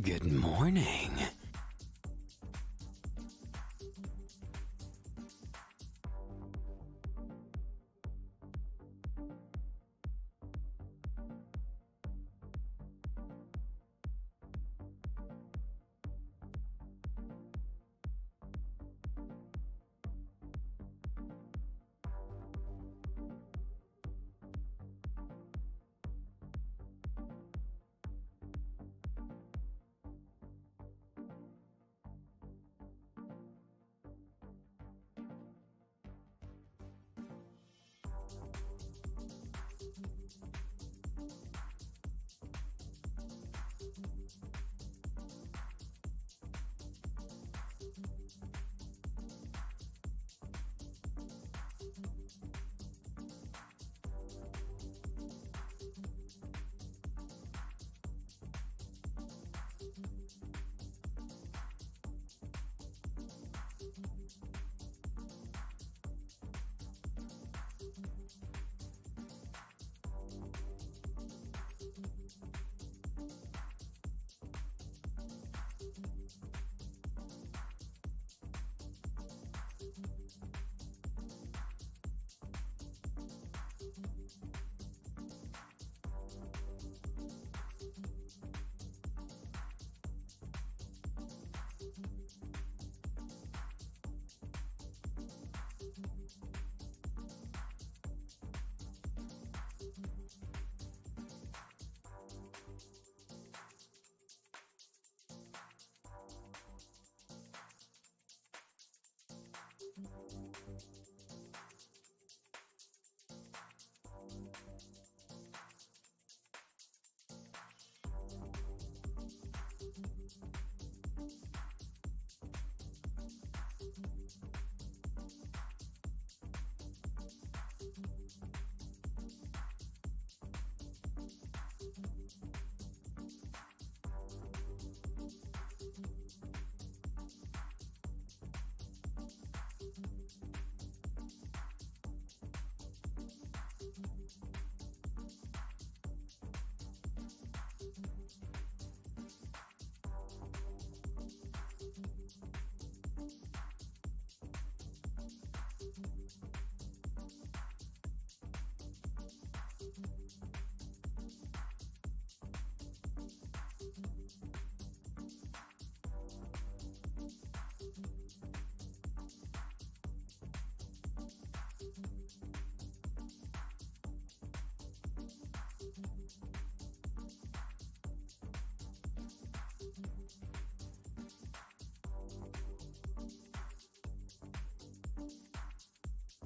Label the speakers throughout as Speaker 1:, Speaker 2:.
Speaker 1: Good morning.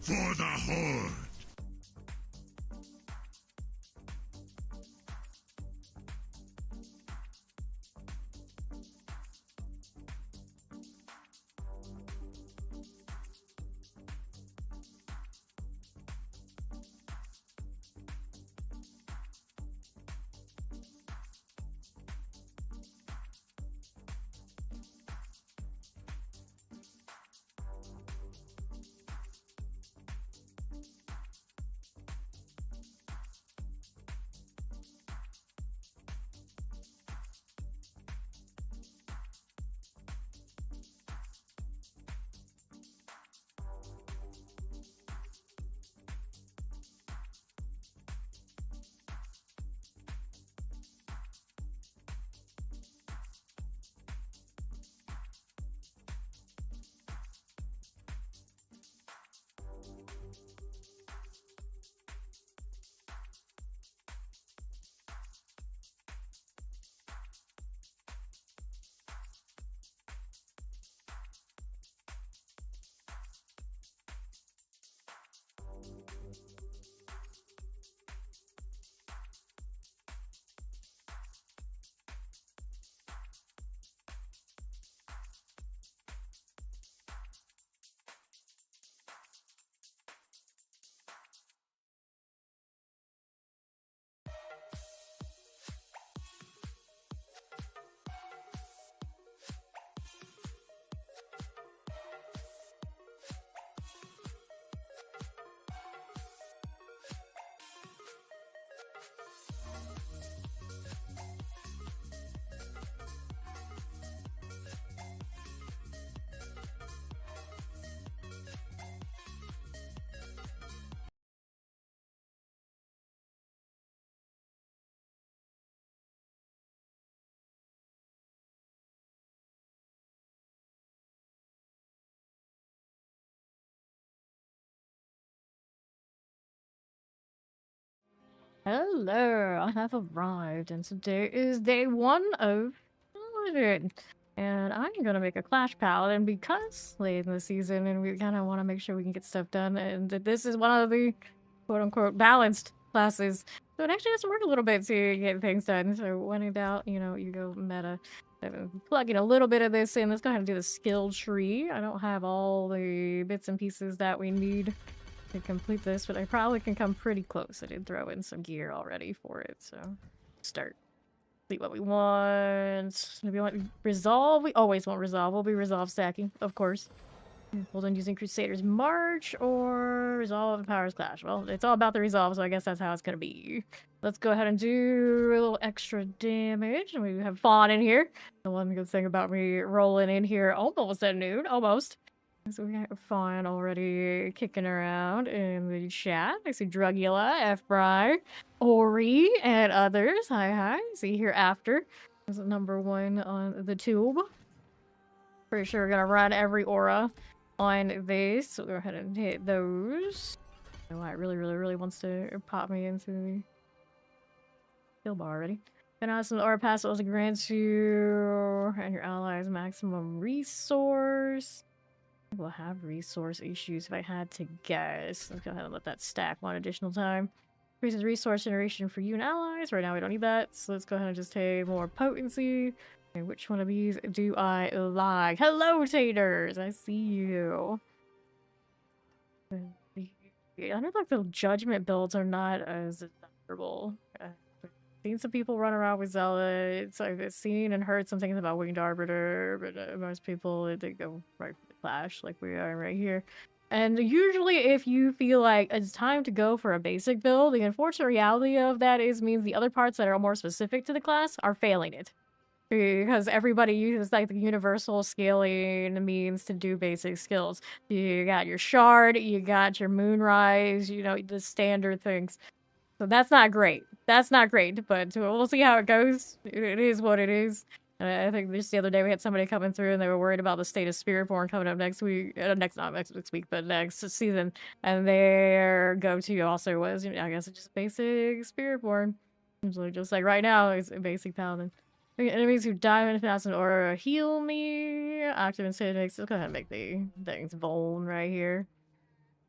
Speaker 2: For the Horde!
Speaker 3: Hello, I have arrived, and today is day 1 of Paladin. And I'm gonna make a Clash Paladin because late in the season, and we kind of want to make sure we can get stuff done. And that this is one of the quote-unquote balanced classes, so it actually has to work a little bit to get things done. So when in doubt, you go meta. Plugging a little bit of this in. Let's go ahead and do the skill tree. I don't have all the bits and pieces that we need to complete this, but I probably can come pretty close. I did throw in some gear already for it, so start. See what we want. Maybe we want resolve. We always want resolve. We'll be resolve stacking, of course. Hold on using Crusader's March or resolve and Powers Clash. Well, it's all about the resolve, so I guess that's how it's gonna be. Let's go ahead and do a little extra damage. And we have Fawn in here. The one good thing about me rolling in here almost at noon. Almost. So we got Fawn already kicking around in the chat. I see Drugula, F-Bry, Ori, and others. Hi. See here after. There's number 1 on the tube. Pretty sure we're gonna run every aura on this. So go ahead and hit those. Oh, it really wants to pop me into the skill bar already. Then add some aura pass also grants you and your allies maximum resource. We'll have resource issues if I had to guess. Let's go ahead and let that stack 1 additional time. Increases resource generation for you and allies. Right now we don't need that, so let's go ahead and just take more potency. Okay, which one of these do I like? Hello, taters! I see you. I know like the judgment builds are not as adaptable. I've seen some people run around with zealots. I've seen and heard some things about winged arbiter, but most people they go right for the clash like we are right here. And usually if you feel like it's time to go for a basic build, the unfortunate reality of that means the other parts that are more specific to the class are failing it. Because everybody uses like the universal scaling means to do basic skills. You got your shard, you got your moonrise, the standard things. So that's not great. That's not great, but we'll see how it goes. It is what it is. I think just the other day we had somebody coming through and they were worried about the state of Spiritborn coming up next week. Not next week, but next season. And their go-to also was, I guess it's just basic Spiritborn. Usually just like right now, it's a basic Paladin. Enemies who die when announced an aura heal me. Active incendiary. So go ahead and make the things vuln right here.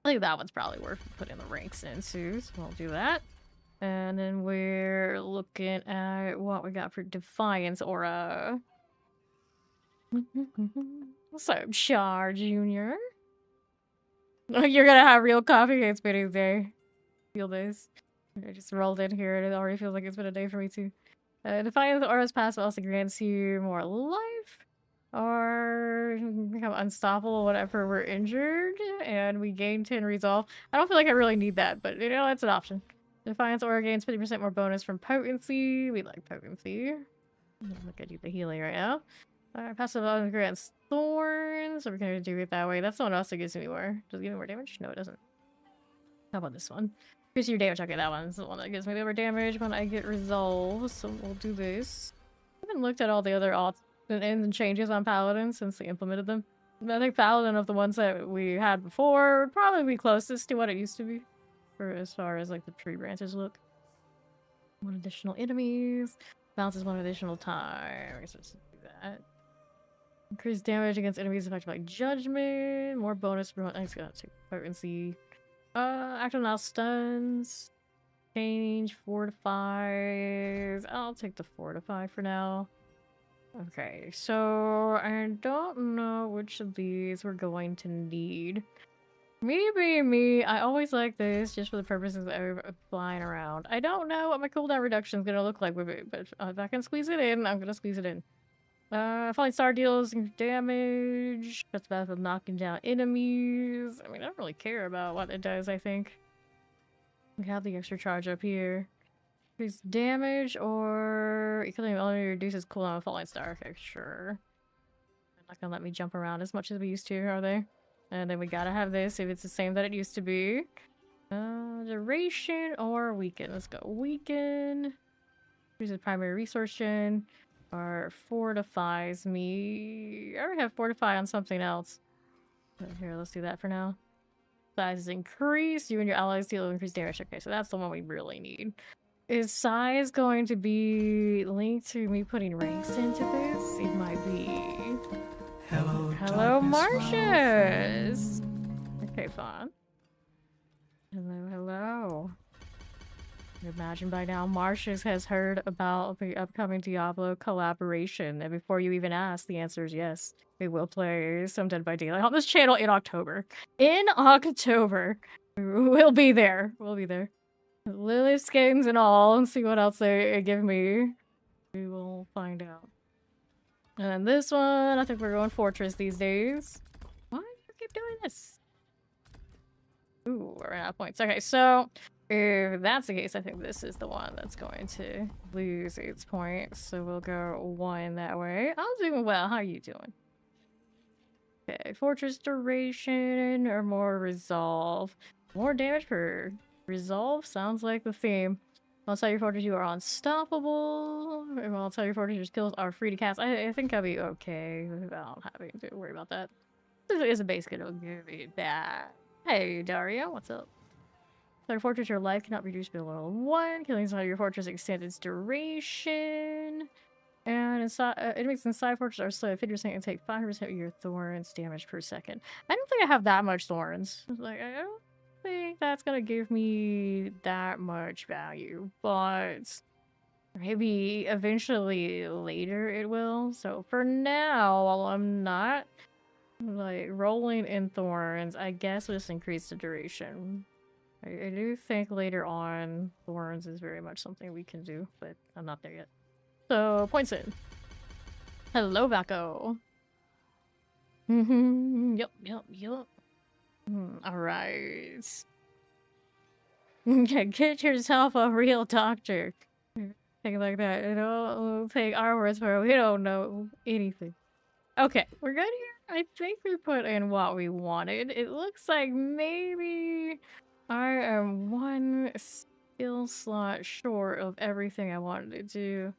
Speaker 3: I think that one's probably worth putting the ranks into, so we'll do that. And then we're looking at what we got for Defiance aura. What's up, Char Jr.? You're gonna have real coffee. It's been a day. Feel this. I just rolled in here and it already feels like it's been a day for me too. Defiance aura's passive also grants you more life, or become unstoppable whenever we're injured, and we gain 10 resolve. I don't feel like I really need that, but it's an option. Defiance aura gains 50% more bonus from potency. We like potency. Look at you, the healing right now. Passive grants thorns. So we're gonna do it that way. That's the one else that gives me more. Does it give me more damage? No, it doesn't. How about this one? Increase your damage. Okay, that one's the one that gives me the more damage when I get resolve. So we'll do this. I haven't looked at all the other alts and changes on Paladin since they implemented them. I think Paladin of the ones that we had before would probably be closest to what it used to be. For as far as like the tree branches look. 1 additional enemies. Bounces 1 additional time. I guess we'll just do that. Increase damage against enemies affected by judgment. More bonus for I just gotta take potency. Active now stuns. Change, fortifies. I'll take the fortify for now. Okay, so I don't know which of these we're going to need. Me being me, I always like this just for the purposes of flying around. I don't know what my cooldown reduction is going to look like with it, but if I can squeeze it in, I'm going to squeeze it in. Falling Star deals damage. That's bad for knocking down enemies. I mean, I don't really care about what it does, I think. We have the extra charge up here. Increase damage or equally only reduces cooldown of Falling Star. Okay, sure. They're not gonna let me jump around as much as we used to, are they? And then we gotta have this if it's the same that it used to be. Duration or weaken. Let's go weaken. Increases primary resource gen. Or fortifies me. I already have fortify on something else. Here, let's do that for now. Size is increased. You and your allies deal increased damage. Okay, so that's the one we really need. Is size going to be linked to me putting ranks into this? It might be. Hello, Marcius! Okay, fine. Hello. Imagine by now Marcius has heard about the upcoming Diablo collaboration, and before you even ask, the answer is yes. We will play some Dead by Daylight on this channel in October. In October! We'll be there. We'll be there. Lily skins and all, and see what else they give me. We will find out. And this one, I think we're going Fortress these days. Why do you keep doing this? Ooh, we're out of points. Okay, so if that's the case, I think this is the one that's going to lose its points. So we'll go 1 that way. I'm doing well. How are you doing? Okay, Fortress duration or more resolve. More damage per resolve sounds like the theme. I'll tell your fortress you are unstoppable. I'll tell your fortress your skills are free to cast. I think I'll be okay without having to worry about that. This is a base skill. It'll give me that. Hey, Dario, what's up? Tell your fortress your life cannot be reduced below 1. Killing inside your fortress extends its duration. And inside, enemies inside fortress are slow 50% and take 5% of your thorns damage per second. I don't think I have that much thorns. Like, I don't think that's gonna give me that much value, but maybe eventually later it will. So for now, while I'm not like rolling in thorns, I guess we'll just increase the duration. I do think later on thorns is very much something we can do, but I'm not there yet. So points in. Hello, Vaco. Yep. Alright. Get yourself a real doctor. Thing like that. You know, we'll take our words for it. We don't know anything. Okay, we're good here. I think we put in what we wanted. It looks like maybe I am 1 skill slot short of everything I wanted to do.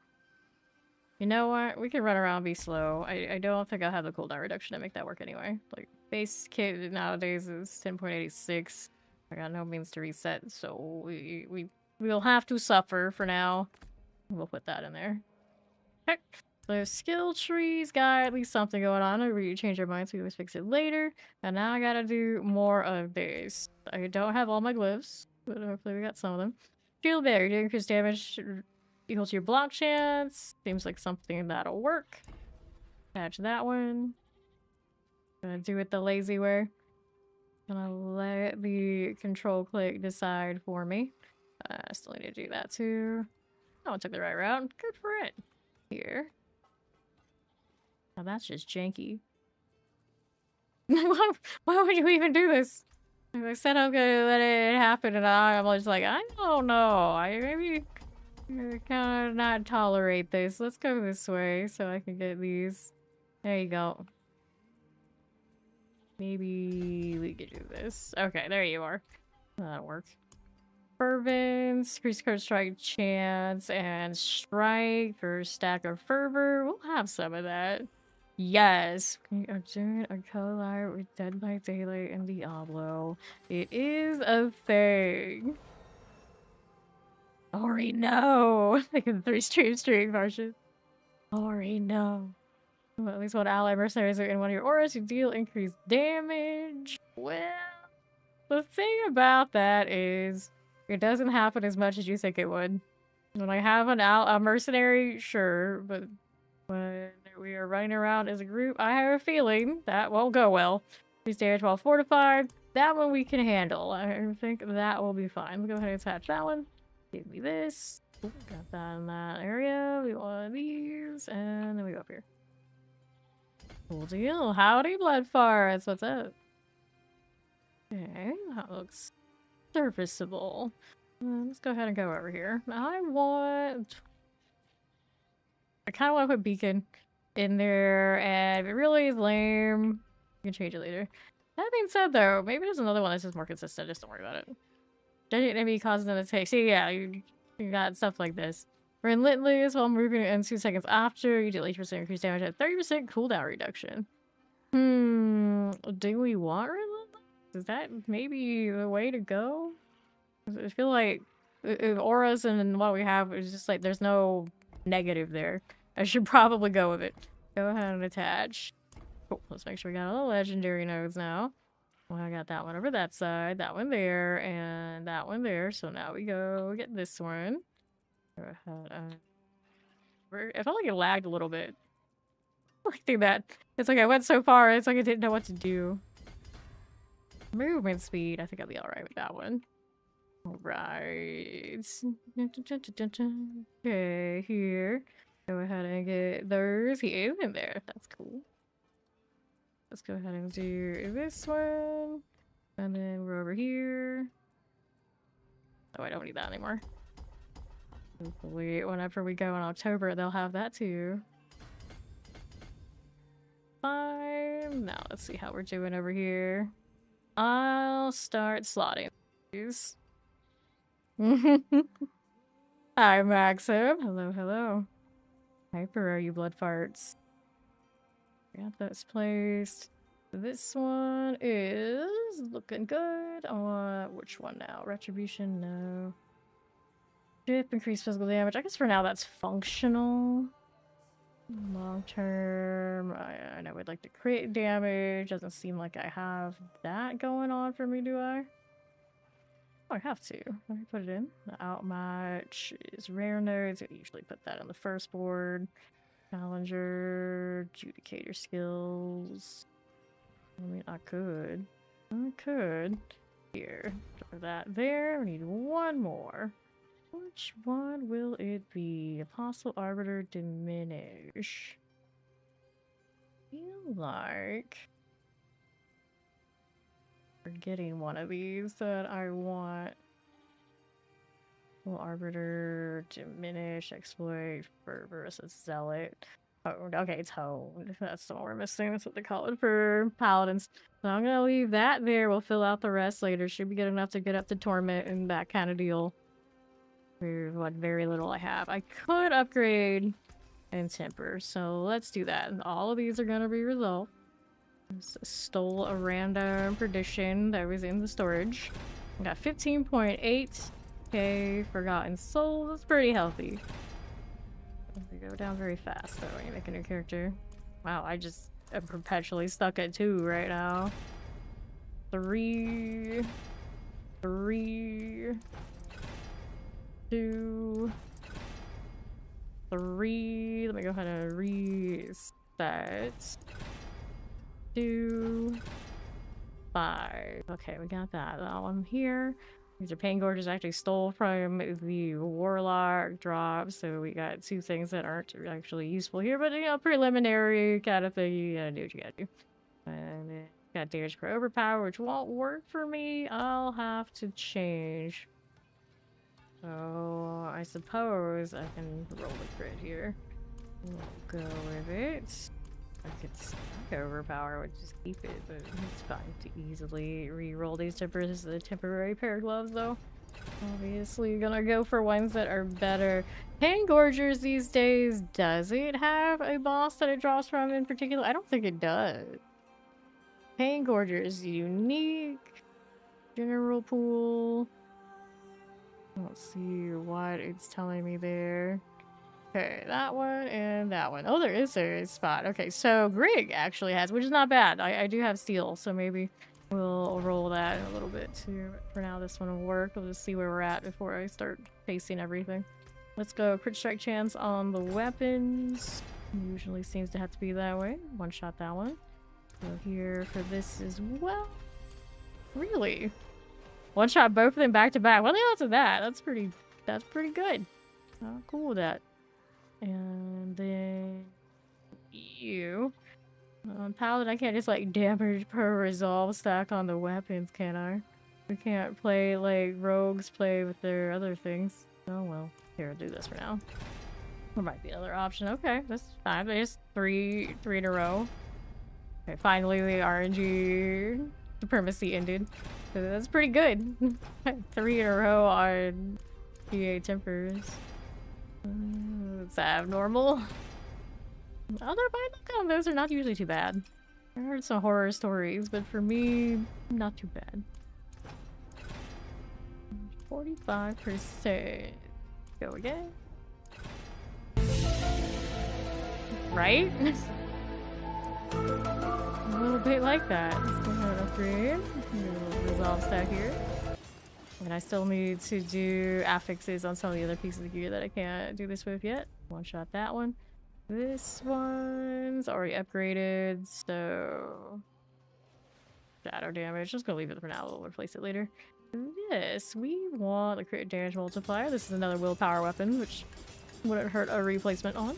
Speaker 3: You know what? We can run around and be slow. I don't think I'll have the cooldown reduction to make that work anyway. Like, base kit nowadays is 10.86. I got no means to reset, so we'll have to suffer for now. We'll put that in there. Okay. So skill trees got at least something going on. We change our minds, we always fix it later. And now I gotta do more of this. I don't have all my glyphs, but hopefully we got some of them. Shield barrier, do increase damage equal to your block chance. Seems like something that'll work. Patch that one. Gonna do it the lazy way. Gonna let the control click decide for me. I still need to do that too. Oh, I took the right route. Good for it. Here. Now that's just janky. Why would you even do this? I said I'm gonna let it happen, and I'm just like, I don't know. I maybe kind of not tolerate this. Let's go this way so I can get these. There you go. Maybe we could do this. Okay, there you are. That'll work. Fervence, increase card strike chance, and strike for stack of fervor. We'll have some of that. Yes, we are doing a collab with Dead by Daylight and Diablo. It is a thing. Already know. Like a 3-stream streak, Martian. Already know. Well, at least one ally mercenaries are in one of your auras. You deal increased damage. Well, the thing about that is it doesn't happen as much as you think it would. When I have a mercenary, sure, but when we are running around as a group, I have a feeling that won't go well. Increased damage while fortified. That one we can handle. I think that will be fine. We'll go ahead and attach that one. Give me this. Ooh, got that in that area. We want these, and then we go up here. Cool deal. Howdy, blood farts. What's up? Okay, that looks serviceable. Let's go ahead and go over here. I kind of want to put beacon in there, and if it really is lame, you can change it later. That being said, though, maybe there's another one that's just more consistent. Just don't worry about it. Giant enemy causes them to take. See, yeah, you got stuff like this. Relentless while moving in 2 seconds after. You deal 8% increased damage at 30% cooldown reduction. Do we want relentless? Is that maybe the way to go? I feel like auras and what we have is just like there's no negative there. I should probably go with it. Go ahead and attach. Cool. Let's make sure we got all the legendary nodes now. Well, I got that one over that side, that one there, and that one there. So now we go get this one. Go ahead. I felt like it lagged a little bit. Like through that. It's like I went so far, it's like I didn't know what to do. Movement speed. I think I'll be alright with that one. Alright. Okay, here. Go ahead and get those. He is in there. That's cool. Let's go ahead and do this one. And then we're over here. Oh, I don't need that anymore. Hopefully, whenever we go in October, they'll have that too. Fine. Now, let's see how we're doing over here. I'll start slotting these. Hi, Maxim. Hello, hello. Hyper, are you blood farts? Got this placed. This one is looking good. Which one now? Retribution? No. Chip, increased physical damage. I guess for now that's functional. Long term, I know I'd like to create damage. Doesn't seem like I have that going on for me, do I? Oh, I have to. Let me put it in. The outmatch is rare nodes. I usually put that on the first board. Challenger, adjudicator skills. I mean, I could. Here, throw that there. We need one more. Which one will it be? Apostle Arbiter Diminish. Feel like we're getting one of these that I want. Well, Arbiter Diminish, Exploit, Fervor, Zealot. Honed. Okay, it's honed. That's the one we're missing. That's what they call it for Paladins. So I'm gonna leave that there. We'll fill out the rest later. Should be good enough to get up to Torment and that kind of deal. For what very little I have. I could upgrade and temper, so let's do that. And all of these are gonna be resolved. Stole a random perdition that was in the storage. I got 15.8k Forgotten Souls. That's pretty healthy. They go down very fast though when you make a new character. Wow, I just am perpetually stuck at 2 right now. 3, 2, 3. Let me go ahead and reset. 2, 5. Okay, we got that. That one here. These are Pain Gorges actually stole from the Warlock drop, so we got 2 things that aren't actually useful here, but you know, preliminary kind of thing. You gotta do what you gotta do. And then got damage per overpower, which won't work for me. I'll have to change. So I suppose I can roll the crit here. We'll go with it. I could stack overpower, would just keep it, but it's fine to easily re-roll these tempers. This is a temporary pair of gloves, though. Obviously, gonna go for ones that are better. Pain Gorgers these days, does it have a boss that it drops from in particular? I don't think it does. Pain Gorgers, unique. General pool. Let's see what it's telling me there. Okay, that one and that one. Oh, there is a spot. Okay, so Grig actually has, which is not bad. I do have steel, so maybe we'll roll that in a little bit too. But for now, this one will work. We'll just see where we're at before I start facing everything. Let's go crit strike chance on the weapons. Usually seems to have to be that way. One shot that one. Go here for this as well. Really? One shot both of them back to back. What the odds of that? That's pretty good. I'm cool with that. And then you. Paladin, I can't just like damage per resolve stack on the weapons, can I? We can't play like rogues play with their other things. Oh well. Here, I'll do this for now. There might be another option. Okay, that's fine. Just three in a row. Okay, finally the RNG supremacy ended. So that's pretty good. 3 in a row on PA tempers. It's abnormal. Although by look on those are not usually too bad. I heard some horror stories, but for me, not too bad. 45%. Go again. Right? A little bit like that. Let's go ahead and upgrade. Do a little resolve stack here. And I still need to do affixes on some of the other pieces of gear that I can't do this with yet. One shot that one. This one's already upgraded, so shadow damage. Just gonna leave it for now. We'll replace it later. This, we want a crit damage multiplier. This is another willpower weapon, which wouldn't hurt a replacement on.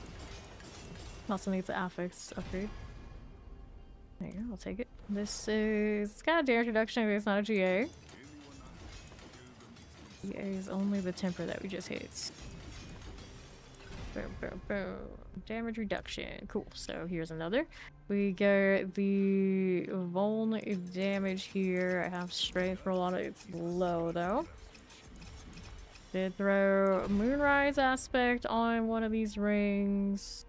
Speaker 3: Also needs an affix upgrade. There you go, I'll take it. This is, it's got a damage reduction, but it's not a GA. GA is only the temper that we just hit. Boom, boom, boom. Damage reduction. Cool. So here's another. We get the vuln damage here. I have strength roll on it. It's low though. Did throw Moonrise aspect on one of these rings.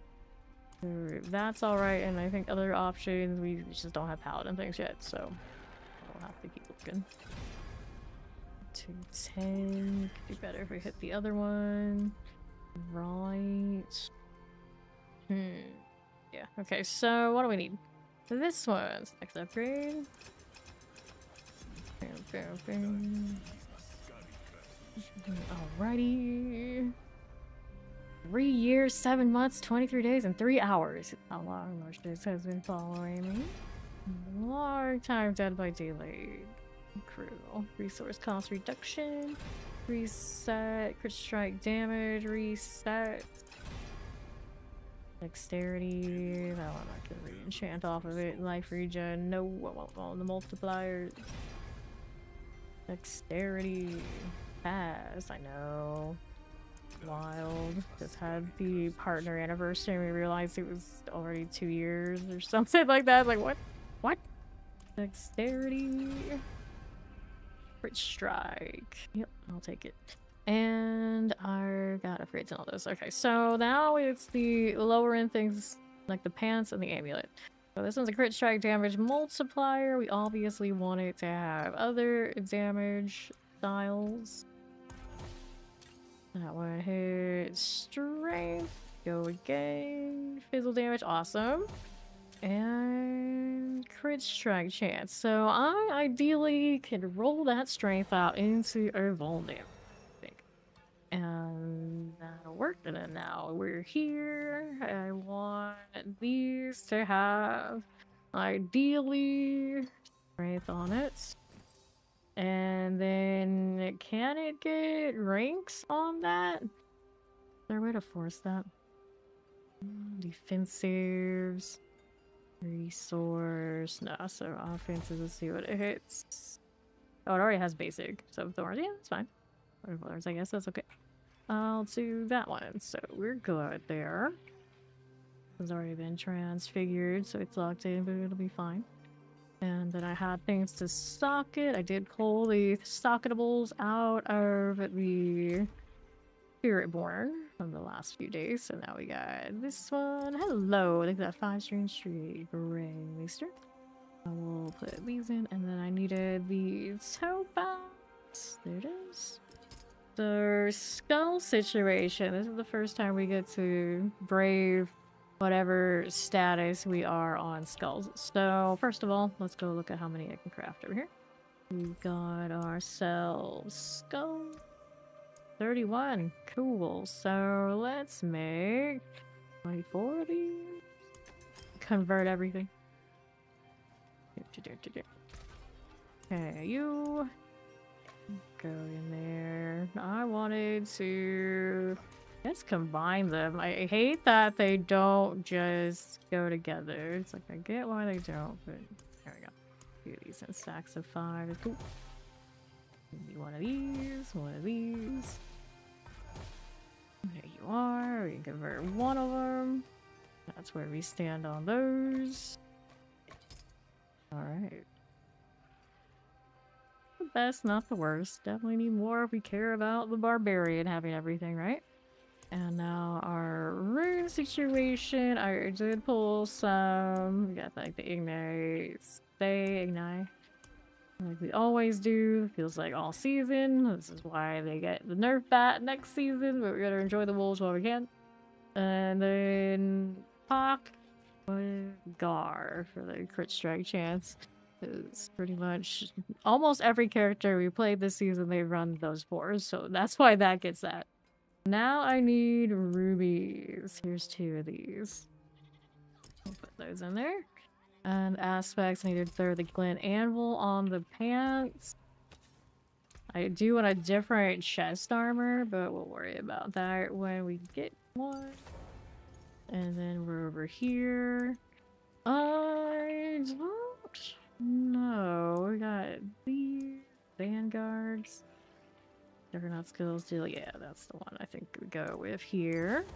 Speaker 3: So that's alright. And I think other options, we just don't have Paladin things yet. So we'll have to keep looking. 210. Could be better if we hit the other one. Right. Yeah, okay, so what do we need? This one's next upgrade. Alrighty. 3 years, 7 months, 23 days, and 3 hours. How long Marshall has been following me? Long time dead by daylight. Cruel. Resource cost reduction. Reset. Crit strike damage. Reset. Dexterity. No, I'm not gonna re-enchant off of it. Life regen. No, I won't on the multipliers. Dexterity. Pass. I know. Wild. Just had the partner anniversary and we realized it was already 2 years or something like that. Like, what? What? Dexterity. Crit strike. Yep, I'll take it. And I got upgrades and all those. Okay, so now it's the lower end things like the pants and the amulet. So this one's a crit strike damage multiplier. We obviously want it to have other damage styles. That one hit strength. Go again. Fizzle damage. Awesome. And crit strike chance. So I ideally can roll that strength out into a vuln damage, I think. And that'll work. And then now we're here. I want these to have ideally strength on it. And then can it get ranks on that? Is there a way to force that? Defensives. Resource. No, so offensive, let's see what it hits. Oh, it already has basic. So thorns, yeah, that's fine. Or thorns, I guess that's okay. I'll do that one. So we're good there. It's already been transfigured, so it's locked in, but it'll be fine. And then I had things to socket. I did pull the socketables out of the Spiritborn from the last few days. So now we got this one. Hello, I think that 5-string street ring Maester. I will put these in, and then I needed the topaz. There it is. The skull situation. This is the first time we get to brave whatever status we are on skulls. So first of all, let's go look at how many I can craft over here. We've got ourselves skull. 31. Cool. So let's make 24 of these. Convert everything. Okay, you go in there. I wanted to let's combine them. I hate that they don't just go together. It's like I get why they don't, but there we go. Do these in stacks of 5. Cool. One of these, one of these. There you are. We can convert one of them. That's where we stand on those. Alright. The best, not the worst. Definitely need more if we care about the barbarian having everything, right? And now our rune situation. I did pull some. We got like the ignite. Stay, ignite. Like we always do. Feels like all season. This is why they get the nerf bat next season, but we're gonna enjoy the wolves while we can. And then Hawk with Gar for the crit strike chance. Is pretty much almost every character we played this season, they run those fours, so that's why that gets that. Now I need rubies. Here's 2 of these. I'll put those in there. And aspects, I need to throw the glint anvil on the pants. I do want a different chest armor, but we'll worry about that when we get one. And then we're over here. I don't know. We got these vanguards. Juggernaut skills deal. Yeah, that's the one I think we go with here.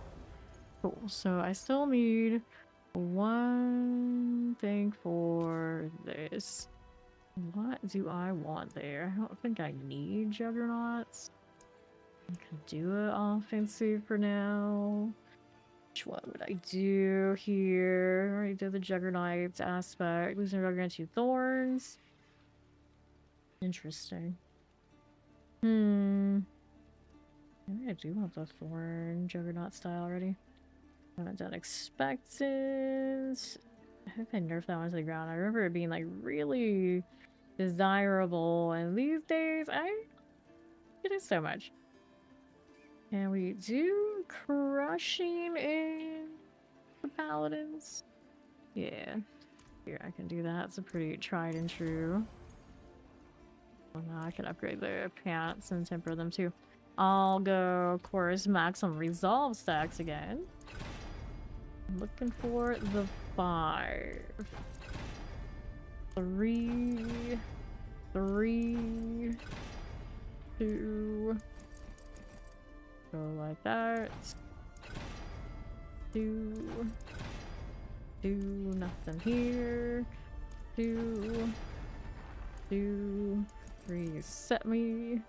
Speaker 3: Cool. So I still need one thing for this. What do I want there? I don't think I need juggernauts. I can do it offensive for now. Which one would I do here? I already did the juggernauts aspect. Losing juggernaut to thorns. Interesting. Maybe I do want the thorn juggernaut style already. I haven't done expected. I hope I nerfed that one to the ground. I remember it being like really desirable, and these days it is so much. And we do crushing in the paladins. Yeah. Here, I can do that. It's a pretty tried and true. Oh, now I can upgrade the pants and temper them too. I'll go, of course, max some resolve stacks again. I'm looking for the 5. 3, 3, 2. Go like that. 2. 2. Nothing here. 2. 2. Reset me.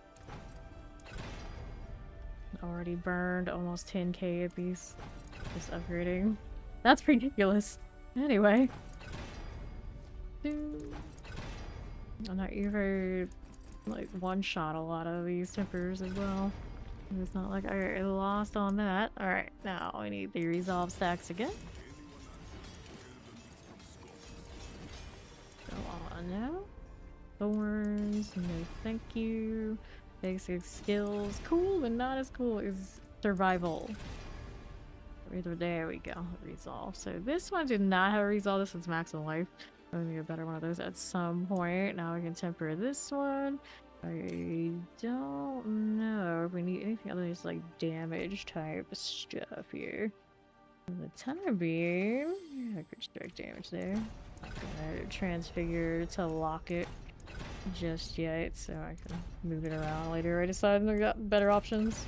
Speaker 3: Already burned almost 10k at these. Just upgrading. That's ridiculous. Anyway. 2. I'm not even like one-shot a lot of these tempers as well. It's not like I lost on that. Alright, now we need the resolve stacks again. Go on now. Thorns, no thank you. Basic skills, cool, but not as cool as survival. There we go, resolve. So this one did not have a resolve, this one's maximum life. I'm gonna get a better one of those at some point. Now we can temper this one. I don't know if we need anything other than just like damage type stuff here. For the time being, I could strike damage there. Not gonna transfigure to lock it just yet, so I can move it around later. I decided I got better options.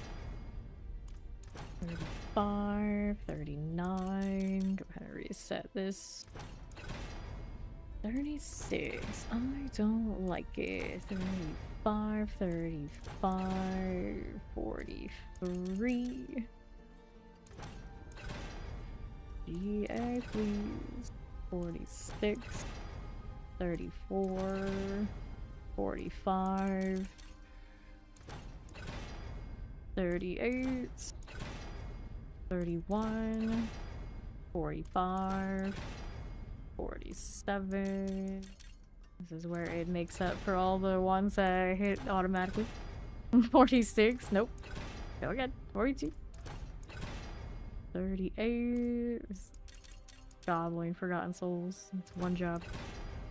Speaker 3: 35, 39. Go ahead and reset this. 36. I don't like it. 35, 35, 43. GA, please. 46, 34, 45, 38, 31, 45, 47. This is where it makes up for all the ones that I hit automatically. 46, nope. Go again. 42. 38. Goblin, Forgotten Souls. It's one job.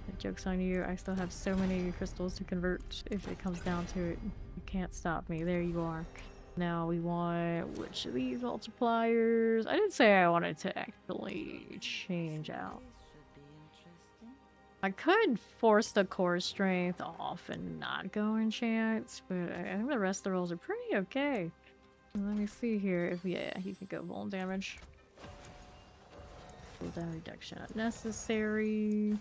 Speaker 3: The joke's on you. I still have so many crystals to convert. If it comes down to it, you can't stop me. There you are. Now we want which of these multipliers? I didn't say I wanted to actually change out. I could force the core strength off and not go enchant, but I think the rest of the rolls are pretty okay. Let me see here if yeah, he could go vuln damage. Cooldown reduction not necessary.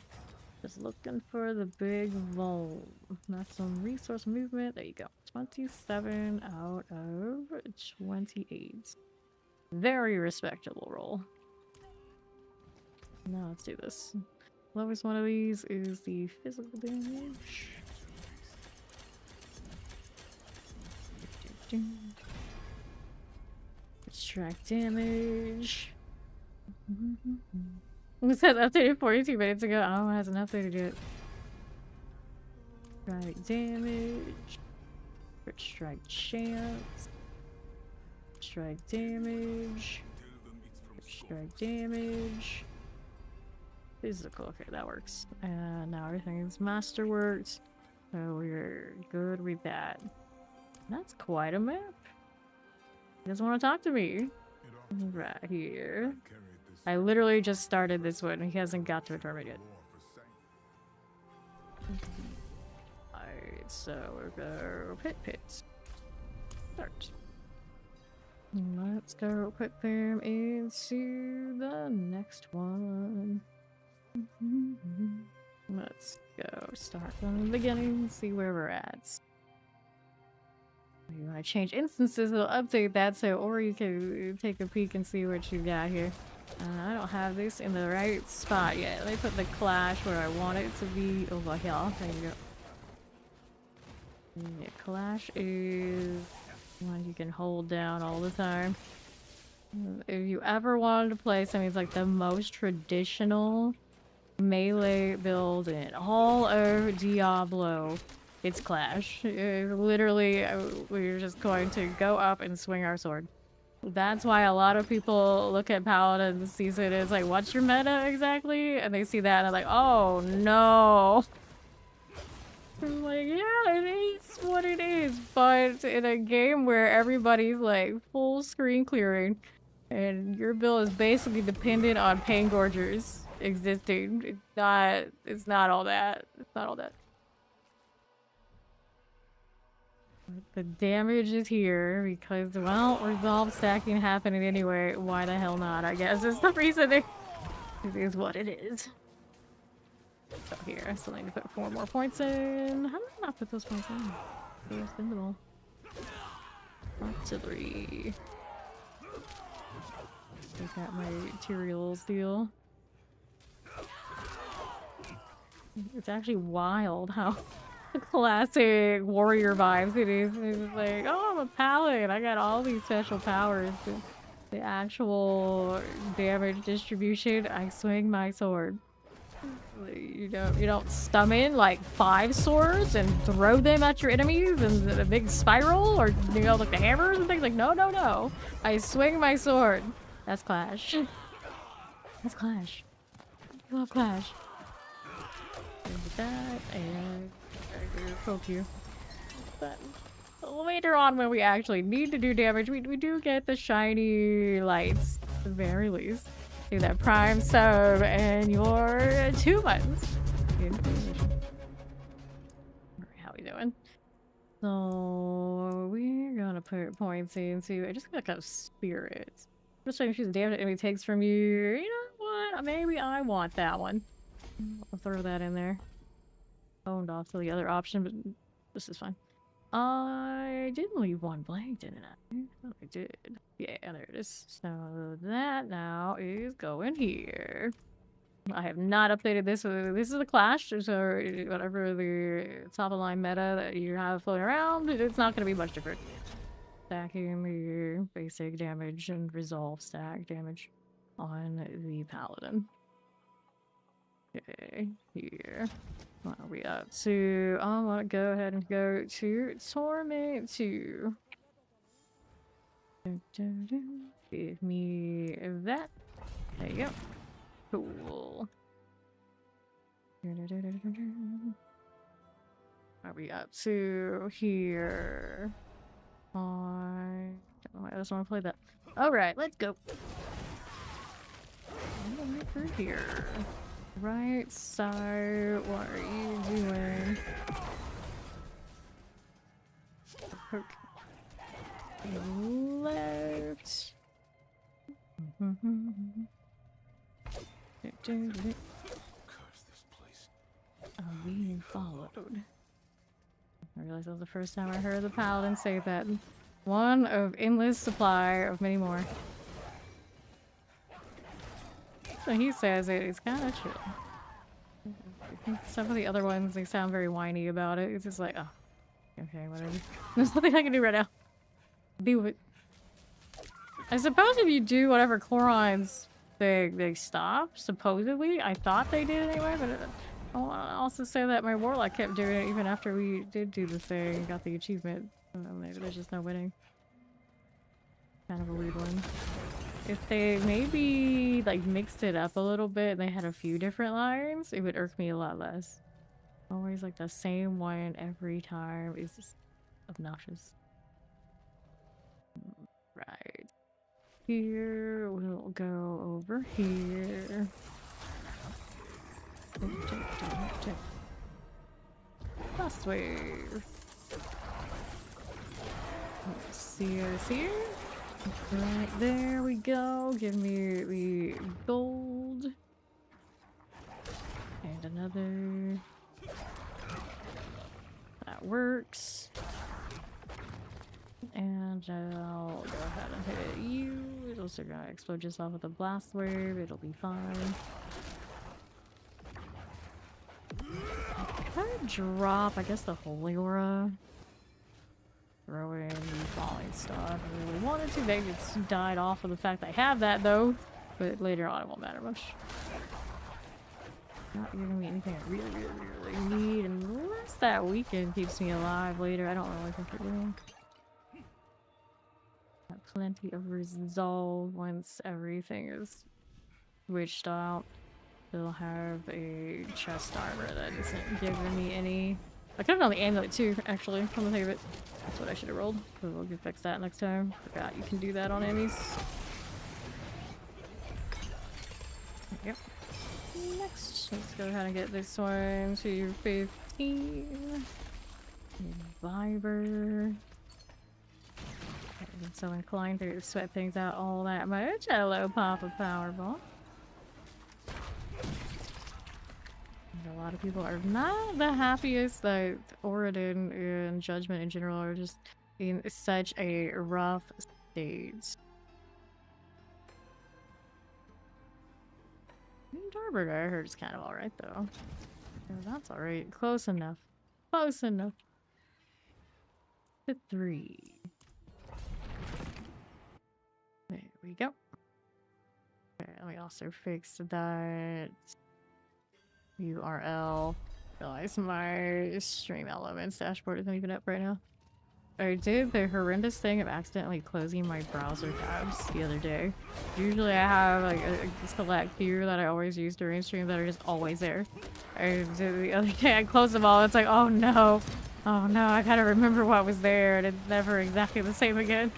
Speaker 3: Just looking for the big vuln. Maximum resource movement. There you go. 27 out of 28. Very respectable roll. Now let's do this. Lowest one of these is the physical damage. Strike damage. It says updated 42 minutes ago. Oh, it hasn't updated yet. Strike damage. Crit strike chance. Strike damage. Strike damage. Physical. Okay, that works. And now everything is masterworks. So we're good with that. That's quite a map. He doesn't want to talk to me. Right here. I literally just started this one. He hasn't got to a tournament yet. Alright, so we'll go pit. Start. Let's go put them into the next one. Let's go start from the beginning, see where we're at. You want to change instances, it'll update that, so or you can take a peek and see what you got here. I don't have this in the right spot yet. Let me put the clash where I want it to be over here. There you go. Yeah, clash is one you can hold down all the time. If you ever wanted to play something that's like the most traditional melee build in all of Diablo, it's Clash. Literally, we're just going to go up and swing our sword. That's why a lot of people look at Paladin and see it as like, what's your meta exactly? And they see that and they're like, oh no. I'm like, yeah, it is what it is. But in a game where everybody's like full screen clearing and your build is basically dependent on pain gorgers existing, it's not all that. It's not all that. The damage is here because, well, resolve stacking happening anyway. Why the hell not? I guess it's the reason it is what it is. So here, I still need to put 4 more points in. How did I not put those points in? They're expendable. Artillery. I got my materials deal. It's actually wild how classic warrior vibes it is. It's like, oh, I'm a paladin. I got all these special powers. The actual damage distribution, I swing my sword. You don't summon like 5 swords and throw them at your enemies in a big spiral, or you know, like the hammers and things. Like no. I swing my sword. That's Clash. That's Clash. I love Clash. With that, and I will poke you. But later on, when we actually need to do damage, we do get the shiny lights, at the very least. Do that prime sub, and you're 2 months. How we doing? So we're gonna put points into. I just got like a spirit. Just trying to choose the damage enemy takes from you. You know what? Maybe I want that one. I'll throw that in there. Owned off to the other option, but this is fine. I did leave one blank, didn't I? Oh, I did. Yeah, there it is. So that now is going here. I have not updated this. This is a Clash, so whatever the top of the line meta that you have floating around, it's not going to be much different. Stacking the basic damage and resolve stack damage on the Paladin. Okay, here. What are we up to? I want to go ahead and go to Torment 2. Give me that. There you go. Cool. What are we up to here? I don't know why I just want to play that. Alright, let's go. I'm gonna wait for here. Right side, what are you doing? Poke. Left. I'm being followed. I realized that was the first time I heard the Paladin say that. One of endless supply of many more. So he says it's kind of chill. I think some of the other ones, they sound very whiny about it. It's just like, oh, okay, whatever. There's nothing I can do right now. be with. I suppose if you do whatever chlorines they stop. Supposedly, I thought they did anyway, but I'll also say that my warlock kept doing it even after we did do the thing and got the achievement. I don't know, maybe there's just no winning. Kind of a weird one. If they maybe like mixed it up a little bit and they had a few different lines, it would irk me a lot less. Always like the same one every time is just obnoxious. Right. Here, we'll go over here. Last wave. See us here. Right there we go. Give me the gold. And another. That works. And I'll go ahead and hit you. It'll also gonna explode just off with a blast wave. It'll be fine. If I drop, I guess, the holy aura. Throw in the falling star if I really wanted to. Maybe it's died off of the fact I have that though. But later on it won't matter much. Not giving me anything I really need unless that weekend keeps me alive later. I don't really think it will. Got plenty of resolve once everything is switched out. They'll have a chest armor that isn't giving me any. I could have done the amulet too, actually, from the think of it. That's what I should have rolled. So we'll fix that next time. Forgot you can do that on enemies. Yep. Next, let's go ahead and get this one to 15. Viber. I'm so inclined to sweat things out all that much. Hello, Papa Powerball. A lot of people are not the happiest that Oridon and Judgment in general are just in such a rough state. Darburg, I heard, is kind of alright though. Yeah, that's alright. Close enough. Close enough. To 3. There we go. Okay, let me also fix that URL. Realize my stream elements dashboard isn't even up right now. I did the horrendous thing of accidentally closing my browser tabs the other day. Usually I have like a select few that I always use during stream that are just always there. And the other day I closed them all. It's like, oh no, I gotta remember what was there, and it's never exactly the same again.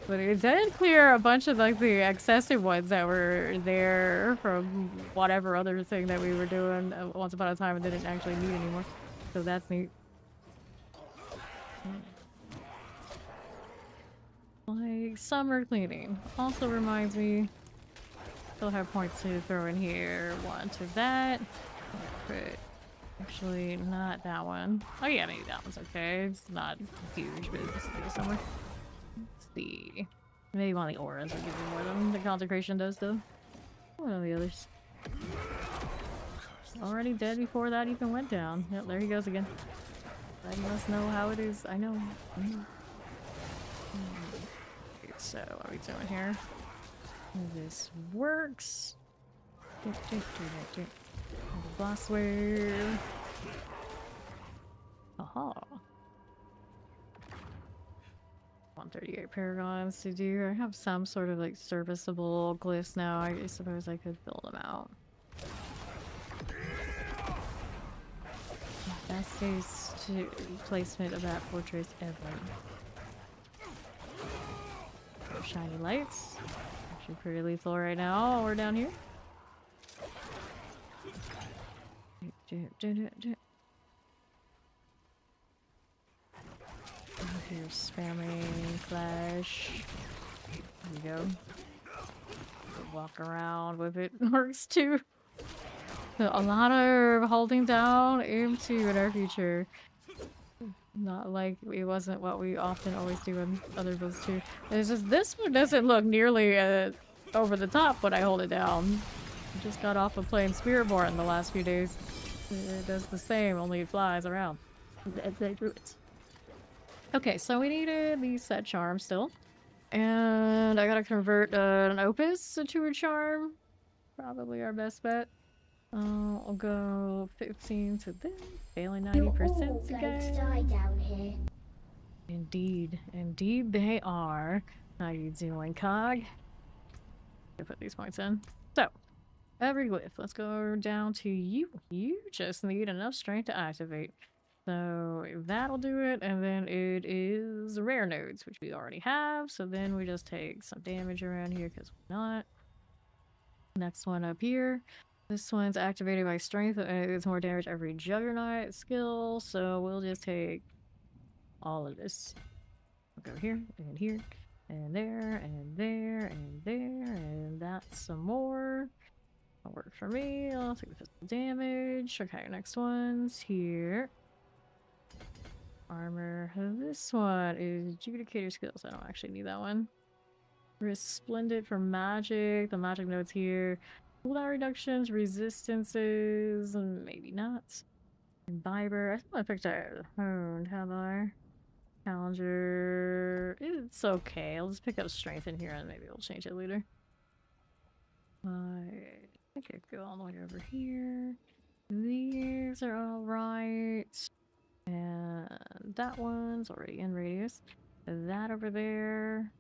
Speaker 3: But it did clear a bunch of like the excessive ones that were there from whatever other thing that we were doing once upon a time and didn't actually need anymore. So that's neat. Like summer cleaning also reminds me. Still have points to throw in here. One to that. But actually not that one. Oh yeah, maybe that one's okay. It's not huge, but it's okay somewhere. See. Maybe one of the auras will give you more than the consecration does though. One of the others. Already dead before that even went down. Yep, there he goes again. I must know how it is. I know. Okay, so what are we doing here? This works. Blast wave. Aha. 138 paragons to do. I have some sort of like serviceable glyphs now. I suppose I could build them out. Best case to placement of that fortress ever. Shiny lights. Actually pretty lethal right now. We're down here. Here, spamming flash. There we go. Walk around with it works too. So a lot of holding down M2 in our future. Not like it wasn't what we often always do in other builds too. It's just this one doesn't look nearly over the top when I hold it down. I just got off of playing Spiritborn the last few days. It does the same, only it flies around. They drew it. Okay, so we needed the set charm still. And I gotta convert an opus to a charm. Probably our best bet. I'll go 15 to this. Failing 90% again.
Speaker 4: Down here.
Speaker 3: Indeed. Indeed they are. How you doing, Cog? I'll put these points in. So, every glyph. Let's go down to you. You just need enough strength to activate. So that'll do it, and then it is rare nodes, which we already have. So then we just take some damage around here because why not? Next one up here. This one's activated by strength and it's more damage every juggernaut skill. So we'll just take all of this. We'll go here and here and there and there and there, and that's some more. That'll work for me. I'll take the physical damage. Okay, next one's here. Armor. This one is Judicator skills. I don't actually need that one. Resplendent for magic. The magic node's here. Cooldown reductions, resistances, maybe not. Imbiber. I think I picked a honed, have I? Challenger. It's okay. I'll just pick up strength in here and maybe we'll change it later. I think I go all the way over here. These are alright. And that one's already in radius. That over there.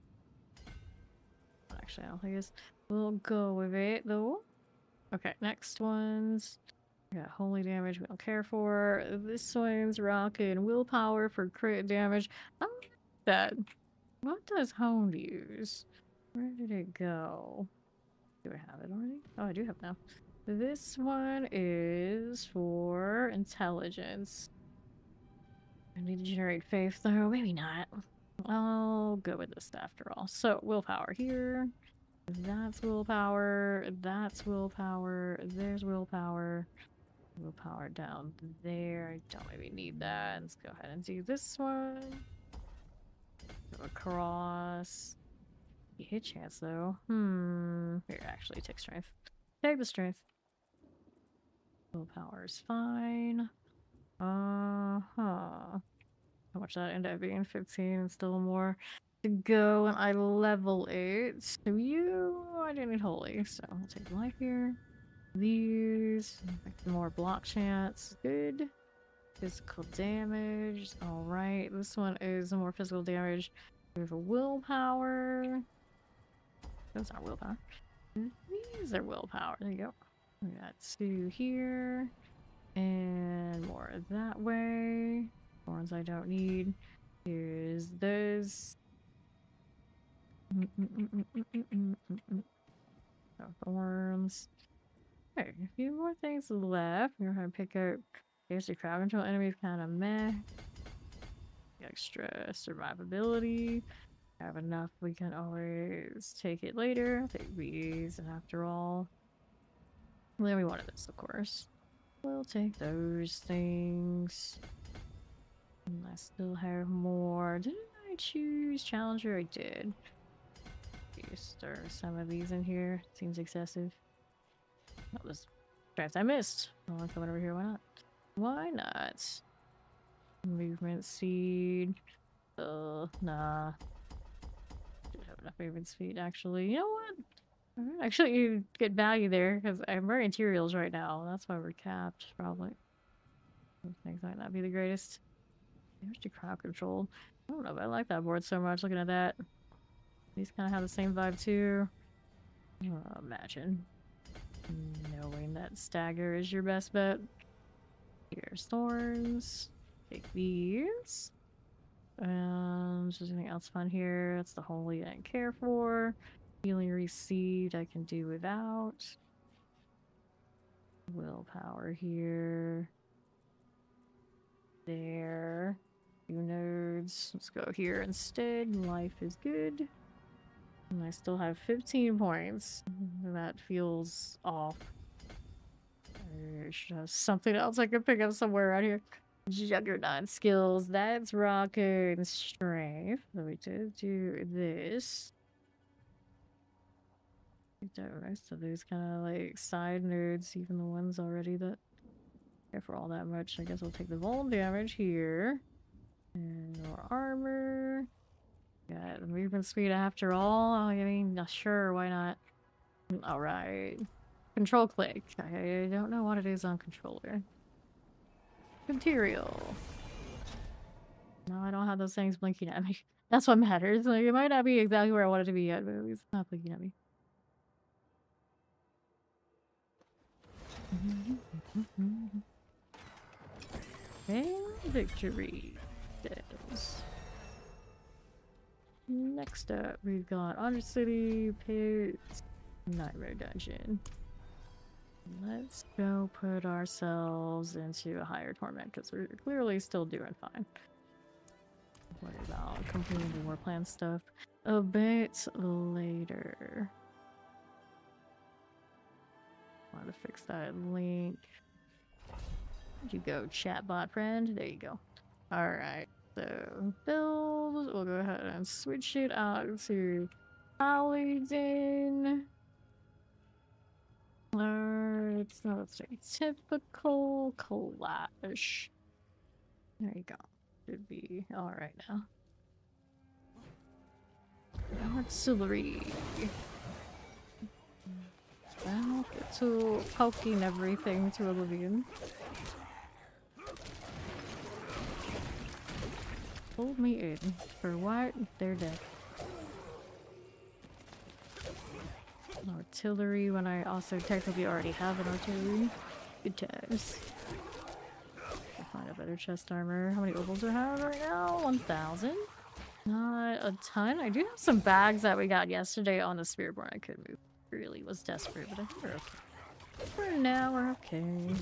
Speaker 3: Actually, I don't think it's. We'll go with it though. Okay, next one's. We got holy damage we don't care for. This one's rockin' willpower for crit damage. I don't like that. What does honed use? Where did it go? Do I have it already? Oh, I do have it now. This one is for intelligence. I need to generate faith though. Maybe not. I'll go with this after all. So, willpower here. That's willpower. That's willpower. There's willpower. Willpower down there. I don't maybe need that. Let's go ahead and do this one. Go across. You hit chance though. Here, actually, take strength. Take the strength. Willpower is fine. How much that ended up being? 15 and still more to go, and I level it. So you, I didn't need holy, so I'll take life here. These, more block chance, good. Physical damage, alright. This one is more physical damage. We have a willpower. Those aren't willpower. These are willpower. There you go. We got 2 here. And more that way. Thorns I don't need. Here's this. No thorns. Okay, a few more things left. We're gonna pick up basic crowd control enemies, kind of meh. Extra survivability. Have enough, we can always take it later. Take these, and after all, then we wanted this, of course. We'll take those things. And I still have more. Didn't I choose Challenger? I did. Stir some of these in here. Seems excessive. Oh, this strength I missed. Oh, I'm coming over here. Why not? Why not? Movement speed. Nah. Don't have enough movement speed, actually. You know what? Actually, you get value there because I'm wearing materials right now. That's why we're capped, probably. Those things might not be the greatest. There's the crowd control. I don't know if I like that board so much. Looking at that, these kind of have the same vibe too. Imagine knowing that stagger is your best bet. Here's thorns. Take these. Is there anything else fun here? That's the holy I didn't care for. Healing received I can do without. Willpower here. There. 2 nodes. Let's go here instead. Life is good. And I still have 15 points. That feels off. I should have something else I could pick up somewhere around here. Juggernaut skills. That's rockin' strength. So we did do this. Rest of these kind of like side nodes, even the ones already that care for all that much. I guess we'll take the vuln damage here. And more armor. Got movement speed after all. I mean, sure, why not? Alright. Control click. I don't know what it is on controller. Material. No, I don't have those things blinking at me. That's what matters. Like, it might not be exactly where I want it to be yet, but at least it's not blinking at me. And victory. Yes. Next up, we've got Undercity, Pits, Nightmare Dungeon. Let's go put ourselves into a higher torment because we're clearly still doing fine. Worry about completing the war plan stuff a bit later. Want to fix that link. Where'd you go, chatbot friend? There you go. Alright, so build. We'll go ahead and switch it out to Paladin. It's not a typical clash. There you go. Should be alright now. Artillery. I'll get to poking everything to oblivion. Hold me in. For what? They're dead. Artillery when I also technically already have an artillery. Good times. I'll find a better chest armor. How many opals do I have right now? 1,000. Not a ton. I do have some bags that we got yesterday on the Spiritborn I could move. Really was desperate, but I think we're okay. For now, we're okay.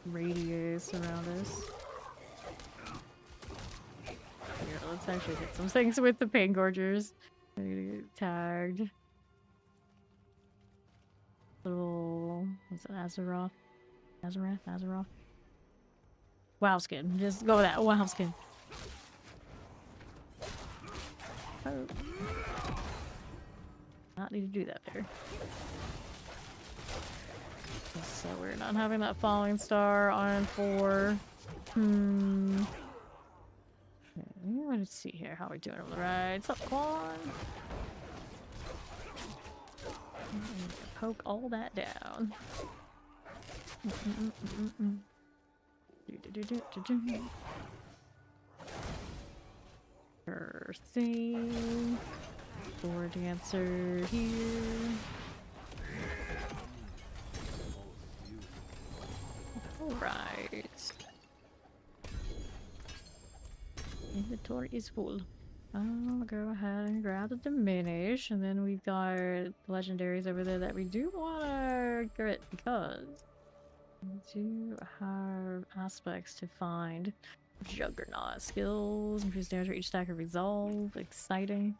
Speaker 3: Radius around us. Here, let's actually hit some things with the pain gorgers. I'm gonna get tagged. Little, what's it, Azeroth? Azeroth? Wow skin. Just go with that. Wow skin. Oh. Not need to do that there. So we're not having that falling star on 4. Okay, let's see here how we're doing on the right. What's up, Quan? Poke all that down. First thing. Sword dancer here. Alright. Inventory is full. I'll go ahead and grab the diminish, and then we've got legendaries over there that we do want to get because we do have aspects to find. Juggernaut skills, increase damage for each stack of resolve. Exciting.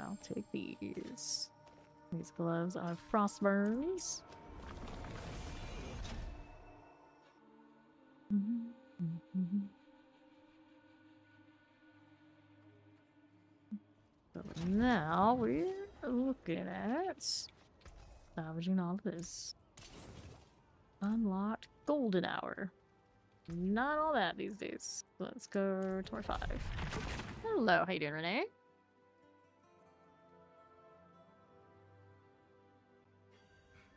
Speaker 3: I'll take these. These gloves are frost burns. So now we're looking at salvaging all of this. Unlocked golden hour. Not all that these days. Let's go 25. Hello, how you doing, Renee?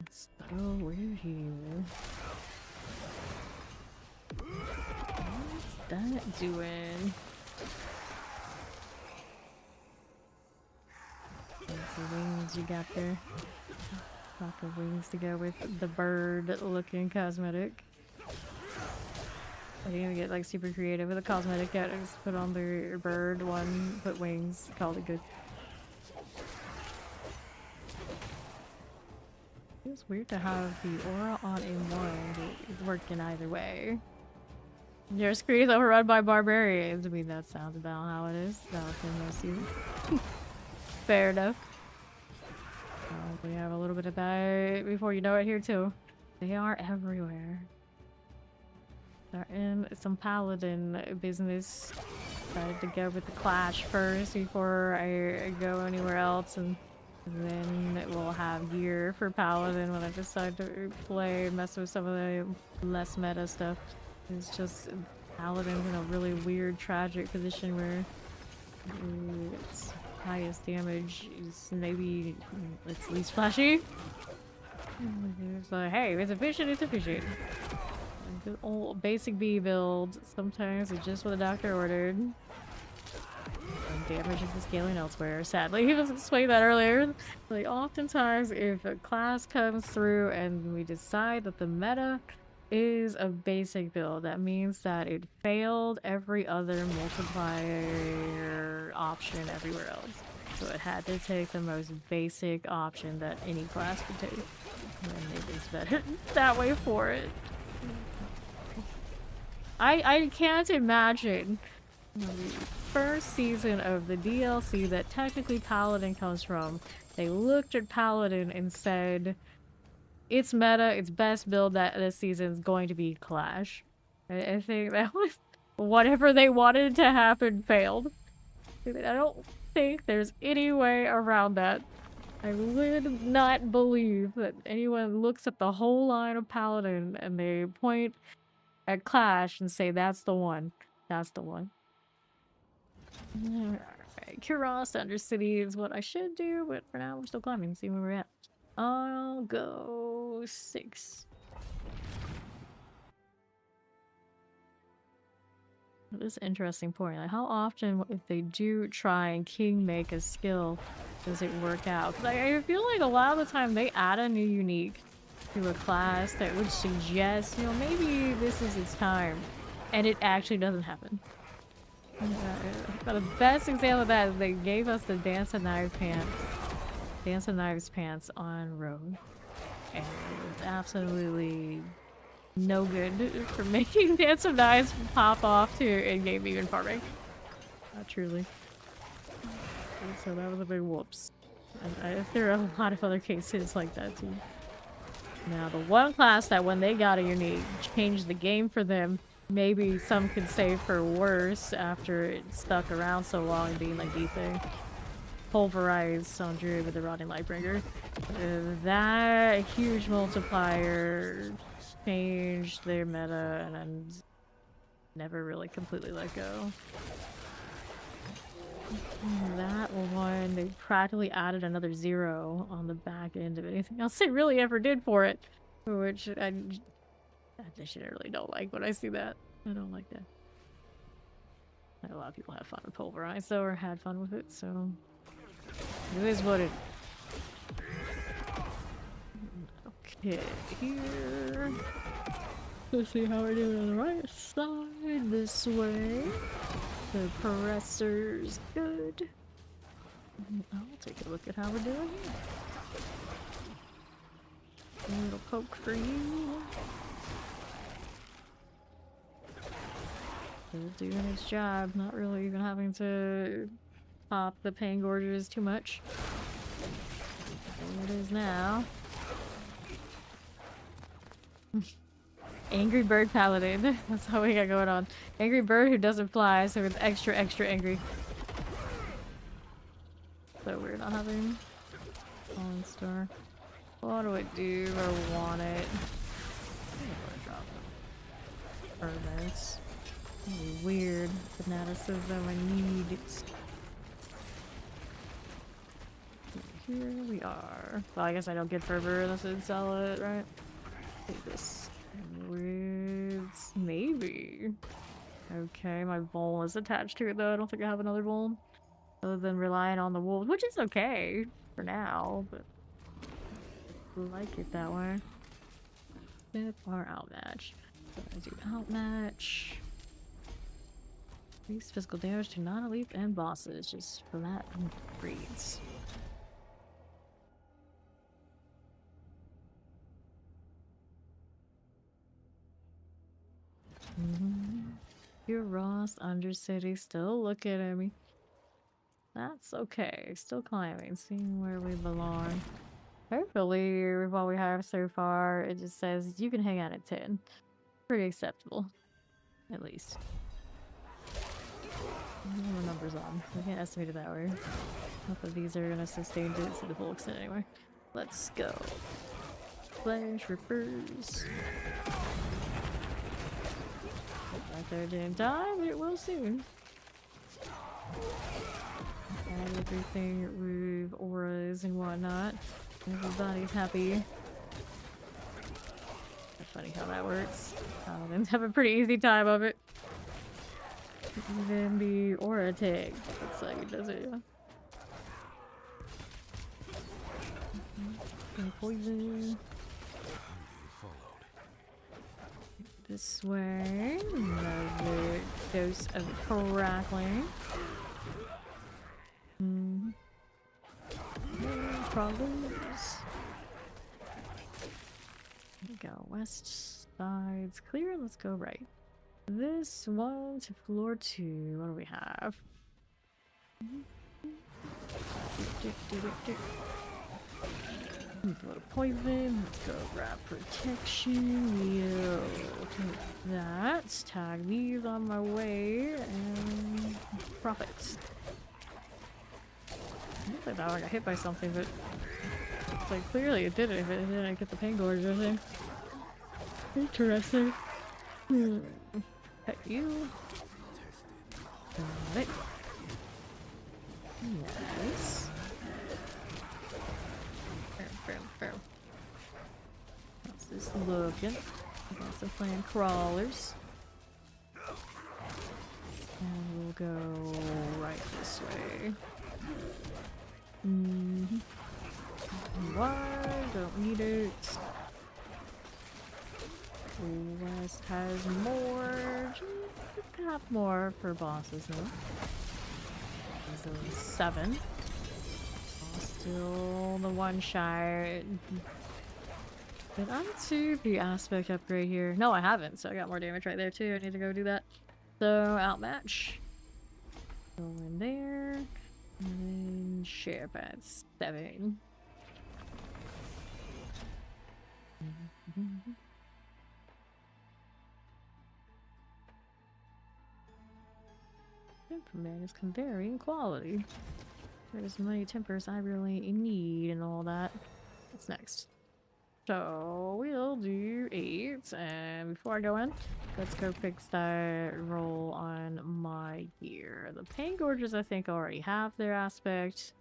Speaker 3: So we're here. What's that doing? What's the wings you got there? Lots of wings to go with the bird-looking cosmetic. I didn't even get like super creative with the cosmetic yet. I just put on the bird one, put wings, called it good. It's weird to have the aura on A1 working either way. Your screen is overrun by barbarians. I mean, that sounds about how it is. That was in most seasons. Fair enough. We have a little bit of that before you know it here too. They are everywhere. They're in some paladin business. Decided to go with the clash first before I go anywhere else and Then we'll have gear for Paladin when I decide to play, mess with some of the less meta stuff. It's just Paladin's in a really weird, tragic position where its highest damage is maybe its least flashy. It's like, hey, it's efficient, it's efficient. Like the old basic B build, sometimes it's just what the doctor ordered. Damage is scaling elsewhere. Sadly, he was explaining that earlier. Like, oftentimes, if a class comes through and we decide that the meta is a basic build, that means that it failed every other multiplier option everywhere else. So it had to take the most basic option that any class could take. And it is better that way for it. I can't imagine the first season of the DLC that technically Paladin comes from. They looked at Paladin and said, its meta, its best build that this season is going to be Clash. I think that was whatever they wanted to happen failed. I don't think there's any way around that. I would not believe that anyone looks at the whole line of Paladin and they point at Clash and say, that's the one. That's the one. Alright, Kuros Undercity is what I should do, but for now we're still climbing, see where we're at. I'll go 6. This is an interesting point. Like, how often, if they do try and king make a skill, does it work out? Because I feel like a lot of the time they add a new unique to a class that would suggest, you know, maybe this is its time, and it actually doesn't happen. But the best example of that is they gave us the Dance and Knives pants on Rogue, and it was absolutely no good for making Dance of Knives pop off to in-game even farming. Not truly. And so that was a big whoops. And there are a lot of other cases like that too. Now the one class that when they got a unique changed the game for them, maybe some could say for worse after it stuck around so long being like the thing. Pulverized on Druid with the Rotting Lightbringer. That huge multiplier changed their meta and never really completely let go. That one, they practically added another 0 on the back end of anything else they really ever did for it. Which I just really don't like when I see that. I don't like that. A lot of people have fun with Pulverize though, or had fun with it, so it is what it is. Okay, here. Let's see how we're doing on the right side. This way. The presser's good. I'll take a look at how we're doing here. A little poke for you. Still doing its job, not really even having to pop the Pain Gorges too much. There it is now. Angry Bird Paladin. That's how we got going on. Angry Bird who doesn't fly, so it's extra, extra angry. So we're not having Fallen Star. What do I do? I want it. I'm gonna drop Hermits. Weird fanaticism. I need it. Here we are. Well, I guess I don't get Fervor unless I sell it, right? Take this. Maybe. Okay, my bowl is attached to it though. I don't think I have another bowl. Other than relying on the wolves, which is okay for now, but I like it that way. Tip or outmatch. So I do outmatch. Increase physical damage to non-elite and bosses, just flat breeds. Your Ross Undercity still looking at me. That's okay. Still climbing, seeing where we belong. Hopefully, with what we have so far, it just says you can hang out at 10. Pretty acceptable. At least. The numbers on. We can't estimate it that way. Not that these are gonna sustain it to the full extent anyway. Let's go. Flash rippers. Right there didn't die, but it will soon. And everything with auras and whatnot. Everybody's happy. It's funny how that works. Paladins have a pretty easy time of it. Even the aura tag looks like it does it, yeah. Poison. This way. Another dose of crackling. Problems. Go west side's clear. Let's go right. This one to floor 2. What do we have? Go poison. Let's go grab protection. We'll take that. Tag these on my way and profits. I don't think that one got hit by something, but it's like clearly it did it if it didn't get the pain gorge or anything. Interesting. Pet you. Got it. Nice. How's this looking? Got some flame crawlers. And we'll go right this way. Why? Don't need it. West has more. Just got more for bosses now. There's 7. Still the one shy. Did I do the aspect upgrade here? No, I haven't, so I got more damage right there too. I need to go do that. So, outmatch. Go in there. And then ship at 7. Temperaments can vary in quality. There's many tempers I really need and all that. What's next? So we'll do 8, and before I go in, let's go fix that roll on my gear. The pain gorges I think already have their aspect.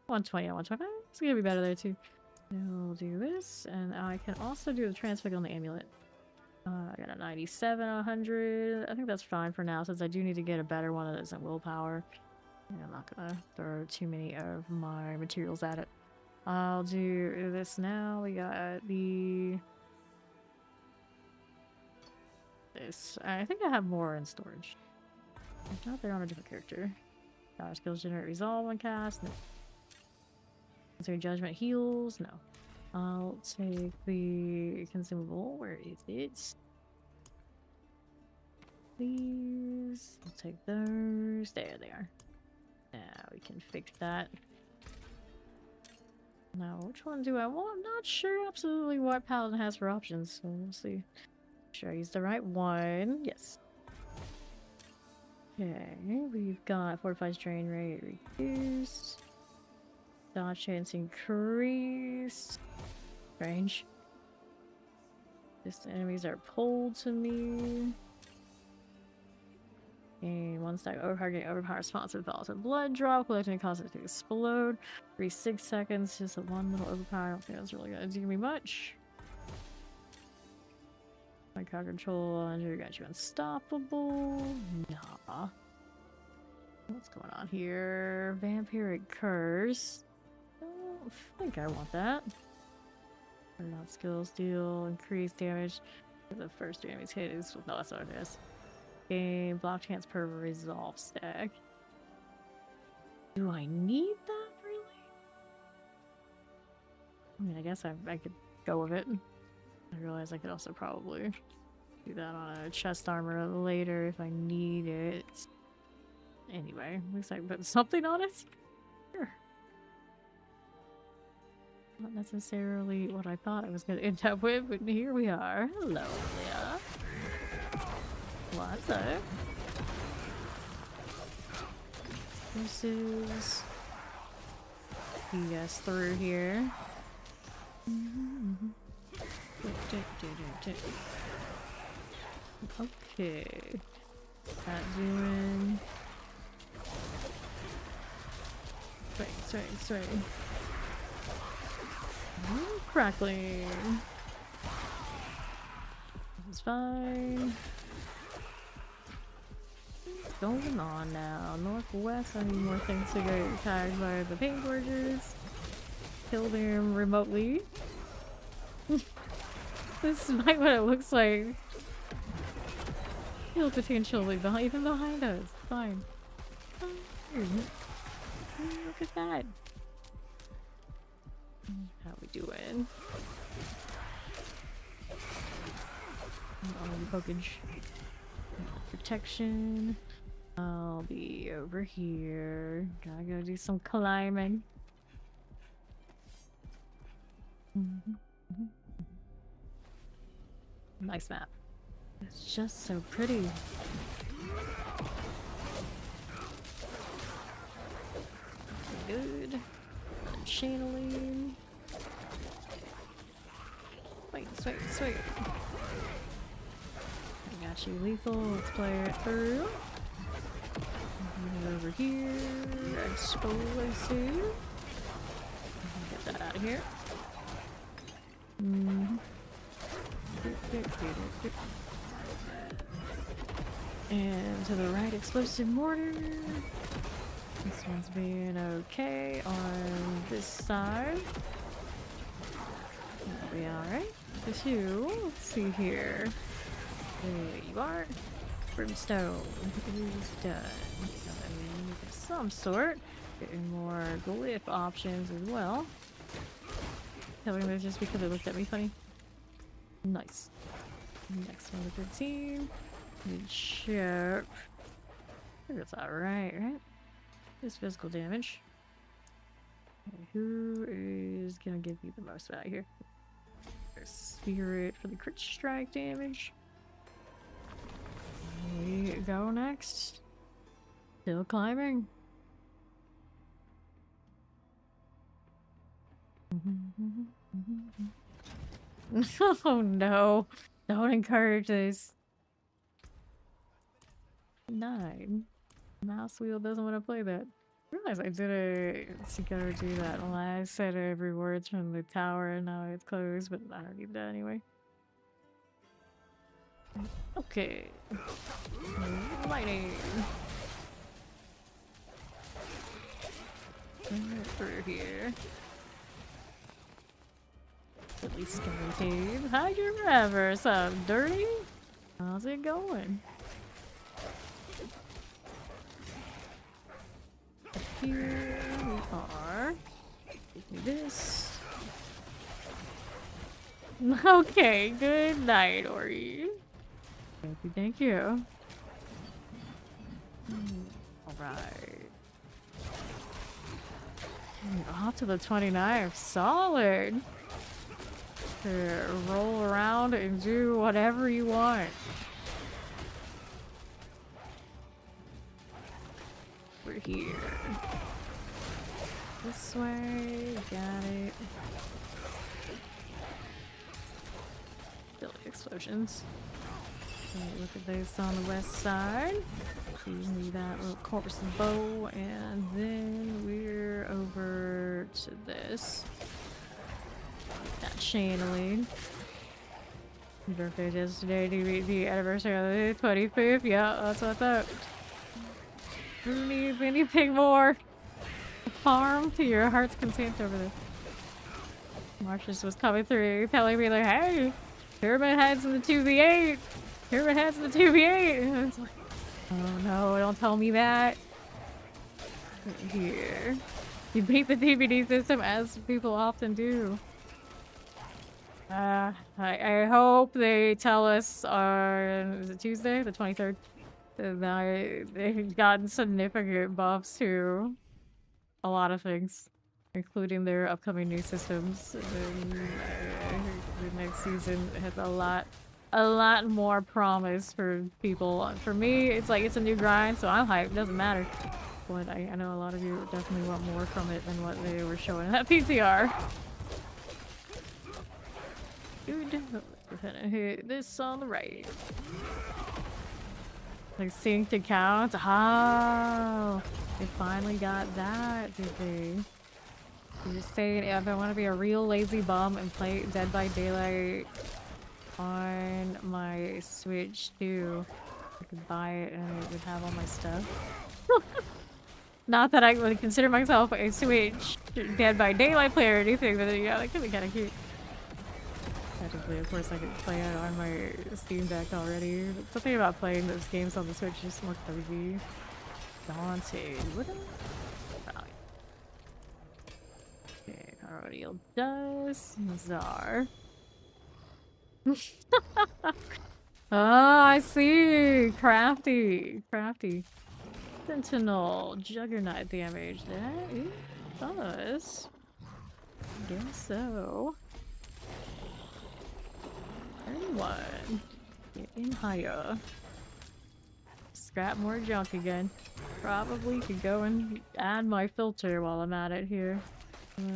Speaker 3: 120 on 125. It's gonna be better there too. We'll do this, and I can also do the transfix on the amulet. I got a 97, 100. I think that's fine for now, since I do need to get a better one that isn't willpower. And I'm not gonna throw too many of my materials at it. I'll do this now. We got the... this. I think I have more in storage. If not, they're on a different character. Skills generate resolve when cast. No. Is there judgment heals? No. I'll take the consumable. Where is it? These. I'll take those. There they are. Now we can fix that. Now, which one do I want? I'm not sure absolutely what Paladin has for options, so we'll see. Make sure I use the right one. Yes. Okay, we've got fortified strain rate reduced. Dodge chance increased. Strange. Distant enemies are pulled to me. And 1 stack overpower, getting overpower response with volatile blood drop, collecting causes it to explode. 6 seconds, just a 1 little overpower. I don't think that's really gonna do me much. My crowd control injury got you unstoppable. Nah. What's going on here? Vampiric curse. I don't think I want that. Turn on skills deal, increase damage. The first damage hit is no, that's what it is. Game block chance per resolve stack. Do I need that really? I mean, I guess I could go with it. I realize I could also probably do that on a chest armor later if I need it. Anyway, looks like I put something on it. Sure. Not necessarily what I thought I was going to end up with, but here we are. Hello, Leah. What's up? explosives. Yes, through here. Okay. That doing. Sorry. Crackling. This is fine. What's going on now? Northwest, I need more things to get tagged by the paint gorgers. Kill them remotely. This is like what it looks like. Kill potentially even behind us. Fine. Look at that. How we doing? On the pokage. Protection. I'll be over here. Gotta go do some climbing. Nice map. It's just so pretty. Good. Channeling. Sweet. I got you lethal. Let's play it through. Over here. Explosive. Get that out of here. And to the right, explosive mortar. This one's being okay on this side. That'll be alright. With you, let's see here. There you are. Brimstone is done. Of some sort. Getting more glyph options as well. Telling this just because it looked at me funny. Nice. Next one to 13. Good sharp. I think that's alright, right? Just physical damage. Okay, who is gonna give you the most value here? There's Spirit for the crit strike damage. We go next. Still climbing. Oh no. Don't encourage this. 9. Mouse wheel doesn't want to play that. I realized I didn't go do that last set of rewards from the tower and now it's closed, but I don't need that anyway. Okay. Lighting. Through here. At least guaranteed. How'd you ever sound dirty? How's it going? Here we are. Give me this. Okay, good night, Ori. Thank you. Alright. Off to the 29th. Solid. To roll around and do whatever you want. We're here. This way. Got it. Billy explosions. Okay, look at this on the west side. Usually that little corpus bow, and then we're over to this. That channeling. Birthday yesterday to be the anniversary of the 25th. Yeah, that's what's up. Who needs anything more? Farm to your heart's content over there. Marcius was coming through, telling me like, "Hey, Pyramid Head's in the 2v8. Pyramid Head's in the 2v8." And I was like, "Oh no, don't tell me that." Here, you beat the DVD system as people often do. I hope they tell us on, is it Tuesday, the 23rd? That they've gotten significant buffs to a lot of things, including their upcoming new systems. And then the next season has a lot more promise for people. For me, it's like it's a new grind, so I'm hyped. It doesn't matter. But I know a lot of you definitely want more from it than what they were showing in that PTR. Dude, we're gonna hit this on the right. Like synced accounts. Oh, they finally got that, did they? You're just saying if I want to be a real lazy bum and play Dead by Daylight on my Switch too, I could buy it and it would have all my stuff. Not that I would consider myself a Switch Dead by Daylight player or anything, but yeah, that could be kind of cute. Technically, of course, I could play it on my Steam Deck already. But something about playing those games on the Switch just more crazy. Daunting. What okay, Carodial Dust. Czar. Oh, I see! Crafty. Crafty. Sentinel. Juggernaut damage. That does. I guess so. 31. Getting higher. Scrap more junk again. Probably could go and add my filter while I'm at it here.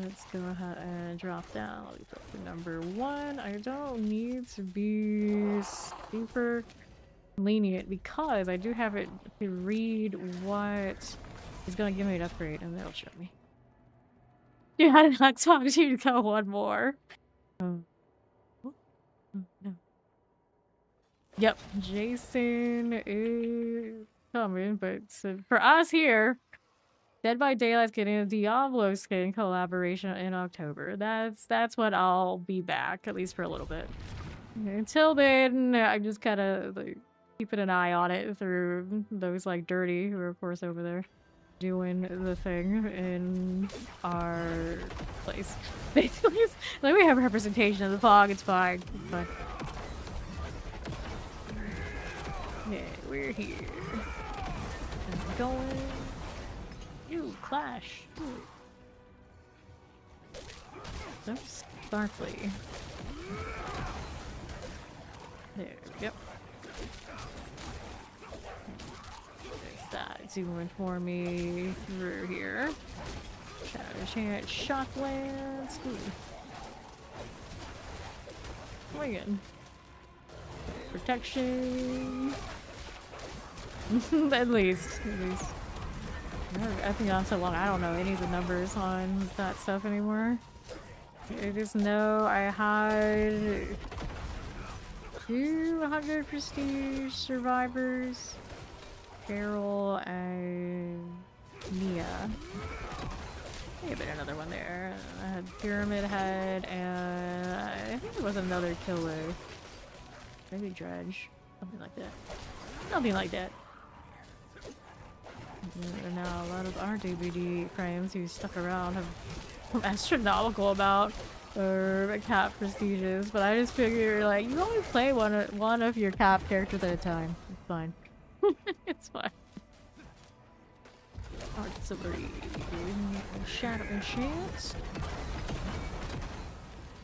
Speaker 3: Let's go ahead and drop down. Let me put the number 1. I don't need to be super lenient because I do have it to read what is going to give me an upgrade and it'll show me. You had not talked to you to go one more. No. Yep, Jason is coming, but for us here, Dead by Daylight's getting a Diablo skin collaboration in October. That's what I'll be back, at least for a little bit. Until then, I'm just kind of like, keeping an eye on it through those like Dirty, who are of course over there doing the thing in our place. Basically, like we have representation of the fog. It's fine. It's fine. Yeah, we're here. And going. Ooh, Clash. Ooh. So sparkly. There. Yep. That doing for me through here. Shadow Chant, Shocklands. Swinging. Protection. At least. I've been on so long, I don't know any of the numbers on that stuff anymore. I just know I had 200 prestige survivors. Carol and Mia. Maybe another one there. I had Pyramid Head and I think there was another killer. Maybe Dredge. Something like that. Something like that. And now a lot of our DVD frames who stuck around have astronomical amount or cap prestiges, but I just figure like you only play one of your cap characters at a time. It's fine. It's fine. Artillery. Shadow Enchant.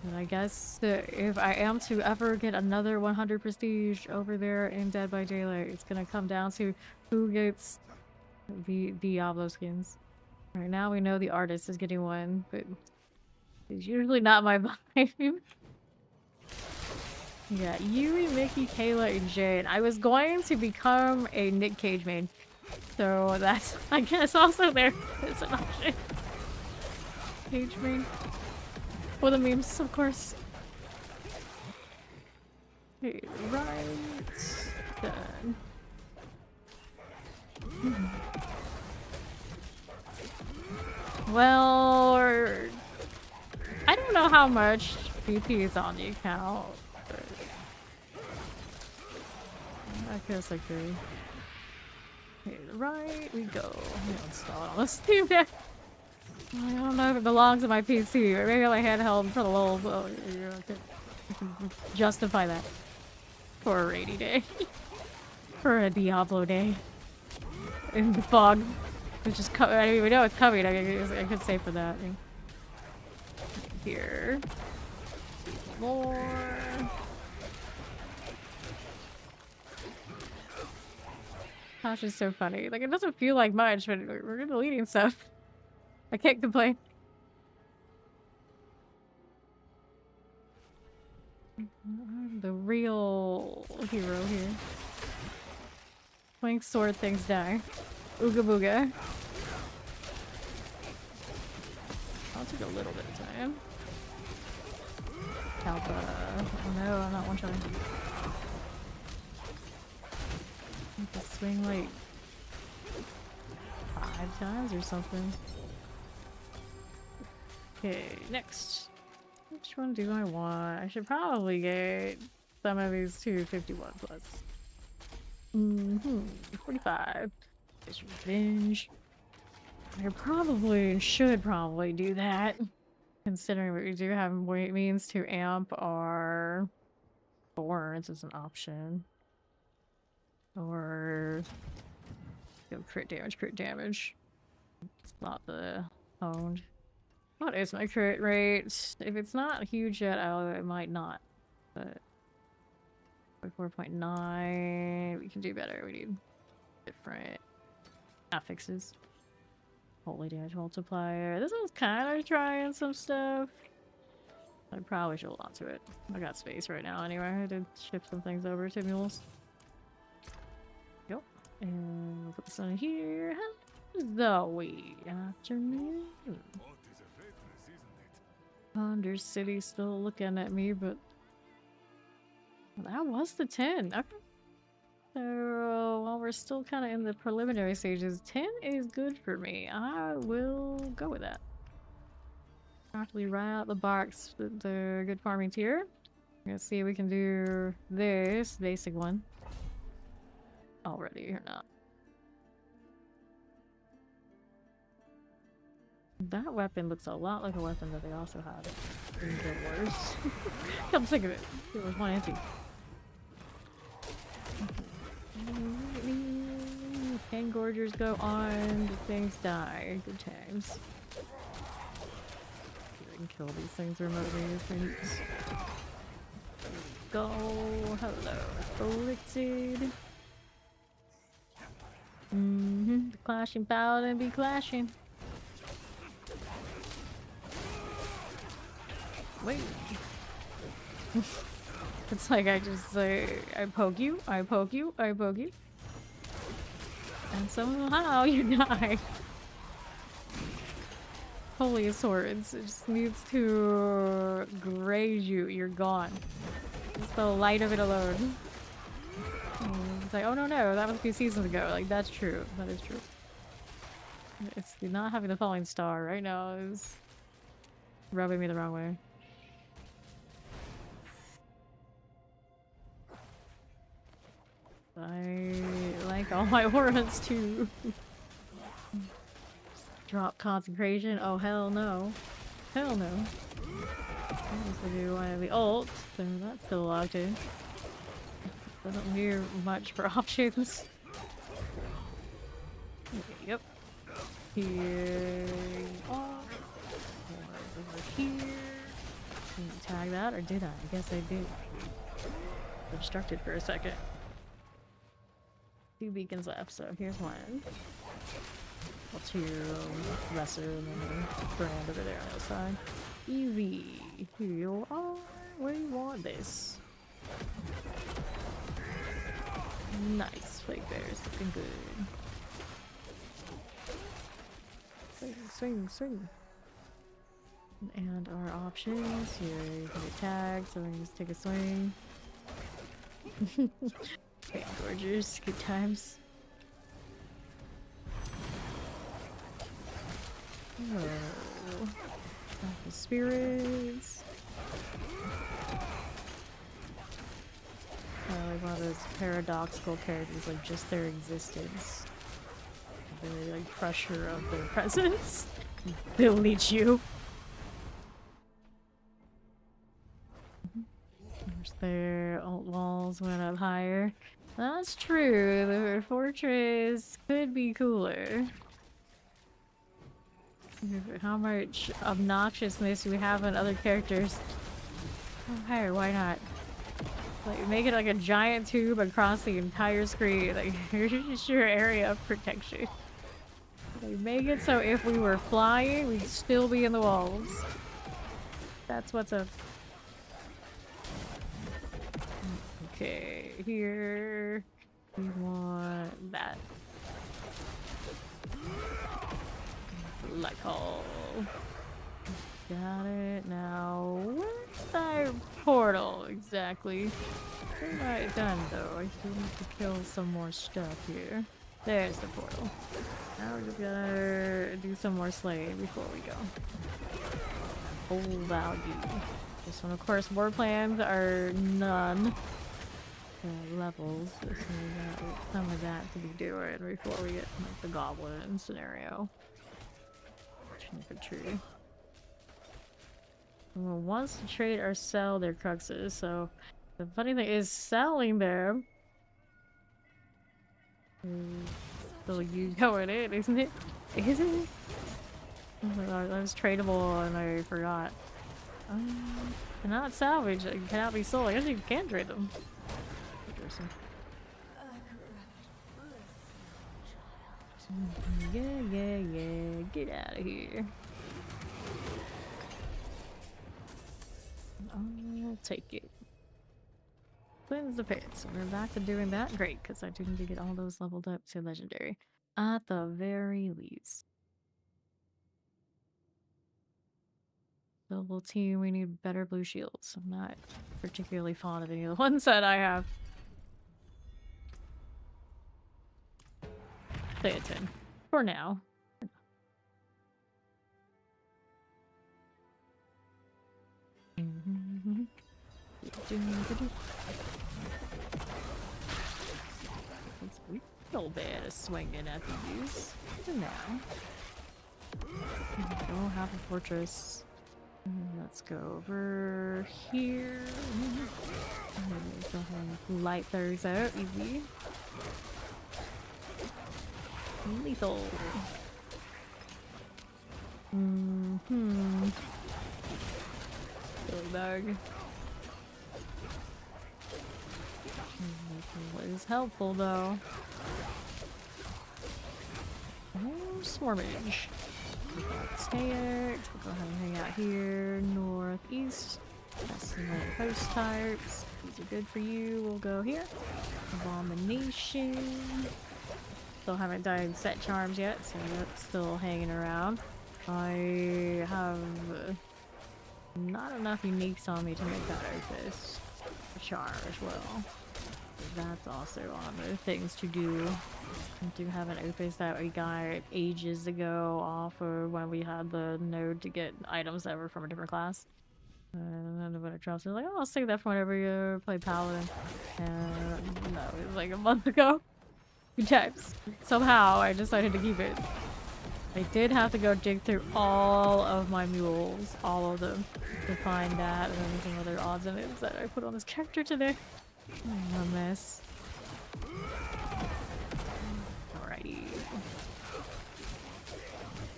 Speaker 3: And I guess if I am to ever get another 100 prestige over there in Dead by Daylight, it's gonna come down to who gets the Diablo skins. Right now we know the artist is getting one, but it's usually not my vibe. Yeah, Yui, Mickey, Kayla, and Jane. I was going to become a Nick Cage main. So that's, I guess, also there is an option. Cage main. For the memes, of course. Okay, right. Done. Well, I don't know how much BP is on the account. I guess I could. Okay, right we go. Let me install it on the Steam Deck. I don't know if it belongs to my PC, or maybe my handheld for the little. Well, I can justify that for a rainy day, for a Diablo day in the fog. It's just I mean, we know it's coming. I could say for that. Here, more. Gosh, it's so funny. Like, it doesn't feel like much, but we're deleting stuff. I can't complain. I'm the real hero here. Swing sword, things die. Ooga booga. I'll take a little bit of time. Kalpa. Oh no, I'm not one-shotting. I have to swing like 5 times or something. Okay, next. Which one do I want? I should probably get some of these 251 plus. 45. It's revenge. I should probably do that. Considering we do have means to amp our thorns as an option. Or go crit damage. It's not the honed. What is my crit rate? If it's not huge yet, it might not. But 4.9, we can do better. We need different affixes. Holy damage multiplier. This is kind of trying some stuff. I probably should hold on to it. I got space right now anyway. I did shift some things over to mules. Yep. And we'll put this on here. Zoe. Afternoon. Ponder City still looking at me, but that was the 10. Okay. So while we're still kind of in the preliminary stages, 10 is good for me. I will go with that. Actually, right out the box with the good farming tier. Let's see if we can do this basic one already or not. That weapon looks a lot like a weapon that they also had in Guild Wars. Come think of it. It was one empty. 10 gorgers go on, the things die. Good times. We can kill these things remotely if we need. Go. Hello. Afflicted. The clashing paladin be clashing. Wait. It's like I just say, I poke you, I poke you, I poke you. And somehow you die. Holy swords, it just needs to graze you, you're gone. Just the light of it alone. It's like, oh no, that was a few seasons ago. Like, that's true, that is true. It's not having the falling star right now is rubbing me the wrong way. I like all my auras too. Drop concentration. Oh hell no. Hell no. I do want to be ult, so that's still locked in. Doesn't hear much for options. Okay, yep. Here you are. Over here. Can you tag that or did I? I guess I did. Obstructed for a second. 2 beacons left, so here's one. Well, 2 lesser and then a brand over there on the side. Easy. Here you are. Where you want this? Nice. Flake bears looking good. Swing, swing, swing. And our options here, you can get tagged, so we can just take a swing. Okay, gorgeous, good times. Oh, the spirits. Like one of those paradoxical characters, like just their existence. The like pressure of their presence. They'll need you. There's their alt walls went up higher. That's true. The fortress could be cooler. How much obnoxiousness do we have in other characters? Oh, hey, why not? Like, make it like a giant tube across the entire screen. Like, here's your area of protection. Like, make it so if we were flying, we'd still be in the walls. That's what's up. Okay, here we want that. Like all. Got it. Now, where's that portal exactly? What have I done though? I still need to kill some more stuff here. There's the portal. Now we're just gonna do some more slaying before we go. Full value. This one, of course, war plans are none. Levels, so we got some of that to be doing before we get like the goblin scenario. Infantry. Someone wants to trade or sell their cruxes, so the funny thing is selling them. So you going in, isn't it? Isn't it? Oh my god, that was tradable and I forgot. Cannot salvage, it cannot be sold. I guess you can trade them. Interesting. Yeah. Get out of here. I'll take it. Cleanse the pits. So we're back to doing that. Great, because I do need to get all those leveled up to legendary. At the very least. Double team, we need better blue shields. I'm not particularly fond of any of the ones that I have. Stay at 10. For now. It's a little bit of swinging at these for now. We don't have a fortress. Let's go over here. Go ahead and light those out. Easy. Lethal. Silly bug. What is helpful though? Oh, swarmage. Stay it. We'll go ahead and hang out here. Northeast. That's some post types. These are good for you. We'll go here. Abomination. Still haven't done set charms yet, so that's still hanging around. I have not enough uniques on me to make that opus char as well. That's also on the things to do. I do have an opus that we got ages ago off of when we had the node to get items that were from a different class. And when it drops, I was like, oh, I'll save that for whenever you play Paladin. And no, it was like a month ago. 2 times. Somehow I decided to keep it. I did have to go dig through all of my mules, all of them, to find that, and then some other odds and ends that I put on this character today. A mess. Alrighty.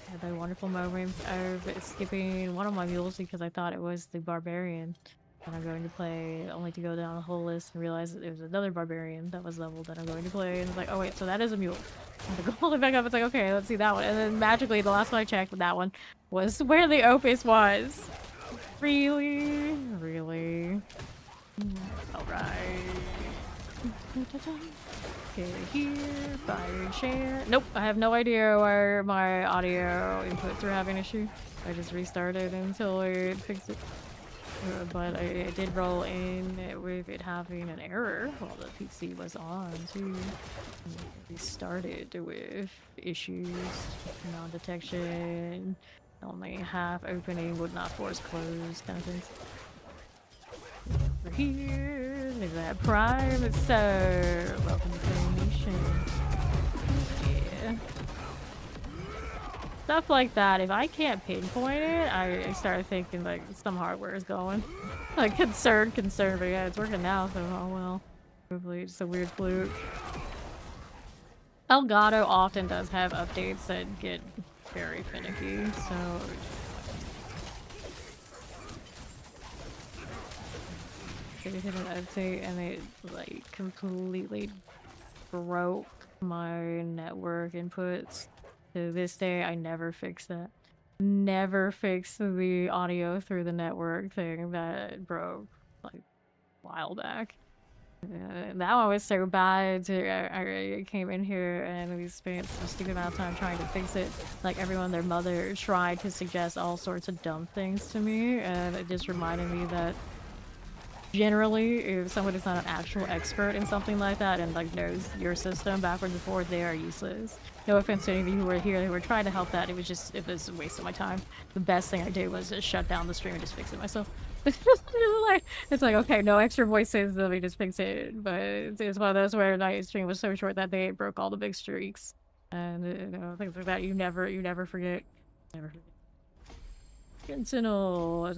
Speaker 3: Had the wonderful moments of skipping one of my mules because I thought it was the barbarian. And I'm going to play only to go down the whole list and realize that there was another barbarian that was leveled that I'm going to play. And it's like, oh wait, so that is a mule. And I go all the way back up, it's like, okay, let's see that one. And then magically, the last one I checked, that one was where the opus was. Really? Really? Alright. Okay, here, fire and share. Nope, I have no idea where my audio inputs are having issue. I just restarted until it fixed it. But I did roll in with it having an error while the PC was on too. We started with issues, non-detection, only half opening would not force close kind of things. Over here, there's that prime, so welcome to the nation. Yeah. Stuff like that, if I can't pinpoint it, I start thinking like some hardware is going. Like concern, but yeah, it's working now, so oh well. Probably just a weird fluke. Elgato often does have updates that get very finicky, so They hit an update and it like completely broke my network inputs. To this day, I never fixed that. Never fixed the audio through the network thing that broke like a while back. That one was so bad. I came in here and we spent some stupid amount of time trying to fix it. Like everyone, their mother tried to suggest all sorts of dumb things to me, and it just reminded me that generally, if someone is not an actual expert in something like that and like knows your system backwards and forwards, they are useless. No offense to any of you who were here who were trying to help that. It was a waste of my time. The best thing I did was just shut down the stream and just fix it myself. It's like, okay, no extra voices, let me just fix it. But it's one of those where my stream was so short that day it broke all the big streaks. And you know, things like that you never forget. Never forget. Sentinel.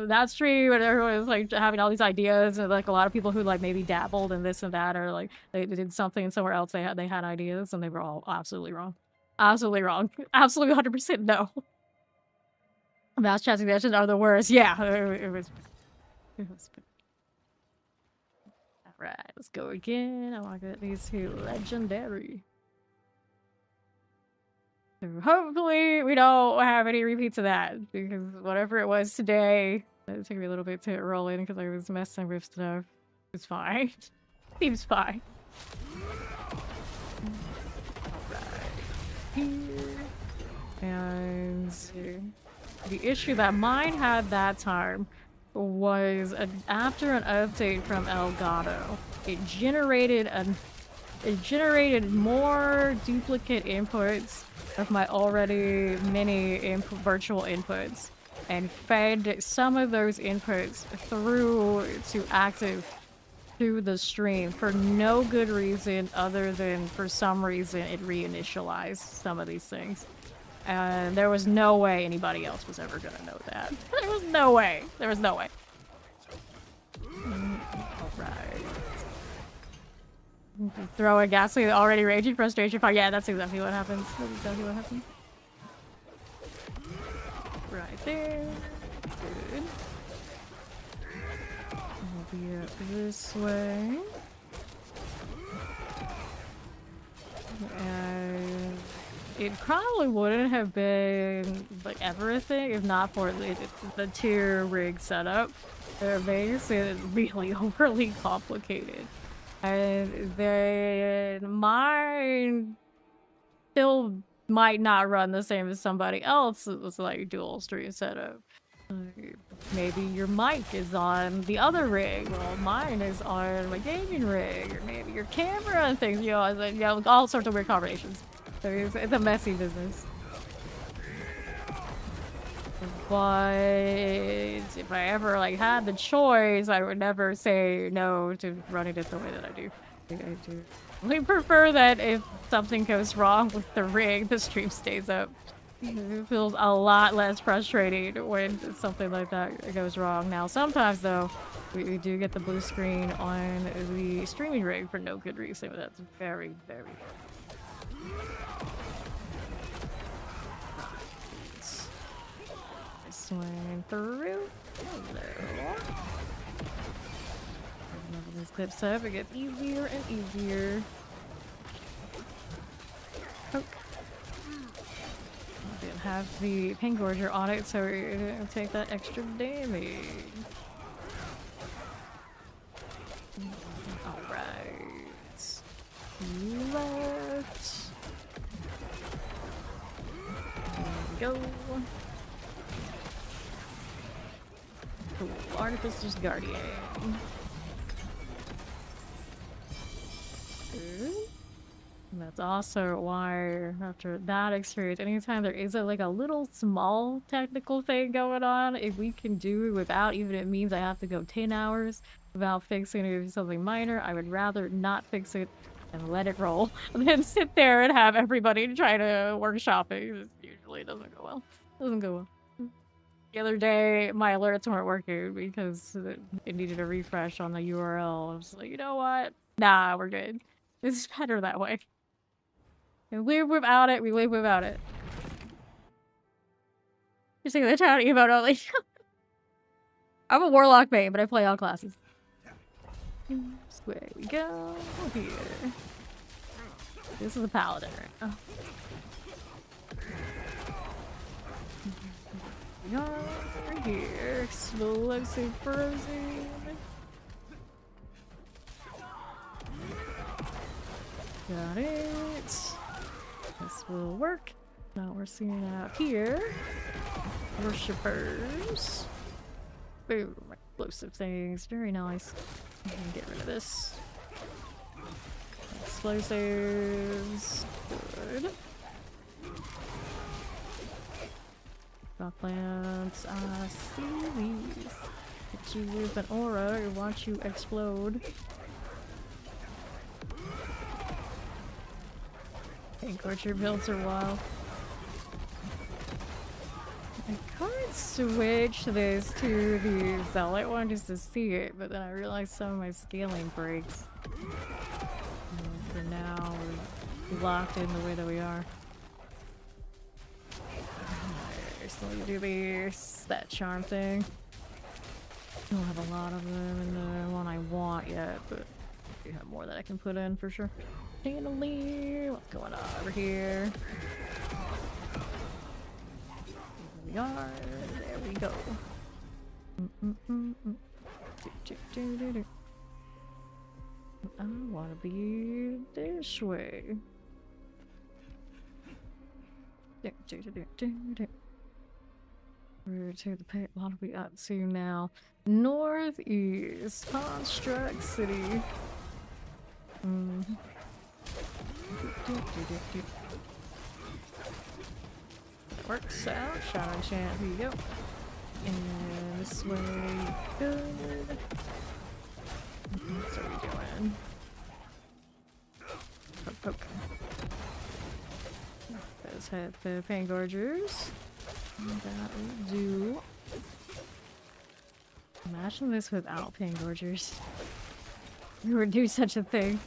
Speaker 3: That stream when everyone was like having all these ideas, and like a lot of people who like maybe dabbled in this and that, or like they did something somewhere else, they had ideas and they were all absolutely wrong. Absolutely wrong. Absolutely 100% no. Mouse chat suggestions are the worst. Yeah, it was. Alright, let's go again. I want to get these two legendary. So hopefully we don't have any repeats of that, because whatever it was today, it took me a little bit to roll in because I was messing with stuff. It's fine. Seems fine. Alright. Here. And the issue that mine had that time was after an update from Elgato, it generated more duplicate inputs of my already many virtual inputs and fed some of those inputs through to active through the stream for no good reason other than for some reason it reinitialized some of these things. And there was no way anybody else was ever gonna know that. There was no way. There was no way. Alright. Throw a gasoline already raging frustration fire. Yeah, that's exactly what happens. That's exactly what happens. Right there. Good. We'll be up this way. And it probably wouldn't have been like everything if not for the tier rig setup. It makes it really overly complicated. And then mine still might not run the same as somebody else's like dual stream setup. Maybe your mic is on the other rig, well mine is on my gaming rig, or maybe your camera and things, you know, all sorts of weird combinations. So it's a messy business. But if I ever like had the choice, I would never say no to running it the way that I do. I prefer that if something goes wrong with the rig, the stream stays up. It feels a lot less frustrating when something like that goes wrong. Now, sometimes though, we do get the blue screen on the streaming rig for no good reason. That's very, very good. Swing through. Hello. Level these clips up. It gets easier and easier. Poke. Didn't have the pain gorger on it, so it didn't take that extra damage. Alright. Left. There we go. Cool. Artificer's Guardian. Good. And that's also why, after that experience, anytime there is a little small technical thing going on, if we can do it without, even if it means I have to go 10 hours without fixing it or something minor, I would rather not fix it and let it roll than sit there and have everybody try to workshop it. It usually doesn't go well. Doesn't go well. The other day, my alerts weren't working because it needed a refresh on the URL. I was like, you know what? Nah, we're good. It's better that way. We live without it, we live without it. You're saying the chat emote only. I'm a warlock main, but I play all classes. This way we go. Here. This is the Paladin right now. We are here. Explosive frozen. Got it. This will work. Now we're seeing out here. Worshippers. Boom. Explosive things. Very nice. I'm gonna get rid of this. Explosives. Good. Rock plants. I see these. Hit you with an aura or watch you explode. Orchard builds are wild. I could switch this to the Zealot one just to see it, but then I realized some of my scaling breaks. And for now, we're locked in the way that we are. So we do this, that charm thing. I don't have a lot of them in the one I want yet, but I do have more that I can put in for sure. Chandelier, what's going on over here? Here we are. There we go. I want to be this way. We're to the pit. What are we up to now? Northeast Construct City. That works out. Shadow enchant. Here you go. And this way. Good. What are we doing? Poke, poke. Let's hit the Pangorgers. That will do. Imagine this without Pangorgers. You would do such a thing.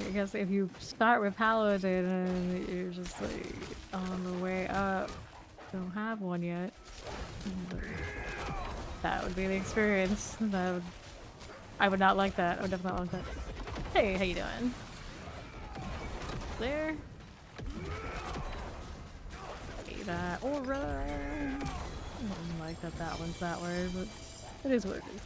Speaker 3: I guess if you start with Paladin and you're just like on the way up, don't have one yet. That would be the experience. I would not like that. I would definitely not like that. Hey, how you doing? There. Hey, that aura. I don't like that one's that way, but it is what it is.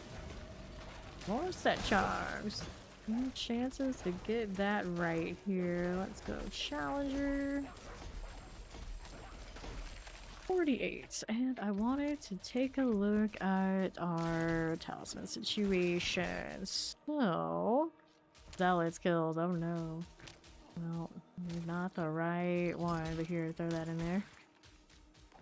Speaker 3: More set charms. Any chances to get that right here? Let's go Challenger. 48. And I wanted to take a look at our talisman situation. So, Zealot skills. Oh no. Well, not the right one, but here, throw that in there.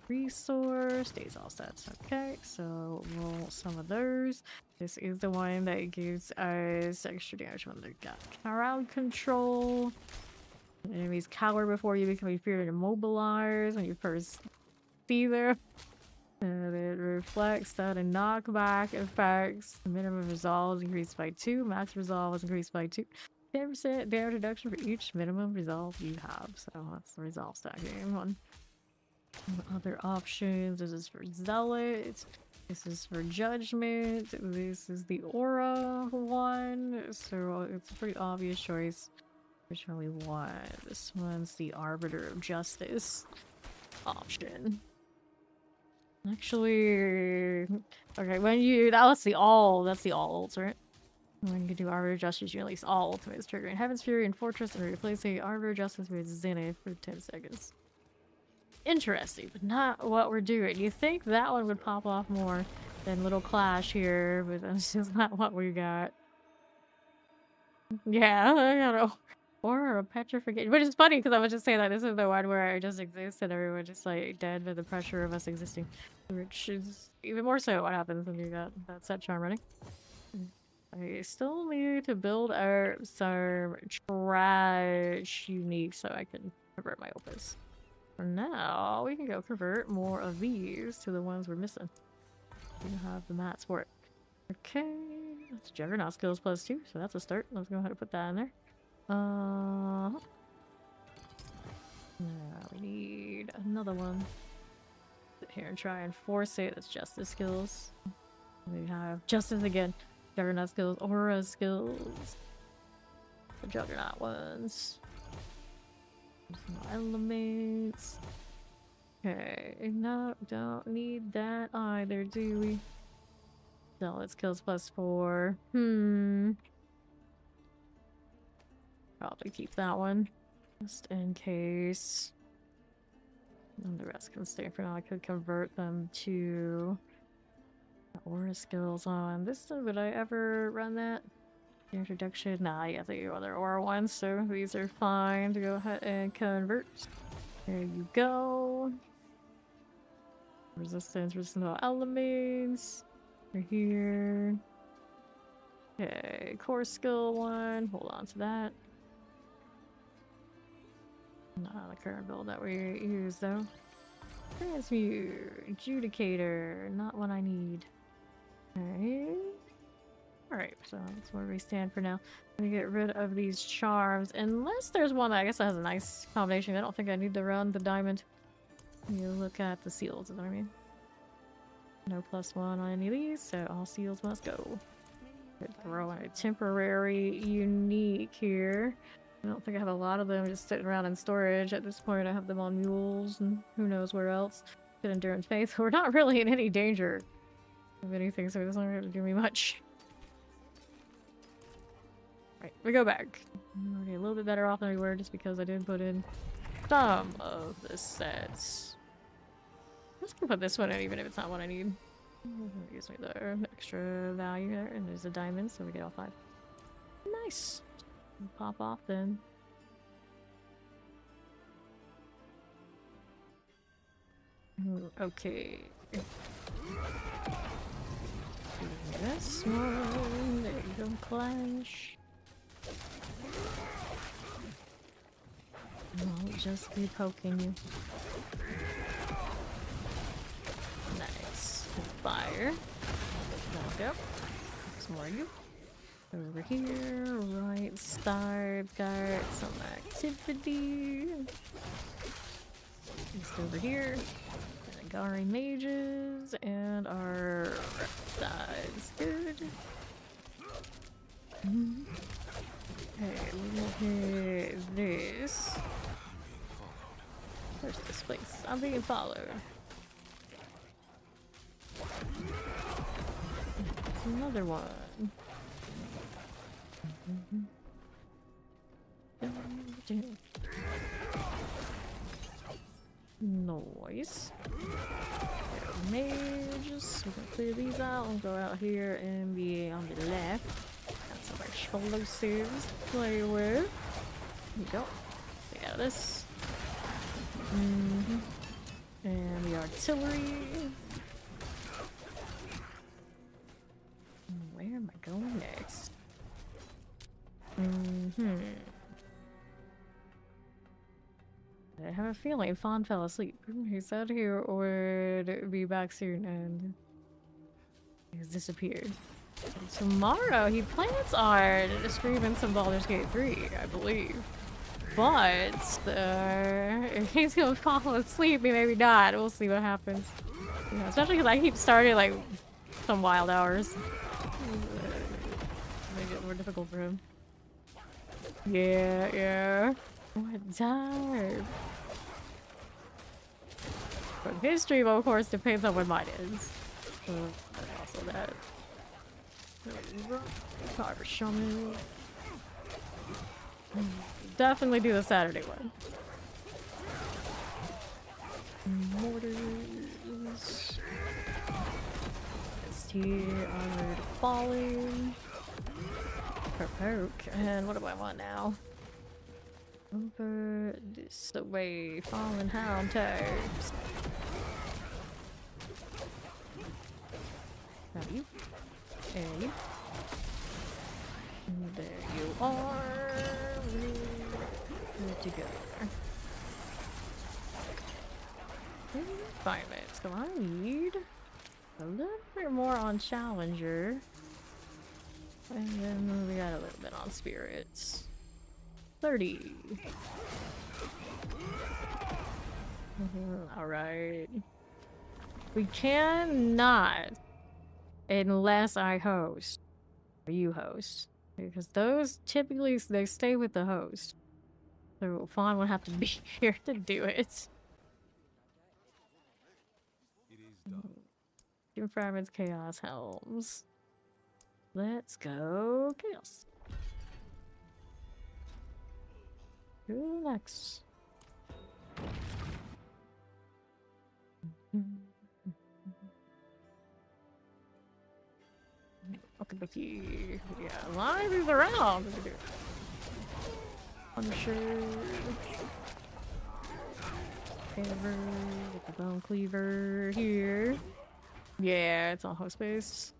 Speaker 3: Resource stays all sets. Okay, so roll some of those. This is the one that gives us extra damage when they've got crowd control. Enemies cower before you become feared and immobilized when you first see them. And it reflects that and knockback effects. The minimum resolve is increased by 2. Max resolve is increased by 2. 10% damage reduction for each minimum resolve you have. So that's the resolve stacking one. Other options. This is for Zealot. This is for Judgment. This is the Aura one. So it's a pretty obvious choice. Which one we want? This one's the Arbiter of Justice option. Actually, okay, when you that's the all ults, right? When you do Arbiter of Justice, you release all ultimates, triggering Heaven's Fury and Fortress, and replacing Arbiter of Justice with Zenith for 10 seconds. Interesting, but not what we're doing. You think that one would pop off more than Little Clash here, but that's just not what we got. Yeah, I don't know. Or a petrification. Which is funny because I was just saying that this is the one where I just exist and everyone just like dead by the pressure of us existing. Which is even more so what happens when you got that set charm running. I still need to build out some trash unique so I can convert my opus. For now, we can go convert more of these to the ones we're missing. We have the mats for it. Okay, that's Juggernaut skills plus 2, so that's a start. Let's go ahead and put that in there. Now we need another one. Sit here and try and force it. That's justice skills. We have justice again. Juggernaut skills, aura skills. The Juggernaut ones. Elements. Okay, no, don't need that either, do we? Solid skills +4. Probably keep that one. Just in case. And the rest can stay for now. I could convert them to aura skills on this. Would I ever run that? The introduction? Nah, yeah, the other aura ones, so these are fine to go ahead and convert. There you go. Resistance to all elements. We're here. Okay, core skill 1. Hold on to that. Not the current build that we use though. Transmute, Adjudicator, not what I need. Okay. Alright, so that's where we stand for now. I'm gonna get rid of these charms, unless there's one that I guess that has a nice combination. I don't think I need to run the diamond. You look at the seals, is what I mean. No +1 on any of these, so all seals must go. Could throw in a temporary unique here. I don't think I have a lot of them just sitting around in storage. At this point, I have them on mules and who knows where else. Good endurance faith. We're not really in any danger of anything, so it doesn't really do me much. Right, we go back. I'm already a little bit better off than we were just because I did put in some of the sets. I'm just gonna put this one in even if it's not what I need. Gives me the extra value there, and there's a diamond, so we get all 5. Nice. Pop off then. Okay. This one. There you go, Clash. I'll just be poking you. Nice. Fire. That'll go. Some more of you. Over here, right side, got some activity. Just over here, Agari mages, and our side's good. Okay, look at this. Where's this place? I'm being followed. There's another one. Nice. Mages. We can clear these out and go out here and be on the left. Got some explosives to play with. Here we go. Take out of this. And the artillery. Where am I going next? I have a feeling Fawn fell asleep. He said he would be back soon and he's disappeared. Tomorrow he plans on streaming some Baldur's Gate 3, I believe. But if he's gonna fall asleep, he maybe not. We'll see what happens. Yeah, especially because I keep starting like some wild hours. Make it more difficult for him. Yeah. What time? But his stream, of course, depends on when mine is. So, also that. Power Shaman. Definitely do the Saturday one. Mortars. ST Armored Falling. Poke. And what do I want now? Over this way, Fallen Hound types. Have you? And you. And there you are. Good to go. 5 minutes. So I need a little bit more on Challenger. And then we got a little bit on Spirits. 30. Alright. We cannot, unless I host, Or you host. Because those typically they stay with the host. So Fawn would have to be here to do it. Team Fragments, Chaos Helms. Let's go Chaos. Who next? Okay, yeah, line these around. Punisher. Cleaver, get the bone cleaver here. Yeah, it's all host based.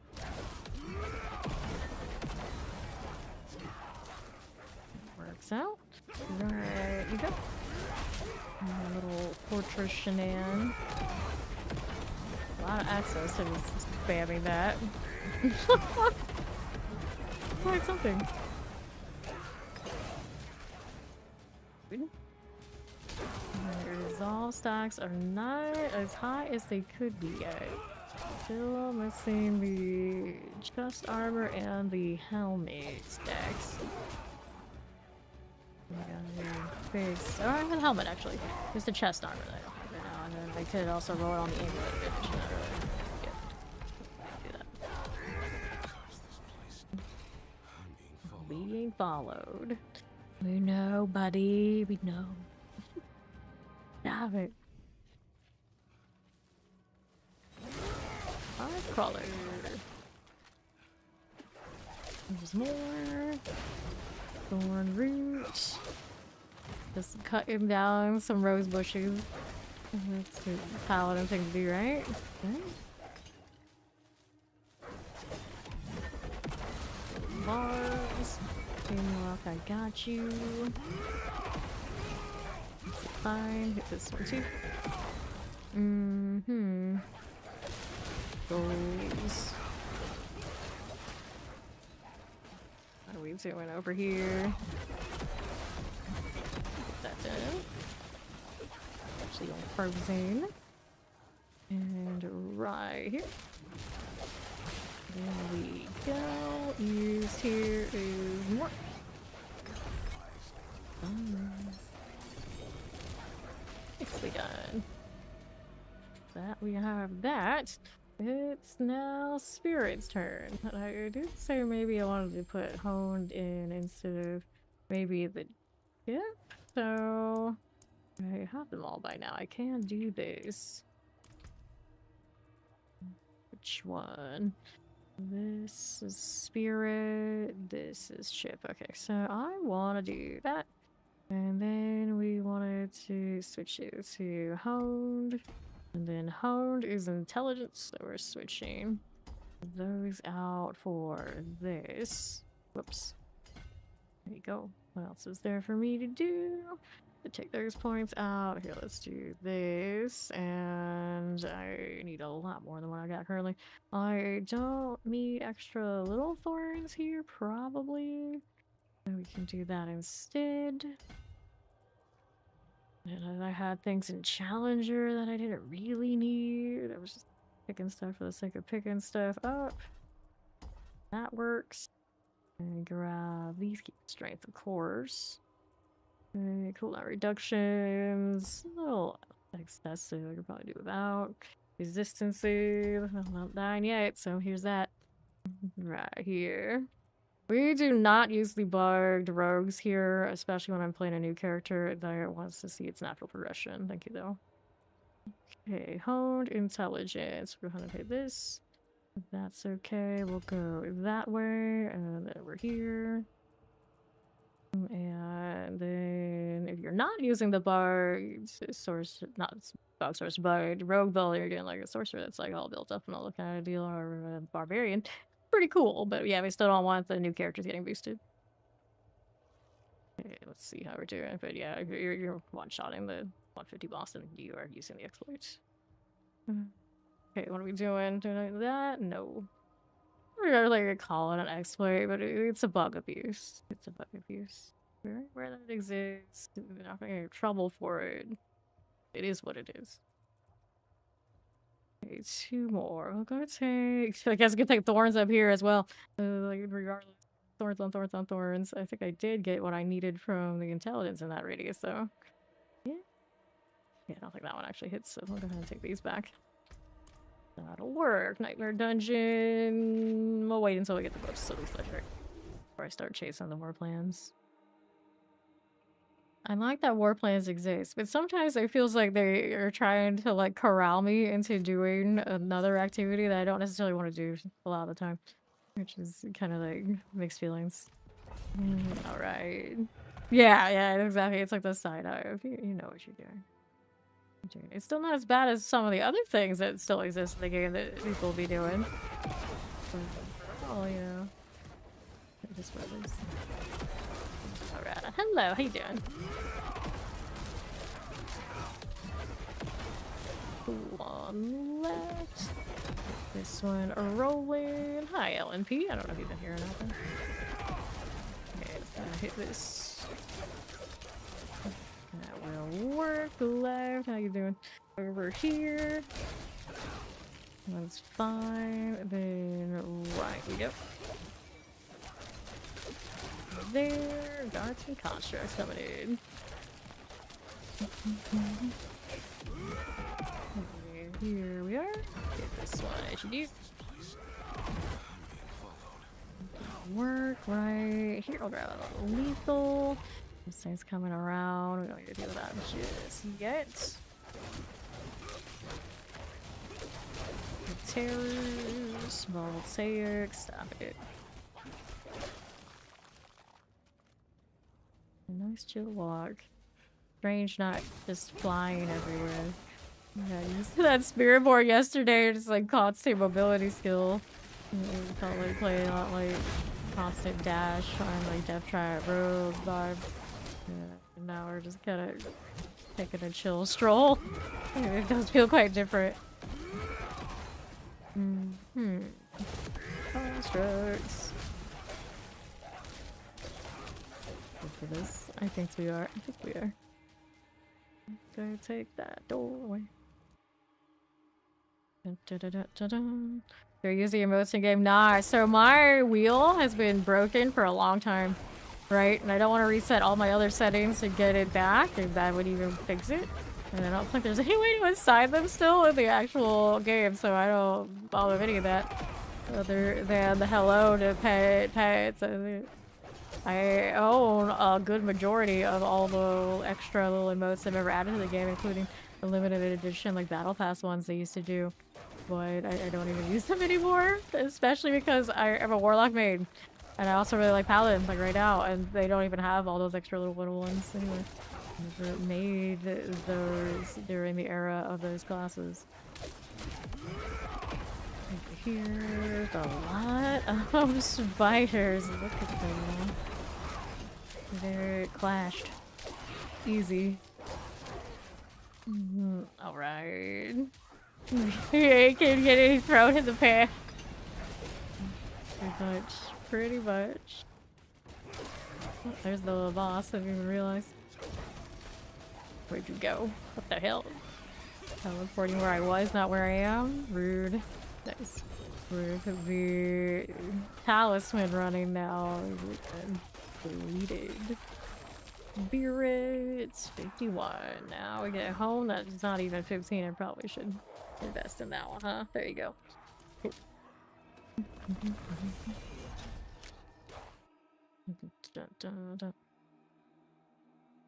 Speaker 3: Works out. Right, you go. A little fortress shenan. A lot of access to just spamming that. Quite something. Resolve stacks are not as high as they could be yet. Still missing the chest armor and the helmet stacks. Face. Oh, I have a helmet actually. Just the chest armor that I don't have right now, and then I could also roll it on the amulet. Being followed. We know, buddy. We know. Damn it. Five crawler. There's more. Thorn root. Just cutting down some rose bushes. That's the paladin thing to do, right? Okay. Bars. Rock, I got you. Fine. Hit this one too. Goals. What are we doing over here? Put that down. Actually on frozen. And right here. There we go. Used here is more. Nicely done. That we have that. It's now Spirit's turn. I did say maybe I wanted to put honed in instead of maybe the gift. So I have them all by now. I can do this. Which one? This is Spirit. This is Chip. Okay, so I want to do that. And then we wanted to switch it to honed. And then honed is intelligence, so we're switching those out for this. Whoops. There you go. What else is there for me to do? To take those points out. Here, let's do this. And I need a lot more than what I got currently. I don't need extra little thorns here, probably. So we can do that instead. And I had things in Challenger that I didn't really need. I was just picking stuff for the sake of picking stuff up. That works. And grab these, keep strength, of course. Okay, cooldown reductions. A little excessive, I could probably do without. Resistance save. I'm not dying yet, so here's that. Right here. We do not use the bugged rogues here, especially when I'm playing a new character that wants to see its natural progression. Thank you, though. Okay, honed intelligence. We're gonna pay this. If that's okay, we'll go that way, and then we're here. And then if you're not using the bugged source, not bug source, bugged rogue build, you're getting like a sorcerer that's like all built up and all that kind of deal, or a barbarian. Pretty cool, but yeah, we still don't want the new characters getting boosted. Okay, let's see how we're doing. But yeah, you're one-shotting the 150 boss and you are using the exploits. Okay, what are we doing? Doing that? No. We're like call it an exploit, but it's a bug abuse. It's a bug abuse. Where that exists, we're not gonna get trouble for it. It is what it is. Okay, 2 more. We'll go take. I guess I can take thorns up here as well. Like regardless, thorns on thorns on thorns. I think I did get what I needed from the intelligence in that radius, though. Yeah. Yeah, I don't think that one actually hits, so we'll go ahead and take these back. That'll work. Nightmare dungeon. We'll wait until we get the books to this letter before I start chasing the war plans. I like that war plans exist, but sometimes it feels like they are trying to like corral me into doing another activity that I don't necessarily want to do a lot of the time, which is kind of like mixed feelings. All right. Yeah, exactly. It's like the side eye of you know what you're doing. It's still not as bad as some of the other things that still exist in the game that people will be doing. Oh, you know. Just brothers. Alright. Hello, how you doing? One left. This one rolling. Hi, LNP. I don't know if you've been here or not. Okay, it's gonna hit this. That will work. Left. How you doing? Over here. That's fine. Then right we go. There. Guards and constructs coming in. Okay, here we are. Get this one as you do. Work right here. I'll grab a little lethal. This thing's coming around. We don't need to deal with that just yet. Terrors, voltaic, stop it. Nice chill walk. Strange not just flying everywhere. Yeah, I used that spirit board yesterday, just like constant mobility skill. It felt like playing a lot like constant dash on like Death Trap Road vibe. Yeah, and now we're just kind of taking a chill stroll. It does feel quite different. Constructs. For this, I think we are. Go take that doorway. They're using emotes in game. Nah, so my wheel has been broken for a long time, right? And I don't want to reset all my other settings to get it back, and that would even fix it. And I don't think there's any way to assign them still in the actual game, so I don't bother with any of that. Other than the hello to pets. I own a good majority of all the extra little emotes I've ever added to the game, including the limited edition, like Battle Pass ones they used to do. But I don't even use them anymore, especially because I am a Warlock main. And I also really like Paladin, like right now, and they don't even have all those extra little ones anyway. Never made those during the era of those classes. Here's a lot of spiders. Look at them. They're clashed. Easy. Alright. He can get any thrown in the pan. Pretty much. Oh, there's the little boss, I didn't even realize. Where'd you go? What the hell? Teleporting where I was, not where I am. Rude. Nice. Rude. The talisman running now. Deleted. Beerits 51. Now we get home. That's not even 15. I probably should invest in that one, huh? There you go.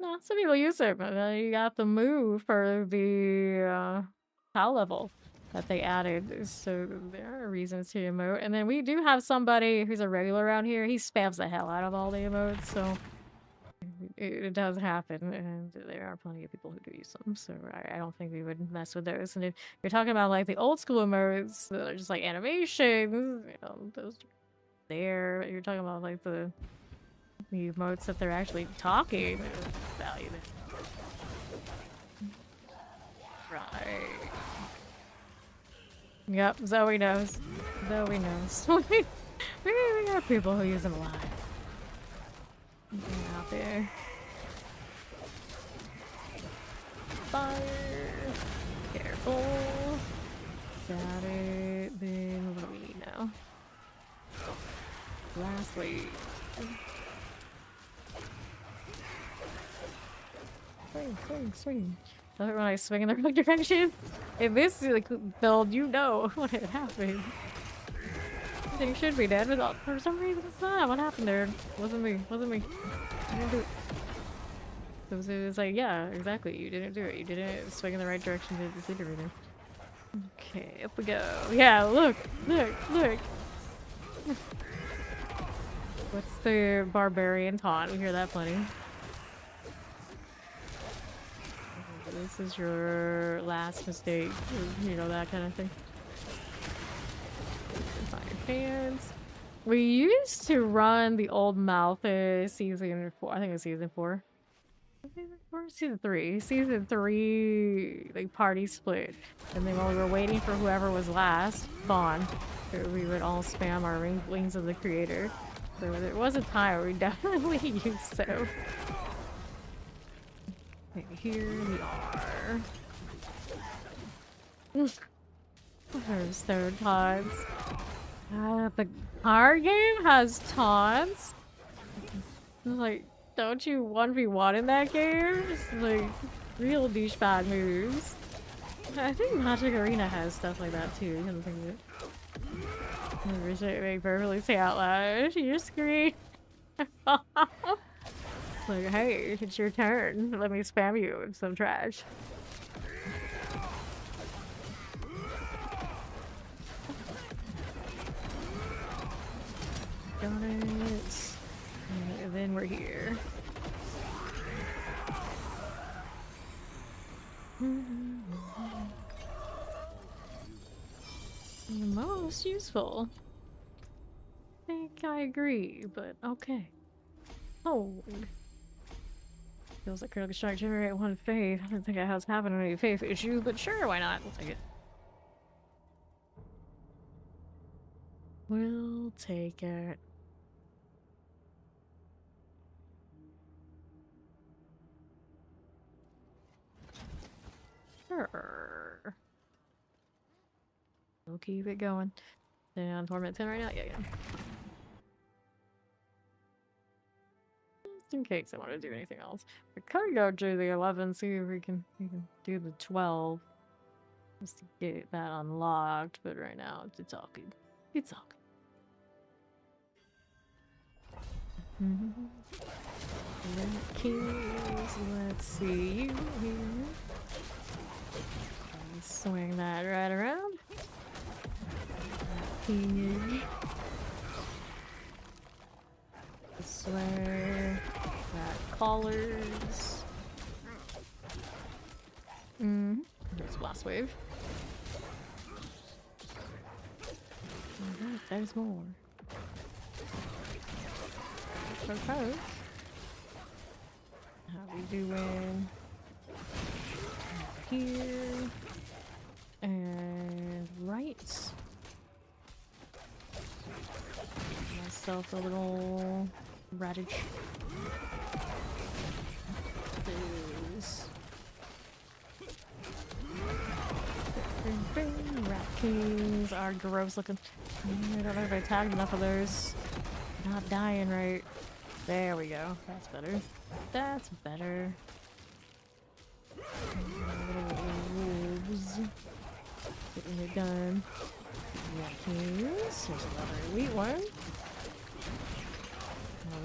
Speaker 3: No, some people use it, but you got the move for the PAL level that they added, so there are reasons to emote. And then we do have somebody who's a regular around here. He spams the hell out of all the emotes, so it does happen, and there are plenty of people who do use them, so I don't think we would mess with those. And if you're talking about like the old school emotes that are just like animations, you know, those there. You're talking about like the emotes that they're actually talking. Value there. Right. Yep, Zoe knows. Zoe knows. we got people who use them a lot. Out there. Fire. Careful. Got it. Then what do we need now? Last wave. Swing. Love it when I swing in the wrong direction. In this like, build, you know what had happened. Everything should be dead, but for some reason it's not. What happened there? Wasn't me. I didn't do it. It was like, yeah, exactly. You didn't do it. You didn't swing in the right direction to defeat everything. Okay, up we go. Yeah, look. What's the barbarian taunt? We hear that plenty. This is your last mistake, you know, that kind of thing. Find your pants. We used to run the old Malthus season 4. I think it was season 4. Season 3. Season 3, like, party split. And then while we were waiting for whoever was last, Vaughn, we would all spam our Wings of the Creator. So there was a time where we definitely used so. Okay, here we are. There's third taunts. The card game has taunts? Like, don't you 1v1 in that game? Just like, real douchebag moves. I think Magic Arena has stuff like that too. I think of it. I wish I make Beverly say out loud. Your screen. Like, hey, it's your turn. Let me spam you with some trash. Got it. And then we're here. The most useful. I think I agree, but okay. Oh. Feels like critical strike generate 1 faith. I don't think I was having any faith issue, but sure, why not? We'll take it. We'll take it. Sure. We'll keep it going. Stay on Torment 10 right now? Yeah. Just in case I want to do anything else. We could go to the 11, see if we can do the 12. Just to get that unlocked, but right now it's all good. It's all good. Keys, let's see you here. Swing that right around. Here. This way. Got collars. There's blast wave. There's more. Okay. How we doing? Here. And right. Myself a little radish. This. Rat kings are gross looking. I don't know if I tagged enough of those. Not dying right. There we go. That's better. That's better. Little wolves. Getting it done. Here's another elite one.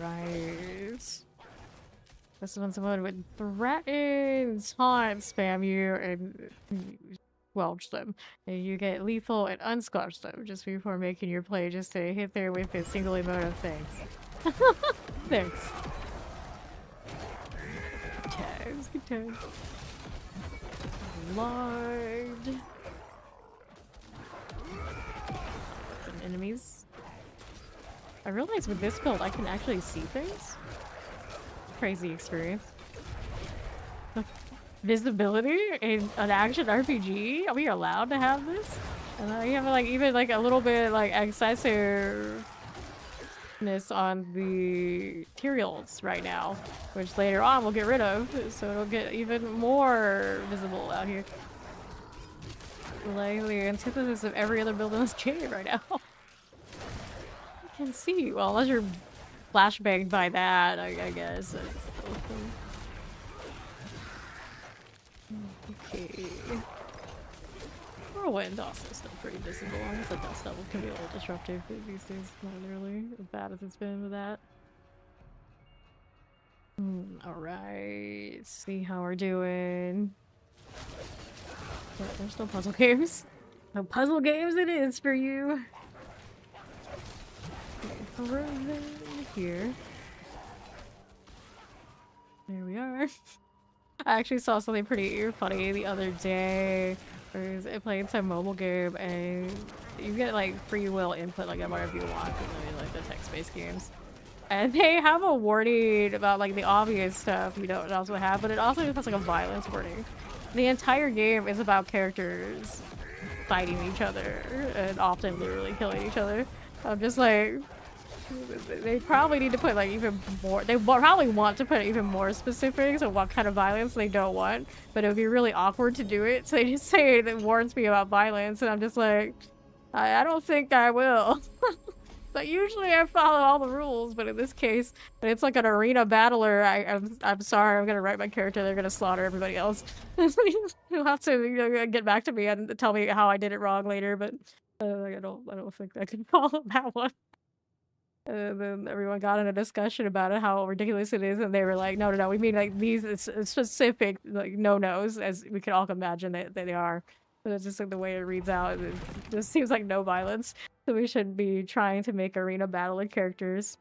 Speaker 3: Alright. This one someone would threaten, taunt, spam you, and squelch them. And you get lethal and unsquelch them just before making your play, just to hit there with a single emote of thanks. Thanks. Good times. Large. Enemies. I realize with this build I can actually see things. Crazy experience. Visibility in an action RPG? Are we allowed to have this? And you have like even like a little bit like excessiveness on the materials right now, which later on we'll get rid of, so it'll get even more visible out here. like the antithesis of every other build in this game right now. You can see, well, unless you're flashbanged by that, I guess. Okay. Whirlwind also still pretty visible. I guess the dust level can be a little disruptive these days, not really as bad as it's been with that. Alright, see how we're doing. Yeah, there's still puzzle games. No puzzle games it is for you. Okay, over here. There we are. I actually saw something pretty funny the other day. I played some mobile game and you get like free will input like whatever you want in like the text-based games. And they have a warning about like the obvious stuff you don't also have, but it also has like a violence warning. The entire game is about characters fighting each other and often literally killing each other. I'm just like, they probably need to put like even more, they probably want to put even more specifics on what kind of violence they don't want, but it would be really awkward to do it. So they just say that warns me about violence and I'm just like, I don't think I will. But usually I follow all the rules, but in this case, when it's like an arena battler, I'm sorry, I'm gonna write my character, they're gonna slaughter everybody else. You'll have to get back to me and tell me how I did it wrong later, but I don't think I can follow that one. And then everyone got in a discussion about it, how ridiculous it is, and they were like, no, we mean like these specific like no-nos, as we can all imagine that they are. But it's just like the way it reads out, it just seems like no violence. So we should be trying to make arena battler characters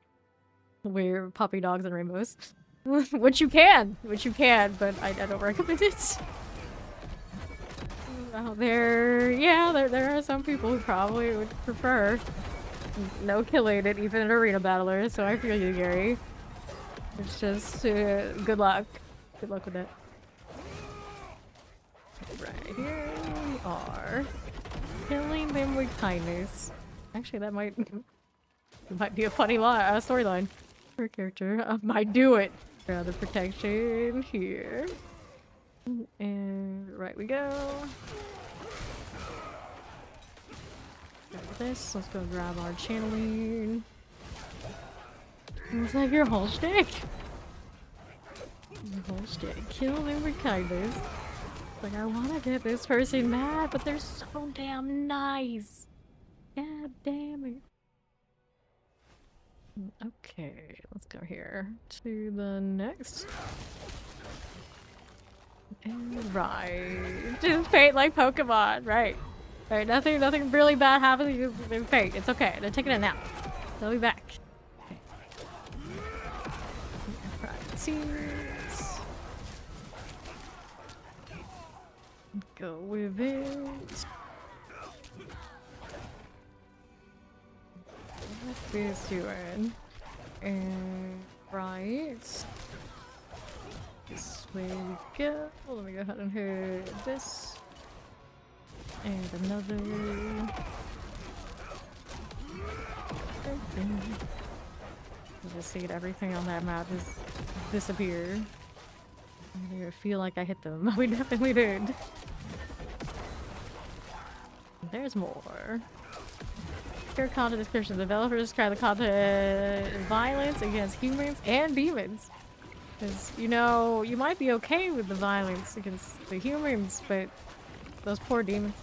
Speaker 3: wear puppy dogs and rainbows. which you can, but I don't recommend it. There are some people who probably would prefer no killing it, even an arena battler, so I feel you, Gary. It's just, good luck. Good luck with it. Right, here we are. Killing them with kindness. Actually, that might be a funny storyline for a character. I might do it. The protection here. And right we go. Grab this. Let's go grab our channeling. It's like your whole stick. Your whole stick. Kill them with kindness. Like, I want to get this person mad, but they're so damn nice. God damn it. Okay, let's go here to the next. And right. Just fate like Pokemon, right. Right, nothing really bad happens in fate. It's okay. They're taking a nap. They'll be back. Okay. Right, series. Go with it. What's this doing? And right. This way we go. Let me go ahead and hit this. And another. You just see everything on that map just disappear. I feel like I hit them. We definitely did. There's more. Pure content description. Developers describe the content violence against humans and demons. Because, you know, you might be okay with the violence against the humans, but those poor demons.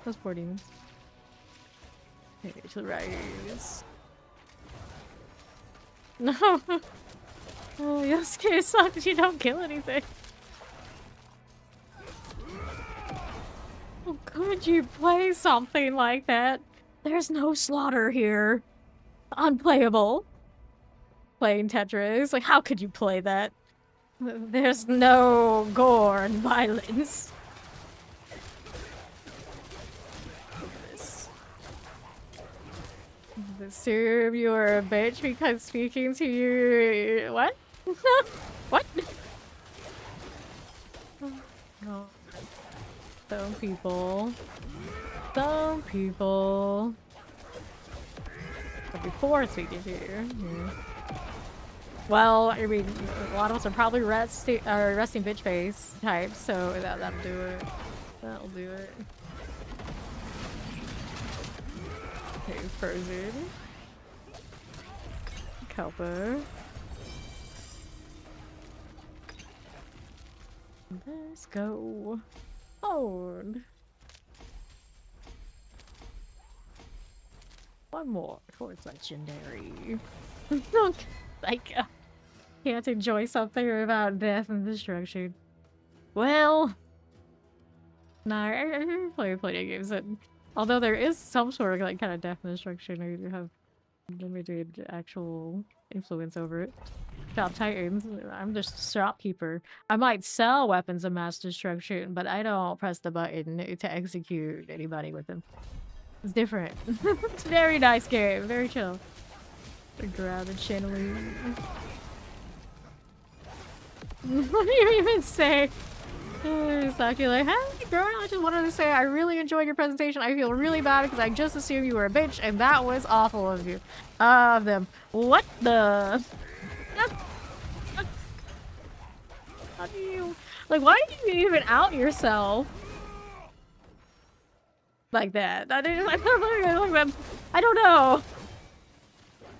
Speaker 3: Those poor demons. Okay, to the right. No! Oh, Yosuke sucks. You don't kill anything. Oh, could you play something like that? There's no slaughter here. Unplayable. Playing Tetris. Like, how could you play that? There's no gore and violence. Assume you're a bitch because speaking to you. What? What? No. Some people. But before speaking to you. Yeah. Well, I mean, a lot of us are probably resting bitch face types, so that'll do it. That'll do it. Okay, frozen. Kelpa. Let's go. Hold. One more towards legendary. Like, can't enjoy something without death and destruction. Well, no, I play plenty of games, and although there is some sort of like kind of death and destruction, I do have limited actual influence over it. Shop Titans, I'm just a shopkeeper. I might sell weapons of mass destruction, but I don't press the button to execute anybody with them. It's different. It's a very nice game, very chill. Grab the channeling. What do you even say? It's actually like, hey, girl, I just wanted to say I really enjoyed your presentation. I feel really bad because I just assumed you were a bitch, and that was awful of you. Of them. What the? How do you... Like, why do you even out yourself? Like that. I don't know.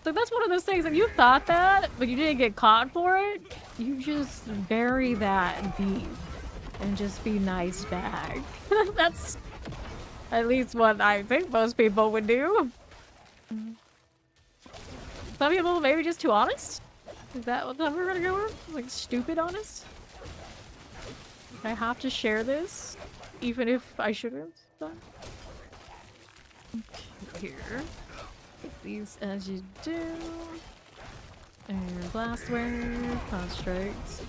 Speaker 3: So that's one of those things, if you thought that, but you didn't get caught for it, you just bury that deep and just be nice back. That's at least what I think most people would do. Some people maybe just too honest? Is that what we're gonna go with? Like, stupid honest? I have to share this, even if I shouldn't. Okay, here. Take these as you do. And glassware, constructs.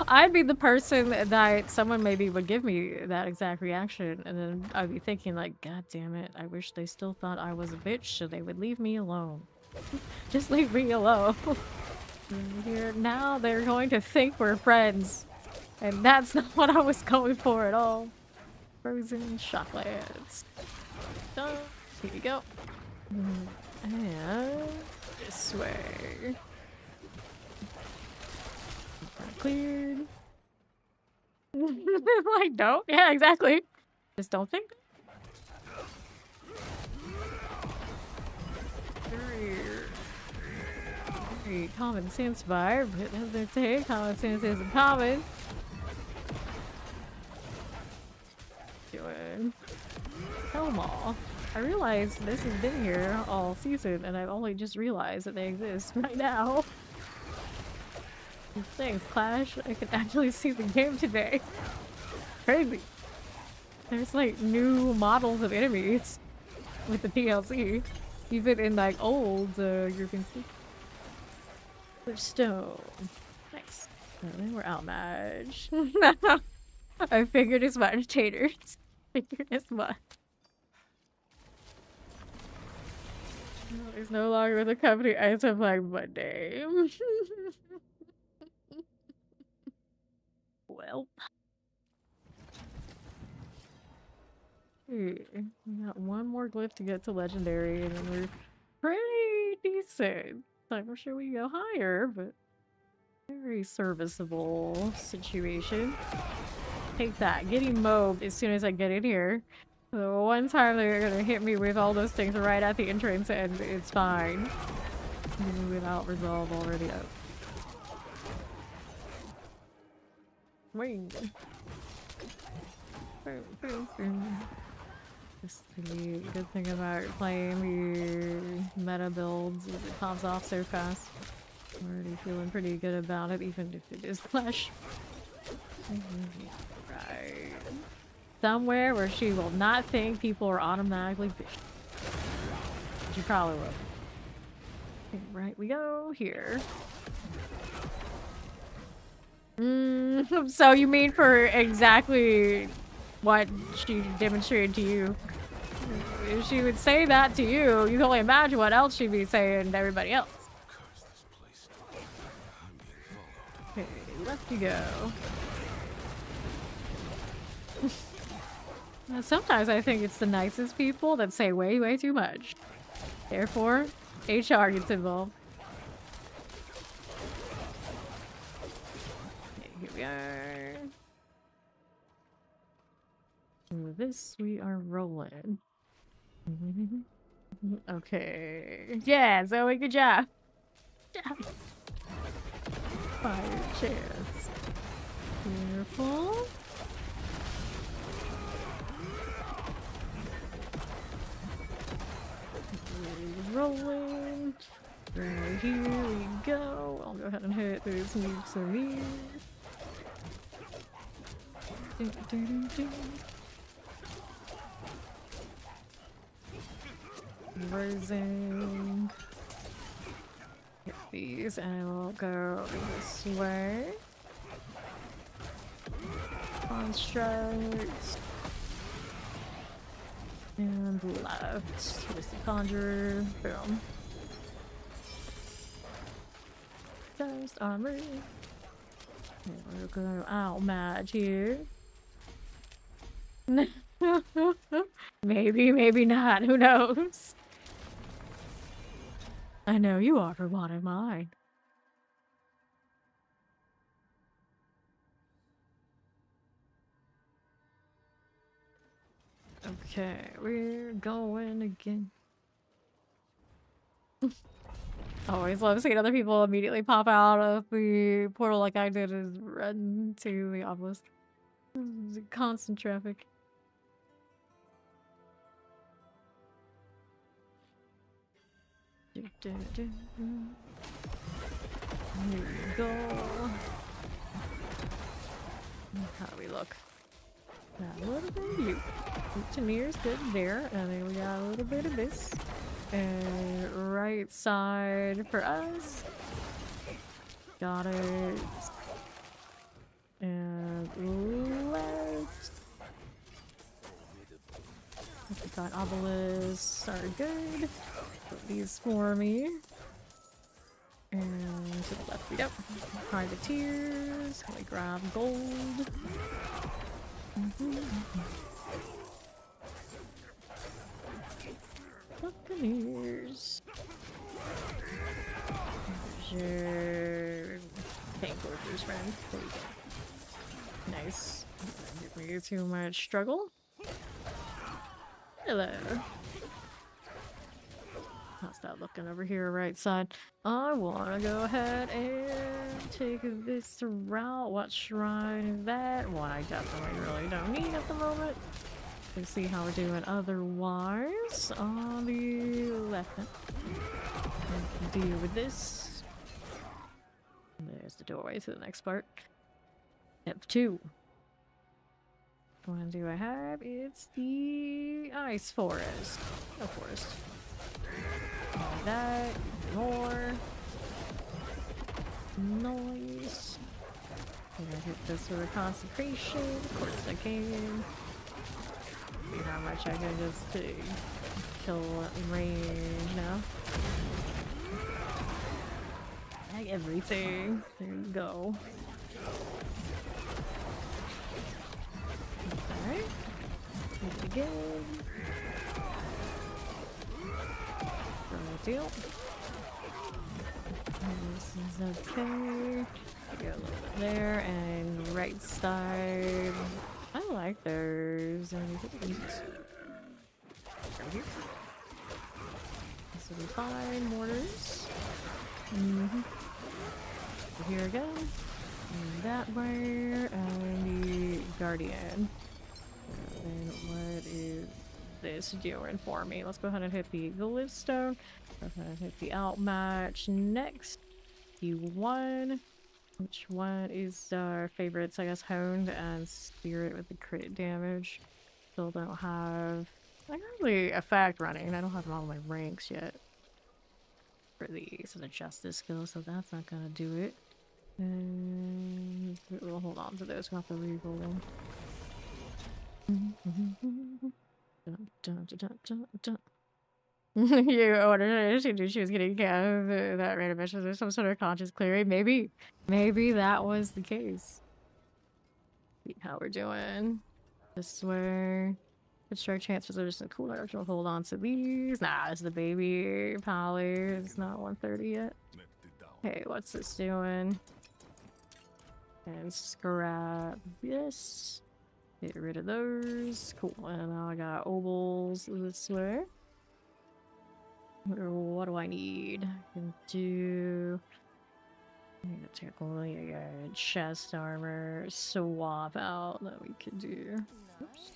Speaker 3: I'd be the person that someone maybe would give me that exact reaction, and then I'd be thinking like, God damn it, I wish they still thought I was a bitch so they would leave me alone. Just leave me alone. Here, now they're going to think we're friends. And that's not what I was going for at all. Frozen chocolates. Done. Here you go. And this way. Cleared. Like, don't? Yeah, exactly. Just don't think. Very common sense vibe. As they say, common sense isn't common. Doing Helmall. I realized this has been here all season, and I've only just realized that they exist right now. Thanks, Clash. I can actually see the game today. Crazy. There's like new models of enemies with the DLC. Even in like old European stone. Nice. Oh, then we're outmatched. I figured as much, taters. Figured as much. He's no longer with the company as of like Monday. Well. We got one more glyph to get to legendary, and then we're pretty decent. I'm sure we go higher, but very serviceable situation. Take that. Getting mobbed as soon as I get in here. So one time they're gonna hit me with all those things right at the entrance, and it's fine. Without resolve already up. Wing. Just the good thing about playing the meta builds is it pops off so fast. I'm already feeling pretty good about it, even if it is Clash. Right. Somewhere where she will not think people are automatically vicious. She probably will. Okay, right, we go here. So you mean for exactly what she demonstrated to you? If she would say that to you, you can only imagine what else she'd be saying to everybody else. Okay, left you go. Sometimes I think it's the nicest people that say way too much. Therefore, HR gets involved. Okay, here we are. With this, we are rolling. Okay. Yeah, Zoe, good job. Fire chance. Careful. Rolling. Right here we go. I'll go ahead and hit these nukes of these. Rising. Hit these and we'll go this way. Constructs. And left. Here's the conjurer. Boom. Dust armor. And we'll go out match here. Maybe, maybe not. Who knows? I know you offer one of mine. Okay, we're going again. Always love seeing other people immediately pop out of the portal like I did and run to the obelisk. Constant traffic. Here we go. How do we look? Got a little bit of you. Tanir's good there, and then we got a little bit of this. And right side for us. Got it. And left. We got obelisks are good. Put these for me. And to the left we go. Privateers. We grab gold. Buccaneers. Sure. Tank workers, friend. There you go. Nice. Don't give me too much struggle. Hello. I'll start looking over here, right side. I want to go ahead and take this route. What shrine is that? One I definitely really don't need at the moment. Let's see how we're doing otherwise. On the left. We can deal with this. And there's the doorway to the next part. Step 2. What one do I have? It's the ice forest. No forest. Like that. More. Noise. Gonna hit this with a consecration. Of course I can. See how much I can just kill in range now. Like everything. There you go. Alright. Do it again. Deal. This is okay. Go a little bit there and right side. I like those. This will be fine. Mortars. Here again. And that way. And the guardian. And then what is this doing for me? Let's go ahead and hit the glowstone. Go ahead and hit the outmatch next. Q1. Which one is our favorites? I guess honed and spirit with the crit damage. Still don't have like really effect running. I don't have all my ranks yet for these as a justice skill, so that's not gonna do it. And we'll hold on to those. We'll have to re-roll them. You ordered it. She knew she was getting that random mission. There's some sort of conscious clearing. Maybe that was the case. See how we're doing. This way. Good strike chance for just a cool action. We'll hold on to these. Nah, it's the baby Polly. It's not 130 yet. Hey, what's this doing? And scrap this. Get rid of those. Cool. And now I got obols this way. What do I need? I can do... I need to take only a chest armor swap out that we could do. Oops.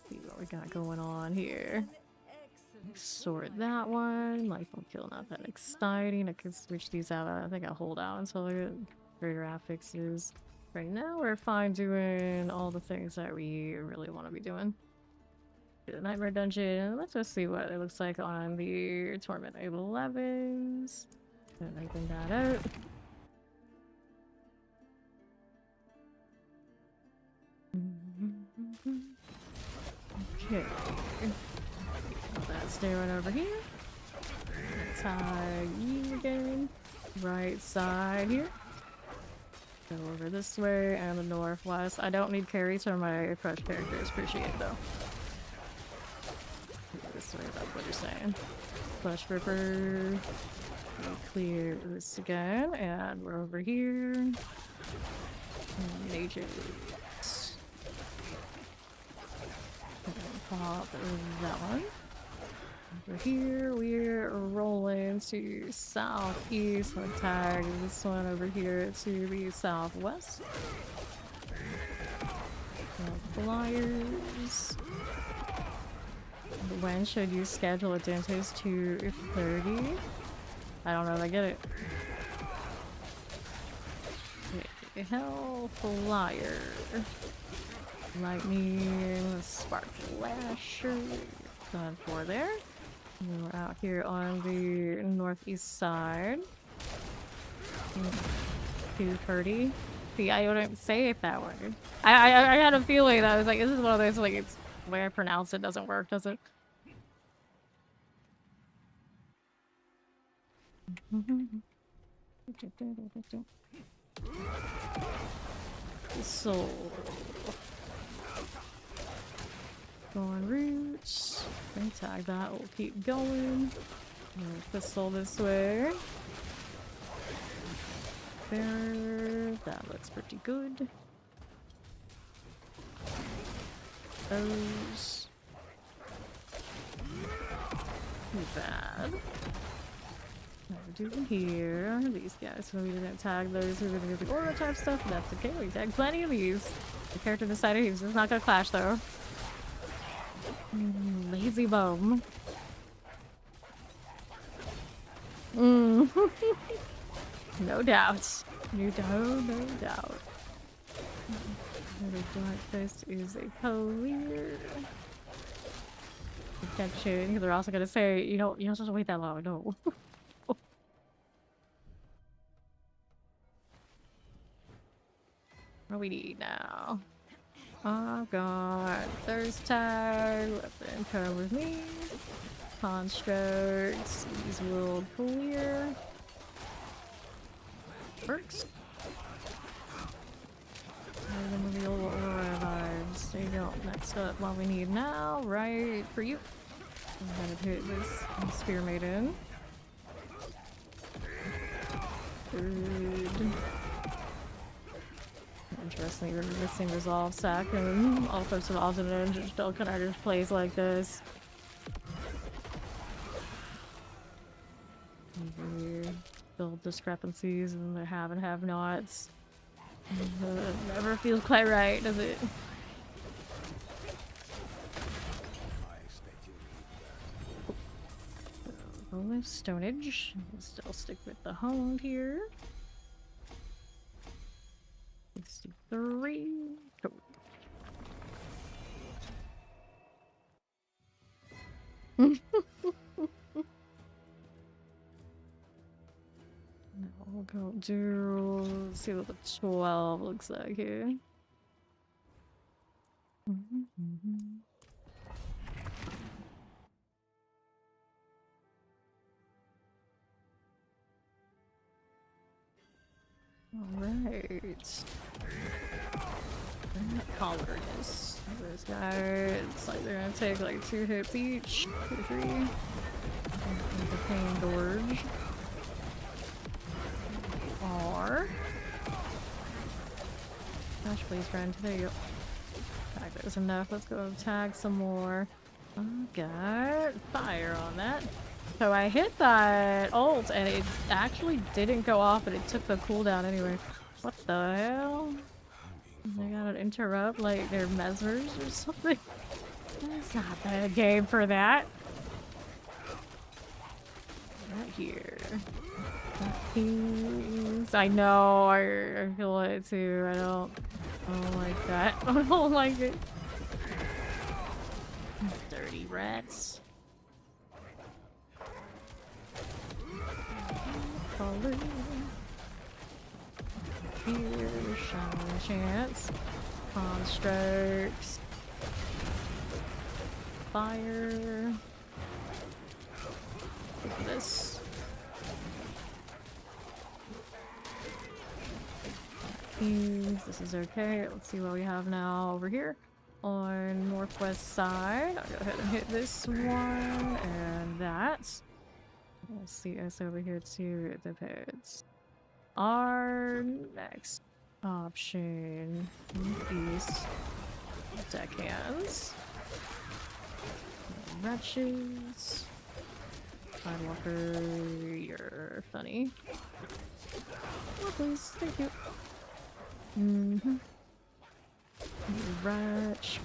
Speaker 3: See what we got going on here. Sort that one. Lifelong kill, not that exciting. I can switch these out. I think I'll hold out until I get greater affixes. Right now, we're fine doing all the things that we really want to be doing. The Nightmare Dungeon. Let's just see what it looks like on the Torment 11s. Open that out. Okay. That's staring over here. Tag you again. Right side here. Go over this way and the northwest. I don't need carries for my fresh characters. Appreciate it though. This way, that's what you're saying. Flesh Ripper. Clear this again, and we're over here. Mages. Pop that one. Over here, we're rolling to southeast. I'll tag this one over here to the southwest. Flyers. When should you schedule a dentist to 30? I don't know if I get it. Okay, hell flyer. Lightning, spark flasher. Done for there. And we're out here on the northeast side. 230. See, I wouldn't say it that way. I had a feeling that I was like, this is one of those, like, it's the way I pronounce it doesn't work, does it? So, going roots. Okay, tag that. We'll keep going. Pistol this way. There. That looks pretty good. Those. Too bad. We're doing here. These guys, so we didn't tag those who were gonna do the aura type stuff, but that's okay. We tagged plenty of these. The character decided he was just not gonna clash though. Lazy bum. No doubt. No doubt. The Dark Fist is a clear protection. They're also gonna say, you don't have to wait that long, no. What do we need now? I've got Thirst Tag, Weapon Come With Me, Constructs, these will clear. Works. And then the old aura vibes. There you go. Next up, what we need now, right for you. I'm gonna hit this Spear Maiden. Good. Interesting, we're missing Resolve Sack and all sorts of alternate still kind of just plays like this. Build discrepancies and the have and have nots. It never feels quite right, does it? With Stonage. Still stick with the Honed here. 63. Go. Now we'll go do. Let's see what the 12 looks like here. Alright. Collarness. This guy, it's like they're gonna take like 2 hits each. 2, 3. The Pain Gorge. R. Gosh, please, friend. There you go. Tag those enough. Let's go tag some more. Got fire on that. So I hit that ult and it actually didn't go off, but it took the cooldown anyway. What the hell? They gotta interrupt like their mesmers or something. It's not the game for that. Right here. I know, I feel it too. I don't like that. I don't like it. Dirty rats. Falling. Here, shining chance. Constructs. Fire. Look at this. This is okay. Let's see what we have now over here. On northwest side, I'll go ahead and hit this one and that. We'll see us over here too. It depends. Our next option east deckhands, wretches. Sidewalker, you're funny. Oh, please, thank you. Wretch.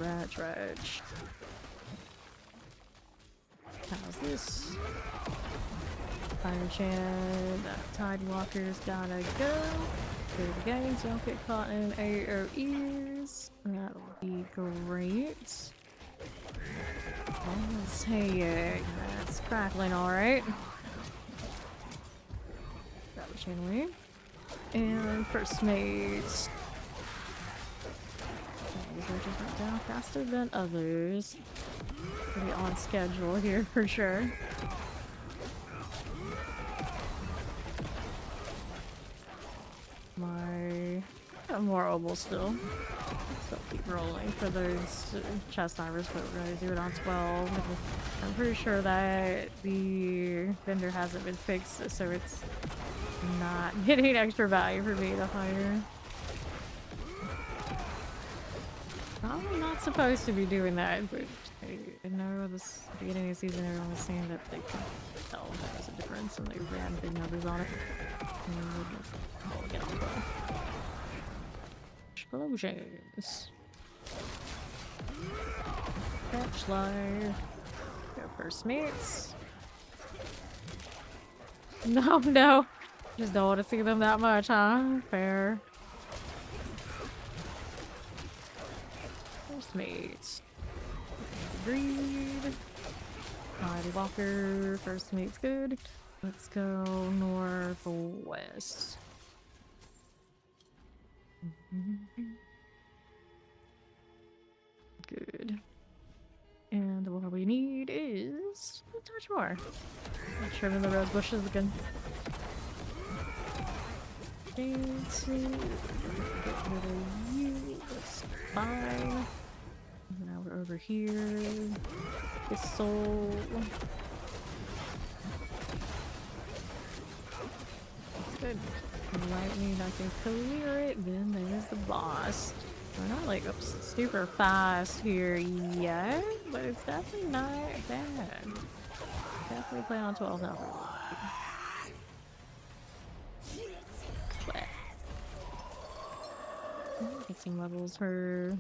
Speaker 3: How's this? Fire chant. That Tidewalker's gotta go. Clear the gang so don't get caught in AoEs. That'll be great. Oh, let's take it. That's crackling alright. Grab a chain away. And first mates. These witches went down faster than others. Pretty on schedule here for sure. More obel still. So keep rolling for those chest armors, but we're gonna do it on 12. I'm pretty sure that the vendor hasn't been fixed, so it's not getting extra value for me to hire. Probably not supposed to be doing that, but I know this beginning of the season everyone was saying that they could tell there was a difference and they ran big numbers on it. We'll get on both. Explosions. Catch life. Go first mates. No. Just don't want to see them that much, huh? Fair. First mates. Agreed. Mighty Walker. First mate's good. Let's go northwest. Good. And what we need is a touch more. Trimming the rose bushes again. Get rid of you. That's fine. Now we're over here. Pistol. That's good. Lightning, I can clear it. Then there's the boss. We're not like super fast here yet, but it's definitely not bad. Definitely play on 12 now. Get some levels for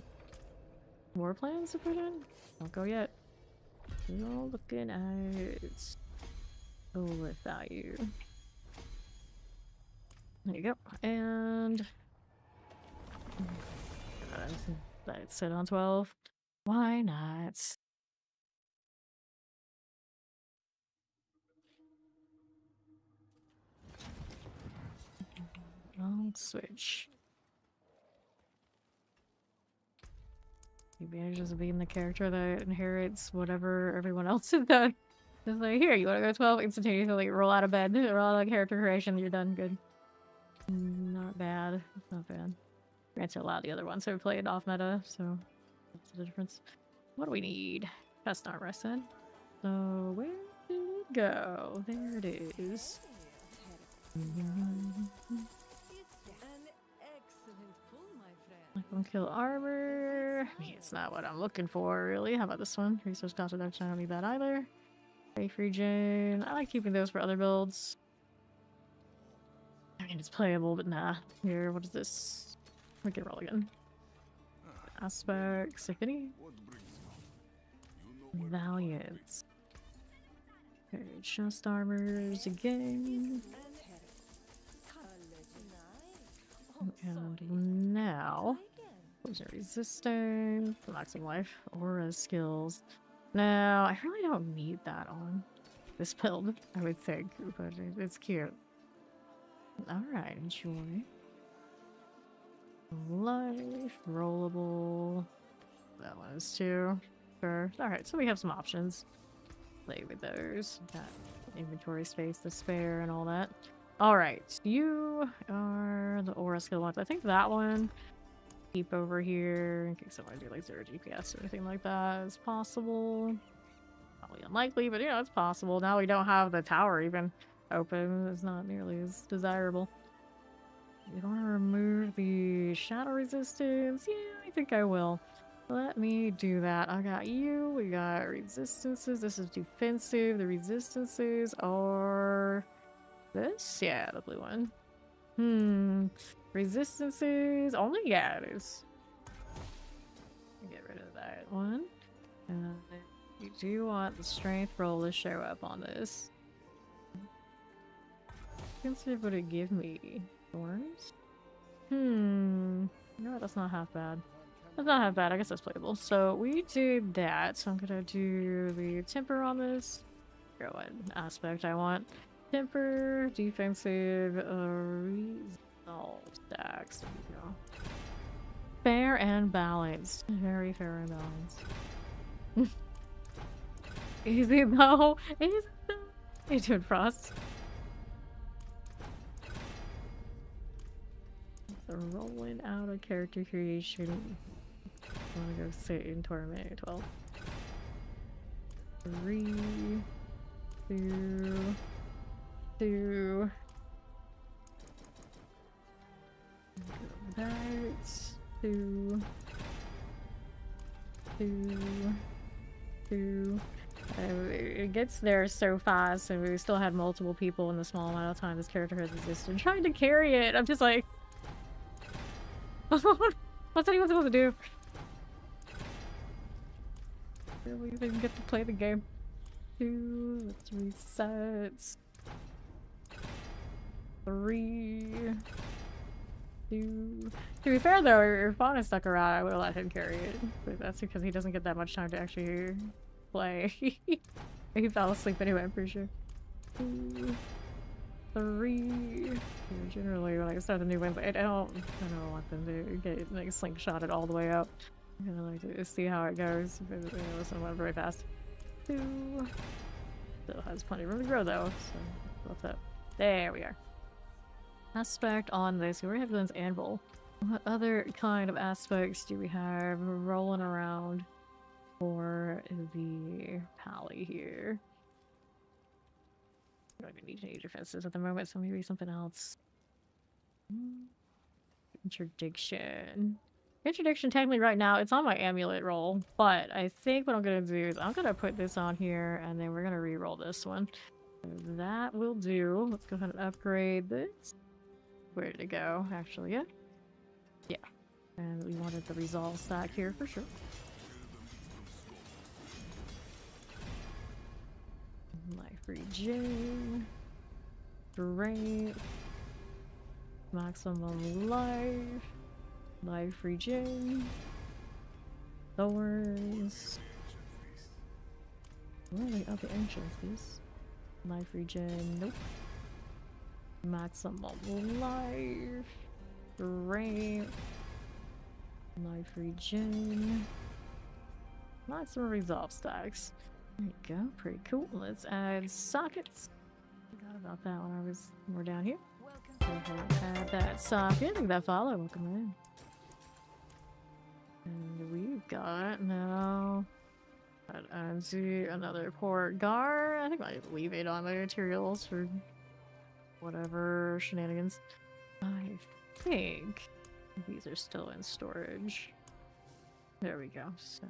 Speaker 3: more plans to put in. Don't go yet. Still looking at bullet value. There you go. And let's sit on 12. Why not? I'll switch. The advantages of being the character that inherits whatever everyone else has done. Just like, here, you want to go 12? Instantaneously roll out of bed, roll out of character creation, you're done. Good. Not bad. Not bad. Granted, a lot of the other ones have played off meta, so that's the difference. What do we need? That's not rested. So, where did it go? There it is. One kill armor. I mean, it's not what I'm looking for, really. How about this one? Resource cost reduction. I don't need that either. Life regen. I like keeping those for other builds. I mean, it's playable, but nah. Here, what is this? We can roll again. Aspects, if any. Valiance. Okay, chest armors again. And now, poison resistance, relaxing life, aura skills. Now, I really don't need that on this build, I would think, but it's cute. Alright, enjoy. Life, rollable. That one is too. Sure. Alright, so we have some options. Play with those. Got inventory space to spare and all that. Alright, you are the aura skill ones. I think that one, keep over here in case I want to do like 0 GPS or anything like that is possible. Probably unlikely, but you know, it's possible. Now we don't have the tower even open. It's not nearly as desirable. You want to remove the shadow resistance? Yeah, I think I will. Let me do that. I got you. We got resistances. This is defensive. The resistances are this? Yeah, the blue one. Resistances only? Yeah, it is. Get rid of that one. And you do want the strength roll to show up on this. Consider what it give me. Thorns? You know what? That's not half bad. That's not half bad. I guess that's playable. So we did that. So I'm gonna do the temper on this. Figure out what aspect I want. Temper, defensive, resolve stacks. There we go. Fair and balanced. Very fair and balanced. Easy though. Easy though. How you doing, Frost? So rolling out of character creation. I want to go sit in Torment 12. 3, 2, 2. Go that. 2, 2, 2. It gets there so fast, and we still had multiple people in the small amount of time this character has existed. Trying to carry it, I'm just like, what's anyone supposed to do? We even get to play the game. 2, let's reset. 3, 2. To be fair though, if Fauna stuck around, I would have let him carry it. But that's because he doesn't get that much time to actually play. He fell asleep anyway, I'm pretty sure. 2, 3. Generally, when I start the new ones, I don't want them to get like slingshotted all the way up. I'm gonna like to see how it goes. You know, this one went very fast. 2. Still has plenty of room to grow though. So what's up? There we are. Aspect on this. We already have Glenn's anvil. What other kind of aspects do we have rolling around for the pally here? I don't even need any defenses at the moment, so maybe something else. Interdiction. Interdiction, technically right now, it's on my amulet roll, but I think what I'm gonna do is I'm gonna put this on here, and then we're gonna re-roll this one. So that will do. Let's go ahead and upgrade this. Where did it go? Actually, yeah. Yeah. And we wanted the resolve stack here for sure. Life regen. Great. Maximum life. Life regen. Thorns. Where are they? Oh, the entrances. Life regen. Nope. Maximum life. Great. Life regen. Maximum resolve stacks. There you go. Pretty cool. Let's add sockets. Forgot about that when I was more down here. Go ahead and add that socket. Leave that follow. Welcome in. And we've got now another port guard. I think I might leave it on the materials for whatever shenanigans. I think These are still in storage. There we go. So,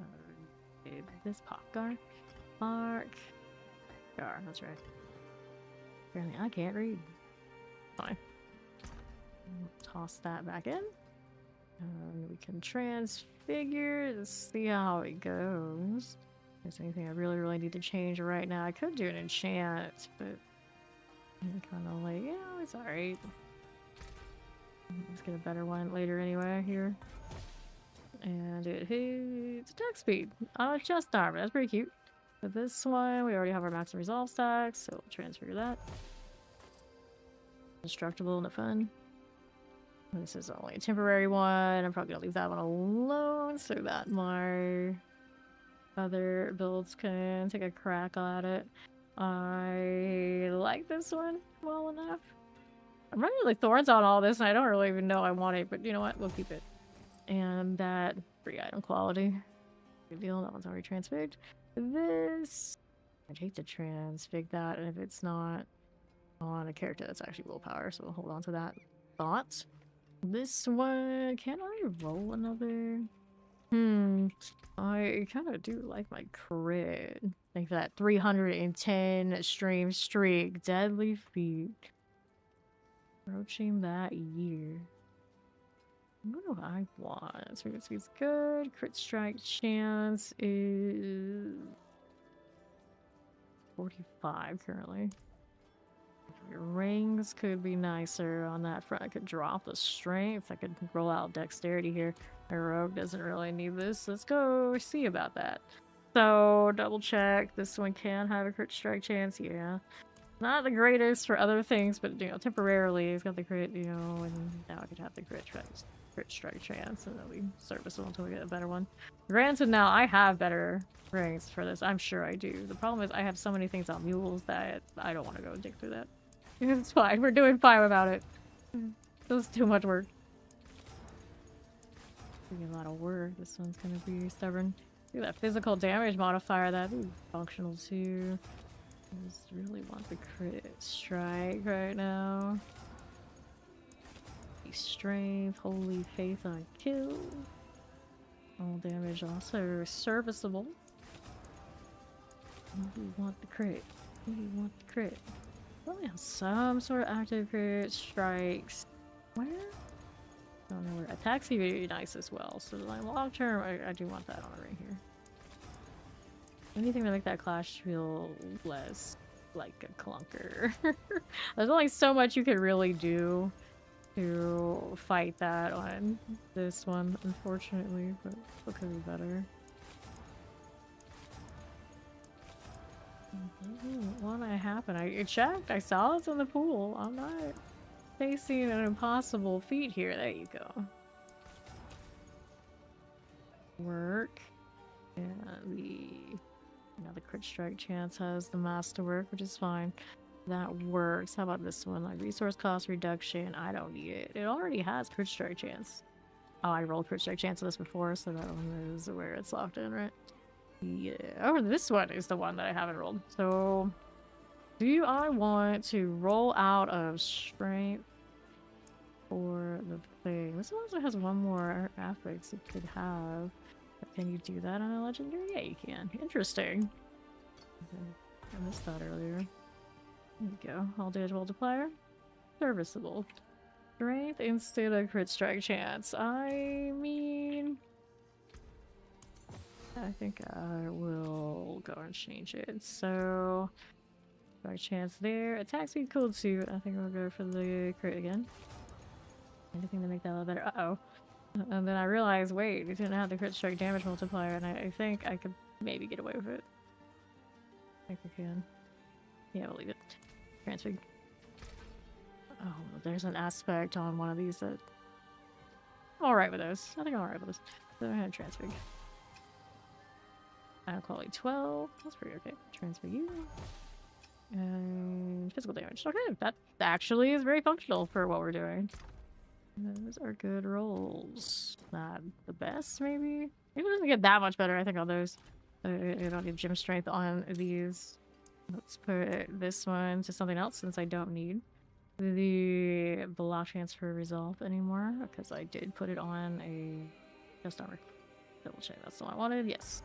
Speaker 3: this pop guard. Mark. Gar, that's right. Apparently I can't read. Fine. Toss that back in. And we can transfigure. Let's see how it goes. If there's anything I really need to change right now. I could do an enchant, but I'm kind of like, yeah, it's alright. Let's get a better one later anyway here. And it hits attack speed. Oh, it's just armor. That's pretty cute. But this one, we already have our max and resolve stacks, so we'll transfer that. Destructible and fun. This is only a temporary one. I'm probably gonna leave that one alone so that my other builds can take a crack at it. I like this one well enough. I'm running like thorns on all this and I don't really even know I want it, but you know what? We'll keep it. And that free item quality. Good deal. That one's already transfigured. This, I'd hate to transfig that if it's not on a character that's actually willpower, so we'll hold on to that thought. This one, can I roll another? I kind of do like my crit. Thank for that 310 stream streak. Deadly feat. Approaching that year. What do I want? So it's good. Crit strike chance is 45 currently. Your rings could be nicer on that front. I could drop the strength. I could roll out dexterity here. My rogue doesn't really need this. Let's go see about that. So double check. This one can have a crit strike chance. Yeah. Not the greatest for other things, but you know, temporarily it's got the crit, you know, and now I could have the crit strike chance, and that'll be serviceable until we get a better one. Granted, now I have better rings for this. I'm sure I do. The problem is I have so many things on mules that I don't want to go dig through that. It's fine. We're doing fine without it. This is too much work. A lot of work. This one's gonna be stubborn. Look at that physical damage modifier. That'd be functional too. I just really want the crit strike right now. Strength, holy faith on kill. All damage also serviceable. We want the crit. We want the crit. Probably have some sort of active crit strikes. Where? I don't know where. Attacks would be nice as well. So like long term, I do want that on the ring here. Anything to make that clash feel less like a clunker. There's only so much you can really do to fight that on this one, unfortunately, but it could be better. What want to happen? I checked. I saw it's in the pool. I'm not facing an impossible feat here. There you go. Work. And the crit strike chance has the masterwork, which is fine. That works. How about this one? Like resource cost reduction. I don't need it. It already has crit strike chance. Oh, I rolled crit strike chance of this before, so that one is where it's locked in, right? Yeah. Oh, this one is the one that I haven't rolled. So, do I want to roll out of strength for the thing? This one also has one more affix it could have. But can you do that on a legendary? Yeah, you can. Interesting. Okay. I missed that earlier. There we go. All damage multiplier. Serviceable. Strength instead of crit strike chance. I mean, I think I will go and change it. So, strike chance there. Attack speed cool too. I think we'll go for the crit again. Anything to make that a little better. Uh-oh. And then I realized, wait, it didn't have the crit strike damage multiplier, and I think I could maybe get away with it. I think we can. Yeah, we'll leave it. Transfig. Oh, there's an aspect on one of these that I'm alright with those. I think I'm alright with this. So I'm gonna transfig. Item quality 12. That's pretty okay. Transfig you. And physical damage. Okay, that actually is very functional for what we're doing. Those are good rolls. Not the best, maybe? Maybe it doesn't get that much better, I think, on those. I don't need gym strength on these. Let's put this one to something else since I don't need the block transfer resolve anymore because I did put it on a just armor. Double check that's the one I wanted. Yes.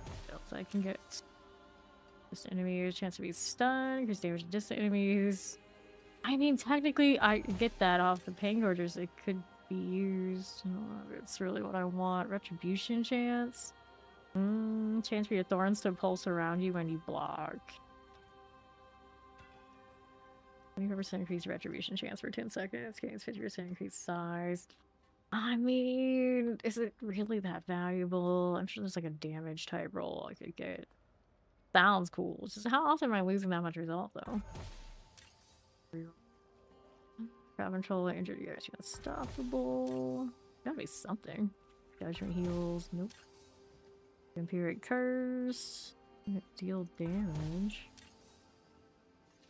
Speaker 3: So I can get distant enemies, chance to be stunned, increase damage to distant enemies. I mean, technically, I get that off the pain orders. It could be used. It's really what I want. Retribution chance. Chance for your thorns to pulse around you when you block. 25% increased retribution chance for 10 seconds. Gains 50% increased size. I mean, is it really that valuable? I'm sure there's like a damage type roll I could get. Sounds cool. It's just how often am I losing that much resolve though? Crowd control, injured you guys, unstoppable. Gotta be something. Judgment heals, nope. Vampiric curse. Deal damage.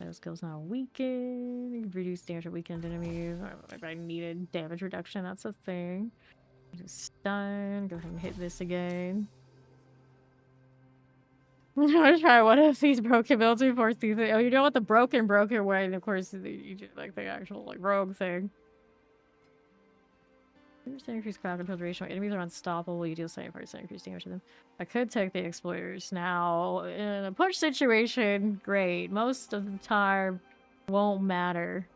Speaker 3: That skill's now weakened. Reduce damage to weakened enemies. If I needed damage reduction, that's a thing. Just stun. Go ahead and hit this again. I'm gonna try one of these broken builds before season. Oh, you know what? The broken way, and of course, you do like the actual like rogue thing. Increased crowd control duration. Enemies are unstoppable. You deal 75% increased damage to them. I could take the exploiters. Now, in a push situation, great. Most of the time, won't matter.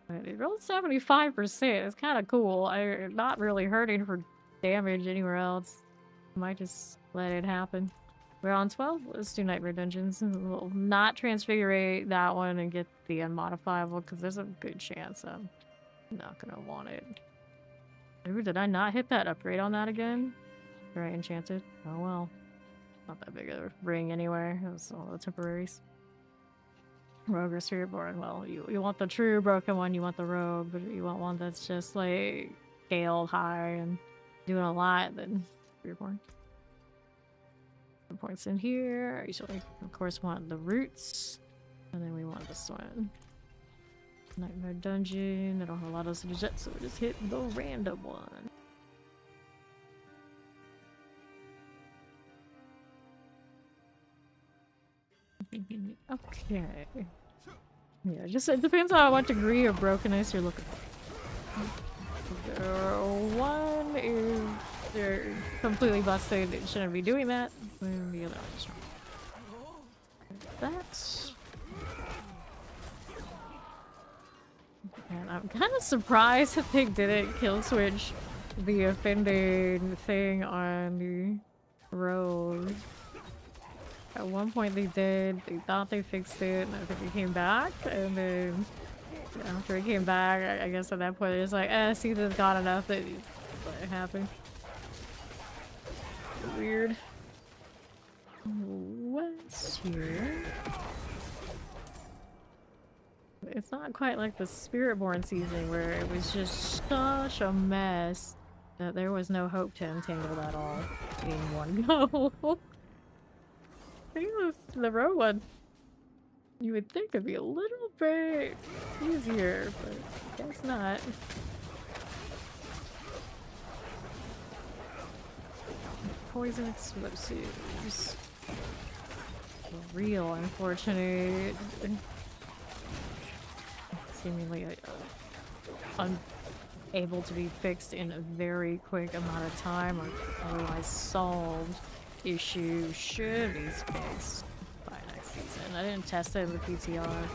Speaker 3: But it rolled 75%. It's kind of cool. I'm not really hurting for damage anywhere else. Might just let it happen. We're on 12. Let's do Nightmare Dungeons. We'll not transfigurate that one and get the unmodifiable because there's a good chance I'm not gonna want it. Ooh, did I not hit that upgrade on that again? Right, enchanted. Oh well. Not that big of a ring anyway. It was all the temporaries. Rogue or Spiritborn. Well, you want the true broken one, you want the rogue, but you want one that's just like scaled high and doing a lot, then Spiritborn. Points in here. You should, of course, want the roots. And then we want this one. Nightmare Dungeon. I don't have a lot of those yet, so we just hit the random one. Okay. Yeah, just it depends on what degree of brokenness you're looking for. One is they're completely busted. It shouldn't be doing that. And the other one is wrong. That's. And I'm kind of surprised that they didn't kill switch the offending thing on the road. At one point they did. They thought they fixed it, and I think it came back. And then after it came back, I guess at that point they're just like, season's got enough that it happened. Weird. What's here? It's not quite like the Spiritborn season where it was just such a mess that there was no hope to untangle that all in one go. I think it was the rogue one. You would think it'd be a little bit easier, but I guess not. Poison explosives. Real unfortunate. Seemingly unable to be fixed in a very quick amount of time or otherwise solved issue should be fixed by next season. I didn't test it in the PTR,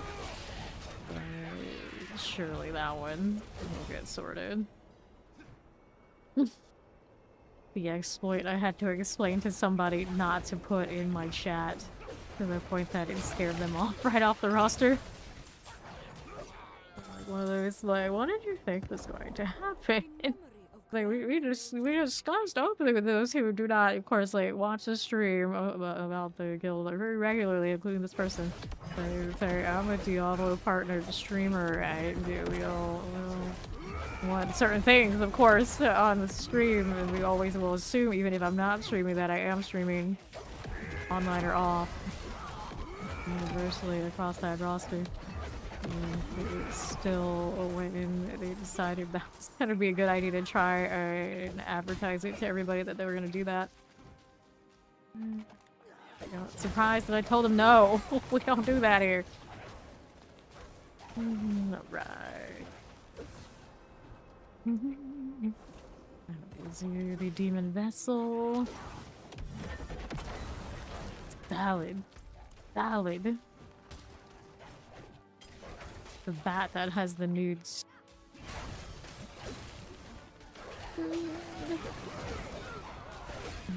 Speaker 3: but surely that one will get sorted. The exploit I had to explain to somebody not to put in my chat to the point that it scared them off right off the roster. Like one of those, like, what did you think was going to happen? Like we discussed openly with those who do not, of course, like watch the stream about the guild like, very regularly, including this person. Sorry, I'm a Diablo partner streamer. We all want certain things, of course, on the stream, and we always will assume, even if I'm not streaming, that I am streaming online or off, universally across that roster. Still, when they decided that was going to be a good idea to try and advertise it to everybody that they were going to do that. I got surprised that I told them no, we don't do that here. Alright. The demon vessel. Salad. Salad. The bat that has the nudes.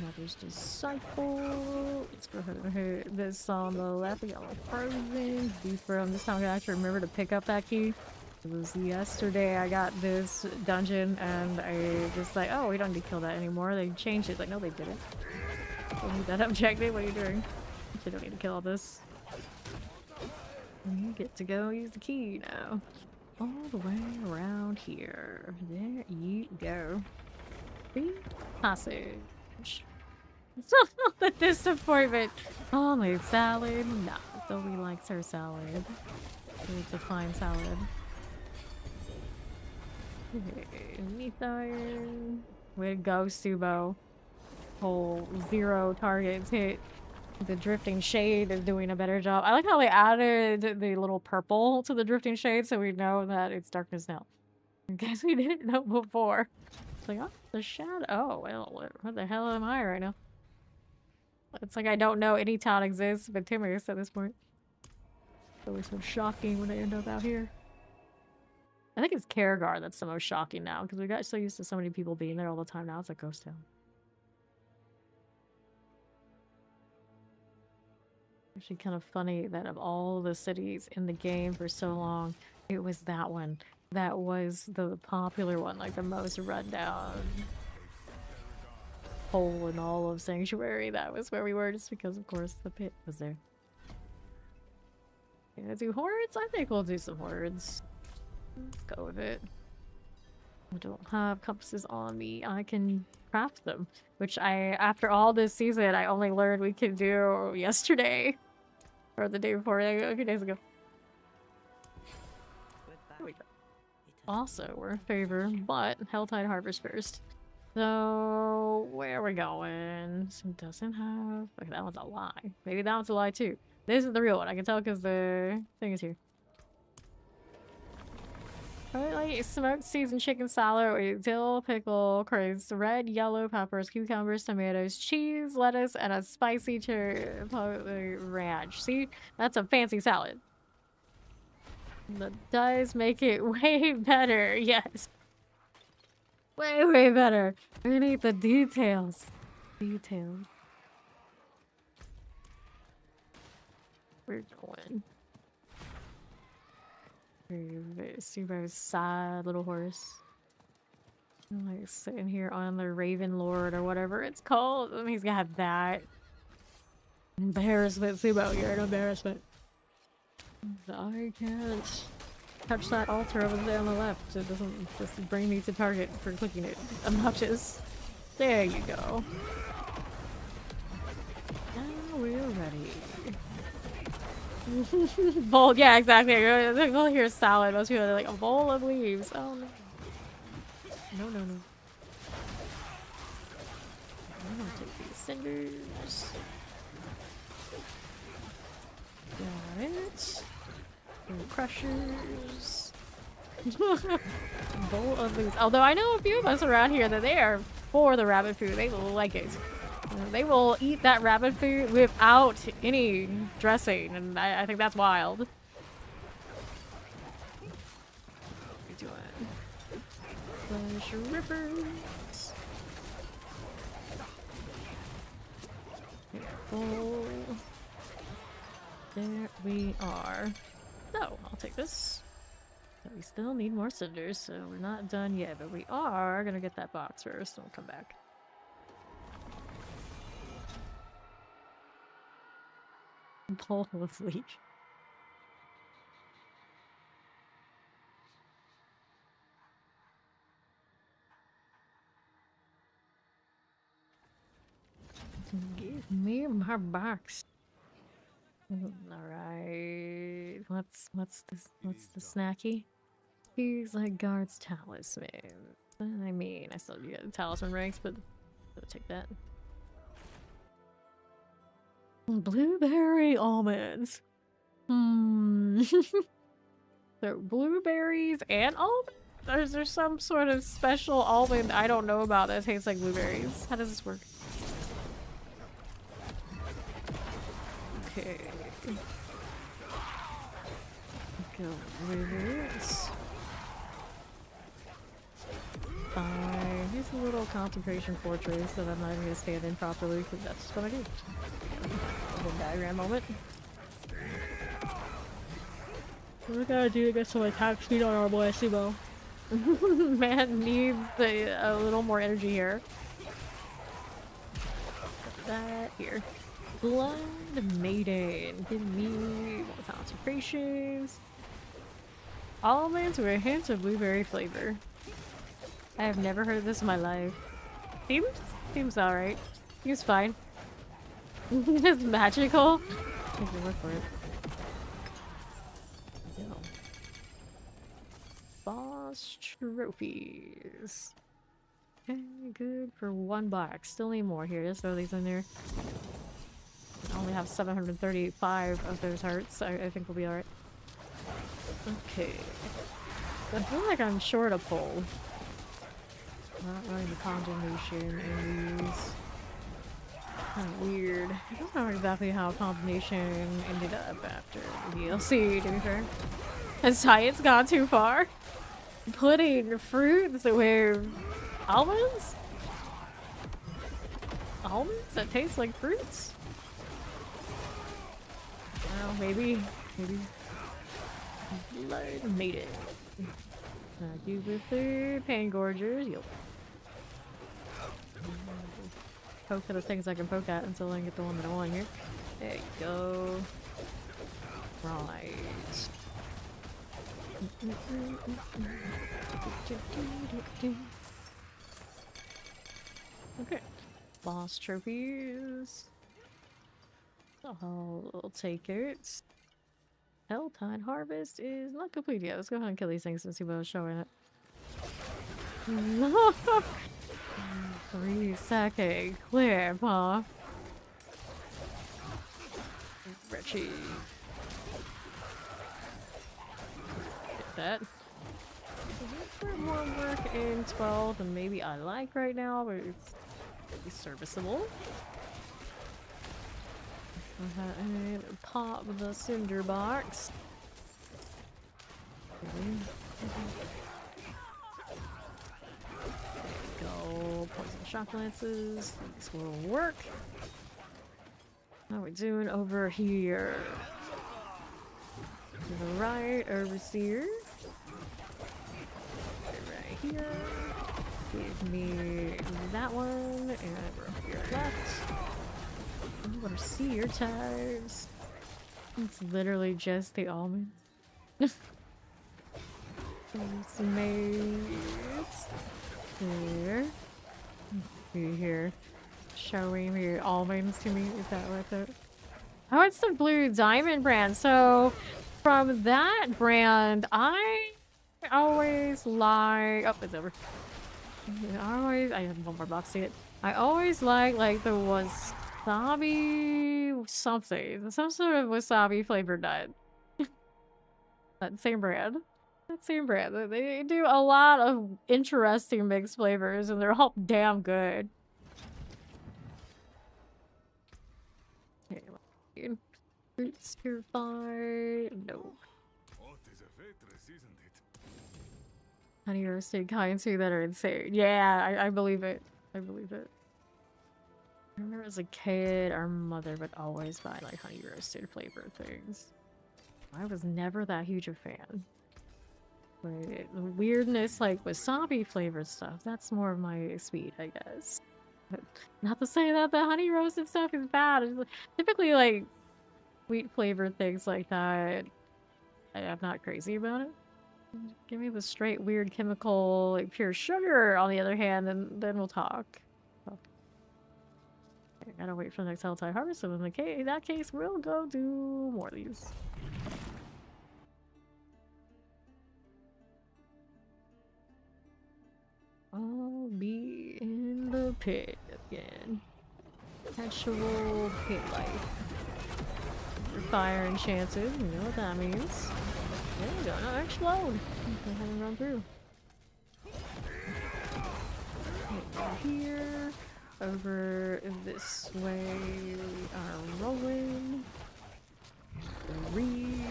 Speaker 3: Mother's disciple. Let's go ahead and hit this on the left. We got a frozen. Beef from this time. I gotta actually remember to pick up that key. It was yesterday I got this dungeon and I just like, oh, we don't need to kill that anymore. They changed it. Like, no, they didn't. Don't need that objective. What are you doing? You don't need to kill all this. You get to go use the key now. All the way around here. There you go. See? Passage. The disappointment. Only salad. Nah, Toby likes her salad. It's a fine salad. Okay, meat iron. Way to go, Subo. Whole 0 targets hit. The drifting shade is doing a better job. I like how they added the little purple to the drifting shade so we know that it's darkness now. I guess we didn't know before. It's like, oh, the shadow. Oh, well, what the hell am I right now? It's like I don't know any town exists but Timorous at this point. It's always so shocking when I end up out here. I think it's Karagar that's the most shocking now because we got so used to so many people being there all the time. Now it's a ghost town. Actually kind of funny that of all the cities in the game for so long, it was that one that was the popular one, like the most rundown hole in all of Sanctuary. That was where we were just because of course the pit was there. Gonna do hordes? I think we'll do some hordes. Let's go with it. I don't have compasses on me. I can craft them, which after all this season, I only learned we could do yesterday. Or the day before, a few days ago. Here we go. Also, we're in favor, but Helltide Harvest first. So, where are we going? This one doesn't have... Okay, that one's a lie. Maybe that one's a lie too. This is the real one. I can tell because the thing is here. I like smoked seasoned chicken salad with dill, pickle, curries, red, yellow peppers, cucumbers, tomatoes, cheese, lettuce, and a spicy ranch. See? That's a fancy salad. That does make it way better. Yes. Way, way better. We need the details. Details. We're going. Super sad little horse. Like sitting here on the Raven Lord or whatever it's called. And he's got that. Embarrassment, Subo, you're an embarrassment. I can't touch that altar over there on the left. It doesn't just bring me to target for clicking it. Obnoxious. There you go. Now we're ready. Bowl, yeah, exactly. We'll hear salad. Most people are like, a bowl of leaves. Oh no. No, no, no. I'm gonna take these cinders. Got it. Crushers. Bowl of leaves. Although I know a few of us around here that they are for the rabbit food. They like it. They will eat that rabbit food without any dressing, and I think that's wild. What are we doing? Flesh rippers. Careful. There we are. So, I'll take this. But we still need more cinders, so we're not done yet, but we are gonna get that box first, and we'll come back. Bowl of leaf. Give me my box. Alright. What's the snacky? He's like guard's talisman. I mean, I still get the talisman ranks, but I'll take that. Blueberry almonds. So blueberries and almonds? Is there some sort of special almond I don't know about that tastes like blueberries? How does this work? Okay. Go with this. Fine. Here's a little concentration fortress that I'm not even gonna stand in properly because that's what I do. Little diagram moment. What we gotta do to get some attack speed on our boy Sumo? Man needs a little more energy here. Put that here. Blood Maiden. Give me more concentrations. Almonds with a hint of blueberry flavor. I have never heard of this in my life. Seems alright. Seems fine. It's magical. I can look for it. No. Boss trophies. Okay, good for 1 box. Still need more here. Just throw these in there. I only have 735 of those hearts. I think we'll be alright. Okay. I feel like I'm short a pull. Not running the combination in these. Kind of weird. I don't know exactly how combination ended up after the DLC, to be fair. Has science gone too far? Putting fruits with almonds? Almonds that taste like fruits? Well, maybe. Blood Maiden. I do with the pain gorgers. Yup. Poke at the things I can poke at until I get the one that I want here. There you go. Right. Okay. Boss trophies. I'll take it. Helltide Harvest is not complete yet. Let's go ahead and kill these things and see what I was showing it. 3 sake. Clear, paw. Wretched. Get that. For more work in 12 than maybe I like right now, but it's serviceable. And pop the cinder box. Okay. There we go. Poison shock lances. These will work. How are we doing over here? To the right, overseer. Right here. Give me that one, and we're here left. What are seer ties? It's literally just the almonds. Some mates. Here. Showing me almonds to me. Is that worth it? Oh, it's the Blue Diamond brand. So, from that brand, I always like... Oh, it's over. I have one more box to get. I always like the wasabi something. Some sort of wasabi flavored nut. That same brand. They do a lot of interesting mixed flavors and they're all damn good. Okay, fruits purified. No. Honey roasted kinds too that are insane. Yeah, I believe it. I believe it. I remember as a kid, our mother would always buy like honey roasted flavored things. I was never that huge a fan. But the weirdness, like wasabi flavored stuff, that's more of my speed, I guess. But not to say that the honey roasted stuff is bad. It's typically like sweet flavored things like that. I'm not crazy about it. Give me the straight weird chemical, like pure sugar on the other hand, and then we'll talk. Oh. I gotta wait for the next Helltide Harvest, so in that case, we'll go do more of these. I'll be in the pit again. Actual pit life. Fire and chances, you know what that means. There we go, another explode. Go ahead and run through. Over here. Over this way we are rolling. Read.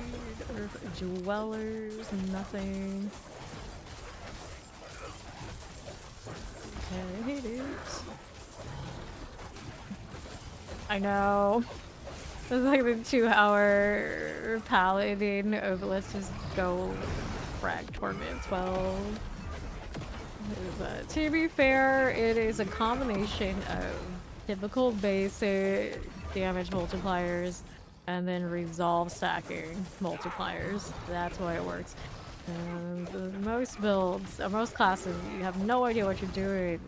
Speaker 3: Dwellers, nothing. Okay, dudes. I know. It's like the 2-hour Paladin. Oh, but let's just go frag Torment 12. But to be fair, it is a combination of typical basic damage multipliers and then resolve stacking multipliers. That's why it works. Most builds, or most classes, you have no idea what you're doing.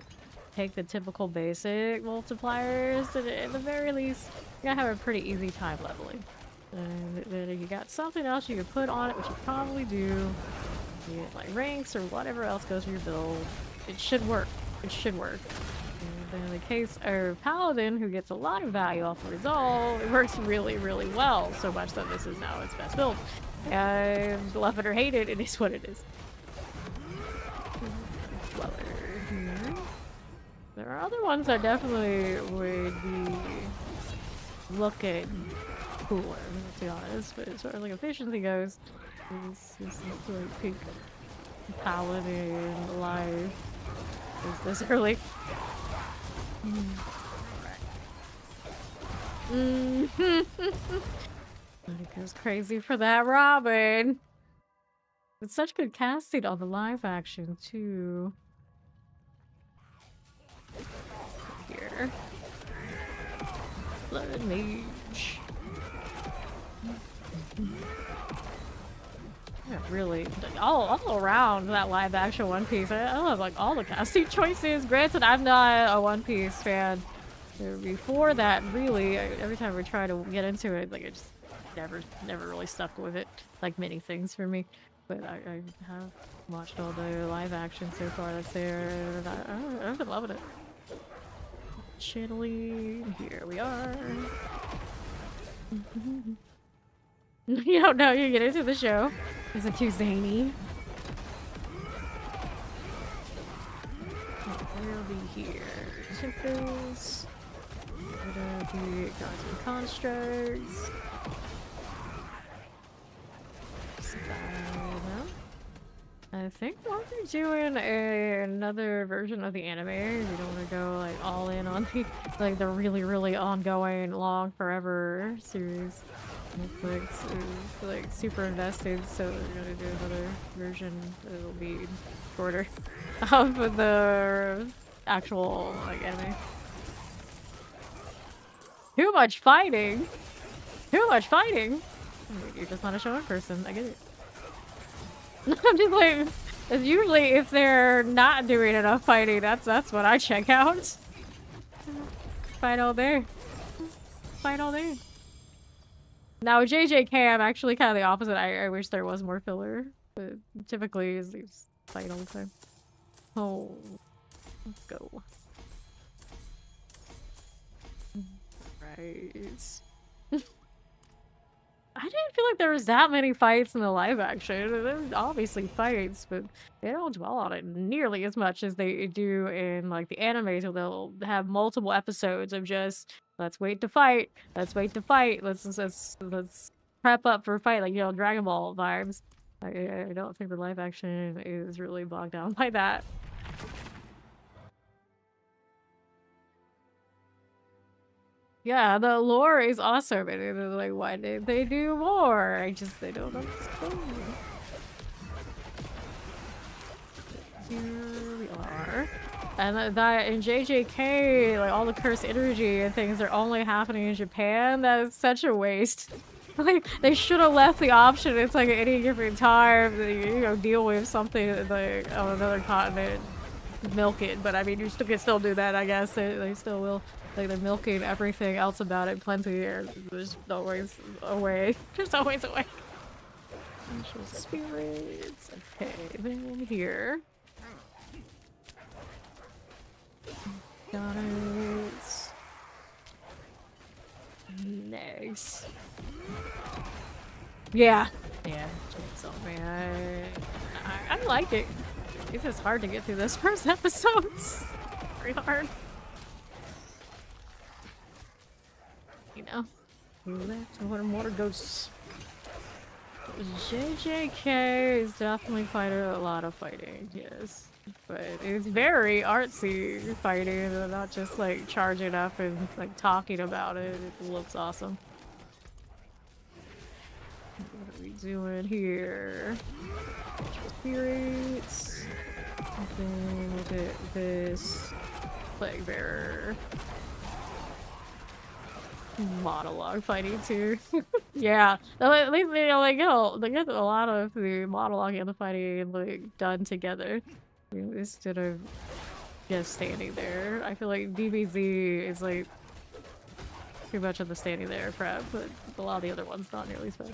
Speaker 3: Take the typical basic multipliers, and at the very least, you're gonna have a pretty easy time leveling. And then if you got something else you could put on it, which you probably do, you get like ranks or whatever else goes with your build, it should work. It should work. And in the case of Paladin, who gets a lot of value off of Resolve, it works really, really well. So much that this is now its best build. And love it or hate it, it is what it is. Dweller here. There are other ones that definitely would be looking cooler, to be honest. But as far as like efficiency goes, this is like peak Paladin life. Is this early? It goes crazy for that Robin. It's such good casting on the live action too. Here. Blood Mage. Yeah, really, all around that live action One Piece, I love like all the casting choices. Granted, I'm not a One Piece fan. Before that, really, every time we try to get into it, like it just never really stuck with it. Like many things for me, but I have watched all the live action so far that's there, and I've been loving it. Chillin, here we are. You don't know you get into the show. Is it too zany? We'll be here. Tempest. Gonna be gods and constructs. I think we'll be doing another version of the anime. We don't want to go like all in on the like the really ongoing long forever series. Netflix is like super invested, so we're gonna do another version that'll be shorter of the actual like anime. Too much fighting! Too much fighting! You're just not a show in person, I get it. I'm just like, it's usually if they're not doing enough fighting, that's what I check out. Fight all day. Fight all day. Now, JJK, I'm actually kind of the opposite. I wish there was more filler, but typically it's fight all the time. Oh, let's go. Right. I didn't feel like there was that many fights in the live action. There's obviously fights, but they don't dwell on it nearly as much as they do in like the animes, where they'll have multiple episodes of just let's wait to fight, let's wait to fight, let's prep up for a fight, like, you know, Dragon Ball vibes. I don't think the live action is really bogged down by that. Yeah, the lore is awesome, and they're like, why did they do more? They don't understand. Here we are. And that in JJK, like all the cursed energy and things are only happening in Japan. That is such a waste. Like, they should have left the option. It's like at any given time, you know, deal with something like on another continent. Milk it, but I mean, you can still do that, I guess. They still will. Like, they're milking everything else about it plenty. There's always a way. There's always a way. Angel spirits. Okay, then here. Got it. Next. Yeah. Yeah, Chainsaw Man. I like it. It's just hard to get through this first episode. It's very hard. You know. Left water ghosts. JJK is definitely quite a lot of fighting, yes. But it's very artsy fighting, not just like charging up and like talking about it. It looks awesome. What are we doing here? Spirits. Then look at this plague bearer. Monologue fighting too. Yeah, at least they get a lot of the monologue and the fighting like done together instead of just standing there. I feel like DBZ is like too much of the standing there crap, but a lot of the other ones not nearly as bad.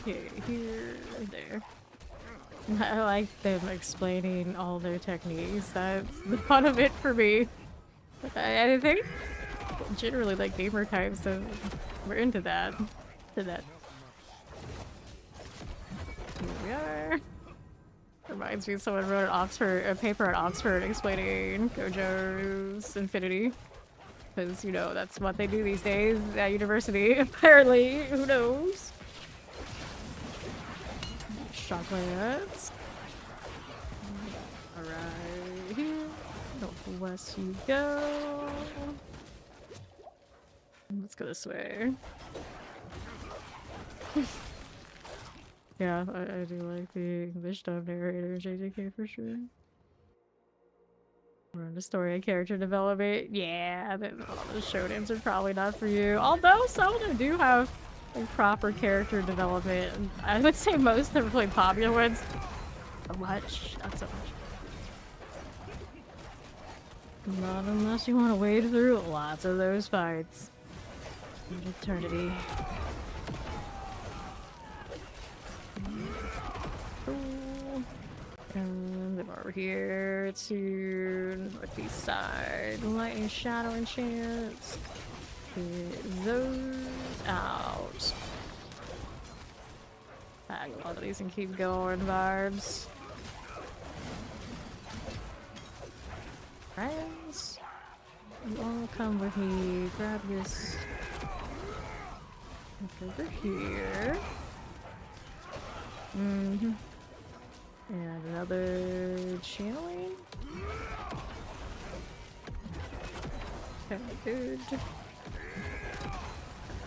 Speaker 3: Okay, here, right there. I like them explaining all their techniques. That's the fun of it for me. I think generally like gamer types, so we're into that. Here we are. Reminds me someone wrote a paper at Oxford explaining Gojo's Infinity. Because, you know, that's what they do these days at university, apparently. Who knows? Chocolates. Alright, here. Northwest you go. Let's go this way. Yeah, I do like the English dub narrator JJK for sure. We're on the story and character development. Yeah, the shonens are probably not for you. Although some of them do have like, proper character development. I would say most of them are really popular ones. So much, not so much. Not unless you want to wade through lots of those fights. Eternity. And then over here to northeast side. Lightning, shadow, and chance. Get those out. Tag a lot of these and keep going, vibes. Friends, you all come with me. Grab this. Look over here. And another channeling. Okay, good.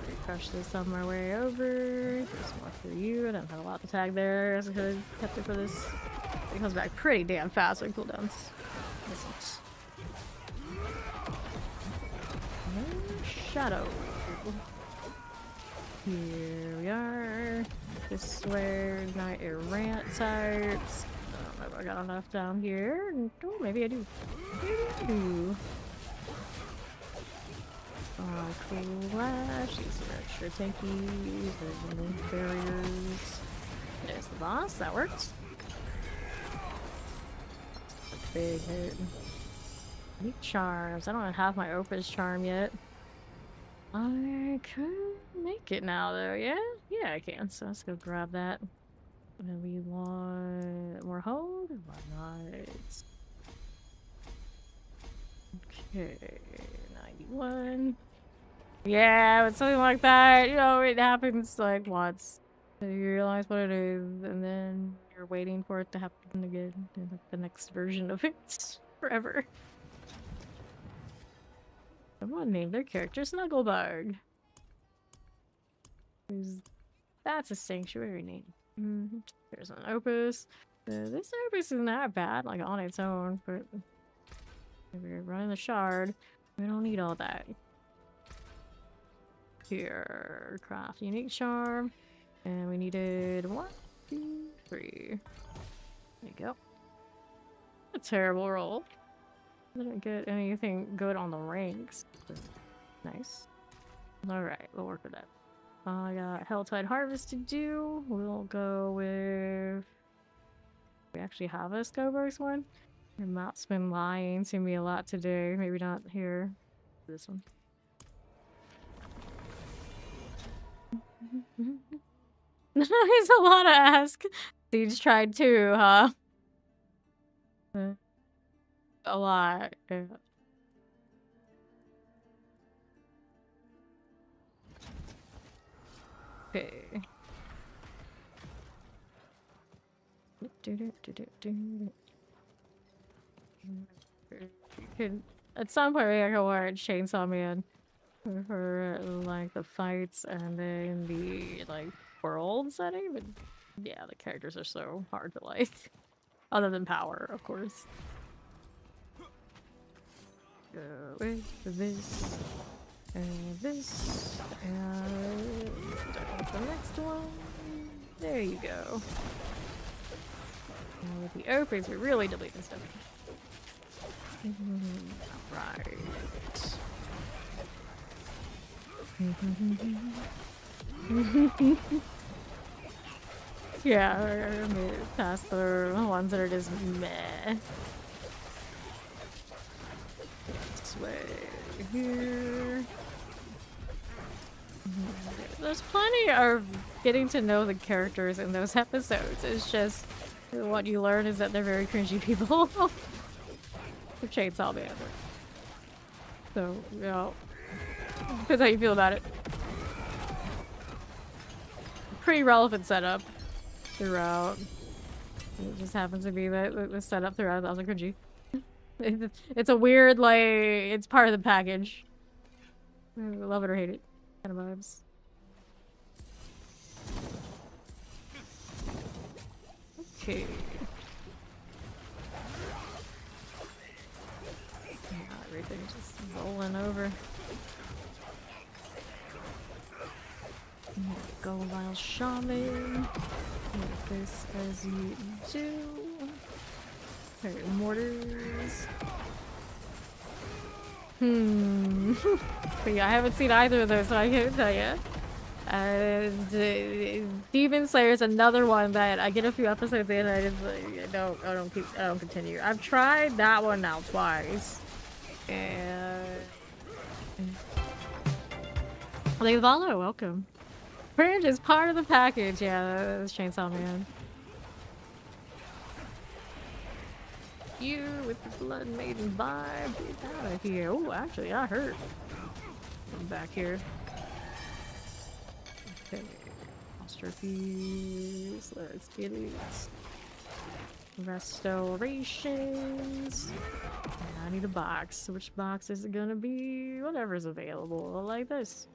Speaker 3: Refresh this on my way over. There's more for you. I don't have a lot to tag there. I could have kept it for this. It comes back pretty damn fast with cooldowns. Shadow. Here we are. This way, night errant types. I don't know if I got enough down here. Oh, maybe I do. Maybe I do. Clash. These are extra tankies. There's no barriers. There's the boss. That works. Big hit. Need charms. I don't have my Opus charm yet. I could make it now though, yeah? Yeah, I can. So let's go grab that. And then we want more hold? Why not? Okay, 91. Yeah, but something like that, you know, it happens like once. So you realize what it is, and then you're waiting for it to happen again in like, the next version of it. Forever. Someone named their character Snugglebug. That's a sanctuary name. There's an Opus. This Opus is not bad, like on its own, but if we're running the shard, we don't need all that. Here, craft unique charm, and we needed 1, 2, 3. There you go. A terrible roll. Didn't get anything good on the ranks. Nice. Alright, we'll work with that. I got Helltide Harvest to do. We'll go with... We actually have a Scoburgs one. Your map's been lying to me a lot today. Maybe not here. This one. It's a lot to ask. Siege tried too, huh? A lot. Yeah. Okay. At some point I can wear Chainsaw Man for like the fights and then the like world setting, but yeah, the characters are so hard to like. Other than power, of course. Go with this and this and the next one. There you go. Now with the opens, we're really deleting stuff. Alright. Yeah, we're gonna move past the ones that are just meh. This way here. There's plenty of getting to know the characters in those episodes. It's just what you learn is that they're very cringy people. The Chainsaw Man. So, yeah. Depends how you feel about it. Pretty relevant setup throughout. It just happens to be that the setup throughout that was cringy. It's a weird, like, it's part of the package. Love it or hate it kind of vibes. Okay. Yeah, everything just rolling over. Go Lyle Shaman. Make this as you do. Okay, mortars. But yeah, I haven't seen either of those, so I can't tell you. And Demon Slayer is another one that I get a few episodes in and I just like, I don't continue. I've tried that one now twice. And like Valo, welcome. Fringe is part of the package, yeah, that's Chainsaw Man. You with the Blood Maiden vibe, get out of here. Oh, actually, I hurt. I'm back here. Okay, Masterpiece, let's get it. Restorations. I need a box. Which box is it gonna be? Whatever's available, like this.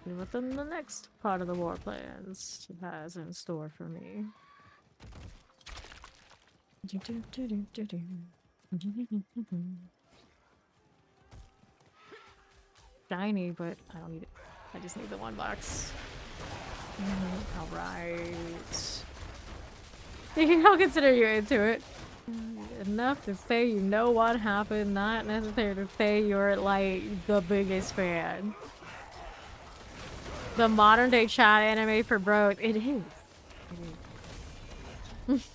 Speaker 3: See what the next part of the war plans has in store for me. Shiny, but I don't need it. I just need the one box. Alright. I'll consider you into it. Enough to say you know what happened, not necessary to say you're like the biggest fan. The modern day chat anime for bros. It is.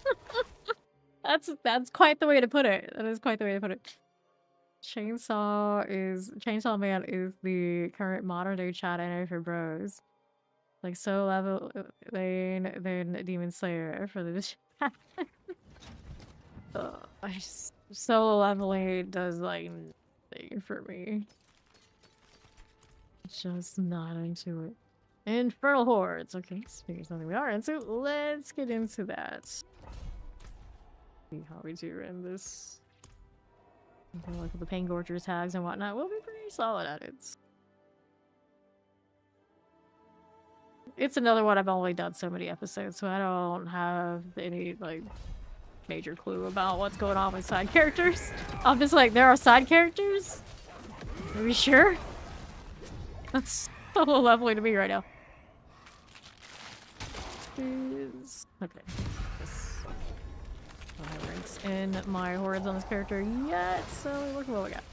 Speaker 3: That's quite the way to put it. That is quite the way to put it. Chainsaw Man is the current modern day chat anime for bros. Like so level than Demon Slayer for the chat. Solo leveling does like nothing for me. Just not into it. Infernal Hordes. Okay, speaking of something we are into, let's get into that. See how we do in this. Like the Pain Gorger tags and whatnot, we'll be pretty solid at it. It's another one I've only done so many episodes, so I don't have any like major clue about what's going on with side characters. I'm just like, there are side characters? Are we sure? That's so low leveling to me right now. Okay. I don't have ranks in my hordes on this character yet, so look at what we got.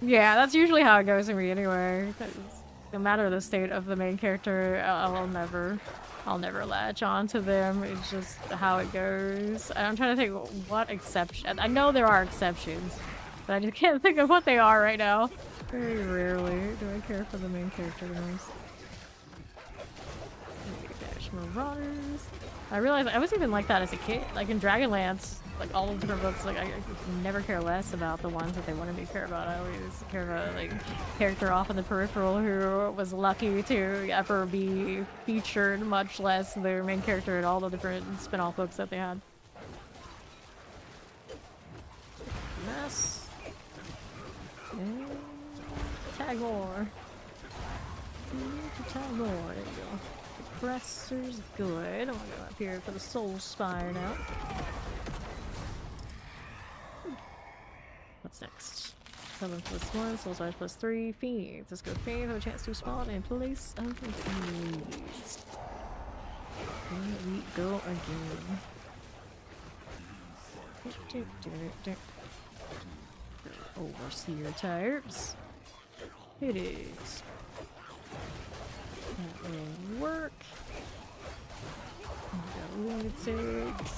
Speaker 3: Yeah, that's usually how it goes for me anyway. No matter the state of the main character, I'll never latch on to them. It's just how it goes. I'm trying to think what exception. I know there are exceptions, but I just can't think of what they are right now. Very rarely do I care for the main character the most. Dash Marauders. I realized I was even like that as a kid. Like in Dragonlance, like all the different books, like I never care less about the ones that they wanted me to care about. I always care about like character off in the peripheral who was lucky to ever be featured, much less their main character in all the different spin-off books that they had. Mess. And tag more. Tag more. There you go. Presser's good. I'm gonna go up here for the Soul Spire now. What's next? 7 plus 1, Soul Spire plus 3, Fiends. Let's go Fiends. Have a chance to spawn in place of the Fiends. Here we go again. Overseer types. It is. That will work. We got lunatics.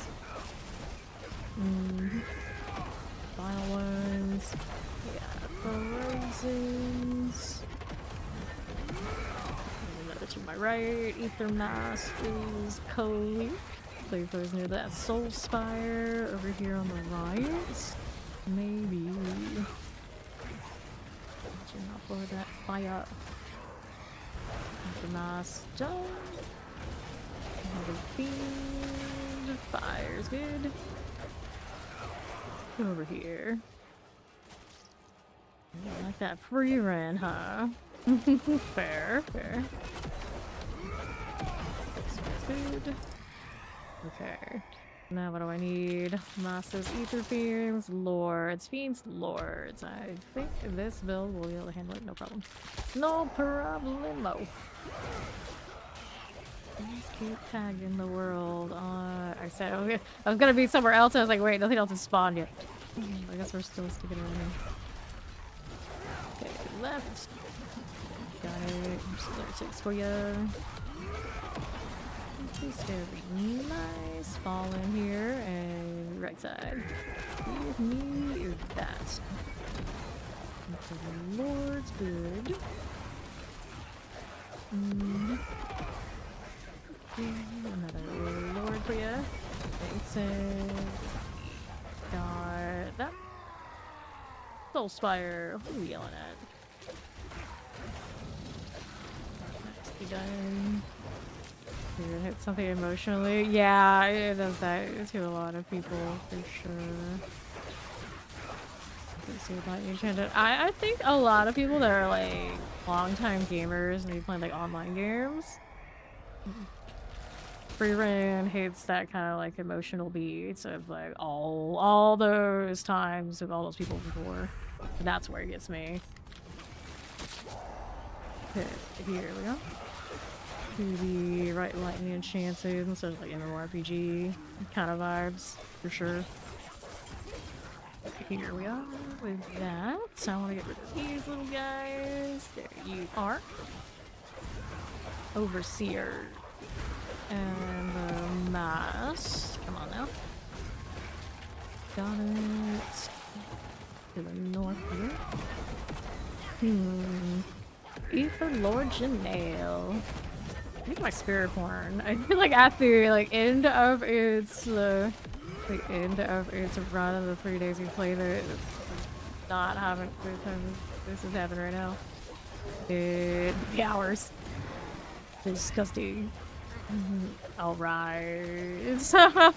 Speaker 3: Final ones. We got Horizons. Another to my right. Ether Mask is Cold. Players near that Soul Spire. Over here on the right. Maybe. Did you not blow that fire? The mask done. Another fiend. Fire's good. Over here. You like that free run, huh? Fair, fair. Good. Okay. Now what do I need? Masters, Ether Fiends, Lords. Fiends, Lords. I think this build will be able to handle it, no problem. No problemo. Let's keep tagging the world. I said I was gonna be somewhere else, and I was like, wait, nothing else has spawned yet. I guess we're still sticking around here. Okay, left. Got it. Just 6 for ya. Very nice. Fall in here and right side. Give me that. The Lord's good. Another Lord for you. Mason. Got that. Soul Spire. Who are we yelling at? Let's be done. Hit something emotionally. Yeah, it does that to a lot of people for sure. Let's see about you, I think a lot of people that are like long-time gamers and they play like online games. Freerun hits that kind of like emotional beats of like all those times with all those people before. And that's where it gets me. Okay, here we go. To the right lightning enchanted instead of like MMORPG kind of vibes for sure. Here we are with that. So I want to get rid of these little guys. There you are. Overseer and the mask. Come on now. Got it. To the north here. Ether Lord Janelle. I think my spirit porn. I feel like at the end of its run of the 3 days we played it, it's not having good time. This is happening right now. The hours. Disgusting. Alright. So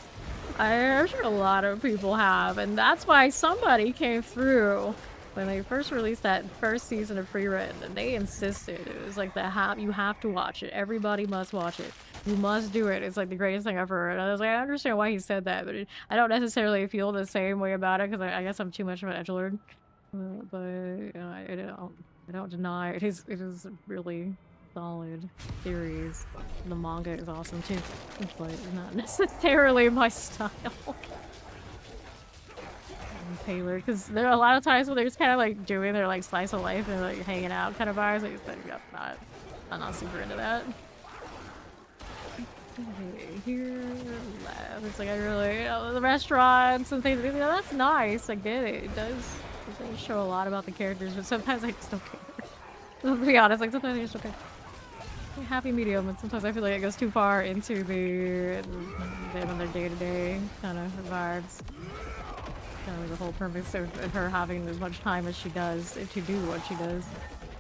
Speaker 3: I'm sure a lot of people have, and that's why somebody came through when they first released that first season of Freerun, and they insisted. It was like you have to watch it. Everybody must watch it. You must do it. It's like the greatest thing ever. And I was like, I understand why he said that, but I don't necessarily feel the same way about it because I guess I'm too much of an edgelord. But I don't deny it is really solid series. The manga is awesome too, but not necessarily my style. Tailored, because there are a lot of times when they're just kind of like doing their like slice of life and like hanging out kind of vibes. Like, I'm not super into that. Okay, here, left. It's like I really, the restaurants and things. That's nice. I get it. It does They show a lot about the characters, but sometimes I just don't care. To be honest, like sometimes I just don't care. Happy medium, and sometimes I feel like it goes too far into their day-to-day kind of vibes. Kind of the whole purpose of her having as much time as she does to do what she does.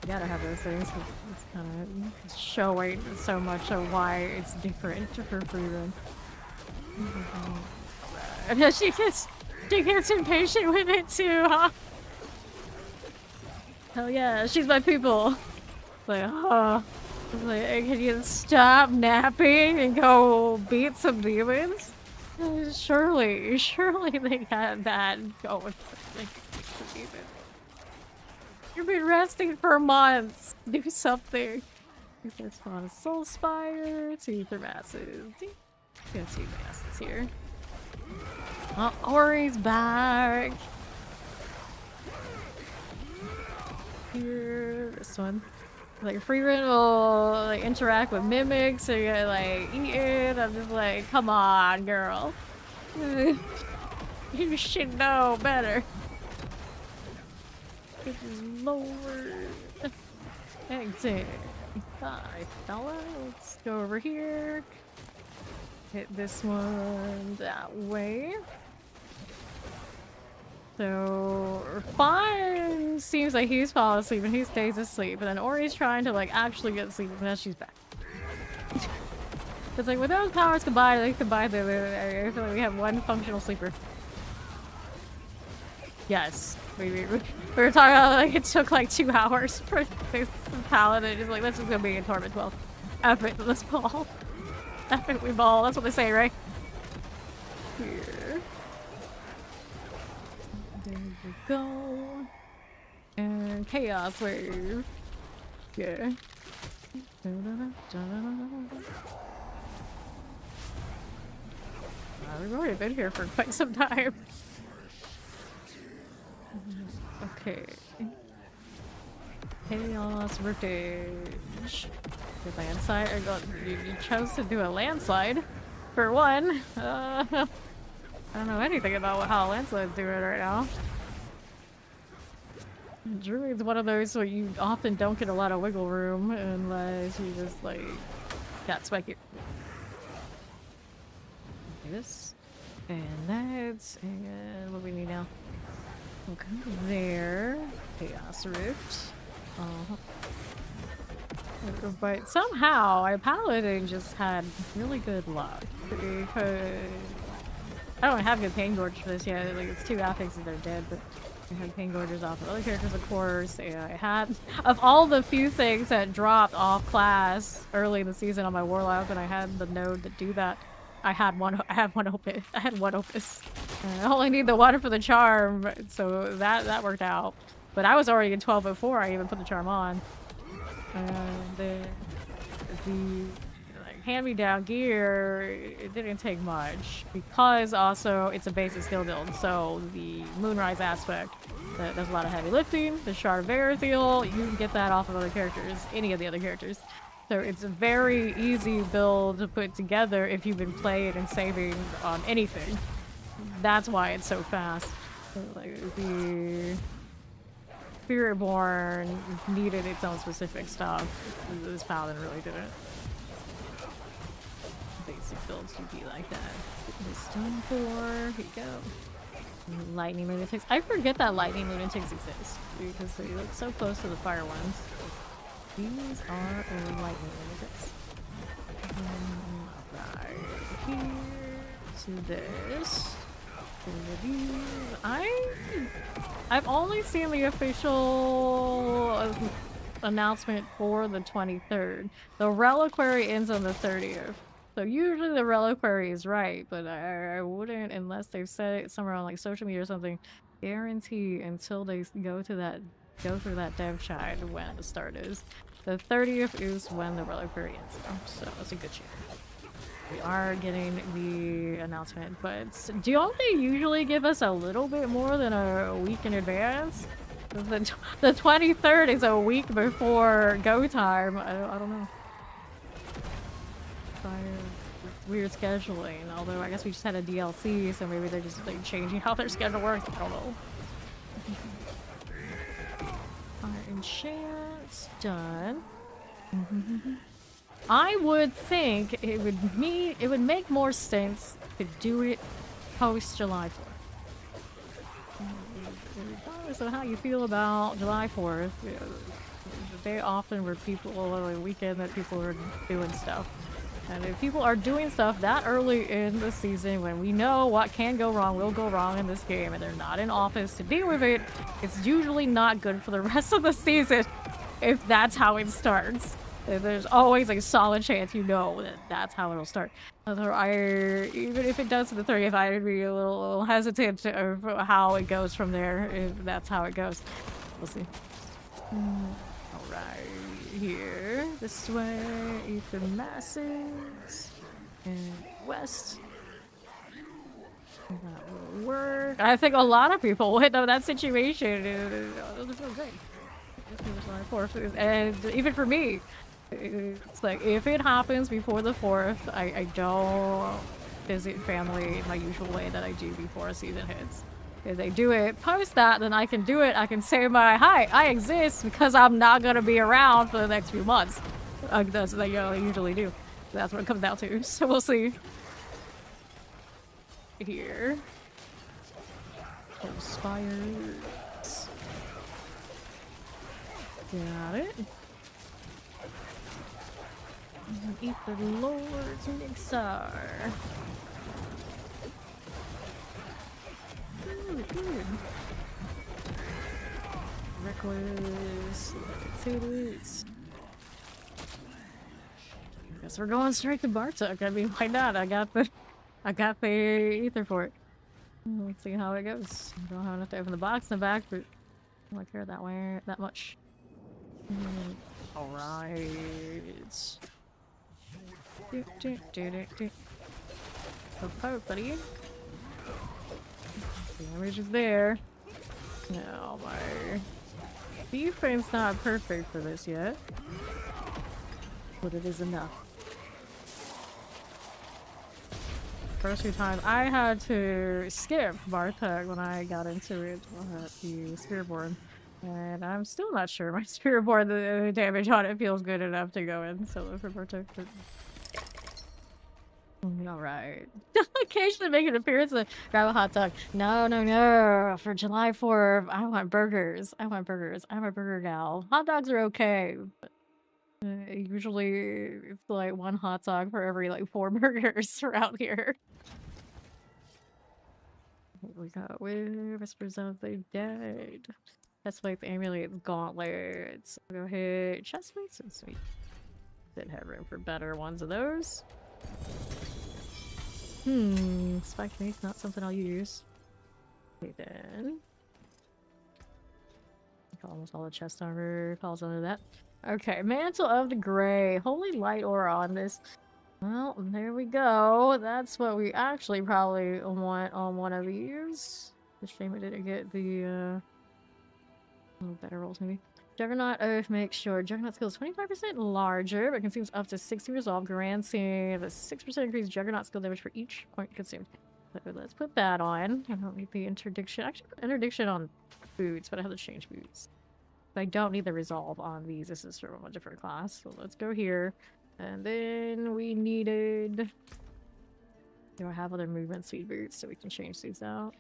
Speaker 3: You gotta have those things. It's kind of showing so much of why it's different for free run. And she gets impatient with it too, huh? Hell yeah, she's my people. Like, oh. Like, can you stop napping and go beat some demons? Surely they got that going. Like, some demons. You've been resting for months. Do something. Let's spawn a Soul Spire. Two for masses. Got two masses here. Oh, Ori's back. Here, this one. Like free run will like interact with mimics, so you gotta like eat it. I'm just like, come on, girl. You should know better. This is lower. Exit. Hi, fella. Let's go over here. Hit this one that way. So, Fine seems like he's falling asleep and he stays asleep, and then Ori's trying to like actually get asleep, and then she's back. It's like with those powers combined, I feel like we have one functional sleeper. Yes, we were talking about like it took like 2 hours for this Paladin. Just like, this is gonna be in Torment 12. Epic, let's ball. Epic, we ball. That's what they say, right? Here. There we go. And Chaos Wave. Yeah. We've already been here for quite some time. Okay. Chaos Riftage. The landslide. You chose to do a landslide. For one. I don't know anything about how a landslide's doing right now. Druid's one of those where you often don't get a lot of wiggle room unless you just like got spiky. This and that, and what do we need now? Okay, there. Chaos Rift. But somehow our Paladin just had really good luck because I don't have good Pain Gorge for this yet. Like, it's 2 affixes and they're dead, but I had Pain Gorges off of other characters, of course. And I had, of all the few things that dropped off class early in the season on my Warlock, and I had the node to do that, I had one opus. I only need the one for the charm, so that worked out. But I was already in 12 before I even put the charm on. The like hand-me-down gear, it didn't take much because also it's a basic skill build. So the Moonrise aspect that does a lot of heavy lifting, the Shard of Erethiel, you can get that off of other characters, any of the other characters. So it's a very easy build to put together if you've been playing and saving on anything. That's why it's so fast. Like the Spiritborn needed its own specific stuff. This Paladin really didn't. Basic builds should be like that. The Stone 4, here you go. Lightning Lunatics. I forget that Lightning Lunatics exist because they look so close to the fire ones. These are Lightning Lunatics. Right here to this. I've only seen the official announcement for the 23rd. The Reliquary ends on the 30th. So usually the Reliquary is right, but I wouldn't, unless they've said it somewhere on like social media or something, guarantee until they go through that dev chat when the start is. The 30th is when the Reliquary ends, so it's a good chance. We are getting the announcement, but don't they usually give us a little bit more than a week in advance? The 23rd is a week before go time. I don't know. Weird scheduling, although I guess we just had a DLC, so maybe they're just like changing how their schedule works. I don't know. Enchants done. I would think it would make more sense to do it post July 4th. Regardless of how you feel about July 4th, you know, the day often where people, or the weekend that people are doing stuff. And if people are doing stuff that early in the season, when we know what can go wrong will go wrong in this game, and they're not in office to deal with it, it's usually not good for the rest of the season if that's how it starts. There's always a solid chance you know that that's how it'll start. Even if it does to the 30th, I'd be a little hesitant of how it goes from there, if that's how it goes. We'll see. Alright, here, this way, Ether Masses, and west. That will work. I think a lot of people would know that situation. It'll feel great. And even for me, it's like, if it happens before the 4th, I don't visit family in my usual way that I do before a season hits. If they do it post that, then I can do it. I can say hi, I exist because I'm not gonna be around for the next few months. That's what I usually do. That's what it comes down to. So we'll see. Here. Spires. Got it. Eat the Lord's Mixar. Good. Reckless. Let's guess we're going straight to Bartok. I mean, why not? I got the ether for it. Let's see how it goes. I don't have enough to open the box in the back, but I don't care that much. Alright. Oh, buddy. Damage is there. No, my defense not perfect for this yet, but it is enough. First few times I had to skip Bartok when I got into it at the Spearborn, and I'm still not sure my Spearborn, the damage on it feels good enough to go in solo for Bartok. But... Alright. Occasionally make an appearance and grab a hot dog. No. For July 4th, I want burgers. I'm a burger gal. Hot dogs are okay. But, usually it's like one hot dog for every like 4 burgers around here. What we got with Whispers of the Dead. Chest plates, amulets, gauntlets. Go ahead. Chest plates and sweet. Didn't have room for better ones of those. Spike mace, not something I'll use. Okay then. Almost all the chest armor falls under that. Okay, Mantle of the Grey. Holy light aura on this. Well, there we go. That's what we actually probably want on one of these. It's a shame we didn't get the better rolls maybe. Juggernaut Oath makes sure Juggernaut skill is 25% larger, but consumes up to 60 resolve, granting a 6% increased Juggernaut skill damage for each point consumed. So let's put that on. I don't need the interdiction. Actually, put interdiction on boots, but I have to change boots. But I don't need the resolve on these. This is from a different class. So let's go here. And then we needed... Do I have other movement speed boots so we can change these out?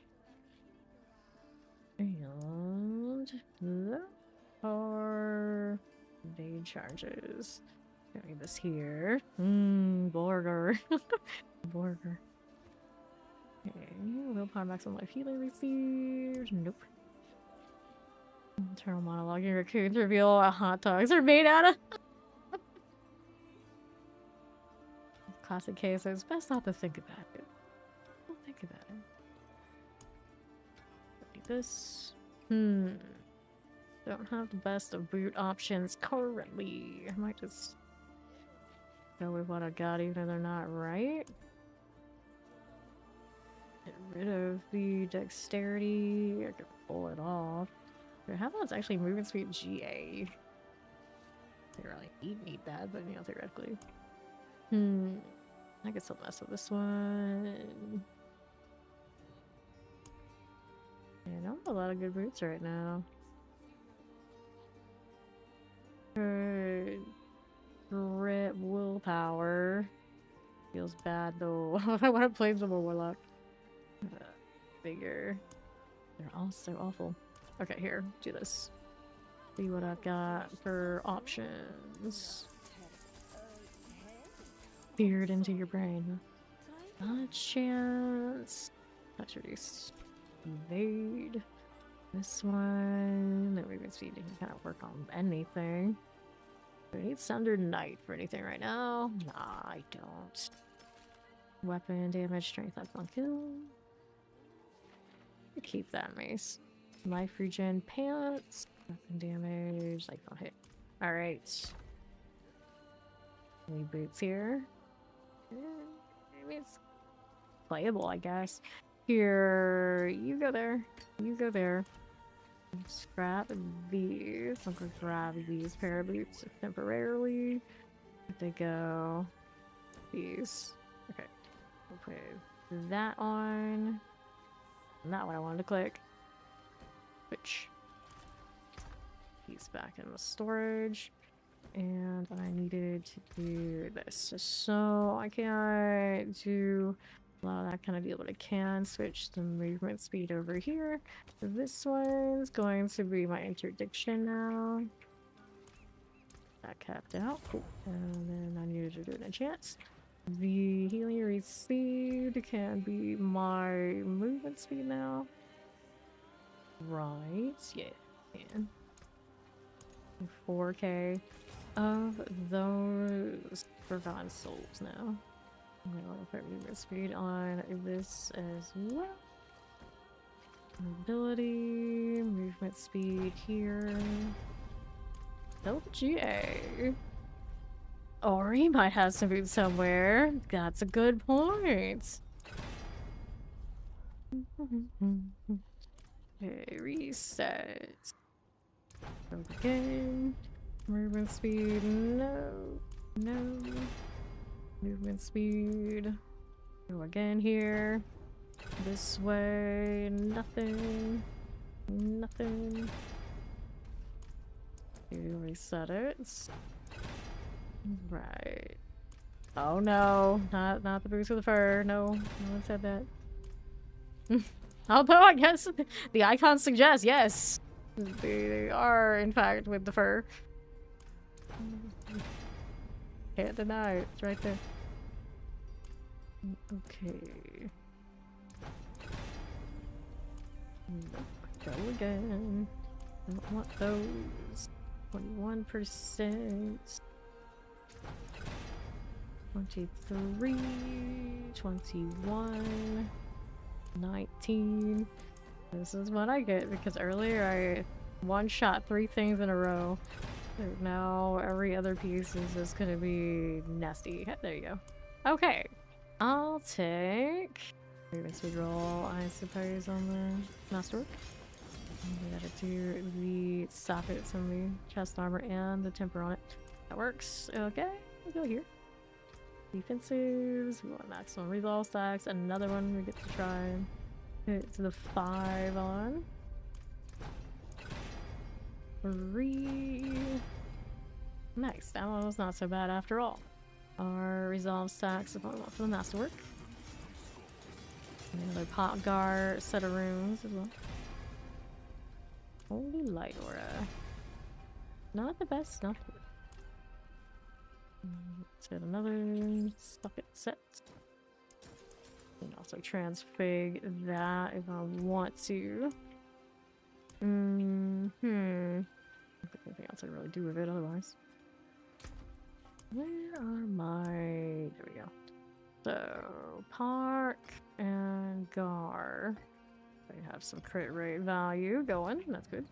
Speaker 3: And... Or evade charges. Don't need this here. Borger. Borger. Okay. Willpower maximum life healing received. Nope. Internal monologuing raccoons reveal what hot dogs are made out of. Classic case, so it's best not to think about it. Don't think about it. Need this. Don't have the best of boot options currently. I might just go with what I got, even though they're not right. Get rid of the dexterity. I could pull it off. How about it's actually movement speed GA? They really need that, but you know, theoretically. I could still mess with this one. Yeah, I don't have a lot of good boots right now. Grit willpower. Feels bad though. I want to play some more warlock. Bigger. They're all so awful. Okay, here, do this. See what I've got for options. Seared into your brain. Not a chance. Touch reduced. Evade. This one. Then movement speed. You can kind of work on anything. Do I need Sunder Knight for anything right now? Nah, I don't. Weapon damage, strength up on kill. Keep that mace. Life regen pants. Weapon damage, like on hit. Alright. Any boots here? I mean, it's playable, I guess. Here, you go there. You go there. Scrap these. I'm gonna grab these pair of boots temporarily. They go. These. Okay. We'll put that on. Not what I wanted to click. Switch. These back in the storage. And I needed to do this. So I can't do a lot of that kind of deal, but I can switch the movement speed over here. This one's going to be my interdiction now. That capped out. Cool. And then I needed to do an enchant. The healing you received can be my movement speed now. Right. Yeah. And 4K of those Forgotten Souls now. I'm gonna put movement speed on this as well. Mobility, movement speed here. LGA. Or he might have some boots somewhere. That's a good point. Okay, reset. Go again. Movement speed, no. No. Movement speed. Go again here. This way, nothing. Nothing. You reset it. Right. Oh no, not the boots with the fur. No, no one said that. Although I guess the icons suggest yes, they are in fact with the fur. Can't deny it. It's right there. Okay. Go again. I don't want those. 21%. 23, 21, 19. This is what I get because earlier I one-shot 3 things in a row. So now every other piece is just gonna be nasty. There you go. Okay. I'll take movement speed roll, I suppose, on the masterwork. We gotta do the sockets on the chest armor and the temper on it. That works. Okay, we'll go here. Defensives, we want maximum resolve stacks. Another one we get to try. Hit to the 5 on. 3. Nice, that one was not so bad after all. Our resolve stacks is what we want for the masterwork. Another pot guard set of runes as well. Holy light aura. Not the best, not the best. Let's get another socket set. And also transfig that if I want to. I don't think anything else I can really do with it otherwise. Where are my... There we go. So, Park and Gar. They have some crit rate value going. That's good.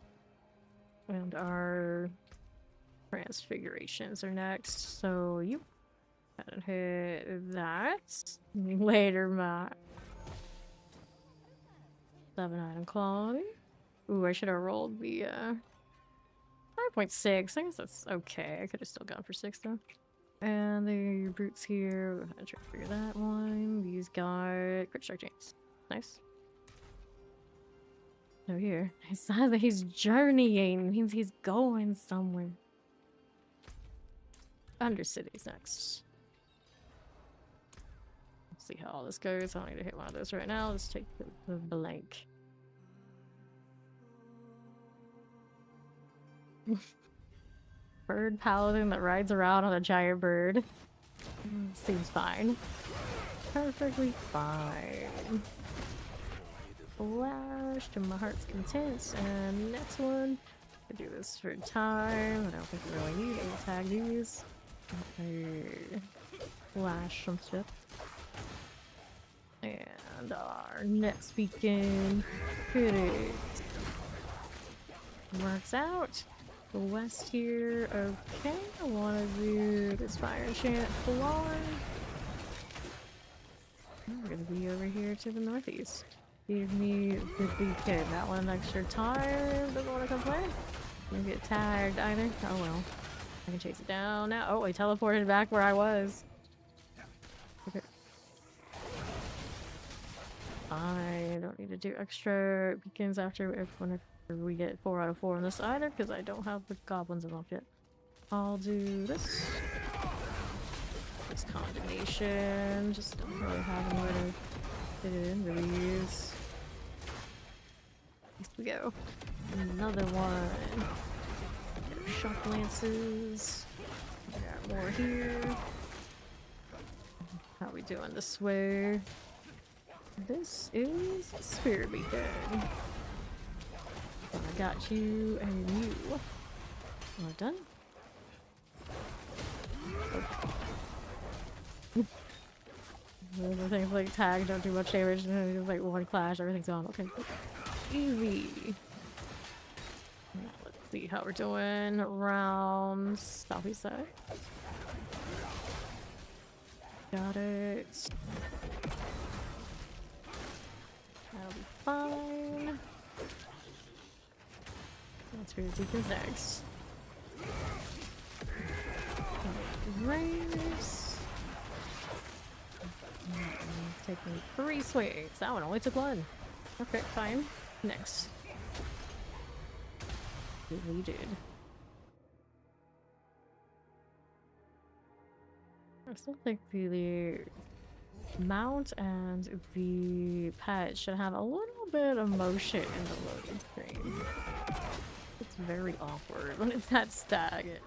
Speaker 3: And our transfigurations are next. So, you gotta hit that. Later, Matt. 7 item quality. Ooh, I should have rolled the 5.6. I guess that's okay. I could have still gone for 6 though. And the boots here. I'm gonna try to figure that one. These got crit strike chains. Nice. Oh, here. It says that he's journeying. It means he's going somewhere. Undercity's next. Let's see how all this goes. I don't need to hit one of those right now. Let's take the blank. Bird paladin that rides around on a giant bird. Seems fine. Perfectly fine. Flash to my heart's content. And next one. I do this for time. I don't think we really need to tag these. Okay. Flash some stuff. And our next beacon. Hit it. Works out. The west here. Okay. I want to do this fire enchant floor. We're going to be over here to the northeast. Give me the beacon. That one extra time. Doesn't want to come play. Don't get tagged either. Oh well. I can chase it down now. Oh, I teleported back where I was. Okay. I don't need to do extra beacons whenever we get 4 out of 4 on this either, because I don't have the goblins involved yet. I'll do this. This condemnation. Just don't really have anywhere to fit it in. Release. Here we go. Another one. Shock lances. Got more here. How we doing this way? This is Spirit Beacon. I got you and you. All done. Okay. The things like tag don't do much damage, and it's like one clash, everything's on. Okay. Easy. Let's see how we're doing around southeast side. Got it. That'll be fine. Let's figure Deacon's next. Raise. It's taking 3 swings. That one only took 1. Okay, fine. Next. We did. I still think the mount and the pet should have a little bit of motion in the loading screen. It's very awkward when it's that static.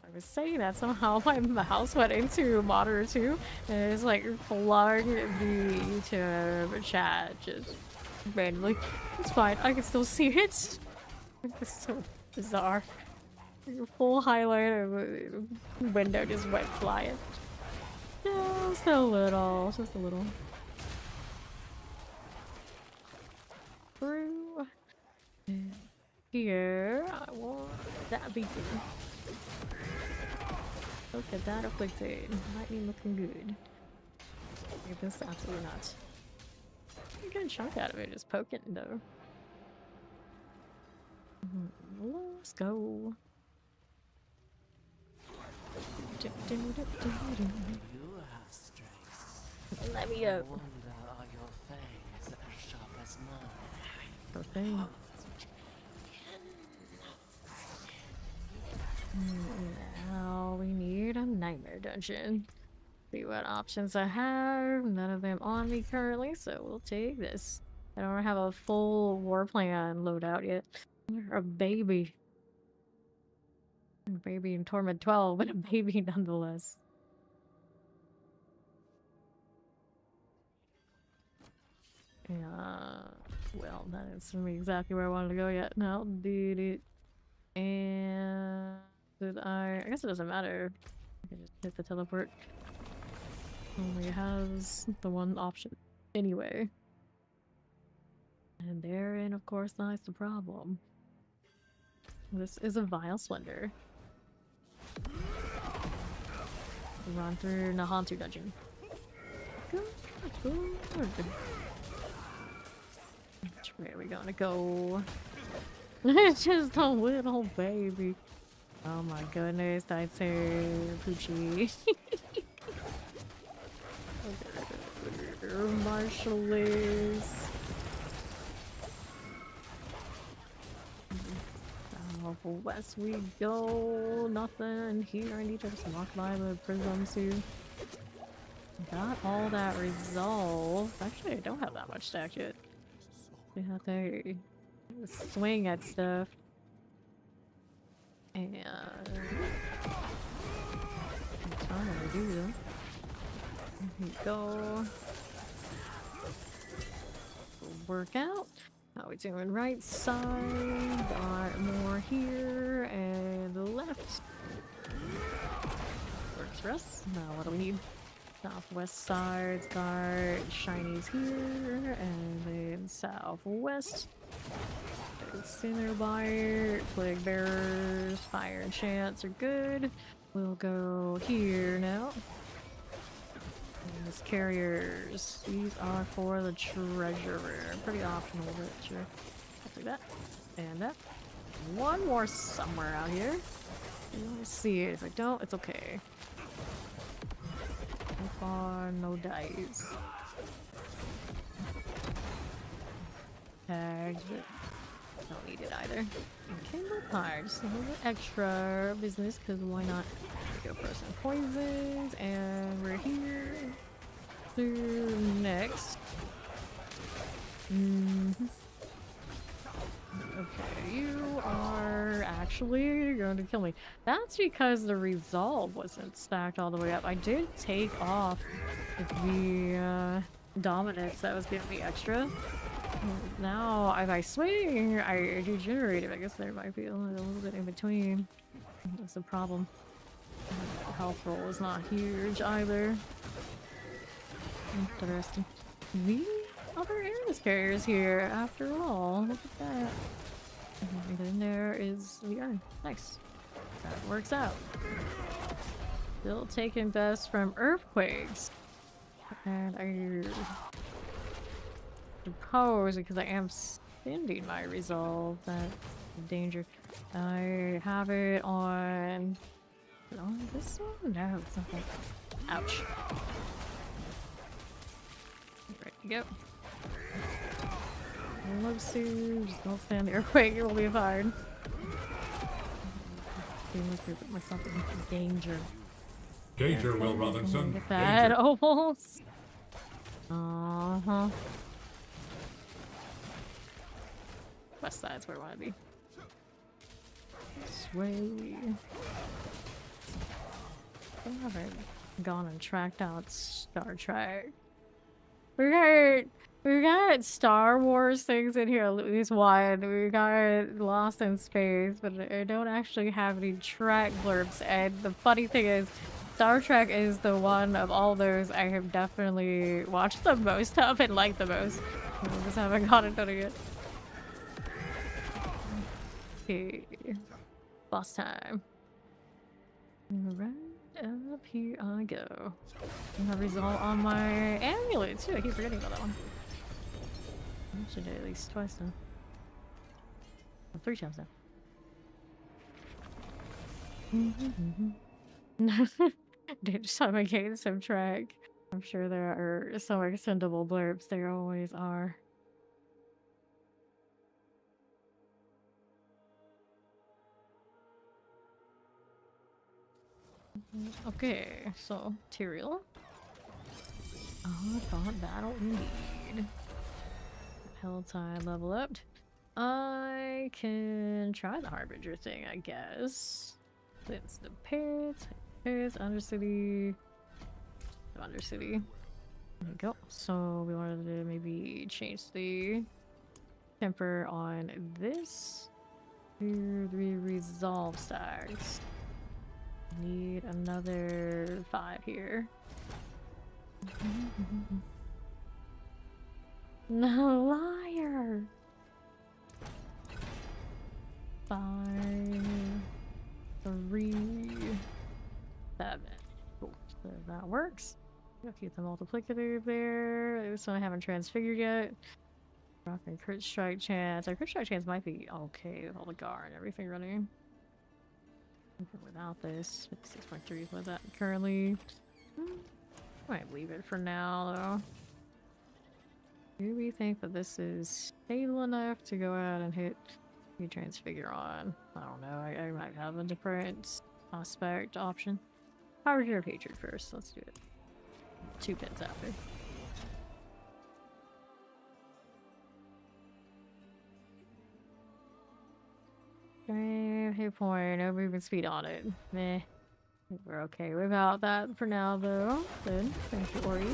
Speaker 3: I was saying that somehow my mouse went into Monitor 2 and it's like plugged the YouTube chat just randomly. It's fine, I can still see it. It's so bizarre. Your full highlight of the window just went flying. Just a little, just a little. Through here, I want that beacon. Look at that afflicted. Lightning looking good. This absolutely not. You get a chunk out of it, just poking though. Let's go. Let me up. Okay. Now we need a nightmare dungeon. See what options I have. None of them on me currently, so we'll take this. I don't have a full war plan loadout yet. You're a baby. A baby in Torment 12, but a baby nonetheless. Yeah. Well, that isn't exactly where I wanted to go yet. No, did it. And did I guess it doesn't matter. I can just hit the teleport. Only has the one option anyway. And therein, of course, lies the problem. This is a vile splendor. Run through Nahantu dungeon. Good. Which way are we gonna go? It's just a little baby. Oh my goodness, I'd say Poochie. Marshallese. southwest we go. Nothing here. I need to just walk by the prisms too. Got all that resolved. Actually, I don't have that much stacked yet. We have to swing at stuff. And that's not what I do though. Here we go. Work out. How we doing? Right side. Got more here and left. Works for us. Now what do we need? Southwest side's got shinies here, and then southwest. Cinnabar, plague bearers, fire enchants are good. We'll go here now. And these carriers, these are for the treasurer. Pretty optional, but sure. I'll do that. And that. One more somewhere out here. Let's see it. If I don't, it's okay. So far, no dice. Tags, but don't need it either. Okay, no cards. A little bit extra business, because why not? Go for some poisons, and we're here to next. Okay, you are actually going to kill me. That's because the resolve wasn't stacked all the way up. I did take off the dominance that was giving me extra. Now, if I swing, I degenerate it. I guess there might be a little bit in between. That's the problem. The health roll is not huge either. Interesting. The other airless carriers here, after all. Look at that. And then there is the urn. Nice. That works out. Still taking deaths from earthquakes. And I suppose, because I am sending my resolve, that's a danger. I have it on... Oh, this one? No, it's not that. Ouch. Ready to go. Love Sue, just don't stand the earthquake, it will be fine. Put myself in danger.
Speaker 2: Danger, Will Robinson.
Speaker 3: Get that almost. Uh-huh. West side's where I want to be. Sway. I haven't gone and tracked out Star Trek. We got Star Wars things in here, at least one. We got Lost in Space, but I don't actually have any track blurbs. And the funny thing is, Star Trek is the one of all those I have definitely watched the most of and liked the most. I just haven't gotten to it yet. Okay. Boss time. Right up here I go. I have resolve on my amulet too. I keep forgetting about that one. I should do it at least twice now. Or 3 times now. Dude, just on my games of track. I'm sure there are some extendable blurbs. There always are. Okay, so material. Thought battle indeed. Peloton level up. I can try the Harbinger thing, I guess. It's the pits, Undercity. Undercity. There we go. So we wanted to maybe change the temper on this. 2, 3 resolve stacks. Need another 5 here. No liar. 5, 3, 7. Cool. So that works. I'll keep the multiplicative there. This one I haven't transfigured yet. Rock and crit strike chance. Our crit strike chance might be okay with all the GAR and everything running. Without this, 6.3 was that currently. Might leave it for now though. Do we think that this is stable enough to go out and hit You transfigure on. I don't know. I might have a different aspect option. Power Hero Hatred first. Let's do it. 2 pins after. Hit point. No movement speed on it. Meh. We're okay without that for now, though. Good. Thank you, Ori.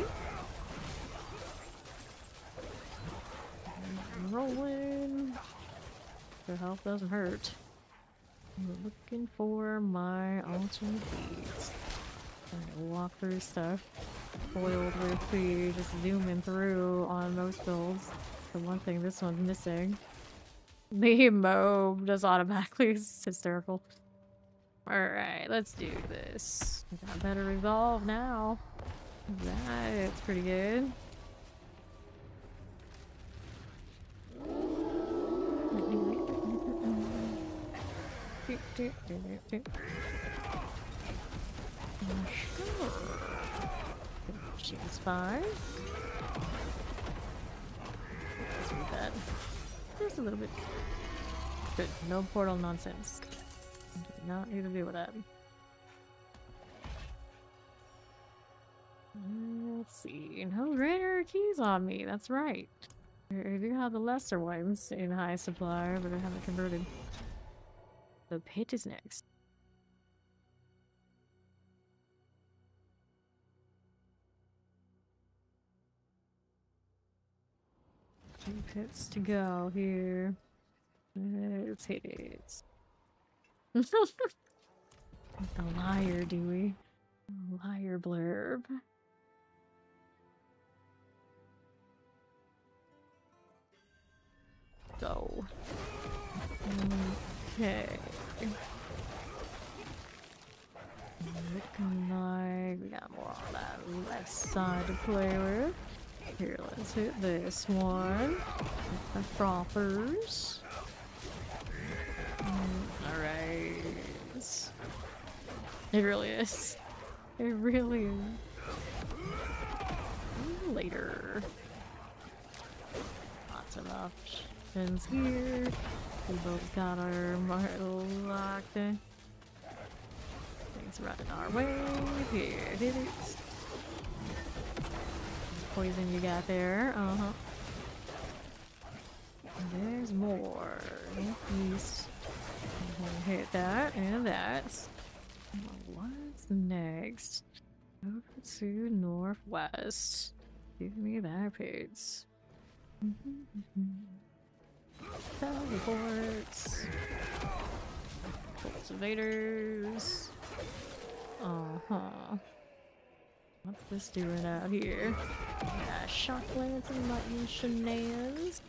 Speaker 3: Rolling. The health doesn't hurt. I'm looking for my alternate feeds. Trying to walk through stuff. Foiled with the just zooming through on most builds. The one thing this one's missing. The mob does automatically. It's hysterical. Alright, let's do this. We got better resolve now. That's pretty good. Sure. She's fine. Let's read that. Just a little bit. Good. No portal nonsense. Do not need to deal with that. Let's see. No rare keys on me. That's right. I do have the lesser ones in high supply, but I haven't converted. The pit is next. 2 pits to go here. Let's hit it. A liar, Dewey. A liar blurb. Go. Okay. Looking like we got more on that left side to play with. Here, let's hit this one. The frothers. Alright. It really is. It really is. Later. Lots of options here. We both got our martel locked in. Things running our way. Here, hit it. Poison you got there. Uh-huh. There's more. Northeast. Hit that and that. What's next? Over to northwest. Give me that pigs. Teleports. Cultivators. Uh-huh. What's this doing out here? Yeah, shock lantern lightning shenanigans.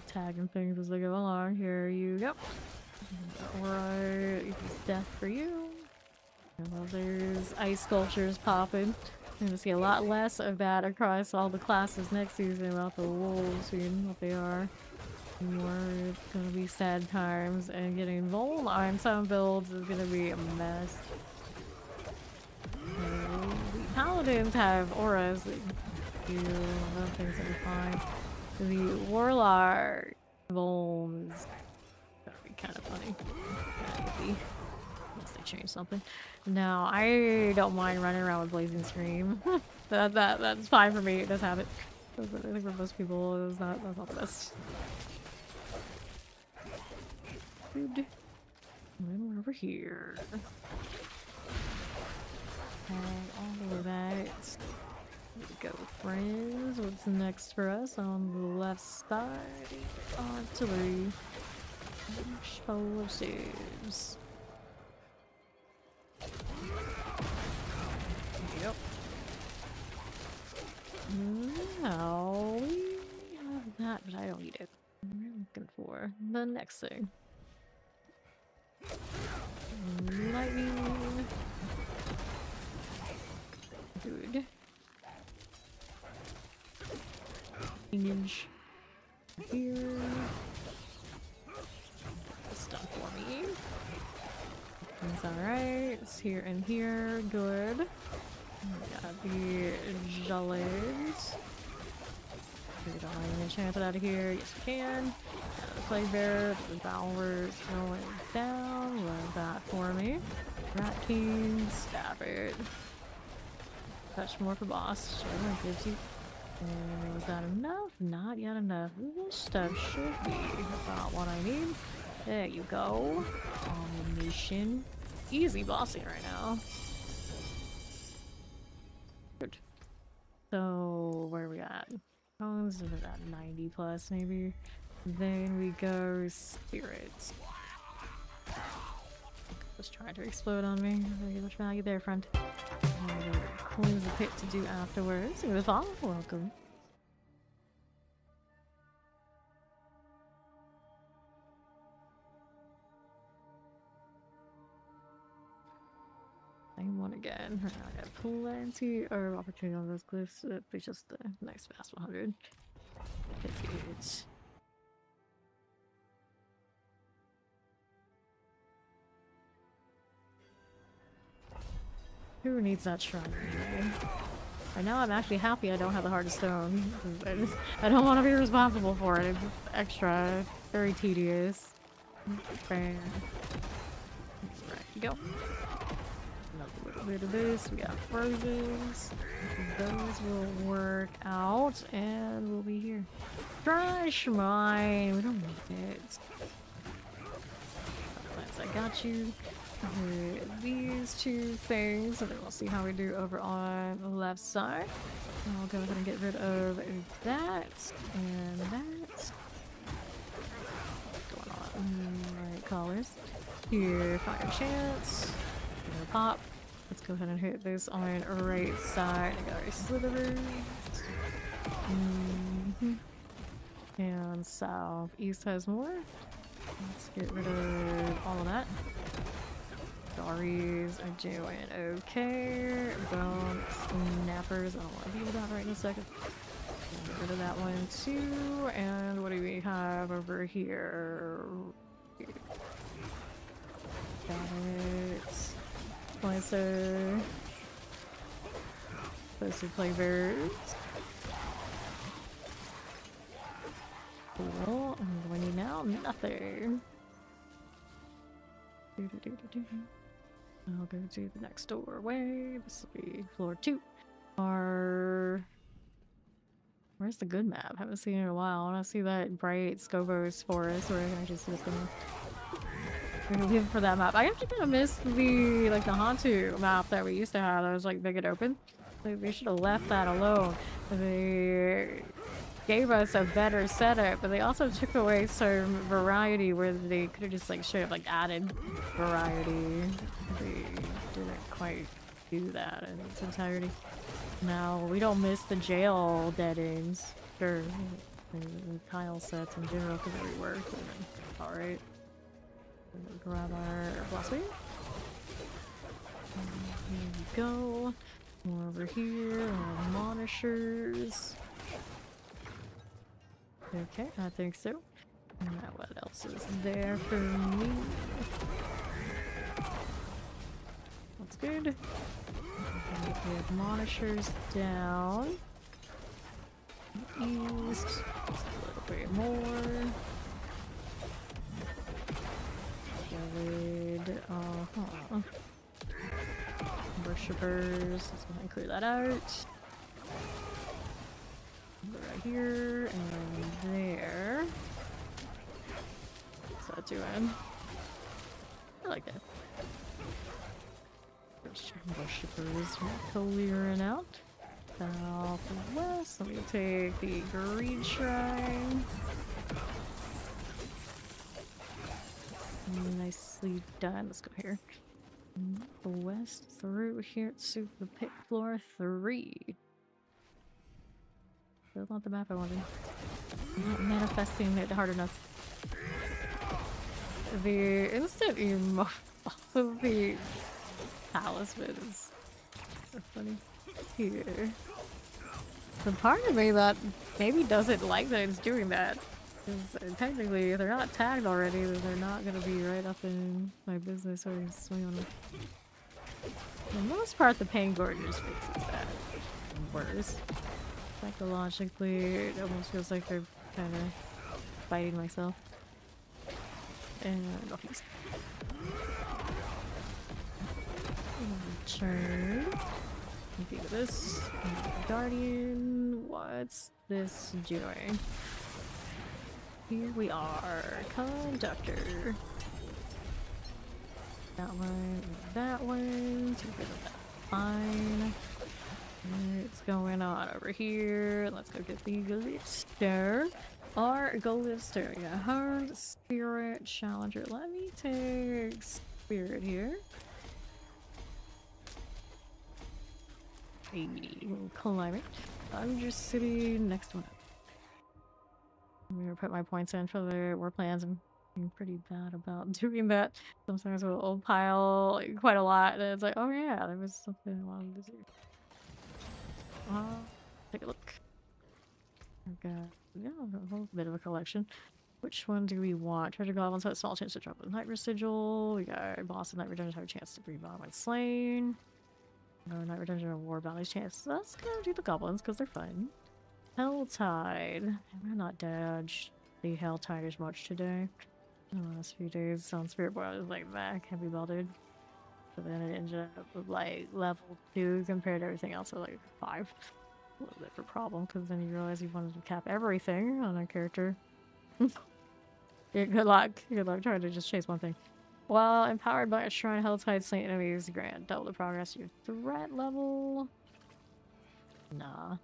Speaker 3: Tagging things as they go along. Here you go. Alright, death for you. Well, there's ice sculptures popping. You're gonna see a lot less of that across all the classes next season about the wolves being what they are. More, it's gonna be sad times, and getting Vol on some builds is gonna be a mess. The Paladins have auras that do other things that we find. The Warlock Volms, that'd be kind of funny. Unless they change something. No, I don't mind running around with Blazing Scream. That's fine for me. It does have it. I think for most people, that's not the best. Good. And then we're over here. All of that. Here we go, friends. What's next for us on the left side? Artillery. Explosives. Yep. Now we have that, but I don't need it. I'm looking for the next thing. Lightning. Good. Engage. Here. This done for me. It's alright. It's here and here. Good. We got the Jollies. We don't want to enchant it out of here. Yes, we can. Plague Bear, the Devour's going down. Love that for me. Rat King, stab it. Touch more for boss. Sure, gives you. And was that enough? Not yet enough. This stuff should be about what I need. There you go. Combination. Easy bossing right now. Good. So, where are we at? Bones is at 90 plus, maybe. Then we go spirits. Just trying to explode on me. Very much value there, friend. Cleanse the pit to do afterwards. With all, welcome. Same one again. I got plenty of opportunity on those glyphs. It's just the next fast 100. It's who needs that shrine anyway? Right now I'm actually happy I don't have the hardest stone. I don't want to be responsible for it. It's extra, very tedious. There you go. Another little bit of this. We got frozen. Those will work out, and we'll be here. Trash mine. We don't need it. I got you. These two things, and then we'll see how we do over on the left side. I'll go ahead and get rid of that and that. Going on right colors. Here, fire chance. Pop. Let's go ahead and hit this on the right side. I got our slithers. And southeast has more. Let's get rid of all of that. Dories are doing okay. Bone snappers. I don't want to deal with that right in a second. Get rid of that one too. And what do we have over here? Got it. Slicer. Supposed to play birds. Cool. And what do we need now? Nothing. I'll go to the next doorway. This will be floor 2. Where's the good map? Haven't seen it in a while. I want to see that bright Scovos forest where I can actually see what's going on. We're gonna live for that map. I actually kind of miss the the Hantu map that we used to have that was like big and open. They should have left that alone. They gave us a better setup, but they also took away some variety where they could have just straight up added variety. They didn't quite do that in its entirety. Now we don't miss the jail dead ends. Sure, the tile sets in general could rework. All right. Grab our blast wave. Here we go. More over here. More monitors. Okay, I think so. Now what else is there for me? That's good. We have monitors down. East. Just a little bit more. Worshippers. Let's go ahead and clear that out. Right here and there. What's that doing? I like that. Worshippers clearing out. Southwest. Let me take the Greed Shrine. Nicely done. Let's go here. West through here to the pit floor 3. Still not the map I wanted. I'm not manifesting it hard enough. The instant emo of the talisman is so funny. Here. The part of me that maybe doesn't like that it's doing that. Because technically, if they're not tagged already, then they're not going to be right up in my business or swing on them. For the most part, the Pain Gorge just fixes that. Worse. Psychologically, it almost feels like they're kind of fighting myself. And northeast. Turn. Look at this. Guardian. What's this doing? Here we are. Conductor. That one. That one. Take rid of that. Fine. What's going on over here? Let's go get the Glister. Our Glister. Yeah, Hard Spirit Challenger. Let me take Spirit here. Climate. I'm just sitting next one up. I'm gonna put my points in for the war plans. I'm being pretty bad about doing that. Sometimes we'll pile like, quite a lot, and it's like, oh yeah, there was something I wanted to do. Take a look. I've got a whole bit of a collection. Which one do we want? Treasure goblins have a small chance to drop with night residual. We got boss and night redemption have a chance to breathe on when slain. No, night redemption or war bounty's chance. Let's go do the goblins because they're fun. Helltide. I'm not dodged the Helltide as much today. In the last few days on Spirit Boy I was like, that can't be bothered. But then it ended up with like level 2 compared to everything else at like 5. A little bit of a problem because then you realize you wanted to cap everything on a character. Yeah, good luck. Good luck trying to just chase one thing. While empowered by a shrine, Helltide slain enemies grant double the progress to your threat level. Nah.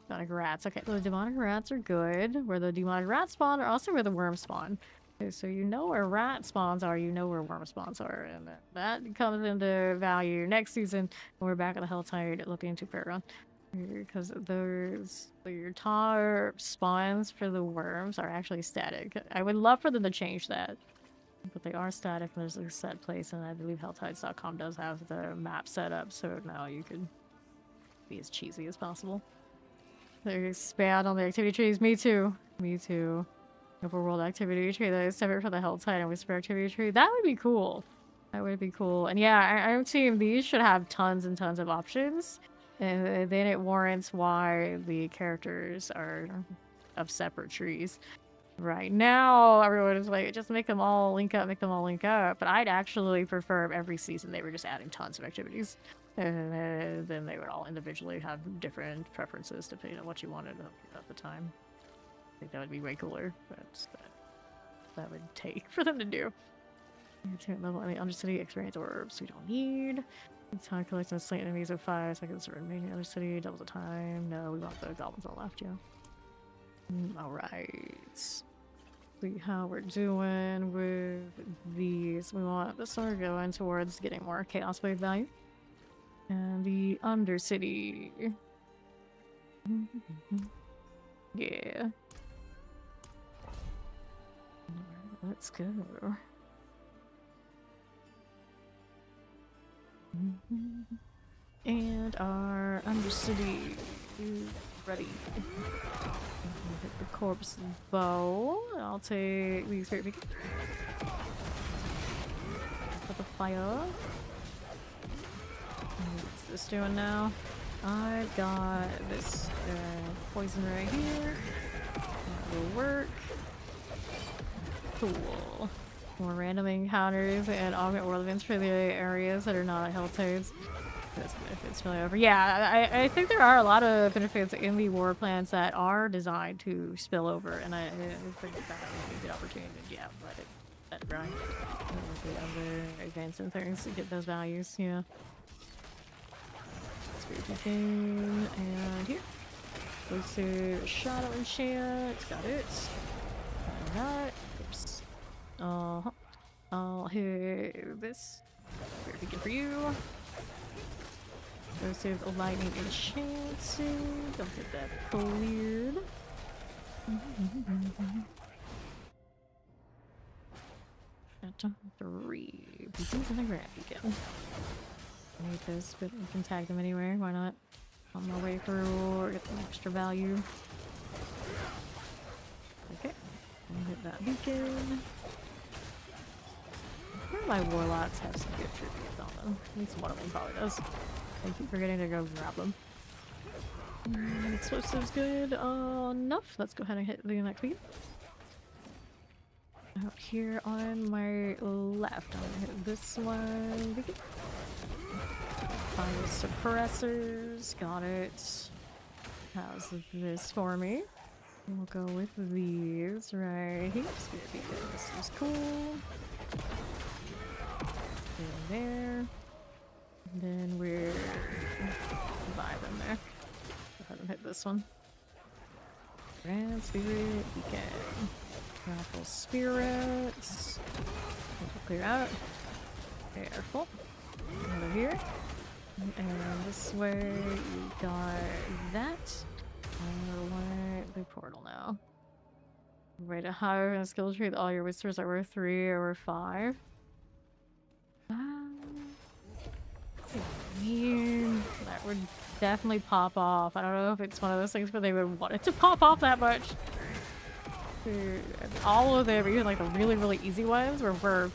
Speaker 3: Demonic rats. Okay, the demonic rats are good. Where the demonic rats spawn are also where the worms spawn. Okay, so you know where rat spawns are, you know where worm spawns are, and that comes into value next season when we're back at the Helltide looking to Paragon. Because your tar spawns for the worms are actually static. I would love for them to change that. But they are static and there's a set place, and I believe Helltides.com does have the map set up, so now you can be as cheesy as possible. They expand on the activity trees. Me too. Me too. Overworld activity tree that is separate from the Helltide and Whisper activity tree. That would be cool. That would be cool. And yeah, I'm seeing these should have tons and tons of options. And then it warrants why the characters are of separate trees. Right now, everyone is like, just make them all link up, make them all link up. But I'd actually prefer if every season they were just adding tons of activities. And then they would all individually have different preferences depending on what you wanted at the time. I think that would be way cooler. But that would take for them to do. Level any Undercity experience orbs we don't need. Time collecting slain enemies of 5 seconds to remain in Undercity. Double the time. No, we want the goblins on the left, yeah. Alright. See how we're doing with these. We want this one going towards getting more Chaos Wave value. And the Undercity. Yeah. Let's go. And our Undercity is ready. Hit the corpse bow. I'll take the spirit beacon. Put the fire. What's this doing now? I've got this poison right here. That will work. Cool. More random encounters and augment world events for the areas that are not Helltides. This benefits really over. Yeah, I think there are a lot of benefits in the war plans that are designed to spill over, and I think that would be a good opportunity. Yeah, let it grind. The other events and things to get those values. Yeah. Spirit Beacon, and here. Goes to Shadow Enchant. Got it. And that. Oops. I'll hit this. Spirit Beacon for you. Goes to Lightning Enchanting. Don't get that cleared. Got 3 beacons and a Grand Beacon. I need this, but we can tag them anywhere. Why not? On my way through, get some extra value. Okay. I'll hit that beacon. My warlocks have some good tributes on them. At least one of them probably does. I keep forgetting to go grab them. Explosives good enough. Let's go ahead and hit the next beacon. Out here on my left, I'm gonna hit this one. Find the suppressors. Got it. How's this for me? We'll go with these right here. This is cool. There. And then we're vibing there. Go ahead and hit this one. Grand Spirit Beacon. Grapple Spirits. Clear out. Careful. Over here. And this way, you got that. And we're the portal now. Rate a higher skill tree. All your whispers are worth 3 or 5. That would definitely pop off. I don't know if it's one of those things where they would want it to pop off that much. All of them, even like the really, really easy ones, where we're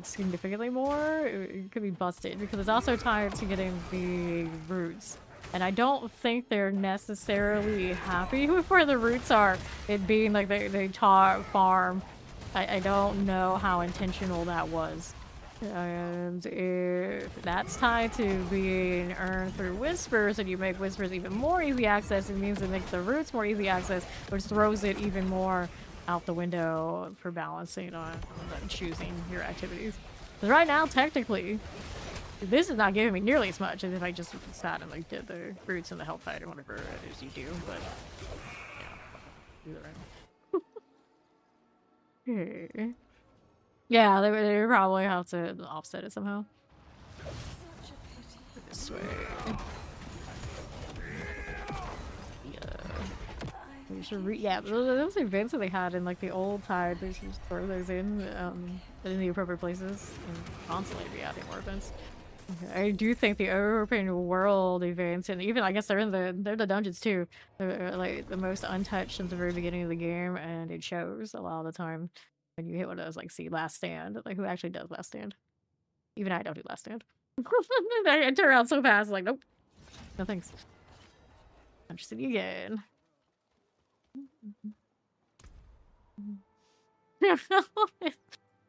Speaker 3: significantly more, it could be busted because it's also tied to getting the roots. And I don't think they're necessarily happy with where the roots are. It being like they taught farm. I don't know how intentional that was. And if that's tied to being earned through whispers, and you make whispers even more easy access, it means it makes the roots more easy access, which throws it even more out the window for balancing on choosing your activities. Because right now, technically, this is not giving me nearly as much as if I just sat and like did the roots and the health fight or whatever it is you do, but yeah, do the right. Okay. Yeah, they probably have to offset it somehow. This way. Yeah, those events that they had in like the old Tide, they should just throw those in the appropriate places and constantly be adding more events. Okay. I do think the open world events, and even I guess they're the dungeons too. They're like the most untouched since the very beginning of the game, and it shows a lot of the time. When you hit one of those, like, see, last stand. Like, who actually does last stand? Even I don't do last stand. I turn around so fast, like, nope. No thanks. I'm just sitting again.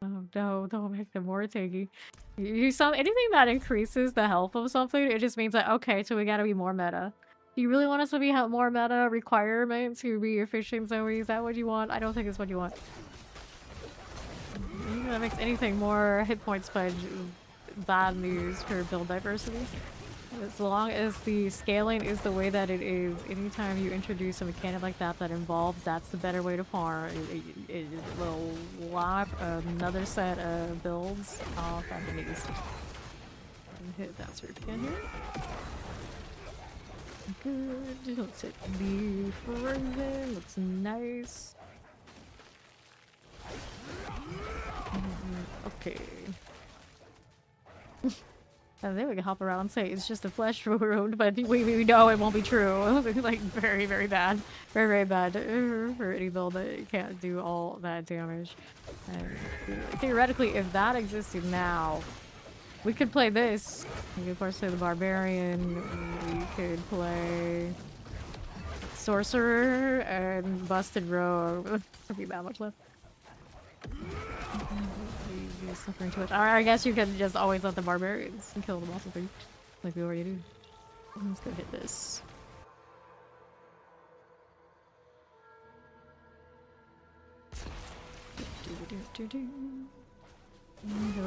Speaker 3: Oh no, don't make them more tanky. Anything that increases the health of something, it just means that, okay, so we gotta be more meta. Do you really want us to be more meta requirements to be efficient, Zoe? Is that what you want? I don't think it's what you want. That makes anything more hit point spudge bad news for build diversity. As long as the scaling is the way that it is, anytime you introduce a mechanic like that involves that's the better way to farm, it will lock another set of builds off at the knees. Hit that sweep again here. Good. Let's hit the frozen. Looks nice. Okay. And then we can hop around and say it's just a flesh wound, but we know it won't be true. Like, very, very bad. Very, very bad for any build that can't do all that damage. And theoretically, if that existed now, we could play this. We could, of course, play the Barbarian. We could play Sorcerer and Busted Rogue. There'd be that much left. Suffering too much. I guess you can just always let the barbarians and kill them also thing, like we already do. Let's go hit this.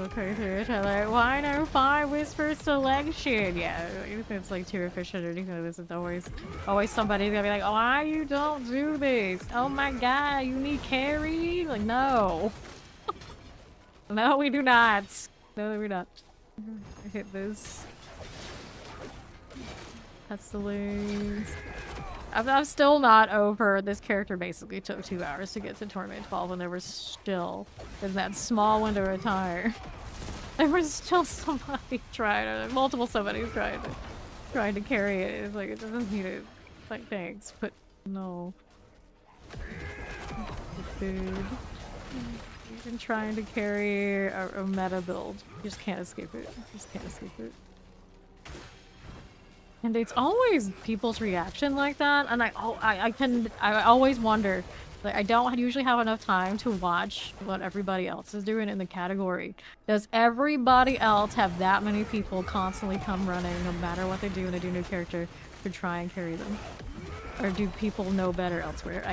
Speaker 3: Okay, through it. Like, why no 5 whisper selection? Yeah, if it's like too efficient or anything like this, it's always somebody's gonna be like, oh, why you don't do this? Oh my god, you need carry? Like, no. No, we do not. No, we not. I hit this. Pestilence. I'm still not over. This character basically took 2 hours to get to Torment 12 when there was still in that small window of time. There was still somebody trying to, multiple somebody's trying to carry it. It's like, it doesn't need it. Like, thanks, but no. Food. Been trying to carry a meta build. You just can't escape it. You just can't escape it. And it's always people's reaction like that, and I always wonder, Like, I don't usually have enough time to watch what everybody else is doing in the category. Does everybody else have that many people constantly come running, no matter what they do when they do a new character, to try and carry them? Or do people know better elsewhere?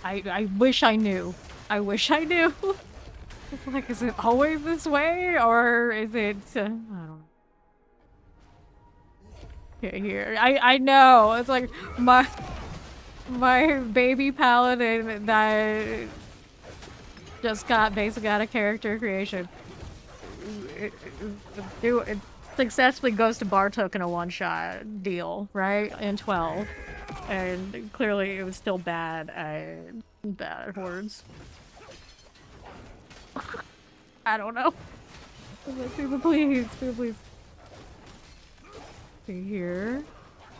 Speaker 3: I wish I knew. I wish I knew. Like, is it always this way, or is it, I don't know. Here. I know. It's like my baby paladin that just got basically out of character creation. It successfully goes to Bartok in a one-shot deal, right? In 12. And clearly it was still bad at hordes. I don't know. People, please. People, please. See here.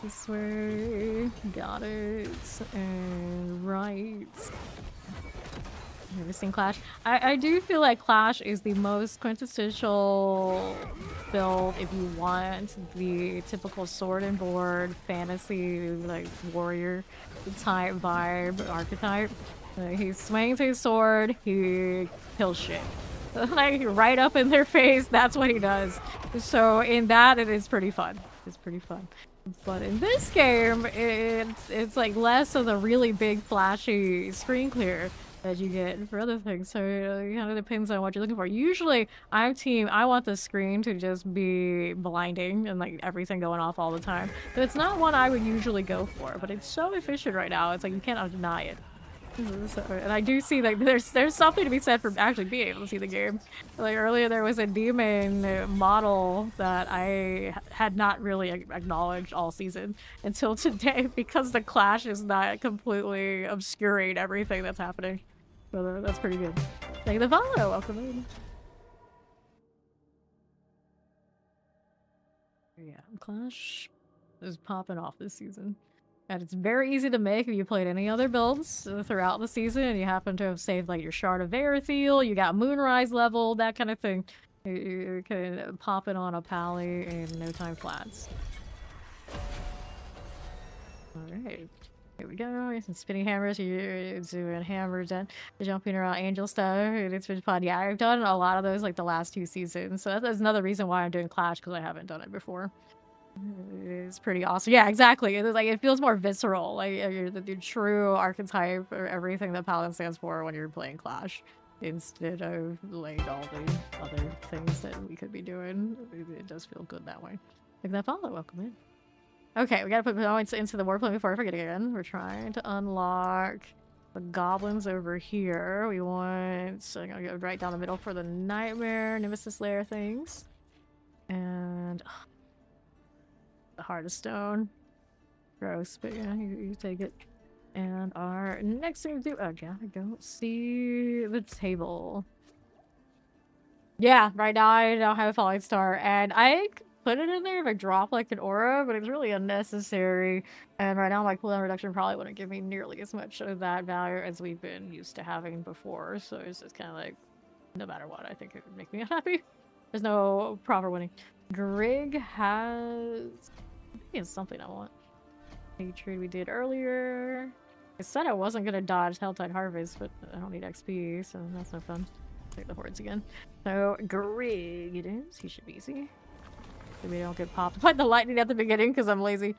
Speaker 3: This way. Got it. And right. Never seen Clash. I do feel like Clash is the most quintessential build if you want the typical sword and board fantasy like warrior type vibe archetype. He swings his sword, he kills shit. Like right up in their face, that's what he does. So in that it is pretty fun. It's pretty fun. But in this game, it's like less of the really big flashy screen clear that you get for other things. So it kind of depends on what you're looking for. Usually I want the screen to just be blinding and like everything going off all the time. But it's not one I would usually go for, but it's so efficient right now. It's like you cannot deny it. So, and I do see like there's something to be said for actually being able to see the game. Like earlier there was a demon model that I had not really acknowledged all season until today because the Clash is not completely obscuring everything that's happening. So that's pretty good. Thank you for the follow. Welcome in. Yeah, Clash is popping off this season. And it's very easy to make if you played any other builds throughout the season and you happen to have saved like your Shard of Verithiel, you got Moonrise level, that kind of thing. You can pop it on a pally in no time flats. Alright. Here we go. Some spinning hammers. You're doing hammers and jumping around angel stuff. And it's been fun. Yeah, I've done a lot of those like the last 2 seasons. So that's another reason why I'm doing Clash, because I haven't done it before. It's pretty awesome. Yeah, exactly. It's like it feels more visceral. Like you're the true archetype or everything that Paladin stands for when you're playing Clash, instead of like all the other things that we could be doing. It does feel good that way. Like that follow. Welcome in. Okay, we gotta put points into the warplane before I forget again. We're trying to unlock the goblins over here. We want, so I'm gonna go right down the middle for the nightmare, nemesis lair things. And the heart of stone. Gross, but yeah, you take it. And our next thing to do, oh god, I don't see the table. Yeah, right now I don't have a falling star, and I put it in there if I drop like an aura, but it's really unnecessary. And right now my cooldown reduction probably wouldn't give me nearly as much of that value as we've been used to having before. So it's just kind of like, no matter what, I think it would make me unhappy. There's no proper winning. Grig has something I want. Hatred we did earlier. I said I wasn't gonna dodge Helltide Harvest, but I don't need XP, so that's no fun. Take the hordes again. So Grig it is. He should be easy. So we don't get popped by the lightning at the beginning because I'm lazy.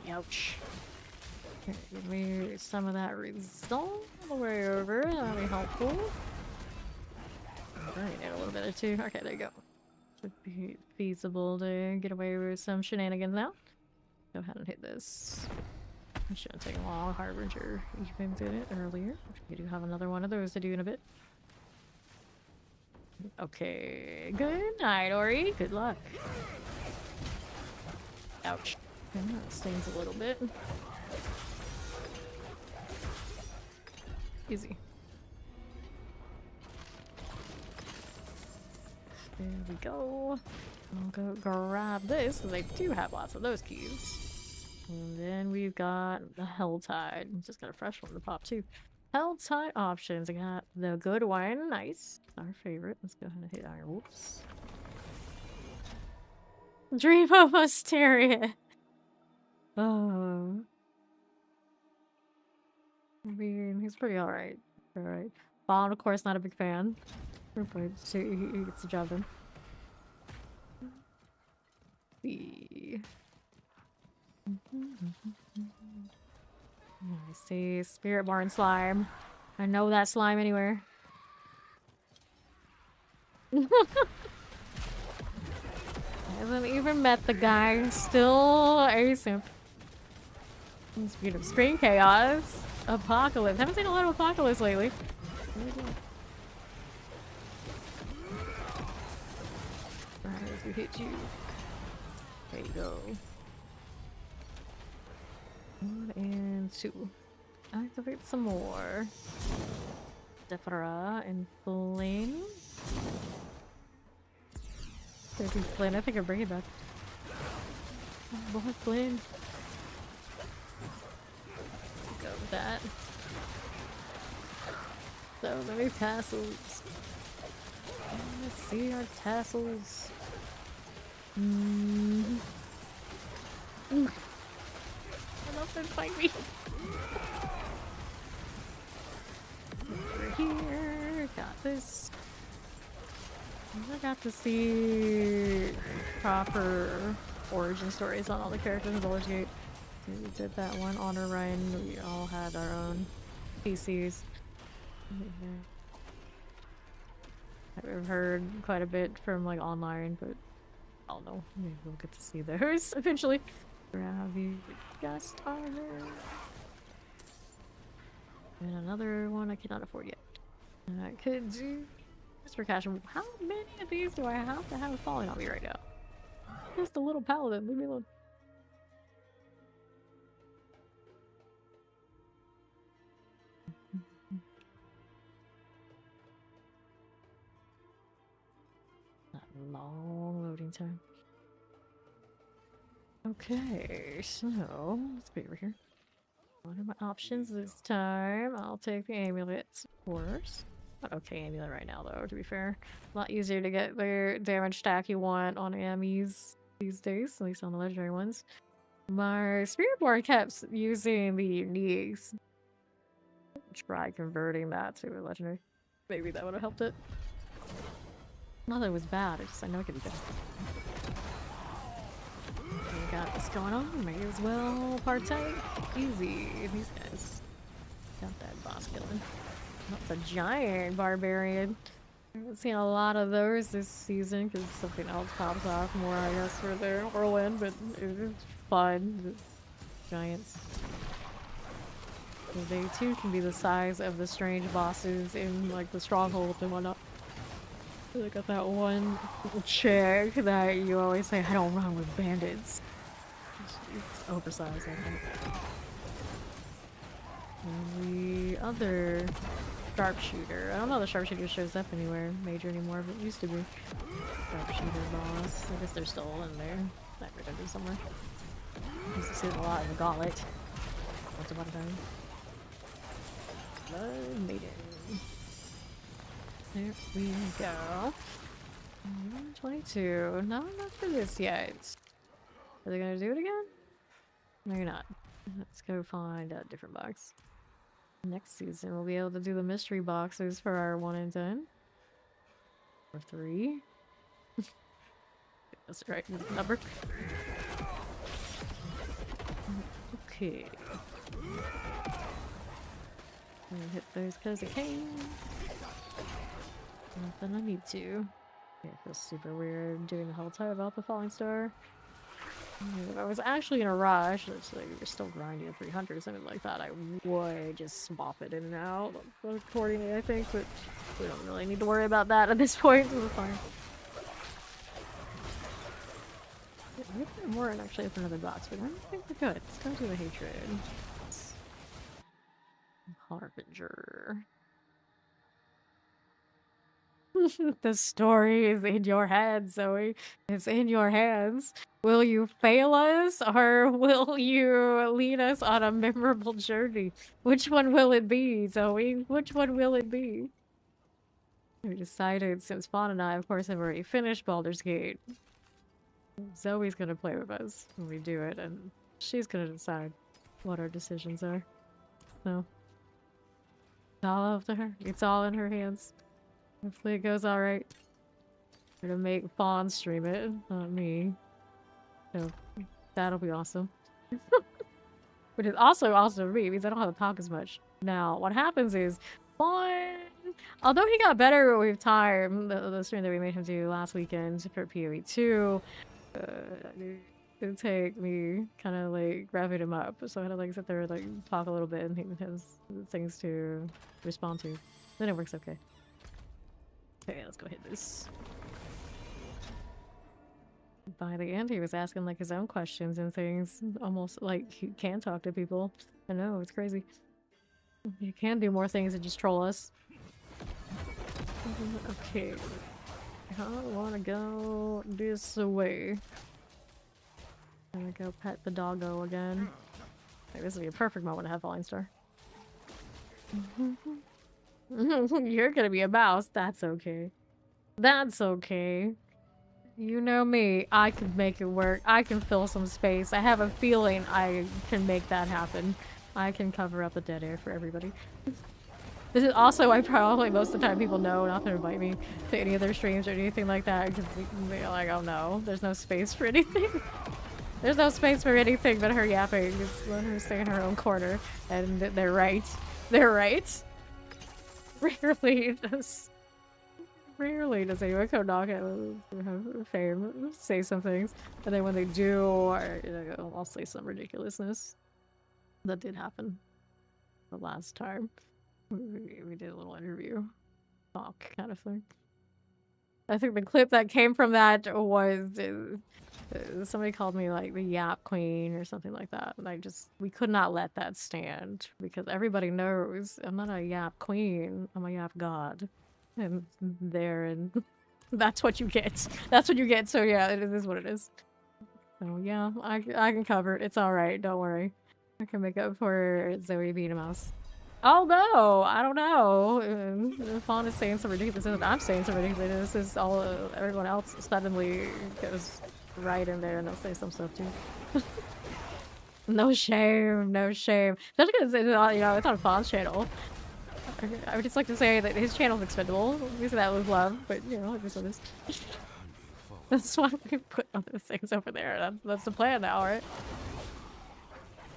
Speaker 3: Ouch. Okay, give me some of that result on the way over. That'll be helpful. I need a little bit of two. Okay, there you go. Would be feasible to get away with some shenanigans now. Go ahead and hit this. It shouldn't take long. Harbinger even did it earlier. We do have another one of those to do in a bit. Okay, good night, Ori. Good luck. Ouch. And that stings a little bit. Easy. There we go. I'll go grab this, because I do have lots of those keys. And then we've got the Helltide. Just got a fresh one to pop too. Held tight options. I got the good one. Nice. Our favorite. Let's go ahead and hit our whoops. Dream of Asteria. Oh. I mean, he's pretty alright. Alright. Bond, of course, not a big fan. But he gets the job done. See. I see Spirit Barn slime. I know that slime anywhere. I haven't even met the guy. Still a simp. Speed of Screen Chaos. Apocalypse. Haven't seen a lot of Apocalypse lately. Alright, we hit you. There you go. 1 and 2. Activate some more. Defra and Flame. There's Flynn. I think I'm bringing it back. Boy, Flynn. Go with that. So many tassels. Let's see our tassels. Nothing fight me. Over here. Got this. I got to see proper origin stories on all the characters in Baldur's Gate. We did that one honor run. We all had our own PCs. I've heard quite a bit from like online, but I don't know. Maybe we'll get to see those eventually. Grab you guest armor. And another one I cannot afford yet. And I could do just for cash. How many of these do I have to have falling on me right now? Just a little paladin, leave me alone. That long loading time. Okay, so let's be over here. What are my options this time? I'll take the amulets, of course. Not okay amulet right now though, to be fair. A lot easier to get the damage stack you want on ammies these days, at least on the legendary ones. My spirit board kept using the uniques. Try converting that to a legendary. Maybe that would have helped it. Not that it was bad, it's just I know it could be better. We got this going on, may as well partake. Easy, these guys. Got that boss killing. That's a giant barbarian. I haven't seen a lot of those this season because something else pops off more, I guess, for their whirlwind, but it's fun. Giants. So they too can be the size of the strange bosses in like the stronghold and whatnot. I got that one chick that you always say, I don't run with bandits. It's oversized, I think. And the other sharpshooter. I don't know if the sharpshooter shows up anywhere major anymore, but it used to be. Sharpshooter boss. I guess they're still in there. Not redundant somewhere. Used to see it a lot in the gauntlet. Once upon a time. Blood Maiden. There we go. 22. Not enough for this yet. Are they gonna do it again? Maybe not. Let's go find a different box. Next season we'll be able to do the mystery boxes for our 1 and 10. Or 3. That's the right number. Okay. I'm gonna hit those because I can. Nothing I need to. Yeah, it feels super weird doing the whole time about the falling star. If I was actually in a rush, it's like you're still grinding at 300 or something like that, I would just swap it in and out accordingly, I think, but we don't really need to worry about that at this point, so we're fine. Maybe there more and actually open another box, but I don't think we're good. Let's go to the hatred. Harbinger. The story is in your hands, Zoe. It's in your hands. Will you fail us or will you lead us on a memorable journey? Which one will it be, Zoe? Which one will it be? We decided, since Fawn and I, of course, have already finished Baldur's Gate. Zoe's gonna play with us when we do it, and she's gonna decide what our decisions are. So, it's all up to her. It's all in her hands. Hopefully it goes alright. We're gonna make Fawn stream it, not me. So, that'll be awesome. Which is also awesome for me, because I don't have to talk as much. Now, what happens is, Fawn, although he got better with time, the stream that we made him do last weekend for PoE 2, it'd take me kind of like wrapping him up. So I had to like sit there and like talk a little bit, and he has things to respond to. Then it works okay. Okay, let's go hit this. By the end, he was asking like his own questions and things, almost like he can talk to people. I know, it's crazy. You can do more things than just troll us. Okay. I want to go this way. I'm gonna go pet the doggo again. Like, this would be a perfect moment to have Falling Star. You're gonna be a mouse. That's okay. That's okay. You know me. I can make it work. I can fill some space. I have a feeling I can make that happen. I can cover up the dead air for everybody. This is also why probably most of the time people know not to invite me to any of their streams or anything like that, because they're like, oh no, there's no space for anything. There's no space for anything but her yapping. Just let her stay in her own corner. And they're right. They're right. Rarely does anyone come knock at fame, say some things, and then when they do, I'll say some ridiculousness. That did happen the last time. We did a little interview talk kind of thing. I think the clip that came from that was somebody called me like the Yap Queen or something like that, and we could not let that stand because everybody knows I'm not a Yap Queen, I'm a Yap God, and that's what you get. That's what you get. So yeah, it is what it is. So yeah, I can cover it. It's all right. Don't worry. I can make up for Zoe being a mouse. Oh no, I don't know. Fawn is saying some ridiculous things. I'm saying some ridiculous. This is all everyone else suddenly goes right in there and they'll say some stuff too. No shame, no shame. Especially because it's on Fawn's channel. I would just like to say that his channel's expendable. We say that with love, but it is what it is. That's why we put other things over there. That's the plan now, right?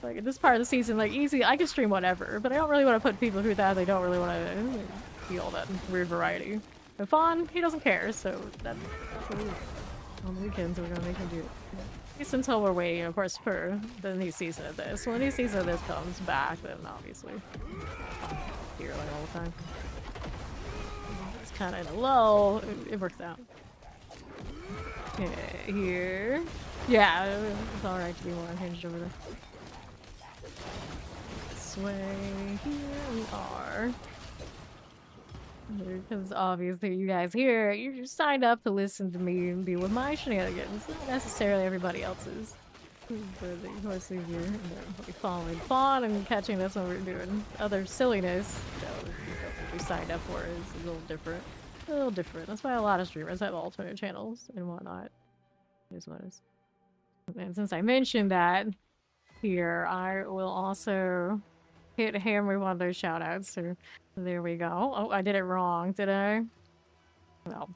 Speaker 3: Like, in this part of the season, like, easy, I can stream whatever, but I don't really want to put people through that. They don't really want to feel that weird variety. And Fawn, he doesn't care, so that's what we do. On the weekends, we're gonna make him do it. At least until we're waiting, of course, for the new season of this. When the new season of this comes back, then obviously, here like all the time. It's kind of in a lull. It works out. Okay, here. Yeah, it's alright to be more unhinged over there. Way here we are, because obviously you guys here, you're just signed up to listen to me and be with my shenanigans, not necessarily everybody else's. But of course, if you're following Fawn and catching us when we're doing other silliness, what we signed up for is a little different. A little different. That's why a lot of streamers have alternate channels and whatnot. Here's what it is. And since I mentioned that here, I will also hit hammer one of those shoutouts. So there we go. Oh, I did it wrong, did I? Well,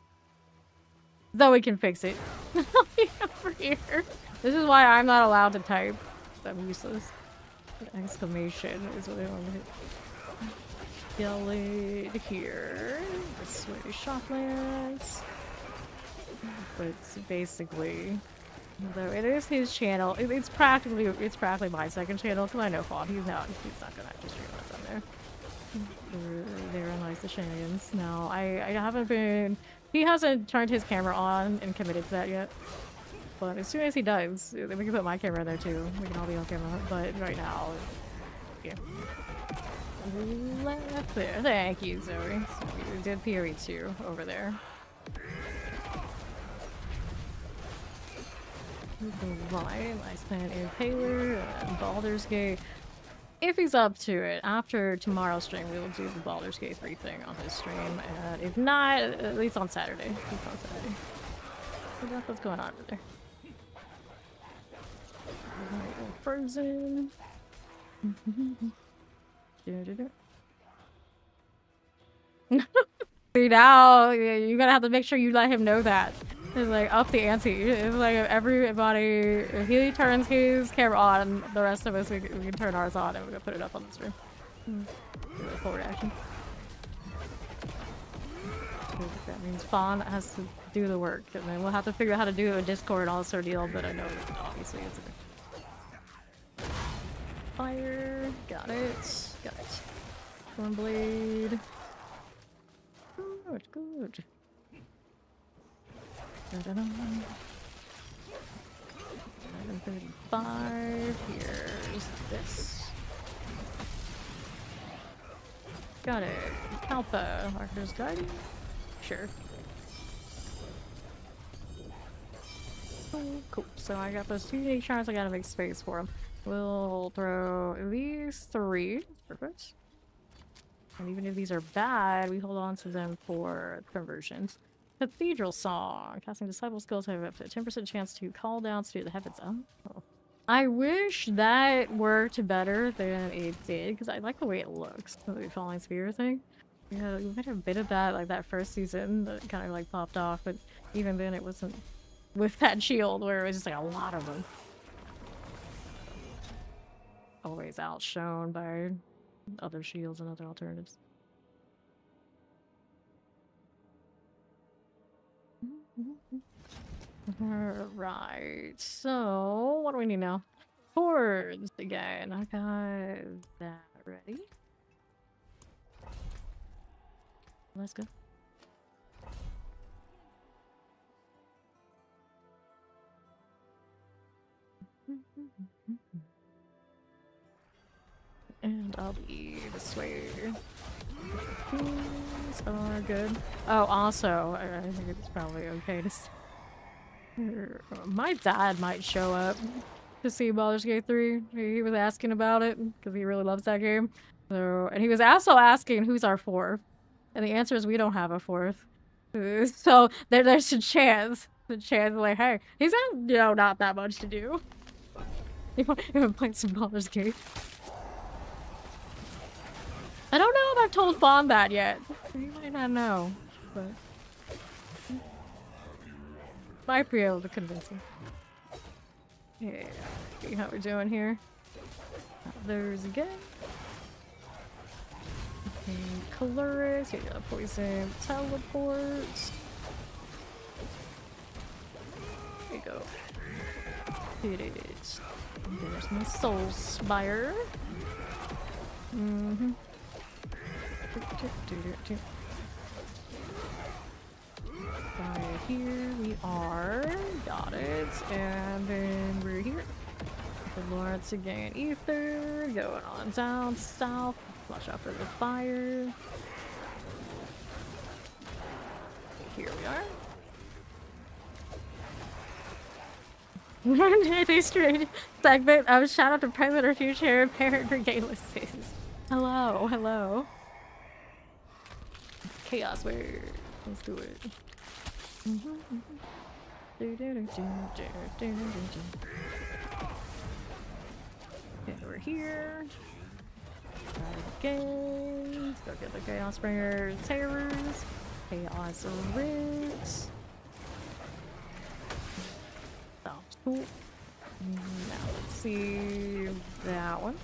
Speaker 3: though we can fix it. Over here. This is why I'm not allowed to type. I'm useless. Exclamation is what I want to hit. Yell it here. This way, Shoplands. But basically, though it is his channel, it's practically my second channel because I know Fawn. He's not gonna actually stream us on there. There lies the shenanigans. No, I haven't been. He hasn't turned his camera on and committed to that yet. But as soon as he does, then we can put my camera in there too. We can all be on camera. But right now, you. Left there. Thank you, Zoe. So we did PoE2 over there. Right, Lifespan Impaler, and Baldur's Gate. If he's up to it, after tomorrow's stream, we will do the Baldur's Gate 3 thing on his stream. And if not, at least on Saturday. At least on Saturday. So that's what's going on over there. Frozen. See now, you're gonna have to make sure you let him know that. It's like up the ante. It's like if everybody, if he turns his camera on, the rest of us we can turn ours on and we're gonna put it up on the stream. Full reaction. That means Fawn has to do the work, and then we'll have to figure out how to do it with Discord and all this sort of deal. But I know obviously it's a fire. Got it. Got it. Stormblade. Good. Good. 735. Here's this. Got it. Kalpa. Marker's Guardian. Sure. Cool. So I got those 2 shards. I gotta make space for them. We'll throw these 3. Perfect. And even if these are bad, we hold on to them for conversions. Cathedral Song. Casting Disciple skills have up to a 10% chance to call down to the heavens. Oh. I wish that worked better than it did, because I like the way it looks. The Falling Spear thing. Yeah, we had a bit of that, like that first season that kind of like popped off, but even then it wasn't with that shield where it was just like a lot of them. Always outshone by other shields and other alternatives. Alright, so what do we need now? Swords again. I got that ready. Let's go. And I'll be this way. These are good. Oh, also, I think it's probably okay to say. My dad might show up to see Baldur's Gate 3. He was asking about it because he really loves that game. So, and he was also asking who's our 4th. And the answer is we don't have a 4th. So there's a chance. The chance like, hey, he's got, you know, not that much to do. You want to play some Baldur's Gate? I don't know if I've told Fawn that yet. He might not know, but might be able to convince him. Yeah, see how we're doing here. There's again. Okay, Colorus, you got poison teleport. There you go. It is. There's my soul spire. Right here we are. Got it. And then we're here. The Lords again. Ether. Going on down south. Watch out for the fire. Here we are. They straight segment of shout out to present or future parent regardless. Hello, hello. Chaos word. Let's do it. Okay, we're here. Again. Let's go get the Chaos Bringer Terrors. Chaos Roots. Oh, cool. Now let's see that one.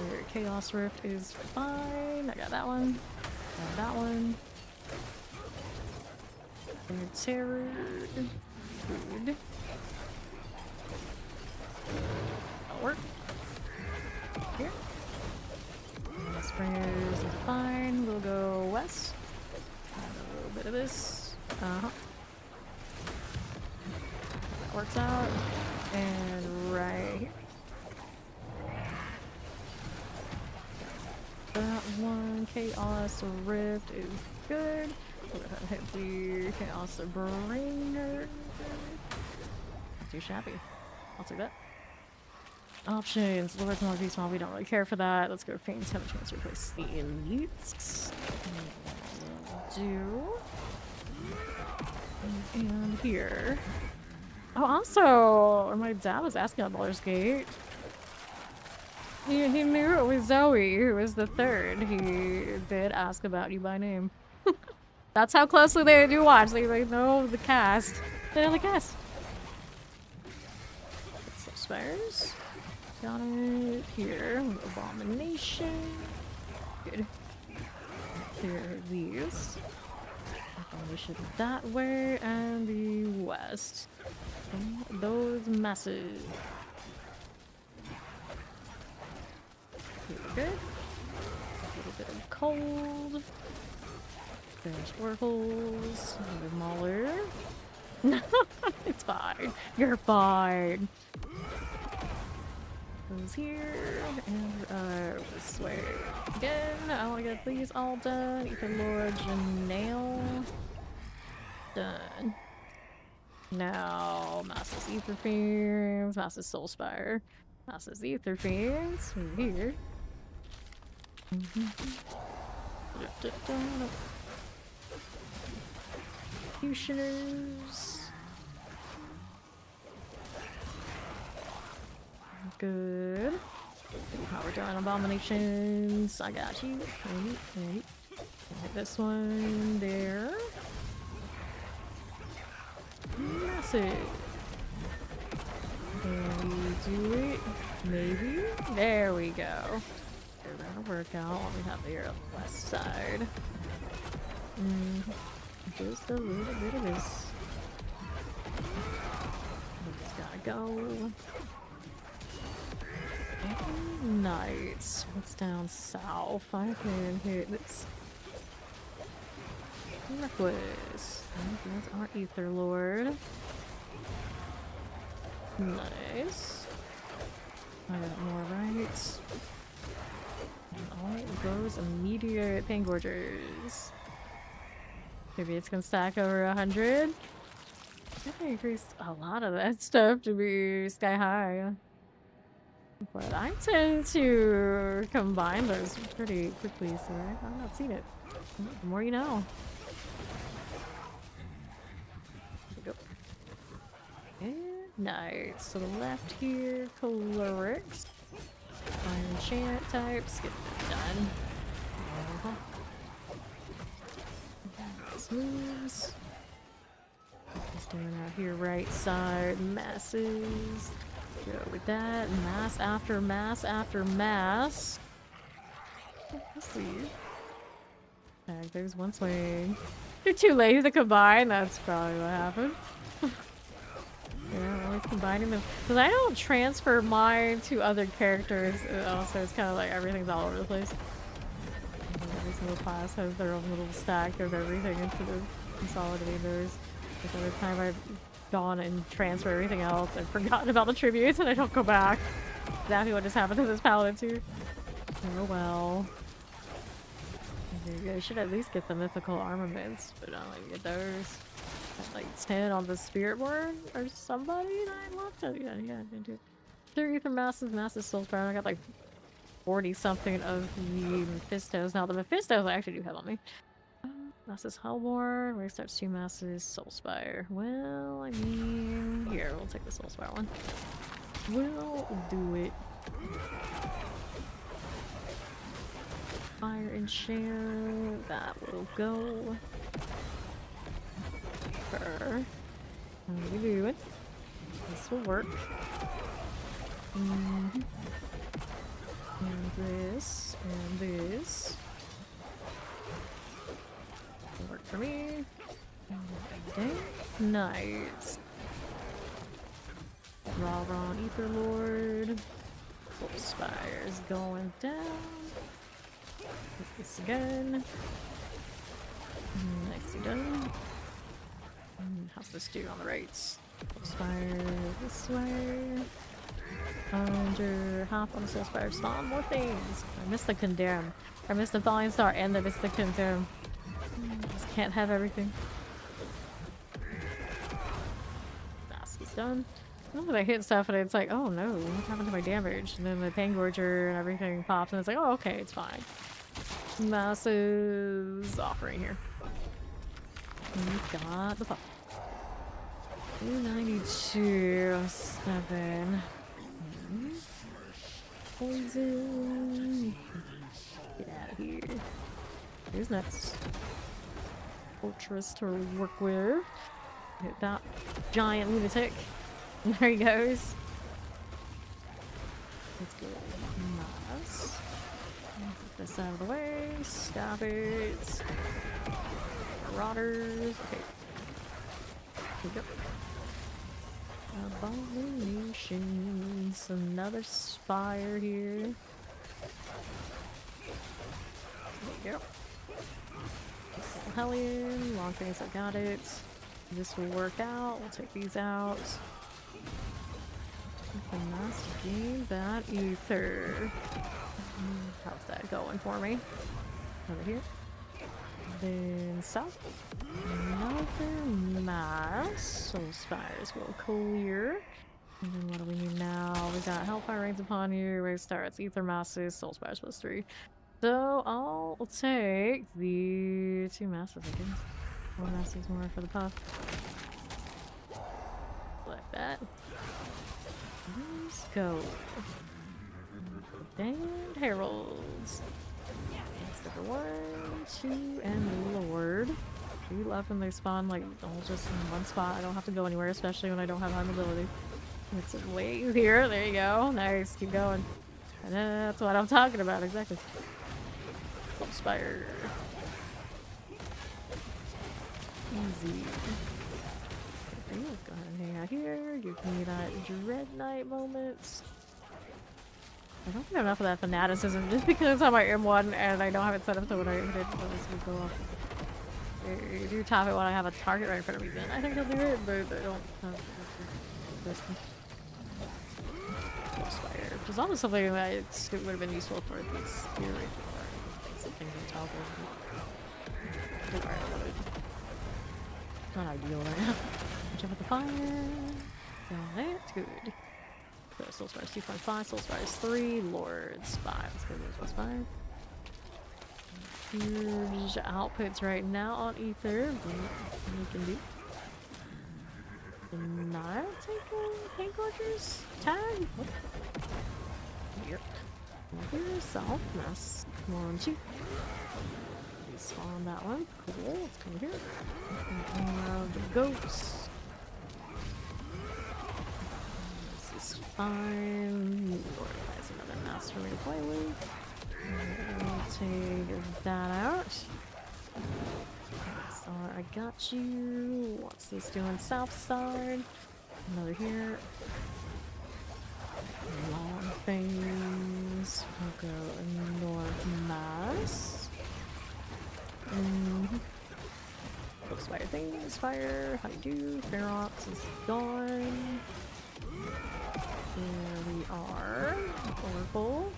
Speaker 3: Their Chaos Rift is fine. I got that one. Got that one. Their Terror. Good. That'll work. Here. Springers is fine. We'll go west. Add a little bit of this. That works out. And right here. 1. Chaos Rift is good. We're gonna hit the Chaos Bringer. Not too shabby. I'll take that. Options. Lord's more be small. We don't really care for that. Let's go Fame's have a chance to replace the elites. Do. And here. Oh, also, my dad was asking about Baldur's Gate. He knew it was Zoe, who was the third. He did ask about you by name. That's how closely they do watch. They know the cast. They know the cast. Some spires. Got it here. Abomination. Good. Here are these. Abomination that way and the west. And those masses. Here we go. A little bit of cold. There's oracles. Another mauler. It's fine. You're fine. Goes here and this way again. I want to get these all done. Ether Lord, Janelle. Done. Now, Masses Ether Fiends, Masses Soulspire, Masses Ether Fiends. Here. Executioners. Good. Power down abominations. I got you. Wait. Hit this one there. Massive. Can we do it? Maybe? There we go. That'll work out. What we have here on the west side. Just a little bit of this. It's gotta go. Nice. What's down south? I can hit this necklace. That's our Ether Lord. Nice. I got more rights. Alright, those immediate Pangorgers. Maybe it's gonna stack over 100. I increased a lot of that stuff to be sky high. But I tend to combine those pretty quickly, so I've not seen it. The more you know. There we go. And nice. To the left here, calorics. Fire enchant types, get them done. Moves. Just doing out here, right side, masses. Go with that. Mass after mass after mass. Let's see. There's one swing. You're too lazy to combine. That's probably what happened. Yeah, I'm always combining them. Because I don't transfer mine to other characters. Also, it's kind of like everything's all over the place. Every single class has their own little stack of everything instead of consolidating theirs. Because every time I've gone and transferred everything else, I've forgotten about the tributes and I don't go back. Exactly what just happened to this paladin too. Oh well. There you go. I should at least get the mythical armaments, but I don't like get those. Like 10 on the spirit board or somebody that I love to. Yeah, I can do it. 3 ether masses, soulspire. I got like 40 something of the Mephistos. Now the Mephistos I actually do have on me. Masses Hellborn, where starts 2 masses, Soulspire. Well, I mean, here, we'll take the Soulspire one. We'll do it. Fire enchant, that will go. How you doing? This will work. And this, and this. Will work for me. Okay. Nice. Ron Ether Lord. Soulspire's going down. Hit this again. Nicely done. How's this do on the right? Soulspire this way. Under half on the soul spire. Spawn more things. I missed the condemn. I missed the falling star and I missed the condemn. Just can't have everything. Mask is done. When I hit stuff and it's like, oh no, what happened to my damage? And then the Pangorger and everything pops and it's like, oh okay, it's fine. Masses offering here. We got the pup. 292, 7. Poison. Get out of here. Who's next? Fortress to work with. Hit that giant lunatic. There he goes. Let's go. Nice. Put this out of the way. Stab it. Marauders. Okay. Here we go. Abominations. Another spire here. There we go. Hellion. Long things, I got it. This will work out. We'll take these out. The master game that ether. How's that going for me? Over here. Then south. Another mass. Soul spires will clear. And then what do we need now? We got Hellfire Rains Upon You, Raise Starts, Ether Masses, Soul Spires +3. So I'll take the 2 masses, I guess. 1 masses more for the puff. Like that. Let's go. And heralds. That's number 1, 2, and Lord. We love when they spawn like all just in one spot. I don't have to go anywhere, especially when I don't have high mobility. It's way easier. There you go. Nice. Keep going. And that's what I'm talking about. Exactly. Spire. Easy. Okay, let's go ahead and hang out here. Give me that Dread Knight moment. I don't have enough of that fanaticism just because it's on my M1 and I don't have it set up so when I hit it, this will go off. You do top it when I have a target right in front of me, then I think I'll do it, but I don't have this one. Spire, which is almost something that it would have been useful for this here right before. Something to top of. Don't worry about it. Not ideal right now. Jump at the fire. Got it. Good. So Soul Spires 2.5, Soul Spires 3, Lords 5. Let's go to 5. Huge outputs right now on Ether. We can do. Not taking Pangorger's tag. What? Yep. Here's South. Nice. 1, 2. Spawn that one. Cool. Let's come here. The goats. This is fine. Lord has another master to play with. We'll take that out. So I got you. What's this doing? South side. Another here. Long things. We'll go north mass. Looks fire things. Fire. How do you do? Ferox is gone. Here we are. Oracle.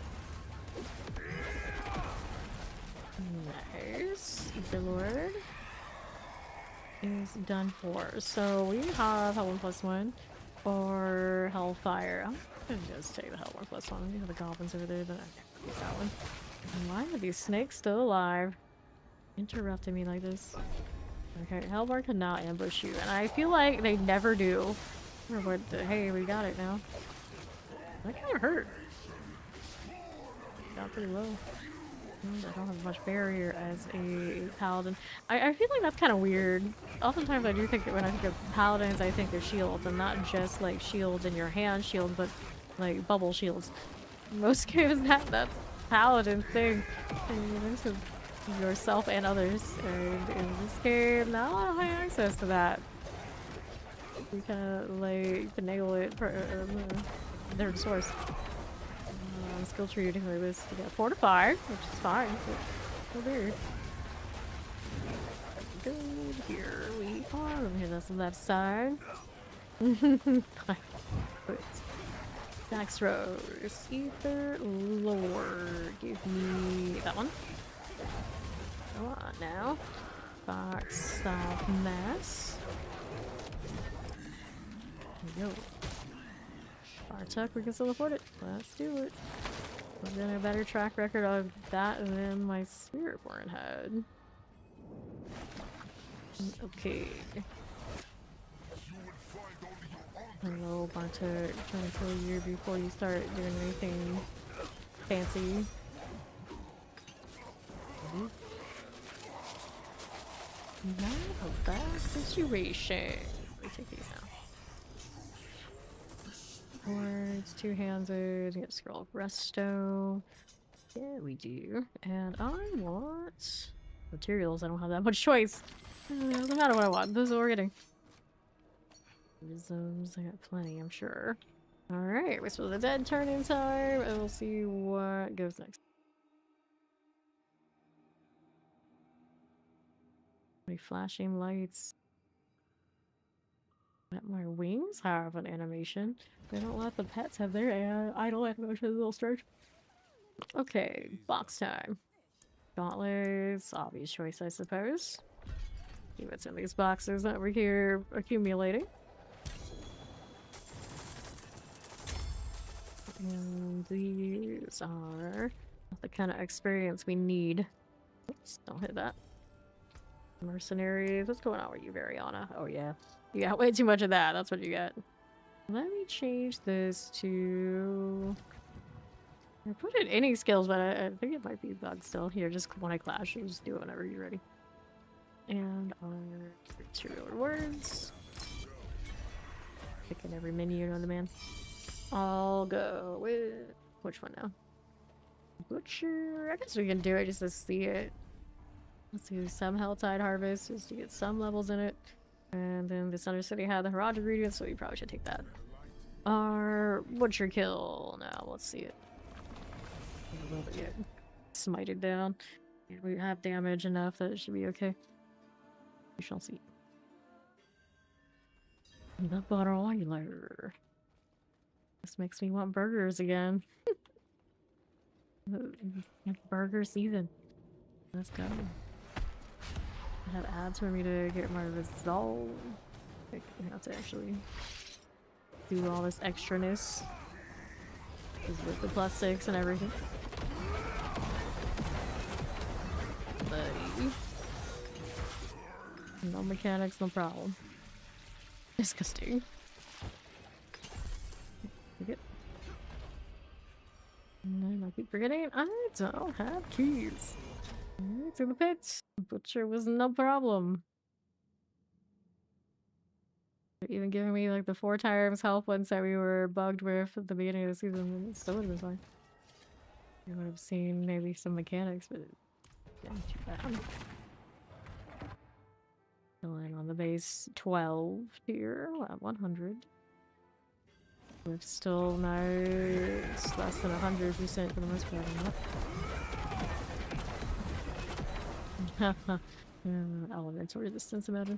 Speaker 3: Nice. The Lord is done for. So we have Hell 1+1 or Hellfire. I'm gonna just take the Hell 1+1. We have the goblins over there, but I can't use that one. And why are these snakes still alive? Interrupting me like this. Okay, Hellbar can now ambush you, and I feel like they never do. But hey, we got it now. That kind of hurt. Got pretty low. I don't have much barrier as a paladin. I feel like that's kind of weird. Oftentimes I do think that when I think of paladins, I think of shields, and not just like shields in your hand shields, but like bubble shields. Most games have that paladin thing. To yourself and others. And in this game, not a lot of high access to that. We kind of like finagle it for their source. Skill tree or anything like this. We got Fortify, which is fine, but so weird. Good. Here we are. Over here, that's the left side. Dax Rose. Ether Lord. Give me that one. Come on now. Box of mess. There we go. Bartuck, we can still afford it. Let's do it. We're getting a better track record of that than my Spiritborn had. Okay. Hello, Bartuck. Trying to kill you before you start doing anything fancy. Not a bad situation. Let me take these now. Words, two-handed, get scroll of resto. Yeah, we do. And I want materials. I don't have that much choice. Doesn't matter what I want. This is what we're getting. Wisdoms, I got plenty, I'm sure. Alright, Whisper of the Dead turn-in time, and we'll see what goes next. Flashing lights. My wings have an animation. They don't let the pets have their idle animation. A little strange. Okay, box time. Gauntlets, obvious choice, I suppose. See what's in these boxes that we're here accumulating. And these are the kind of experience we need. Oops, don't hit that. Mercenaries. What's going on with you, Variana? Oh yeah. You got way too much of that. That's what you got. Let me change this to... I put in any skills, but I think it might be bugged still. Here, just when I clash, you just do it whenever you're ready. And our material rewards. Picking every menu on the man. I'll go with... which one now? Butcher? I guess we can do it just to see it. Let's do some Helltide Harvest just to get some levels in it. And then this Undercity had the Haraj ingredient, so we probably should take that. Our Butcher Kill. Now, let's see it. A little bit yet. Smited down. We have damage enough that it should be okay. We shall see. The Broiler. This makes me want burgers again. Burger season. Let's go. I have ads for me to get my resolve. I have to actually do all this extraness. With the +6 and everything. Buddy. No mechanics, no problem. Disgusting. Forget. And I keep forgetting I don't have keys. To the pits. Butcher was no problem. Even giving me like the 4 times health ones that we were bugged with at the beginning of the season, it still would have been fine. You would have seen maybe some mechanics, but yeah, too bad. Going on the base 12 here at 100. With still nice, less than 100% for the most part on that. Elemental resistance, imagine.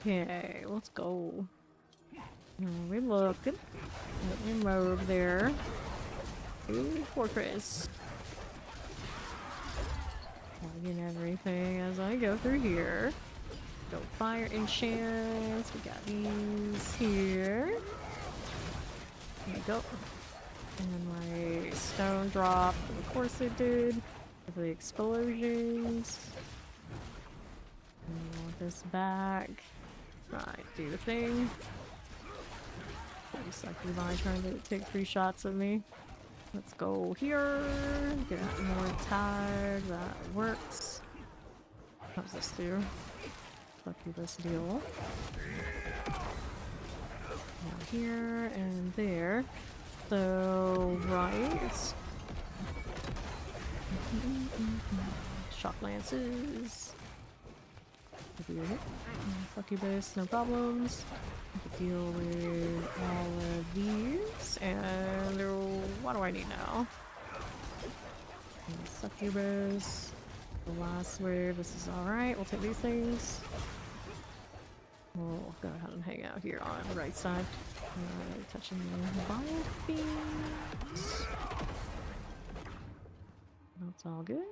Speaker 3: Okay, let's go. We look good. Let me move there. Ooh, fortress. Plugging everything as I go through here. Go fire enchants. We got these here. There we go. And my stone dropped. Of course it did. For the explosions. I want this back. Right, do the thing. Looks like Levi trying to take 3 shots at me. Let's go here. Get more tag. That works. What does this do? Let's do this deal. Now here and there. So, right. Shock lances. Succubus, no problems. Deal with all of these. And what do I need now? Succubus. The last wave. This is alright. We'll take these things. we'll go ahead and hang out here on the right side. Touching the biofields. That's all good.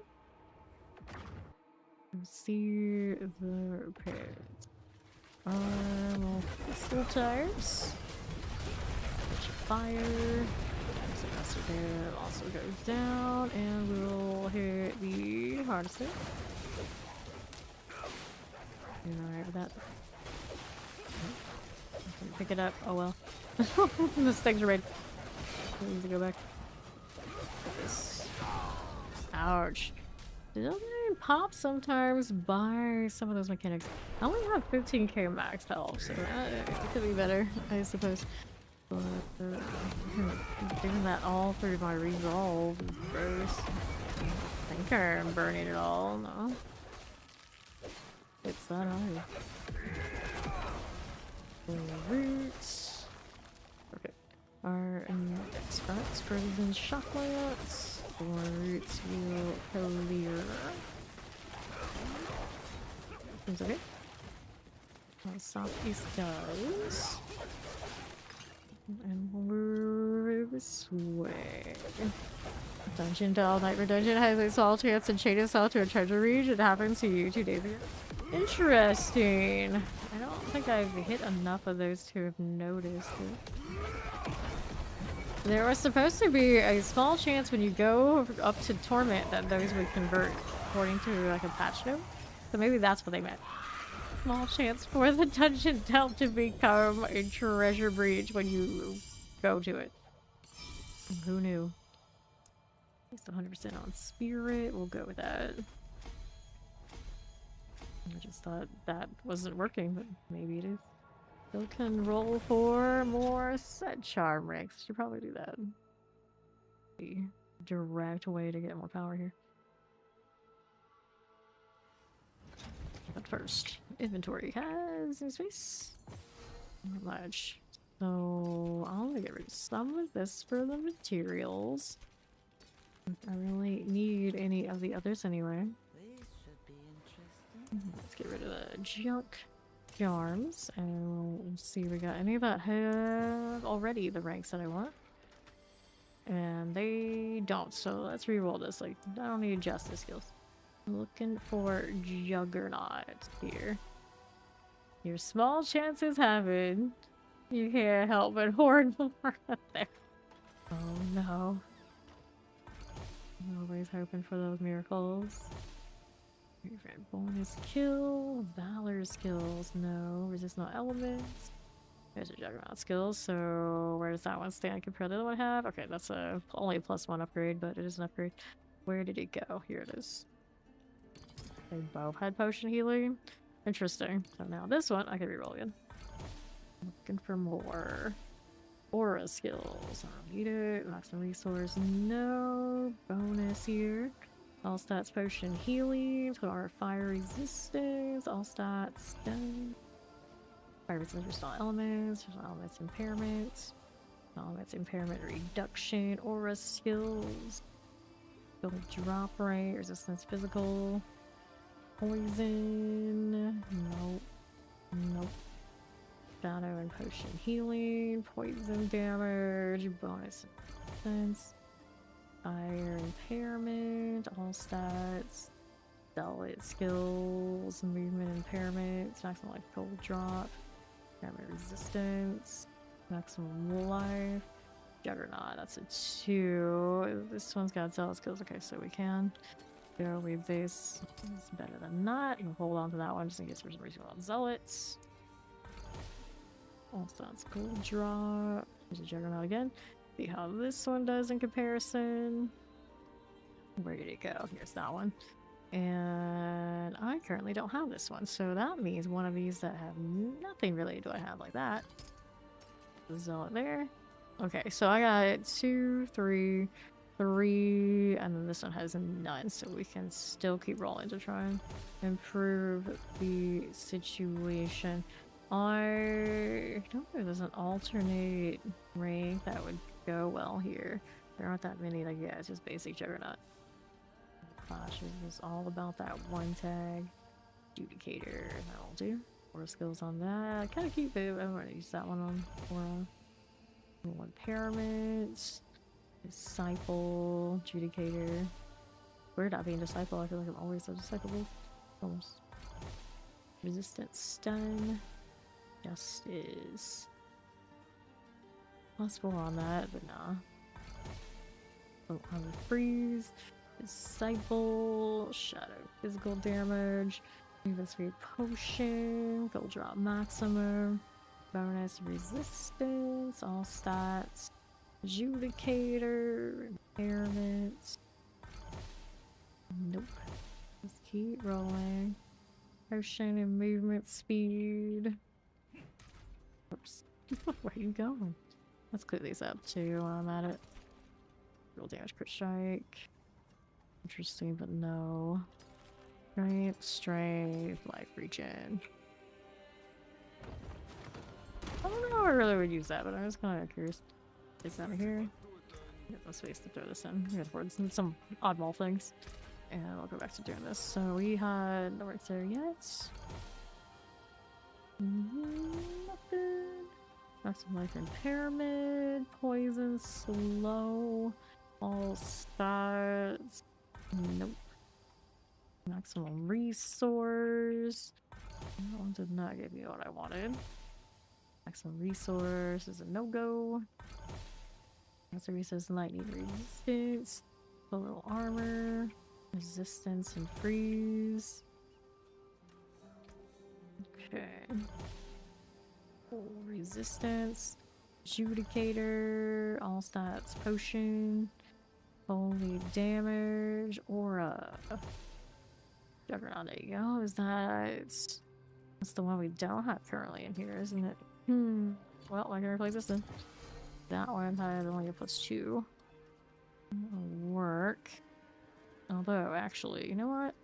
Speaker 3: See the repairs. Pistol tires. Fire. So that's there also goes down, and we'll hit the harvester. You alright with that? Pick it up. Oh well. This thing's red. I need to go back. This. Ouch. Did I pop sometimes by some of those mechanics? I only have 15k max health, so it could be better, I suppose. But doing that all through my resolve is gross. I think I'm burning it all. No. It's that high. Roots. Okay. Our next spots further than shock layouts. Roots will clear. Seems okay. Southeast does. And we'll move this way. Dungeon Doll Nightmare Dungeon has a small chance to chain itself to a treasure reach. It happened to you 2 days ago. Interesting. I don't think I've hit enough of those to have noticed it. There was supposed to be a small chance when you go up to Torment that those would convert according to like a patch note. So maybe that's what they meant. Small chance for the dungeon delve to become a treasure breach when you go to it. Who knew? It's 100% on spirit. We'll go with that. I just thought that wasn't working, but maybe it is. Still can roll for more set charm ranks. Should probably do that. The direct way to get more power here. But first, inventory has some space. Not much. So I'm gonna get rid of some of this for the materials. I really need any of the others anyway. Let's get rid of the junk charms and we'll see if we got any that have already the ranks that I want. And they don't, so let's re-roll this. Like, I don't need justice skills. Looking for Juggernaut here. Your small chances have it. You can't help but hoard more up there. Oh no. Always hoping for those miracles. Bonus kill, valor skills, no. Resist elements. There's a Juggernaut skills, so where does that one stand compared to the other one I have? Okay, that's only a +1 upgrade, but it is an upgrade. Where did it go? Here it is. They both had potion healing. Interesting. So now this one, I can reroll again. Looking for more. Aura skills. I don't need it. Maximum resource. No. Bonus here. All stats potion healing. So our fire resistance. All stats done. Fire resistance restore elements. Elements impairment. Elements impairment reduction. Aura skills. Build drop rate. Resistance physical. Poison. Nope. Nope. Shadow and potion healing. Poison damage. Bonus defense. Fire impairment. All stats. Zealot skills. Movement impairment. Maximum life cold drop. Impairment resistance. Maximum life. Juggernaut. That's a 2. This one's got zealot skills. Okay, so we can go with this. It's better than that. We'll hold on to that one just in case for some reason we want zealots. All stats gold drop. There's a Juggernaut again. See how this one does in comparison. Where did it go? Here's that one. And I currently don't have this one, so that means one of these that have nothing really do I have like that. The Zealot there. Okay, so I got 2, 3, 3, and then this one has none, so we can still keep rolling to try and improve the situation. I don't know if there's an alternate rank that would go well here. There aren't that many, like, yeah, it's just basic Juggernaut. Clash is all about that one tag. Judicator, that'll do. 4 skills on that. I kind of keep it. I'm gonna use that one on 1 pyramids. Disciple, Judicator. Weird not being Disciple, I feel like I'm always so Discipleable. Almost. Resistance Stun. Justice. +4 on that, but nah. Oh, Freeze. Disciple. Shadow. Physical damage. Even 3 potion. Gold drop maximum. Bonus resistance. All stats. Judicator. Impairments. Nope. Just keep rolling. Potion and movement speed. Oops. Where are you going? Let's clear these up too while I'm at it. Roll damage, crit strike. Interesting, but no. Strength, life regen. I don't know if I really would use that, but I was kind of curious. It's out of here. Get some space to throw this in. Here's towards some oddball things. And I'll go back to doing this. So we had no work there yet. Nothing. Maximum life impairment. Poison, slow. All stats. Nope. Maximum resource. That one did not give me what I wanted. Maximum resource is a no-go. Maximum resource, lightning resistance. Full armor. Resistance and freeze. Okay. Full resistance. Judicator. All stats potion. Holy damage. Aura. Juggernaut, there you go. Is that's the one we don't have currently in here, isn't it? Well, I can replace this then. That one had only a +2. That'll work. Although, actually, you know what?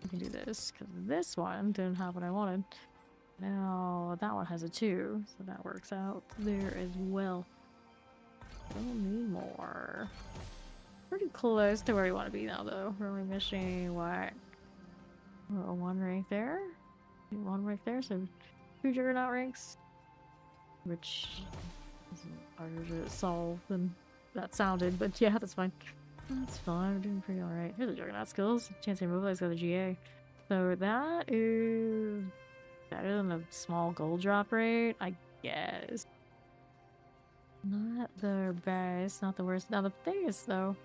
Speaker 3: I can do this, because this one didn't have what I wanted. Now, that one has a 2, so that works out there as well. Don't need more. Pretty close to where we want to be now, though. We're only missing, what? Oh, 1 rank there? 1 rank there, so 2 Juggernaut ranks. Which is harder to solve than that sounded, but yeah, that's fine. That's fine, we're doing pretty alright. Here's the Juggernaut skills. Chance to mobilize got the GA. So that is better than a small gold drop rate, I guess. Not the best, not the worst. Now the thing is though,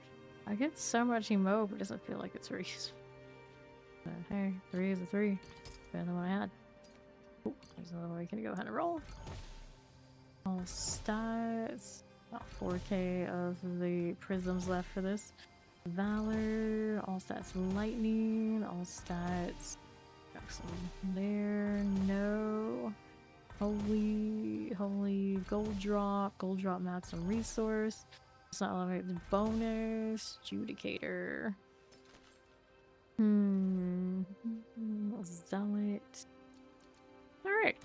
Speaker 3: I get so much emo, but it doesn't feel like it's very useful. But hey, 3 is a 3. Better than what I had. Oh, there's another one we can go ahead and roll. All stats. About 4k of the prisms left for this. Valor, all stats lightning, all stats. Got some there, no. Holy gold drop maximum resource. Elevate bonus, Judicator. Zealot. Alright.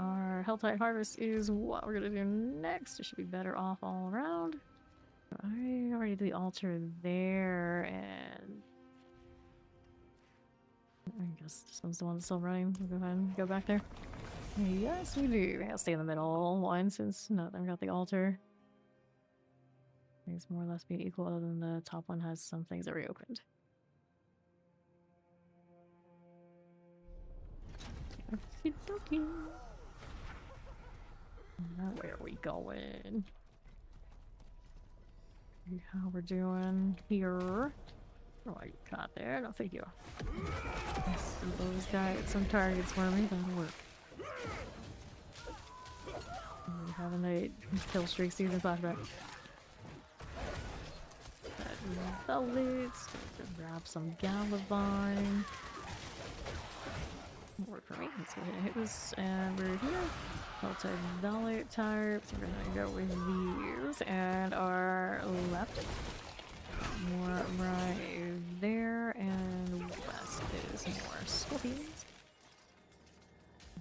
Speaker 3: Our Helltide Harvest is what we're gonna do next. It should be better off all around. I already did the altar there, and I guess this one's the one that's still running. We'll go ahead and go back there. Yes, we do. I'll stay in the middle one since none of got the altar. Things more or less be equal, other than the top one has some things that reopened. Okie dokie. Now where are we going? See how we're doing here. Oh, you got there? No, thank you. Yes, those guys, some targets for me. That'll work. We're having a kill streak season flashback. Velvets. Grab some Gallivine. Work for me. Let's go ahead and hit this, and we're here. Helltide Velvet types. We're gonna go with these, and our left. More right there, and west is more scorpions.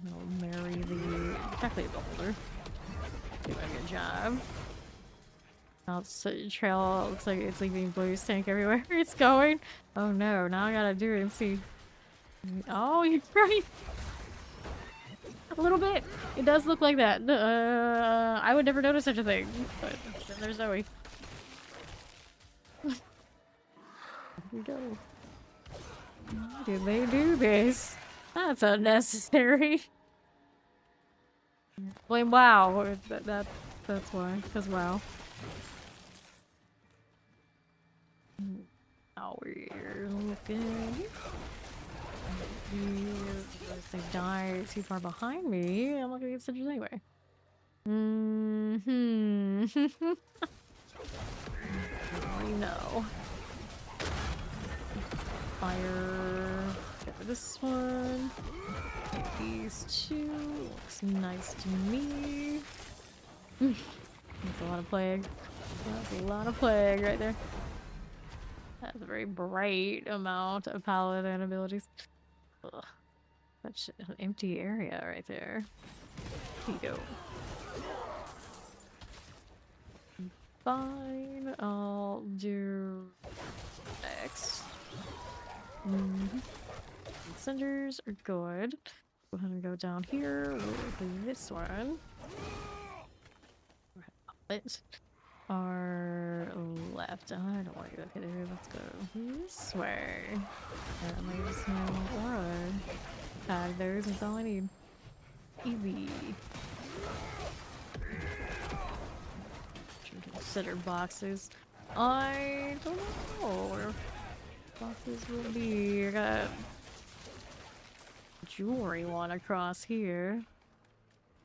Speaker 3: I'll marry the technically beholder. Do a good job. Outside trail looks like it's leaving blue stank everywhere it's going. Oh no, now I gotta do it and see. Oh, you're right. A little bit. It does look like that. I would never notice such a thing. But then there's Zoe. Here we go. Why did they do this? That's unnecessary. Blame WoW. That's why. Because WoW. Now we're looking. If they die too far behind me, I'm not gonna get stitches anyway. We know. Fire. Get this one. Take these two. Looks nice to me. That's a lot of plague. That's a lot of plague right there. That's a very bright amount of paladin abilities. Ugh. Such an empty area right there. Here you go. Fine, I'll do next. Cinders are good. Go ahead and go down here with this one. It. Our left. I don't want to go here. Let's go this way. And leave some aura. Tag those. That's all I need. Easy. Should consider boxes. I don't know where boxes will be. I got a jewelry one across here.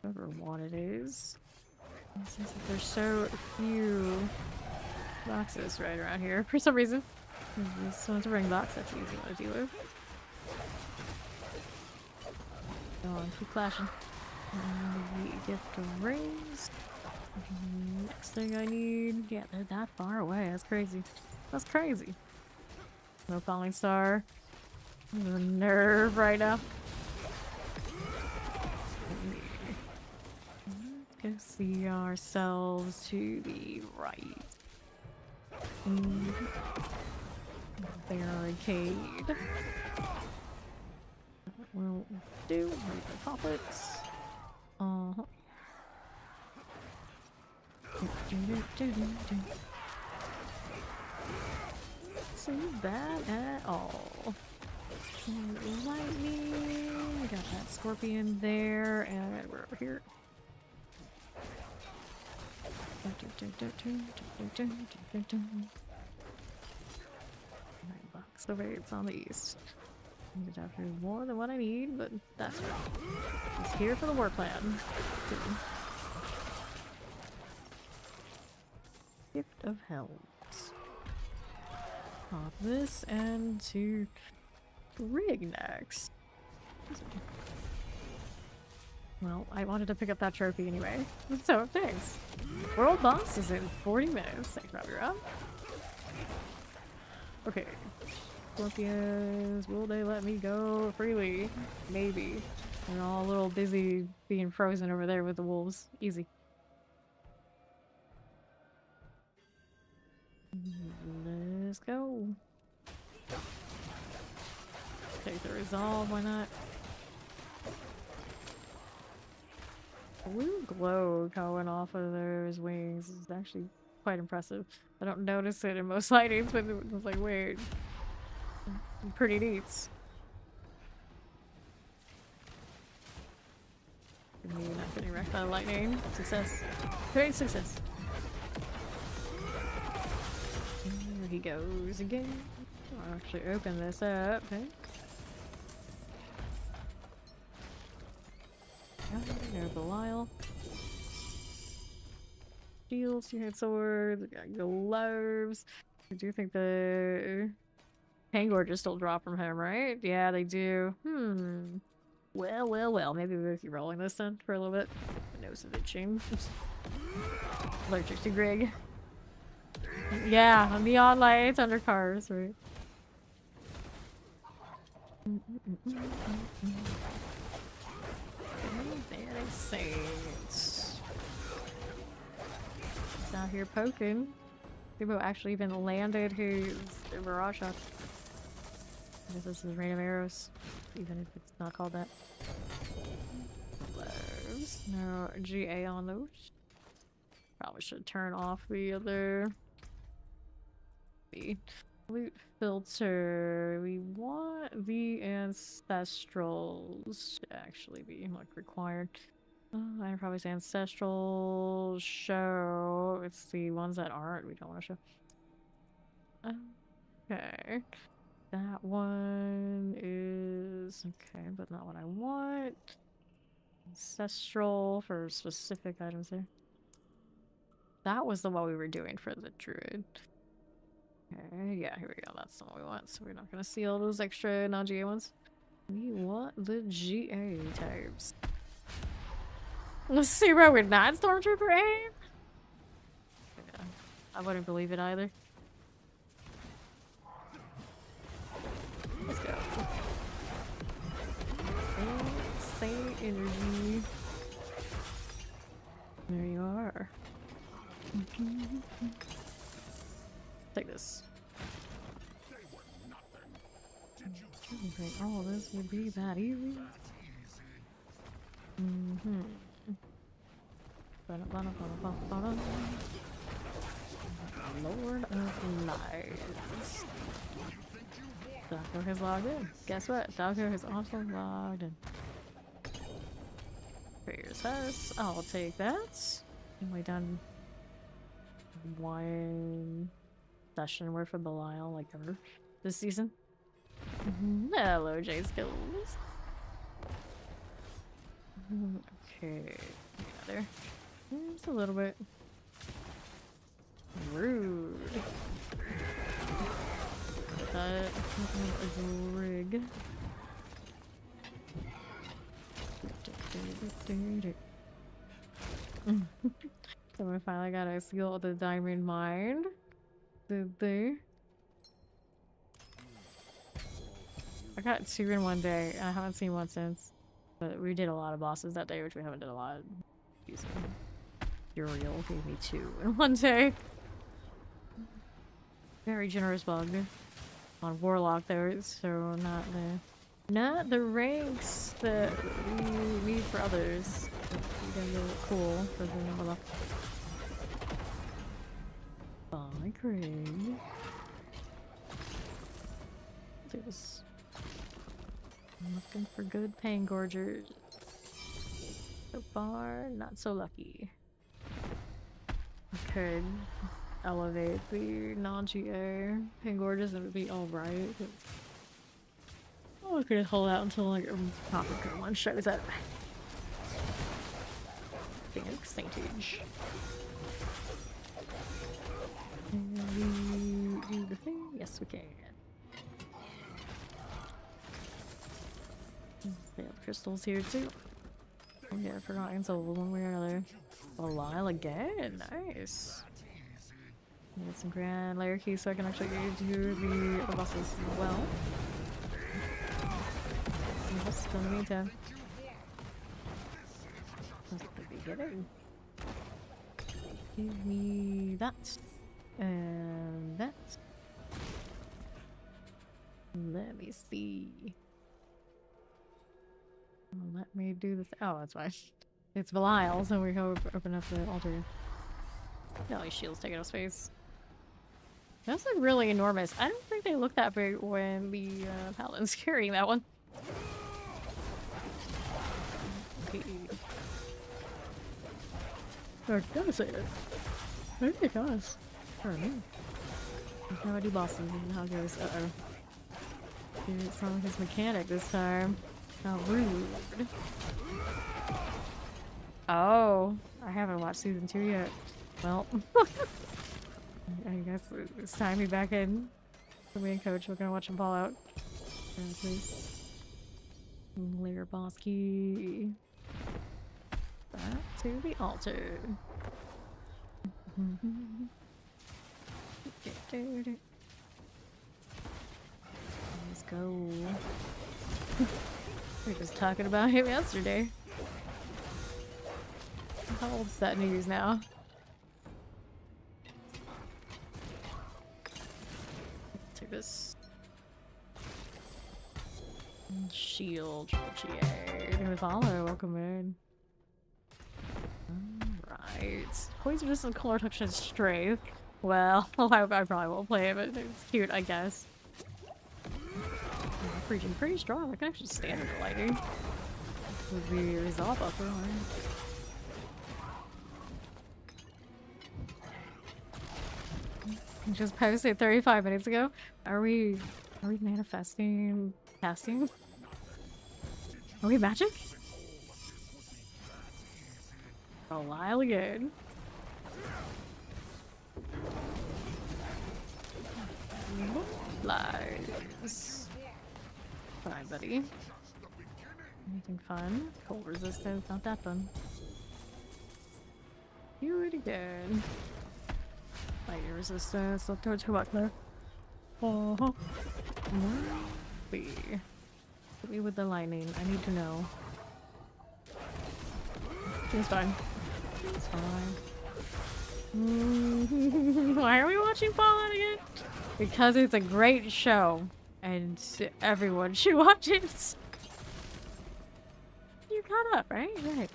Speaker 3: Whatever one it is. It seems like there's so few boxes right around here for some reason. This one's a ring box, that's an easy one to deal with. Go on, keep flashing. And we get the rings. Next thing I need. Yeah, they're that far away. That's crazy. That's crazy. No falling star. The nerve right now. Go see ourselves to the right. Barricade. We'll do pop it. See that at all. Lightning. We got that scorpion there, and we're over here. Box over here, it's on the east. I'm gonna have to do more than what I need, but that's right. Just here for the war plan. Gift of Helms. Pop this and to rig next. Well, I wanted to pick up that trophy anyway. So, thanks. World boss is in 40 minutes. Thanks, Robbie. Okay. Scorpions, will they let me go freely? Maybe. They're all a little busy being frozen over there with the wolves. Easy. Let's go. Take the resolve, why not? Blue glow going off of those wings is actually quite impressive. I don't notice it in most sightings, but it was like, wait. Pretty neat. Maybe not getting wrecked by lightning. Success. Great success. There he goes again. I'll actually open this up. Okay. There's Belial. Shields, two-hand swords, we got gloves. I do think the Pangor just still drop from him, right? Yeah, they do. Well. Maybe we'll keep rolling this then for a little bit. My nose is itching. Allergic to Grig. Yeah, neon lights under cars, right? Very saints. He's out here poking. People actually even landed his barrage shot. I guess this is random arrows, even if it's not called that. items. No GA on those. Probably should turn off the other. The loot filter. We want the ancestrals to actually be like required. I probably say ancestral show. It's the ones that aren't. We don't want to show. Okay. That one is okay, but not what I want. Ancestral for specific items there. That was the one we were doing for the druid. Okay, yeah, here we go. That's the one we want. So we're not gonna see all those extra non-GA ones. We want the GA types. Let's see where we're not Stormtrooper aim. Yeah, I wouldn't believe it either. Let's go. Insane energy. There you are. Take this. Okay, oh, this would be that easy. Lord of Lies. Daco has logged in. Guess what? Daco has also logged in. Prayers has. I'll take that. And we done one session worth of Belial like ever this season. Hello, J Skills. Okay, yeah, there. Just a little bit rude. That is a rig. So we finally got a seal of the diamond mine. Did they? I got 2 in one day, and I haven't seen one since. But we did a lot of bosses that day, which we haven't done a lot. Using Uriel gave me 2 in one day. Very generous bug. On Warlock there, so not the ranks that we need for others. They're really cool for the number luck. Bye, Craig. There's I'm looking for good pain gorgers. So far, not so lucky. Could elevate the non-GA pain gorgers and it would be alright. Oh, we could hold out until like a proper one shows up. Thanks, Saintage. Can we do the thing? Yes, we can. They have crystals here too. Oh yeah, Forgotten Soul, one way or another. Belial again, nice. Get some grand layer keys so I can actually do the other bosses as well. Some bosses in the meantime. That's the beginning. Give me that. And that. Let me see. Let me do this. Oh, that's fine. It's Belial, so we go open up the altar. No, his shield's taking up space. That's like really enormous. I don't think they look that big when the Paladin's carrying that one. Okay. I gotta say it. I think it does. I don't know. There's how I do bosses and how it goes. Uh-oh. Dude, it's not like his mechanic this time. How rude. Oh, I haven't watched season 2 yet. Well, I guess it's time to be back in. The main coach, we're gonna watch him fall out. Please. Layer boss key. Back to the altar. Let's go. We were just talking about him yesterday. How old's that news now? Take this. Shield, GA. Follow, welcome in. Alright. Poison resistant color touch and strength. Well, I probably won't play it, but it's cute, I guess. Pretty strong. I can actually stand in the lightning. With the resolve upper arm. Just posted 35 minutes ago. Are we manifesting casting? Are we magic? A while again. Lies. Fine, buddy. Anything fun? Cold resistance, not that fun. Do it again. Lightning resistance, not too much there. Oh, hit me with the lightning. I need to know. It's fine. It's fine. Why are we watching Paladin again? Because it's a great show, and everyone should watch it. You caught up, right? Right.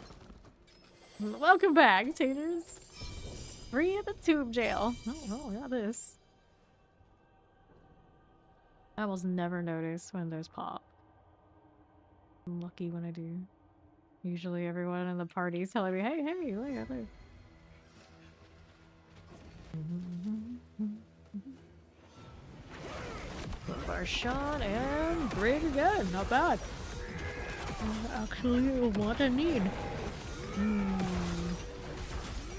Speaker 3: Welcome back, taters. Free at the tube jail. Oh, got this. I will never notice when there's pop. I'm lucky when I do. Usually everyone in the party is telling me, hey, look at this. Bar shot and great again. Not bad. Actually, what I need.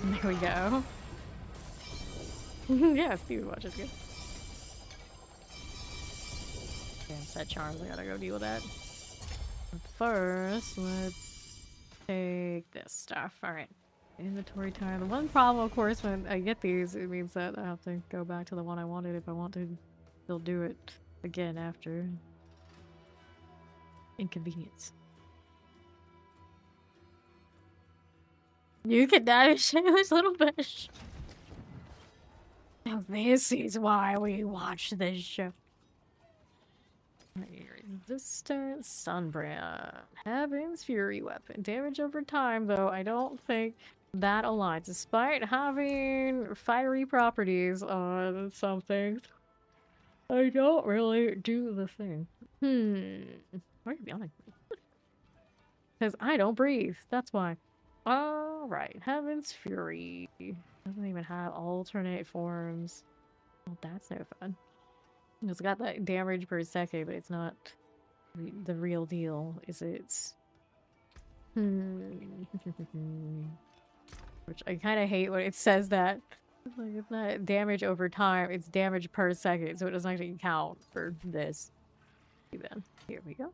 Speaker 3: There we go. Yeah, Steve watches good. Damn, set charms. I gotta go deal with that. But first, let's take this stuff. Alright. Inventory time. The one problem, of course, when I get these, it means that I have to go back to the one I wanted if I want to still do it again after. Inconvenience. You can die Shayla's little fish. Now this is why we watch this show. Resistant Sunbrand. Heaven's Fury weapon. Damage over time, though. I don't think that aligns. Despite having fiery properties on something, I don't really do the thing. Why are you yawning? Because I don't breathe. That's why. Alright. Heaven's Fury. Doesn't even have alternate forms. Well, that's no fun. It's got that damage per second, but it's not the real deal, is it? Which I kind of hate when it says that. Like, it's not damage over time, it's damage per second, so it doesn't actually count for this. Then, here we go.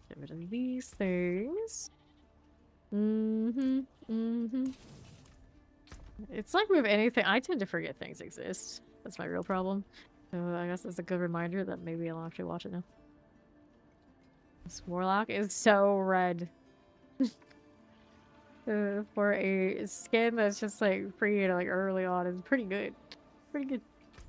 Speaker 3: Get rid of these things. It's like with anything, I tend to forget things exist. That's my real problem. So I guess it's a good reminder that maybe I'll actually watch it now. This Warlock is so red. For a skin that's just like free like early on, it's pretty good. Pretty good.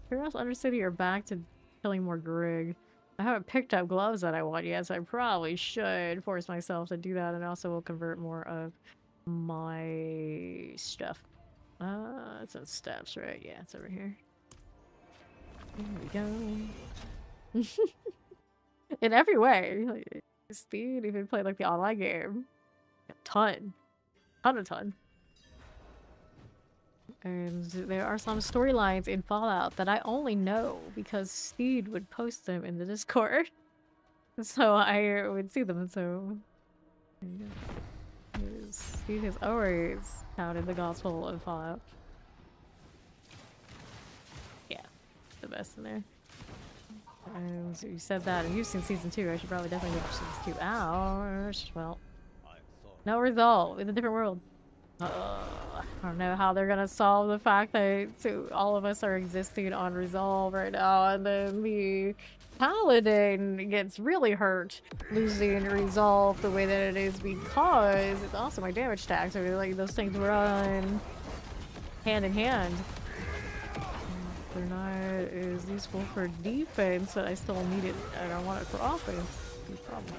Speaker 3: Heroes Undercity are back to killing more Grig. I haven't picked up gloves that I want yet, so I probably should force myself to do that, and also will convert more of my stuff. It's on steps, right? Yeah, it's over here. There we go. In every way. Like, Steve even played like the online game. A ton. A ton. And there are some storylines in Fallout that I only know because Steed would post them in the Discord. So I would see them, so... There you go. Steed has always touted the gospel of Fallout. Yeah, the best in there. And so you said that, and you've seen season 2. I should probably definitely watch season 2. Ouch. Well, no resolve. It's a different world. I don't know how they're gonna solve the fact that all of us are existing on resolve right now, and then the Paladin gets really hurt losing resolve the way that it is because it's also my damage tag, so like those things run hand in hand. They're not as useful for defense, but I still need it and I want it for offense. No problem.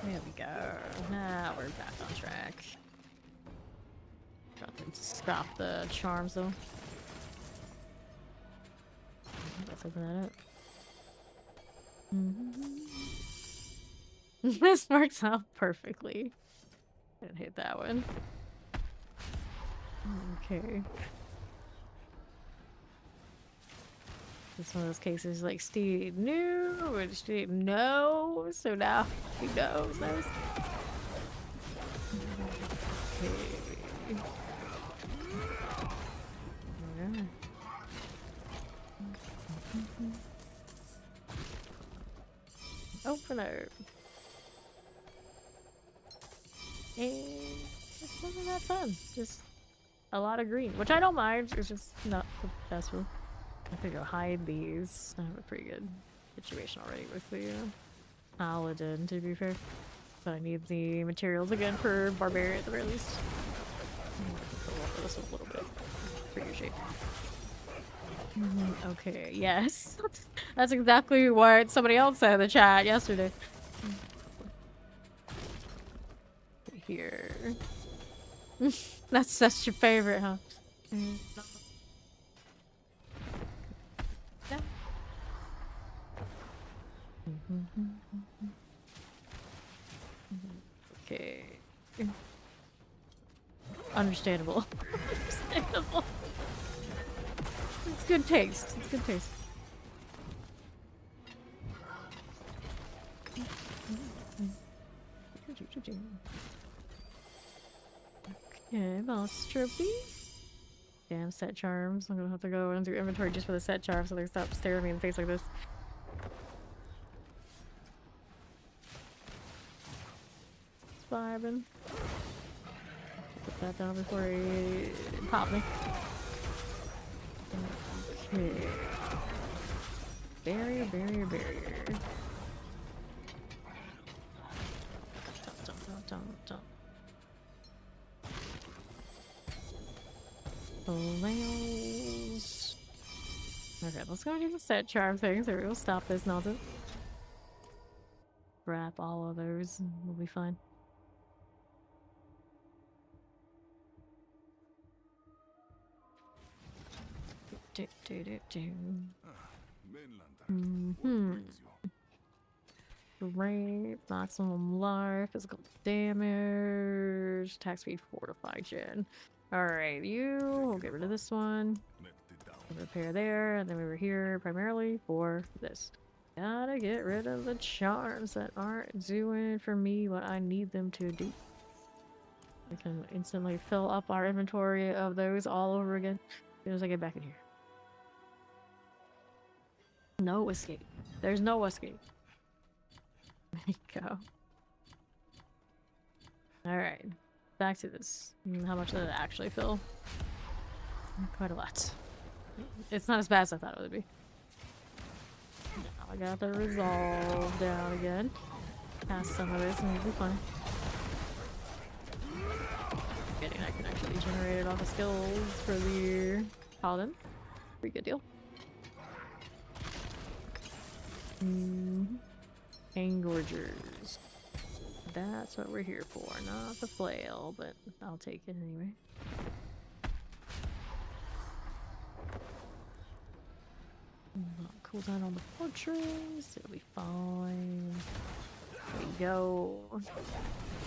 Speaker 3: There we go. Now we're back on track. Got to stop the charms though. Let's open that up. This works out perfectly. Didn't hit that one. Okay. It's one of those cases like Steve knew, and Steve knows, so now he knows. Okay. Yeah. Open it. And it's not that fun. Just a lot of green, which I don't mind. It's just not the best one. I think I'll hide these. I have a pretty good situation already with the Paladin, to be fair. But I need the materials again for Barbarian at the very least. Go up for this one a little bit. Pretty good shape. Okay, yes. That's exactly what somebody else said in the chat yesterday. Here. That's your favorite, huh? Okay. Understandable. Understandable. It's good taste. It's good taste. Okay, boss trophy. Damn set charms. I'm gonna have to go into inventory just for the set charms so they stop staring me in the face like this. Vibing. Put that down before he pop me. Okay. Barrier. Don't. Flails. Okay, let's go do the set charm thing so we'll stop this nonsense. Wrap all of those and we'll be fine. Great, maximum life, physical damage, attack speed 4 to 5 gen. Alright, we'll get rid of this one. Repair there, and then we were here primarily for this. Gotta get rid of the charms that aren't doing for me what I need them to do. We can instantly fill up our inventory of those all over again as soon as I get back in here. No escape. There's no escape. There you go. Alright. Back to this. How much did it actually fill? Quite a lot. It's not as bad as I thought it would be. Now I got the resolve down again. Pass some of this and we'll be fine. Getting I can actually generate it off of skills for the Paladin. Pretty good deal. Engorgers. That's what we're here for, not the flail, but I'll take it anyway. Cool down on the fortress, it'll be fine. There we go.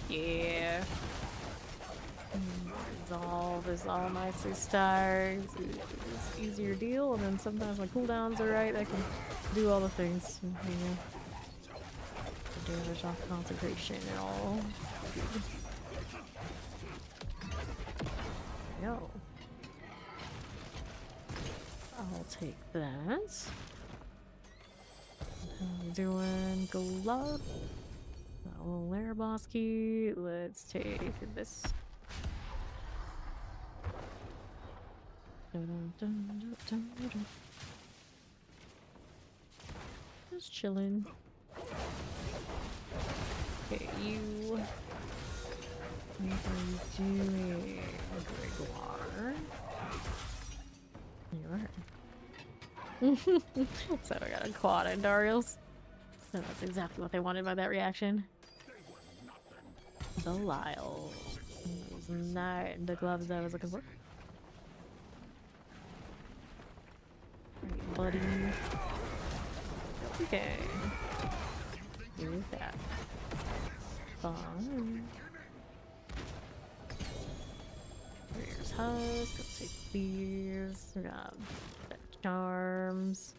Speaker 3: Yeah. Resolve is all nicely starred. It's easier deal, and then sometimes my cooldowns are right, I can do all the things. You know. Damage off concentration and all. Yo. I'll take that. How we doing? Glove. A little lair boss key. Let's take this. Just chillin'. Okay, you. What are you doing? Gregoire. You are. So I got a quad in Darius. So that's exactly what they wanted by that reaction. Belial. Those not the gloves I was looking for. Alright, buddy. Okay. Do that. Fine. Here's Husk. Let's take these. We got charms.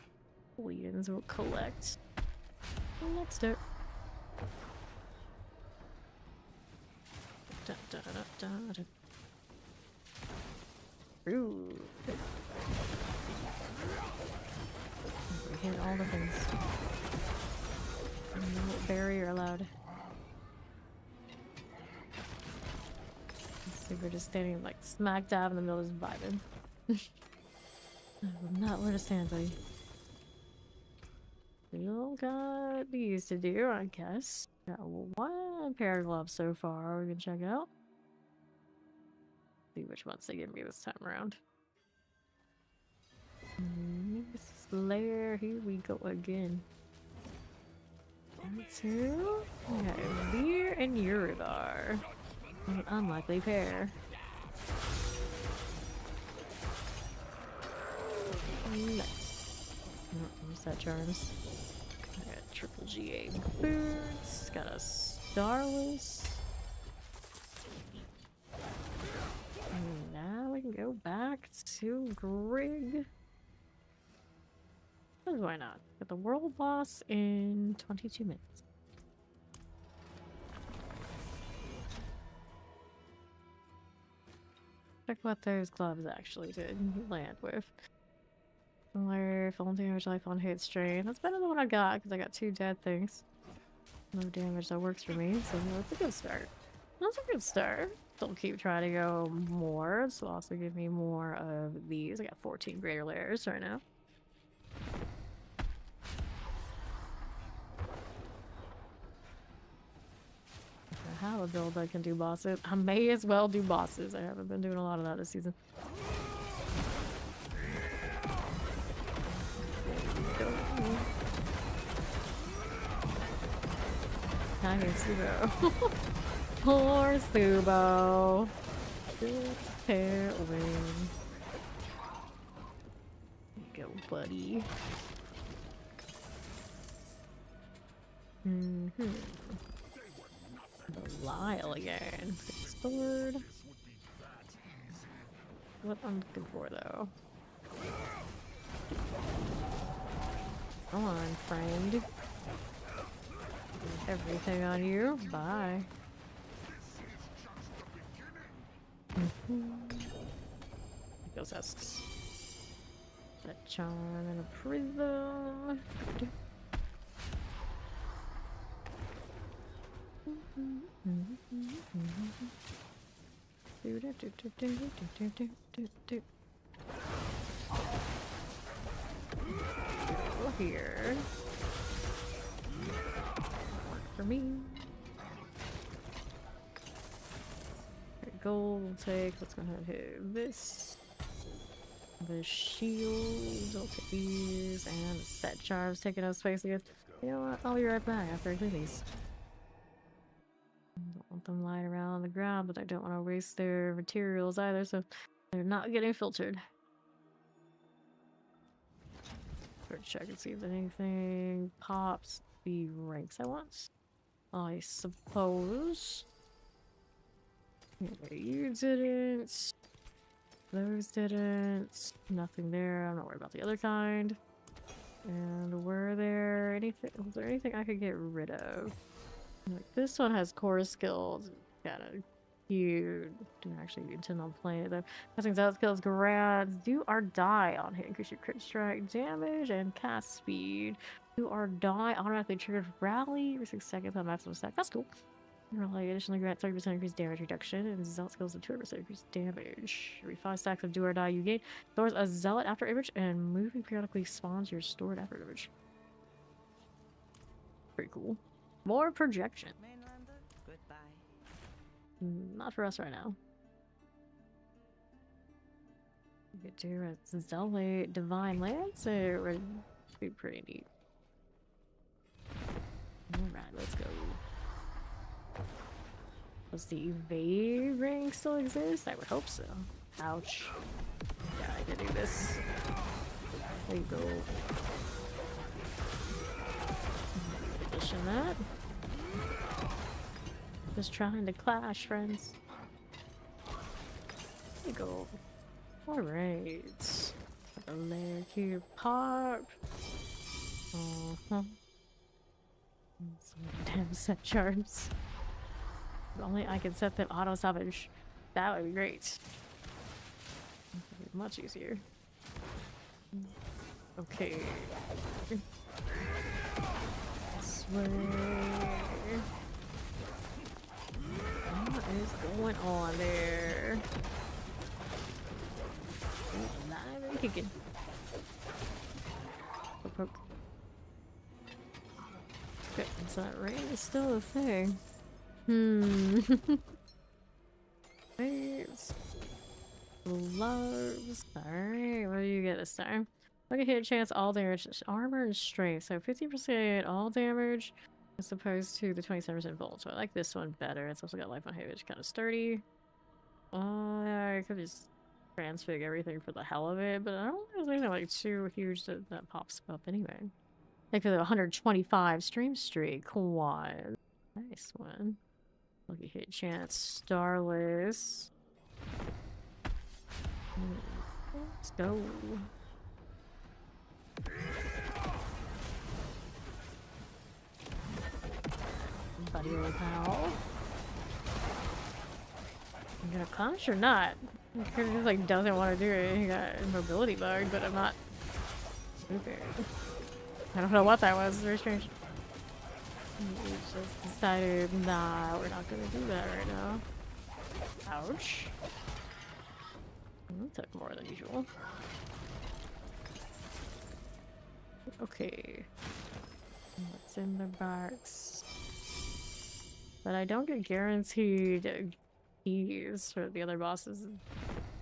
Speaker 3: Leadens will collect. Next up. Da, da, da, da, da. Ooh. We hit all the things. No barrier allowed. So we're just standing like smack dab in the middle of this vibing. Not where to stand, buddy. Still got these to do, I guess. Got one pair of gloves so far we can check out. See which ones they give me this time around. Slayer, here we go again. 2. We got Veer and Uridar. An unlikely pair. Nice. Reset charms. I got triple GA boots. Got a Starless. And now we can go back to Grig. Because why not? Got the world boss in 22 minutes. Check what those gloves actually did land with. Flare, full damage, life on hit, strain. That's better than what I got because I got 2 dead things. No damage that works for me, so that's a good start. That's a good start. Don't keep trying to go more. This will also give me more of these. I got 14 greater layers right now. I have a build that can do bosses. I may as well do bosses. I haven't been doing a lot of that this season. Hi, Subo. Poor Subo. Heroin. Go, buddy. Belial again. Fixed sword. What I'm looking for, though. Come on, friend. Everything on you. Bye. Those husks. That charm and a prism. Here. Work for me. Okay, gold we'll take. Let's go ahead and hit this. The shield, I'll take these, and the set charms taking up space again. You know what? I'll be right back after I clean these. Don't want them lying around on the ground, but I don't want to waste their materials either, so they're not getting filtered. Check and see if anything pops the ranks I want. I suppose. Okay, you didn't. Those didn't. Nothing there. I'm not worried about the other kind. And were there anything? Was there anything I could get rid of? Like this one has core skills. Got a huge. Didn't actually intend on playing it though. Casting out skills grants do or die on hit. Increase your crit strike damage and cast speed. Do or die automatically triggered rally for 6 seconds on maximum stack. That's cool. Rally additionally grant 30% increased damage reduction and zealot skills of 200% increased damage. Every 5 stacks of do or die you gain stores a zealot after image and moving periodically spawns your stored after image. Pretty cool. More projection. Not for us right now. We could do a Zealot Divine Lance. It would be pretty neat. Alright, let's go. Does the evade ring still exist? I would hope so. Ouch. Yeah, I can do this. There you go. Position that. Just trying to clash, friends. There you go. Alright. The layer cube pop. Some damn set charms. If only I could set them auto salvage. That would be great. Be much easier. Okay. This way. What is going on there? Alive and kicking. Poke. Okay, so that rain is still a thing. Wait. Gloves. Alright, what do you get this time? Look at hit chance, all damage, armor, and strength. So 50% all damage as opposed to the 27% volt. So I like this one better. It's also got life on hit, which is kind of sturdy. I could just transfig everything for the hell of it, but I don't think there's anything like too huge that pops up anyway. Like for the 125 stream streak. One. Nice one. Look at hit chance, starless. Let's go. Buddy old pal. You gonna clash or not? He just like doesn't want to do it. He got a mobility bug, but I'm not stupid. I don't know what that was. It's very strange. We just decided, nah, we're not gonna do that right now. Ouch. That took more than usual. Okay. What's in the box? But I don't get guaranteed keys for the other bosses.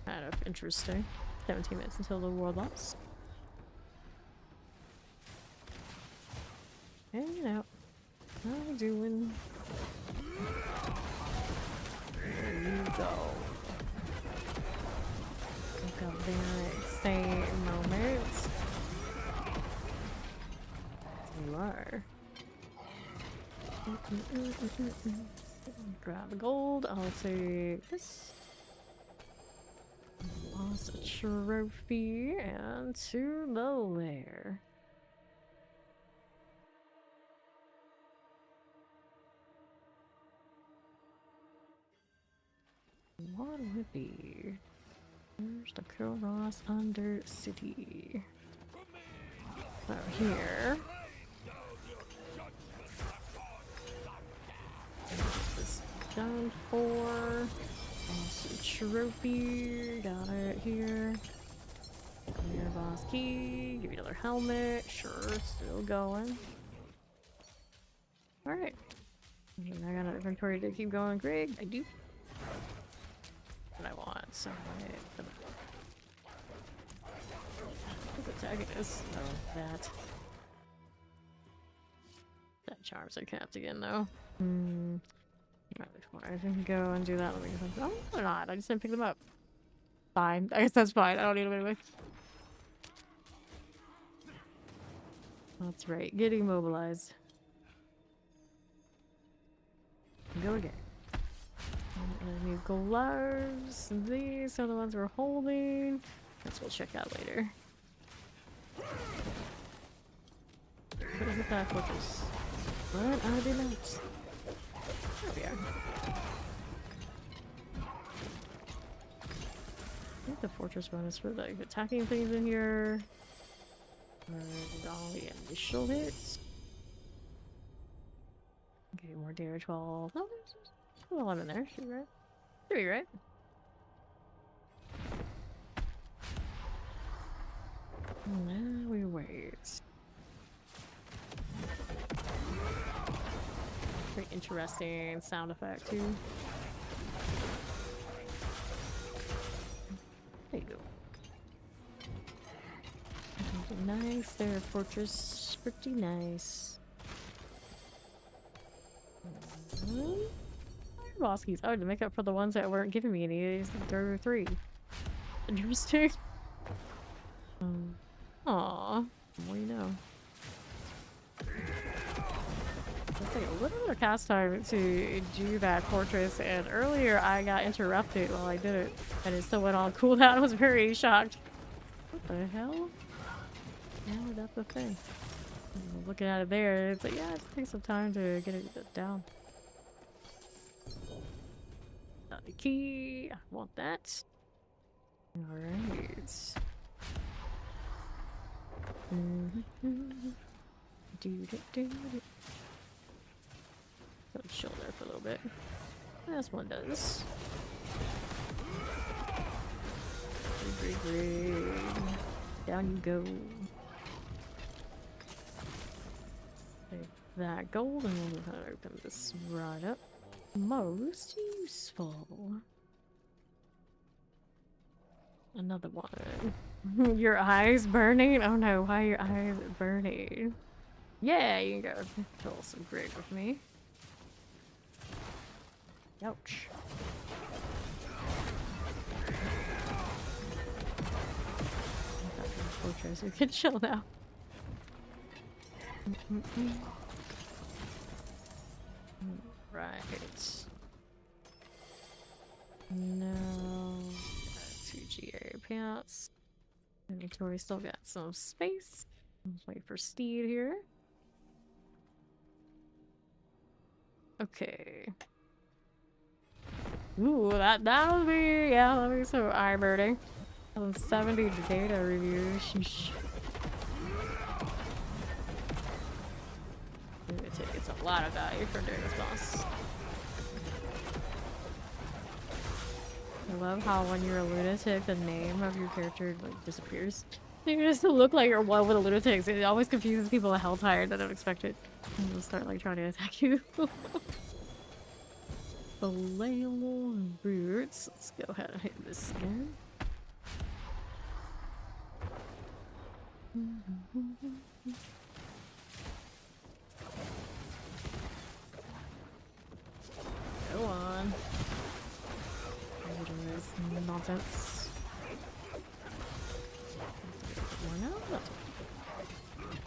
Speaker 3: Kind of interesting. 17 minutes until the world loss. Hanging out. How are we doing? There you go. Look up there, same moment. You are. Grab the gold. I'll take this. Lost a trophy and to the lair. What would it be? There's the Kilross Undercity. So here. Get this done for. Awesome trophy. Got it here. Clear boss key. Give me another helmet. Sure, still going. Alright. I got an inventory to keep going. Greg, I do. What I want, so what attack it is? Oh, that. That charms are capped again, though. Alright, before I can go and do that, let me go. Oh, they're not. I just didn't pick them up. Fine. I guess that's fine. I don't need them anyway. That's right. Get immobilized. Go again. New gloves. These are the ones we're holding. Guess we'll check out later. Could have hit that fortress, but I did not. There we are. I think the fortress bonus for like attacking things in here. And all the initial hits. Okay, more damage. 12. Oh, there's 11 there. Should be right. Should be right. Now we wait. Very interesting sound effect too. There you go. Nice there, fortress. Pretty nice. boss keys. Oh, to make up for the ones that weren't giving me any. There were 3. Interesting. Aw. What do you know? Let's take a little bit of cast time to do that fortress, and earlier I got interrupted while I did it, and it still went on cooldown. I was very shocked. What the hell? Yeah, that's the thing. Looking at it there, it's like, yeah, it takes some time to get it down. The key. I want that. Alright. Go chill there for a little bit. This one does. Great. Down you go. Take that gold, and we'll open this right up. Most useful. Another one. Your eyes burning? Oh no, why are your eyes burning? Yeah, you can go kill some grid with me. Ouch. Fortress, we can chill now. Right. No. 2G area pants. Inventory still got some space. Let's wait for Steed here. Okay. Ooh, that'll be, yeah, that'll be so eye burning. 70 data review. Sheesh. It's a lot of value for doing this boss. I love how when you're a lunatic, the name of your character like disappears. You just look like you're one with a lunatic. It always confuses people the hell tired that don't expect it. And they'll start like trying to attack you. Belayable boots. Let's go ahead and hit this again. Go on. This nonsense. More now?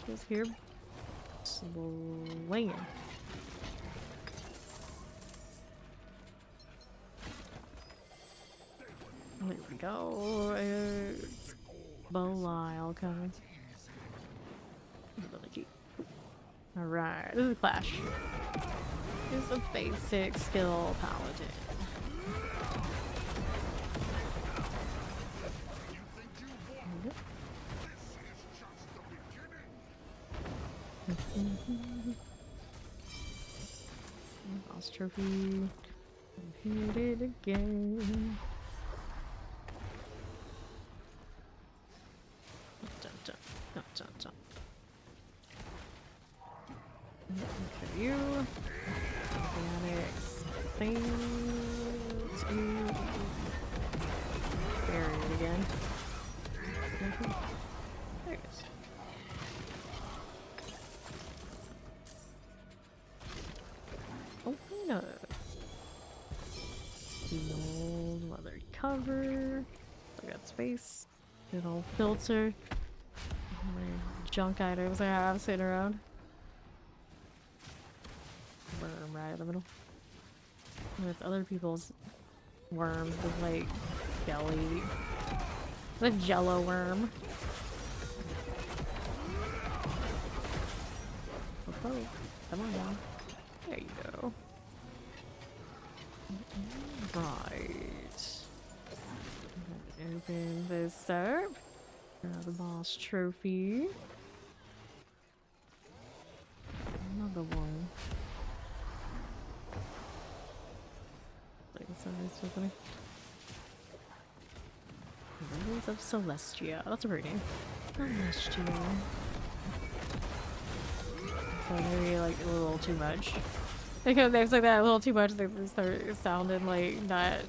Speaker 3: Just here. Swinging. There we go. It's Belial coming. Really cute. Alright, this is Clash. This is a basic skill paladin. Boss trophy. Hit it again. For you. Mechanics. Things. Bury it again. There it is. Open up. Old leather cover. I got space. Good old filter. My junk items I have sitting around. Worm right in the middle. And it's other people's worms with like jelly. The jello worm. Oh, come on now. There you go. Right. Open this up. The boss trophy. Another one. Like somebody's with me. Rings of Celestia. That's a pretty name. Celestia. So maybe like a little too much. Because they say that a little too much, they start sounding like not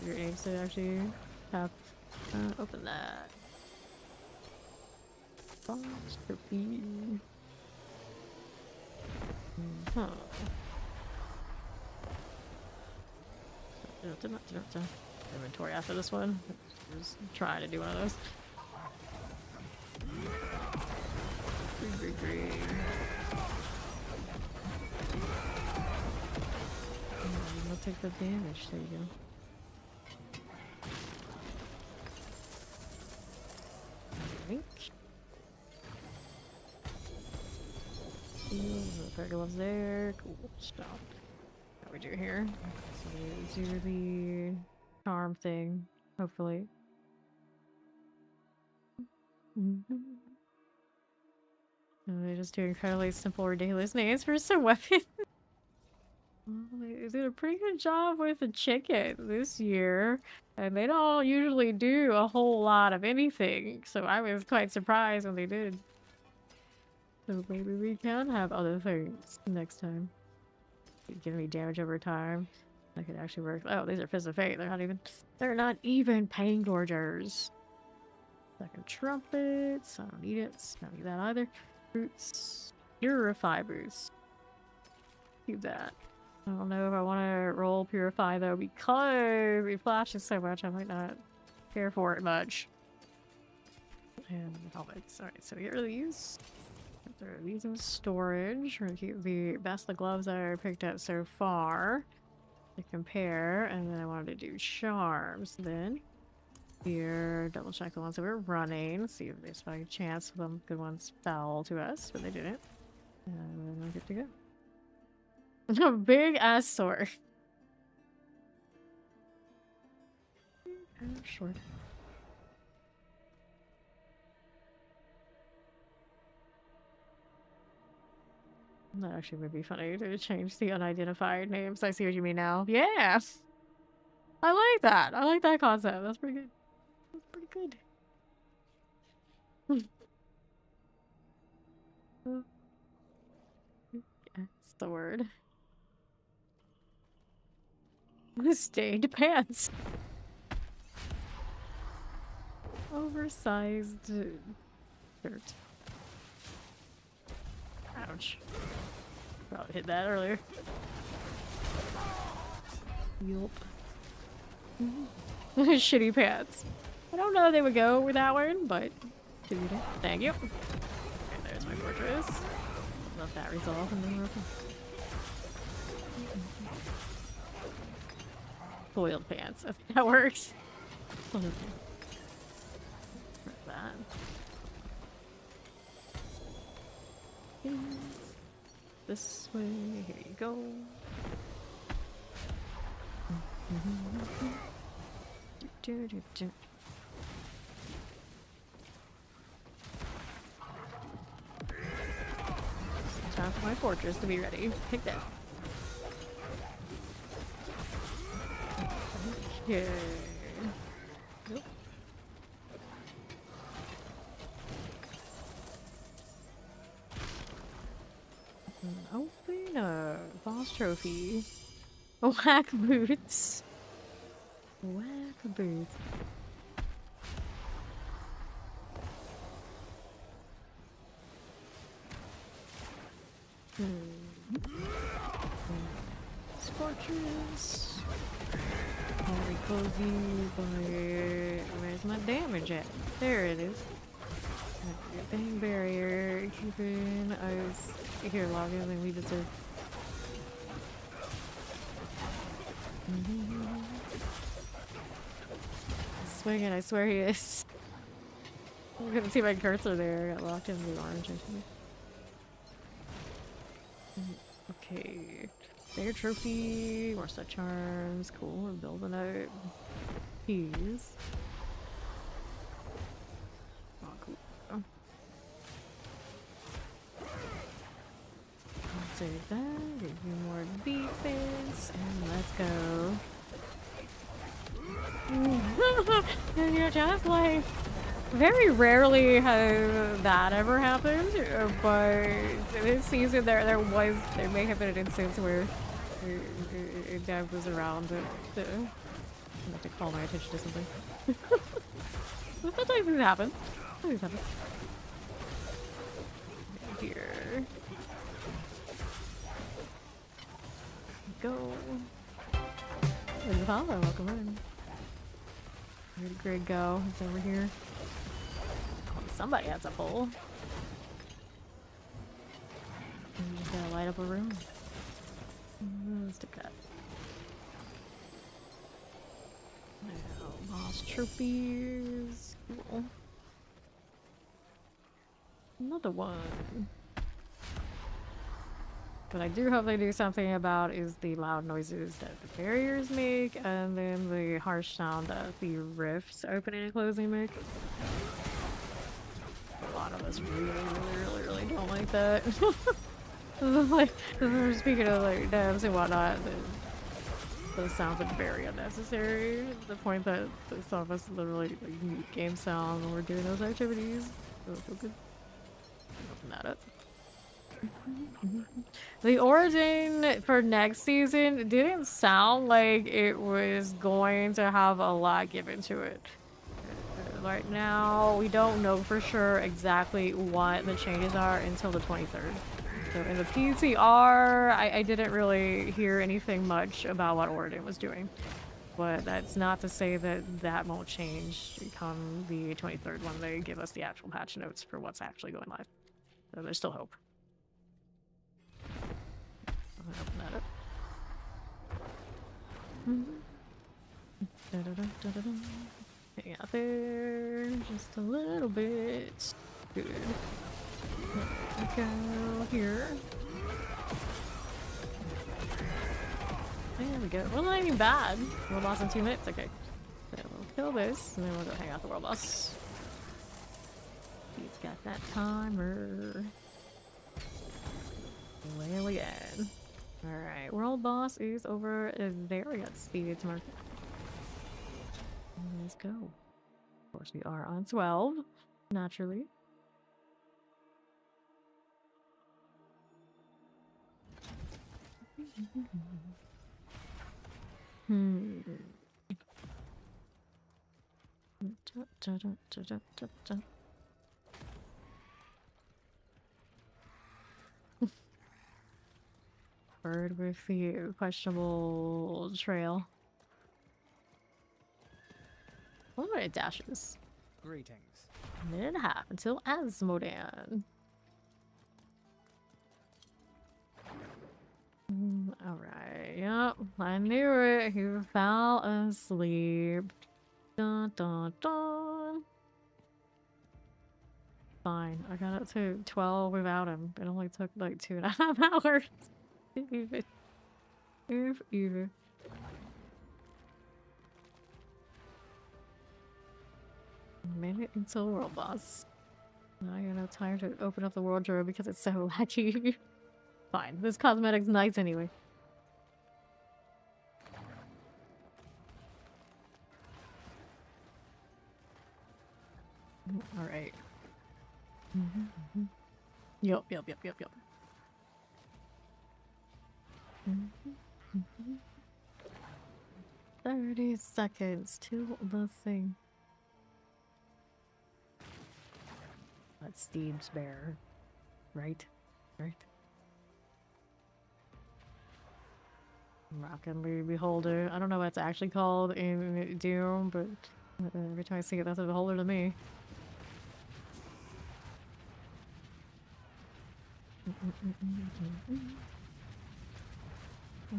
Speaker 3: your aims to actually have. Open that. Boss trophy. Huh. Inventory after this one. Just trying to do one of those. Green. I'll take the damage. There you go. The one's there. Cool. Stop. What we do here? So we do the charm thing. Hopefully. They're just doing incredibly simple, ridiculous names for some weapons. They did a pretty good job with the chicken this year, and they don't usually do a whole lot of anything, so I was quite surprised when they did. So maybe we can have other things next time. Giving me damage over time. That could actually work. Oh, these are Fist of Fate. They're not even Pain Gorgers. Second Trumpets. I don't need it. Don't need that either. Roots. Purify boost. Keep that. I don't know if I want to roll Purify though, because it flashes so much I might not care for it much. And helmets. Alright, so we get rid of these. Throw these in storage. We're gonna keep the best of the gloves I picked up so far to compare, and then I wanted to do charms. Then here, double check the ones that we're running, see if there's a chance some good ones fell to us, but they didn't. And then we're good to go. A big ass sword. Short. That actually would be funny to change the unidentified names. I see what you mean now. Yeah! I like that. I like that concept. That's pretty good. That's pretty good. That's the word. Stained pants. Oversized shirt. Ouch. Probably hit that earlier. Yup. Shitty pants. I don't know if they would go with that one, but thank you. Okay, there's my fortress. Love that resolve in the room. Foiled pants. I think that works. That. This way, here you go. It's time for my fortress to be ready. Take that. Okay. Nope. Open a boss trophy. Whack boots. Whack boots. Fortress. Very cozy, but where's my damage at? There it is. Bang barrier, keeping us here longer than we deserve. Swinging, I swear he is. I couldn't see my cursor there. I got locked into the orange, I think. Okay. Bear trophy, more set charms. Cool, we're building out keys. Oh, cool. Oh. Save that, give you more defense, and let's go. And you're just like, very rarely has that ever happened, but this season there may have been an instance where Dev was around to have to call my attention to something. Sometimes things happen. Sometimes happen. Here. Go. There's Paladin, welcome in. Where did Greg go? He's over here. Oh, somebody has a pole. You just gotta light up a room. Let's take that. Now, boss trophies. Cool. Another one. What I do hope they do something about is the loud noises that the barriers make, and then the harsh sound that the rifts opening and closing make. A lot of us really don't like that. Like, speaking of like devs and whatnot, those sounds are very unnecessary. To the point that some of us literally like, mute game sound when we're doing those activities. So feel good. Open that up. The origin for next season didn't sound like it was going to have a lot given to it. Right now, we don't know for sure exactly what the changes are until the 23rd. So in the PTR, I didn't really hear anything much about what Origin was doing. But that's not to say that that won't change come the 23rd when they give us the actual patch notes for what's actually going live. So there's still hope. I'm gonna open that up. Hang out there just a little bit. Good. Go here. There we go. Well, not even bad. World boss in 2 minutes. Okay. So we'll kill this, and then we'll go hang out the world boss. He's got that timer. Well, again. Alright, world boss is over there. We got speed to market. Let's go. Of course, we are on 12, naturally. Bird with the questionable trail. What are my dashes?
Speaker 4: Greetings.
Speaker 3: A minute and a half until Asmodan. Alright, yep, I knew it. He fell asleep. Dun dun dun. Fine, I got up to 12 without him. It only took like 2.5 hours. If even. Minute until world boss. Now you have time to open up the wardrobe because it's so laggy. Fine, this cosmetic's nice anyway. Alright. Yup. 30 seconds to the thing. That's Steve's bear. Right? Rockin' the Beholder. I don't know what it's actually called in Doom, but every time I see it, that's a beholder to me.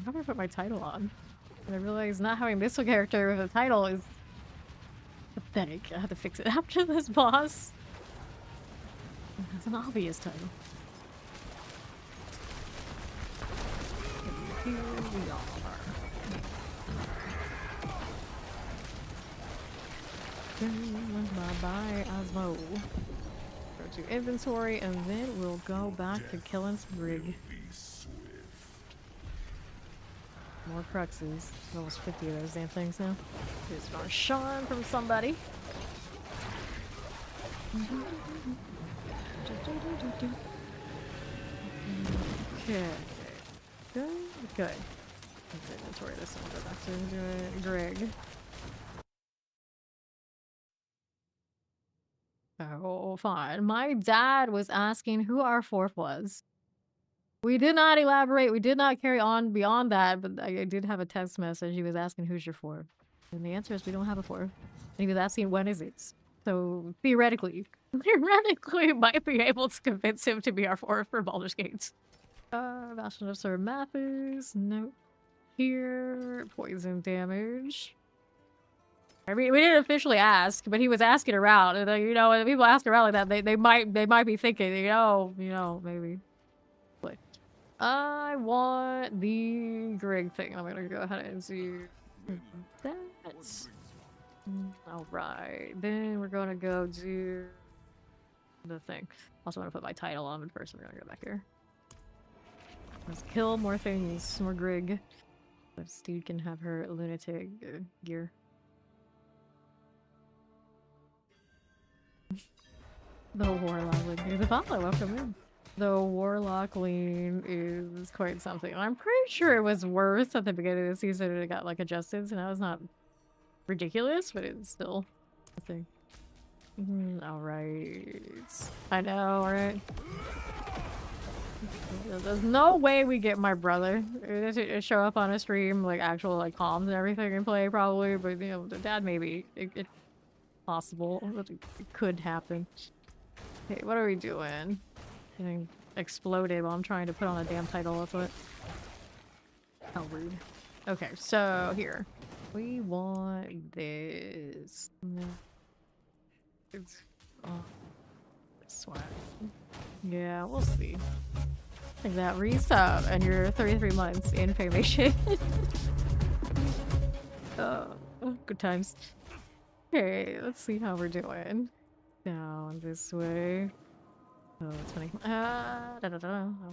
Speaker 3: How do I put my title on? And I realize not having this character with a title is pathetic. I have to fix it after this boss. That's an obvious title. Here we are. Bye-bye, Osmo. Go to inventory, and then we'll go back to Killin's rig. More cruxes. Almost 50 of those damn things now. Here's our Sean from somebody. Okay. Good. Let's inventory this one. Go back to Greg. Oh, fine. My dad was asking who our fourth was. We did not elaborate. We did not carry on beyond that, but I did have a text message. He was asking, who's your four? And the answer is we don't have a four. And he was asking, when is it? So theoretically, we might be able to convince him to be our four for Baldur's Gate. Bastion of Sir Mathis. Nope. Here. Poison damage. I mean, we didn't officially ask, but he was asking around. And, you know, when people ask around like that, they might be thinking, you know, maybe. But I want the Grig thing. I'm gonna go ahead and do that. All right, then we're gonna go do the thing. Also, want to put my title on, but first we're gonna go back here. Let's kill more things, more Grig. So Steve can have her lunatic gear. The Warlock Lean. Here's a follow. Welcome in. The Warlock Lean is quite something. I'm pretty sure it was worse at the beginning of the season and it got like adjusted, so now it's not ridiculous, but it's still a thing. Alright. I know, right? There's no way we get my brother to show up on a stream, like actual like comms and everything and play probably, but you know, the dad maybe. It's possible. It could happen. Okay, what are we doing? Getting exploded while I'm trying to put on a damn title, that's what. How rude. Okay, so here. We want this. It's swag. Yeah, we'll see. Like that resub and you're 33 months in Famation. Good times. Okay, let's see how we're doing. Down this way. Oh, it's funny. I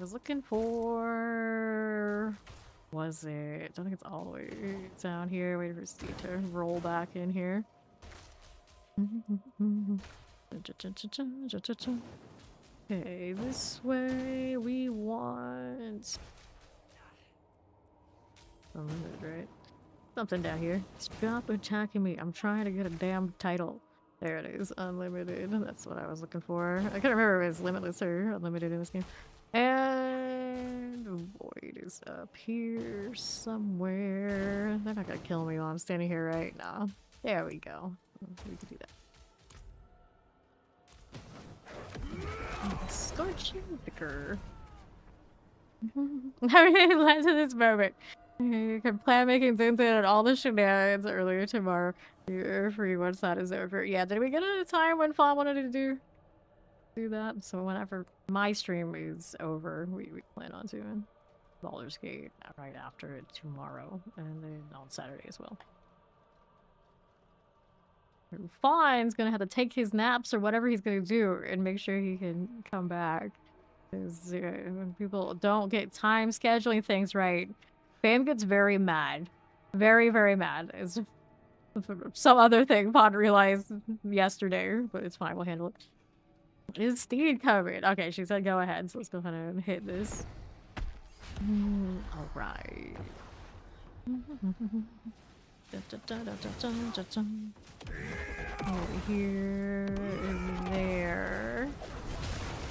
Speaker 3: was looking for... Was it? I don't think it's all the way down here. Waiting for Steve to roll back in here. Okay, this way we want... Unlimited, right? Something down here. Stop attacking me. I'm trying to get a damn title. There it is. Unlimited. That's what I was looking for. I couldn't remember if it was limitless or unlimited in this game. And Void is up here somewhere. They're not gonna kill me while I'm standing here right now. There we go. We can do that. Scorching Vicar. I really led to this moment. You can plan making Zinzin and all the shenanigans earlier tomorrow. You're free once that is over. Yeah, did we get a time when Fawn wanted to do that? So whenever my stream is over, we plan on doing Baldur's Gate right after it tomorrow, and then on Saturday as well. Fawn's gonna have to take his naps or whatever he's gonna do and make sure he can come back. Because when people don't get time scheduling things right, Fam gets very mad. Very, very mad. It's some other thing Fawn realized yesterday, but it's fine, we'll handle it. Is Steed coming? Okay, she said go ahead, so let's go ahead and hit this. Alright. Over here, there.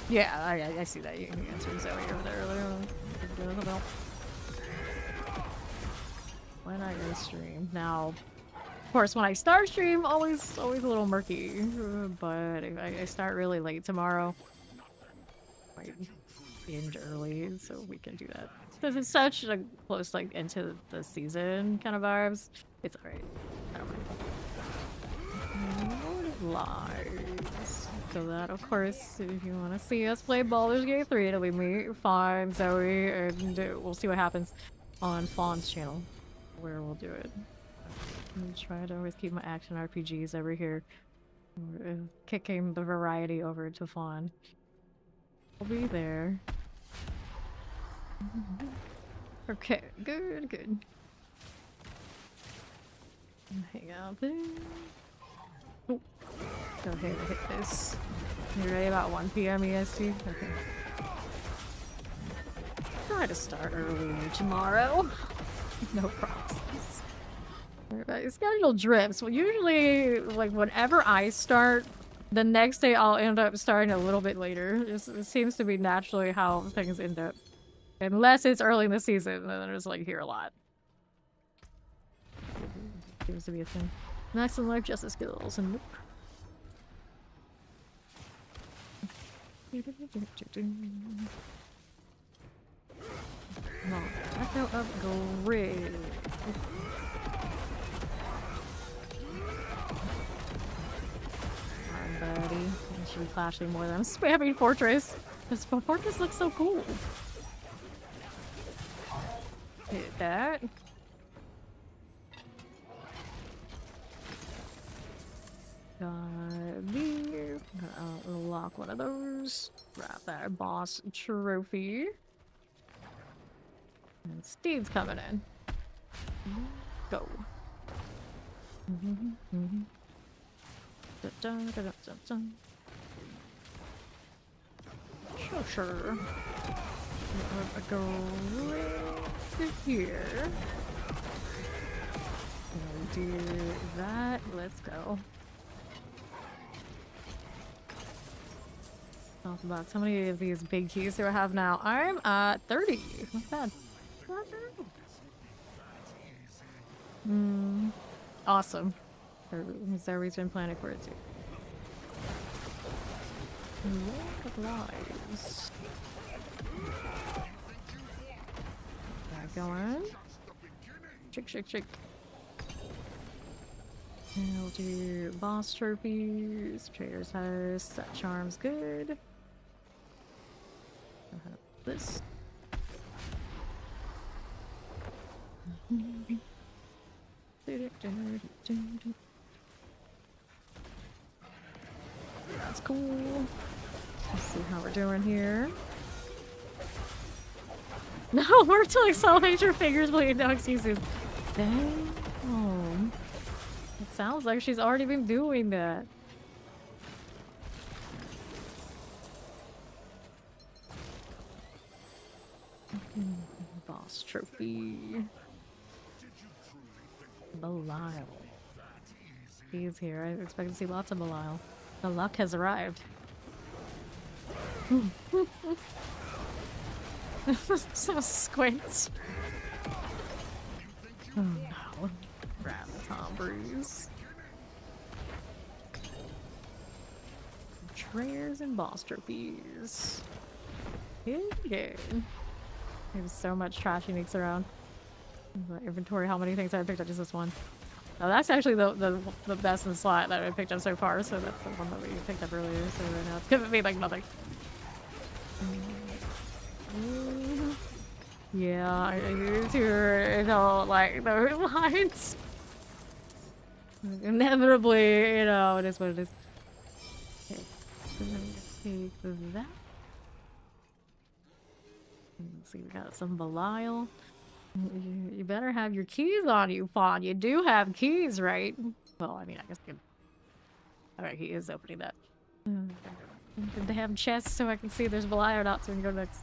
Speaker 3: Yeah, I see that. You answered Zoe over there earlier. When I go stream. Now, of course, when I start stream, always a little murky. But if I start really late tomorrow, I end early, so we can do that. Because it's such a close, like, into the season kind of vibes. It's alright. I don't mind. Lives. So that, of course, if you want to see us play Baldur's Gate 3, it'll be me, Fawn, Zoe, and we'll see what happens on Fawn's channel, where we'll do it. I'm trying to always keep my action RPGs over here. Kicking the variety over to Fawn. We'll be there. Okay, good. Hang out there. Oh. Go ahead and hit this. You ready about 1 PM EST? Okay. Try to start early tomorrow. No promises. Schedule drips. Well, usually, like, whenever I start, the next day I'll end up starting a little bit later. It seems to be naturally how things end up Unless it's early in the season, then there's like here a lot. Seems to be a thing. Maximum life justice skills and nope. No, echo of grid. Alright, buddy. I should be flashing more than I'm spamming Fortress. This Fortress looks so cool. Hit that. Got these. Unlock one of those. Grab that boss trophy. And Steve's coming in. Go. Sure. Go right here. And do that. Let's go. Talk about how many of these big keys do I have now? I'm at 30. Not bad. Not bad. Awesome. Is there a reason planning for it too? Look at lives. Back going. Chick. And we'll do boss trophies, trader's house, that charm's good. I'll have this. That's cool. Let's see how we're doing here. No, we're doing so major figures, please. No excuses. Dang. Oh. It sounds like she's already been doing that. Boss trophy. Belial. He's here. I expect to see lots of Belial. The luck has arrived. So squints. Oh no. Grab the Tom Breeze. Traders and boss trophies. Good. There's so much trash uniques around. My inventory, how many things I picked up? Just this one. Oh, that's actually the best in the slot that I picked up so far, so that's the one that we picked up earlier, so right now it's gonna be like nothing. Yeah, I need to know, like, those lines. Inevitably, you know, it is what it is. Okay, so then we take that. Let's see, we got some Belial. You better have your keys on you, Fawn. You do have keys, right? Well, I mean, I guess you can... Alright, he is opening that. They have chests so I can see if there's Belial or not, so we can go next.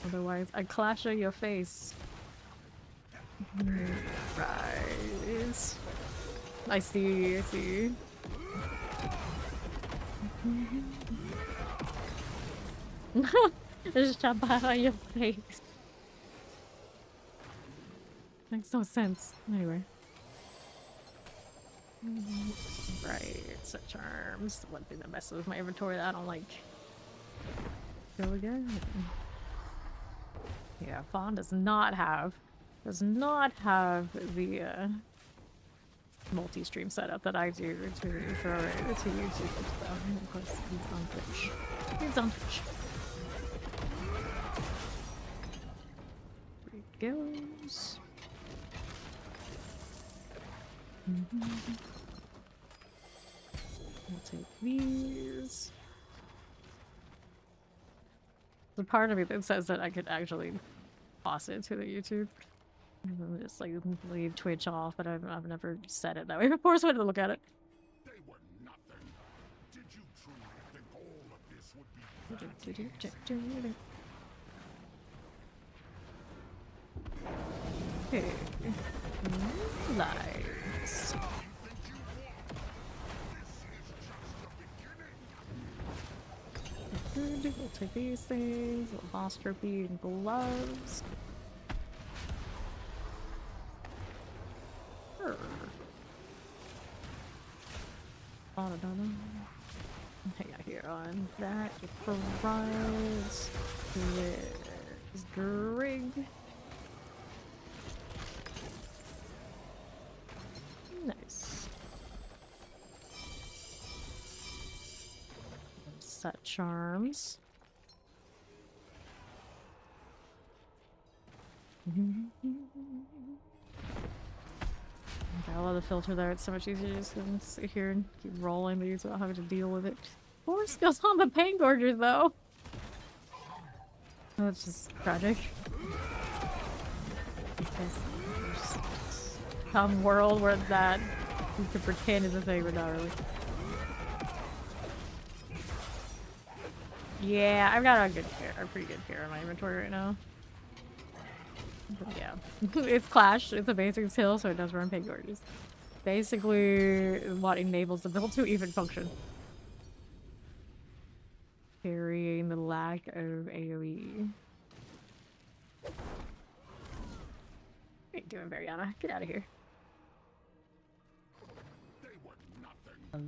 Speaker 3: Otherwise, I clash on your face. Right. I see. Just jump out on your face. Makes no sense. Anyway. Right, set charms. One thing that messes with my inventory that I don't like. Go again. Yeah, Fawn does not have the multi-stream setup that I do to throw it to YouTube. So, of course, he's on Twitch. Here it goes. We'll take these. The part of me that says that I could actually toss it to the YouTube. Just like leave Twitch off, but I've never said it that way before, so I had to look at it.
Speaker 2: They were nothing. Did you truly think all of this would be
Speaker 3: Okay. Lights. Good. We'll take these things. Little boss trophy and gloves. Sure. Hang out here on that. Provides. There's Grig. Nice. Set charms. Okay, I love the filter there. It's so much easier to just sit here and keep rolling these without having to deal with it. 4 skills on the pain gorger though. That's just tragic. Because there's some world where that you could pretend is a thing, but not really. Yeah, I've got a pretty good pair in my inventory right now. But yeah, it's Clash. It's a basic skill, so it does run pain gorges. Basically, what enables the build to even function. Carrying the lack of AoE. What are you doing, Variana? Get out of here.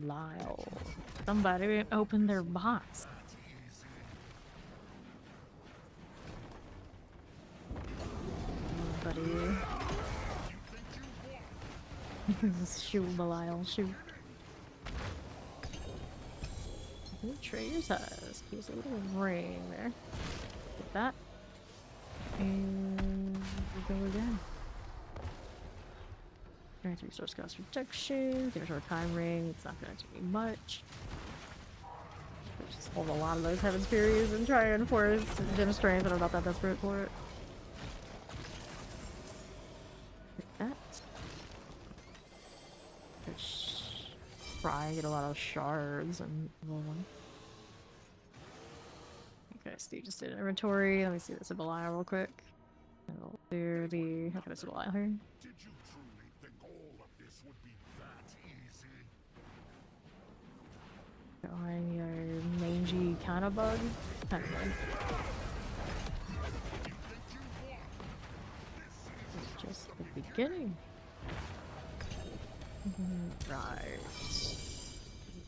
Speaker 3: Lyle. Somebody open their box. Buddy. Shoot, Belial, shoot. Trader's has. Here's a little ring there. Get that. And we go again. Grant resource cost reduction. There's our time ring. It's not going to do much. We'll just hold a lot of those Heaven's Furies and try and force Gem Strength, but I'm not that desperate for it. That. Try and get a lot of shards and rolling. Okay, Steve just did an inventory. Let me see this in Belial real quick. And we'll do the. How can I see Belial here?
Speaker 2: Did you truly think all of this would be that easy?
Speaker 3: Going your mangy kind of bug. Kind of bug. It's just the beginning. Right.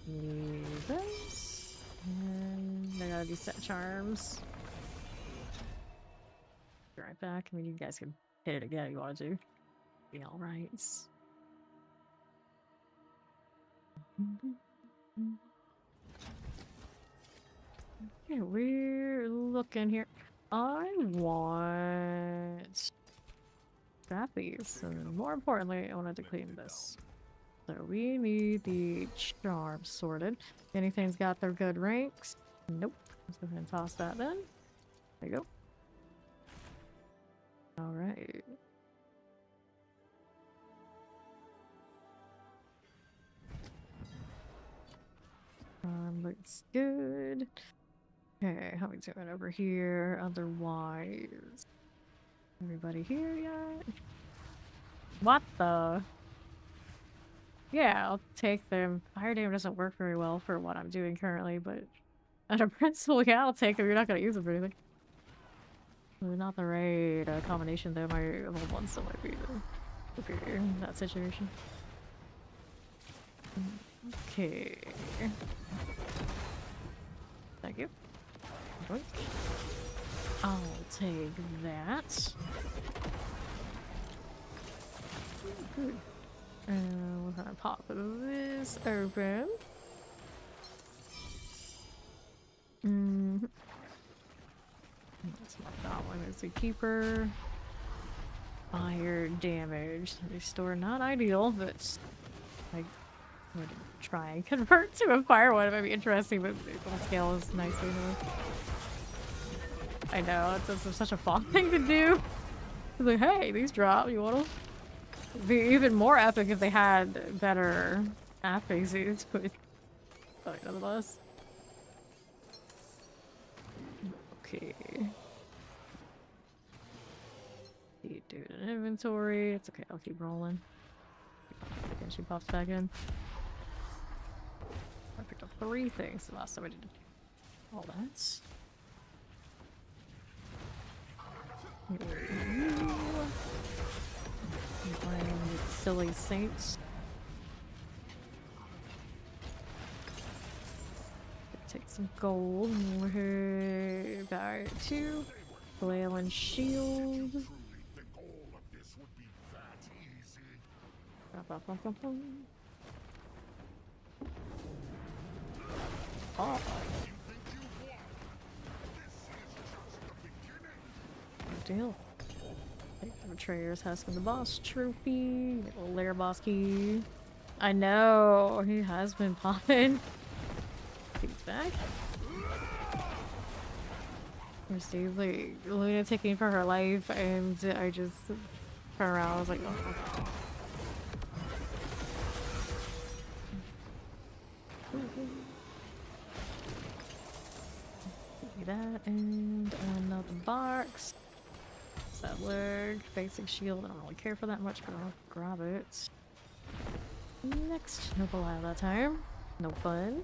Speaker 3: Need this. And I gotta do set charms. Be right back. I mean, you guys can hit it again if you want to. Be alright. Okay, we're looking here. I want scrap these, and more importantly, I wanted to clean this. So we need the charms sorted. Anything's got their good ranks? Nope. Let's go ahead and toss that then. There you go. Alright. Looks good. Okay, how we doing over here? Otherwise, everybody here yet? What the? Yeah, I'll take them. Fire damage doesn't work very well for what I'm doing currently, but at a principle, yeah, I'll take them. You're not gonna use them for anything. They're not the right combination though. My old one still might be okay in that situation. Okay. Thank you. I'll take that. Good. We're gonna pop this open. Let's mark that one as a keeper. Fire damage. Restore, not ideal, but like I'm gonna try and convert to a fire one. It might be interesting, but the little scale is nicely enough. I know, it's such a fun thing to do. It's like, hey, these drop, you want them? It'd be even more epic if they had better affixes, but nonetheless. Okay. You do it in inventory. It's okay, I'll keep rolling. Again, she pops back in. I picked up 3 things the last time I did it. all that. Silly saints. Take some gold and we're back to flail and shield. Oh. Good deal. Take the Betrayer's Husk and the Boss Trophy. Get a little Lair Boss key. I know, he has been popping. He's back. There's Steve, like, Luna taking for her life, and I just turned around, I was like, oh. That and another box. That leg, basic shield. I don't really care for that much, but I'll grab it. Next, no Paladin that time. No fun.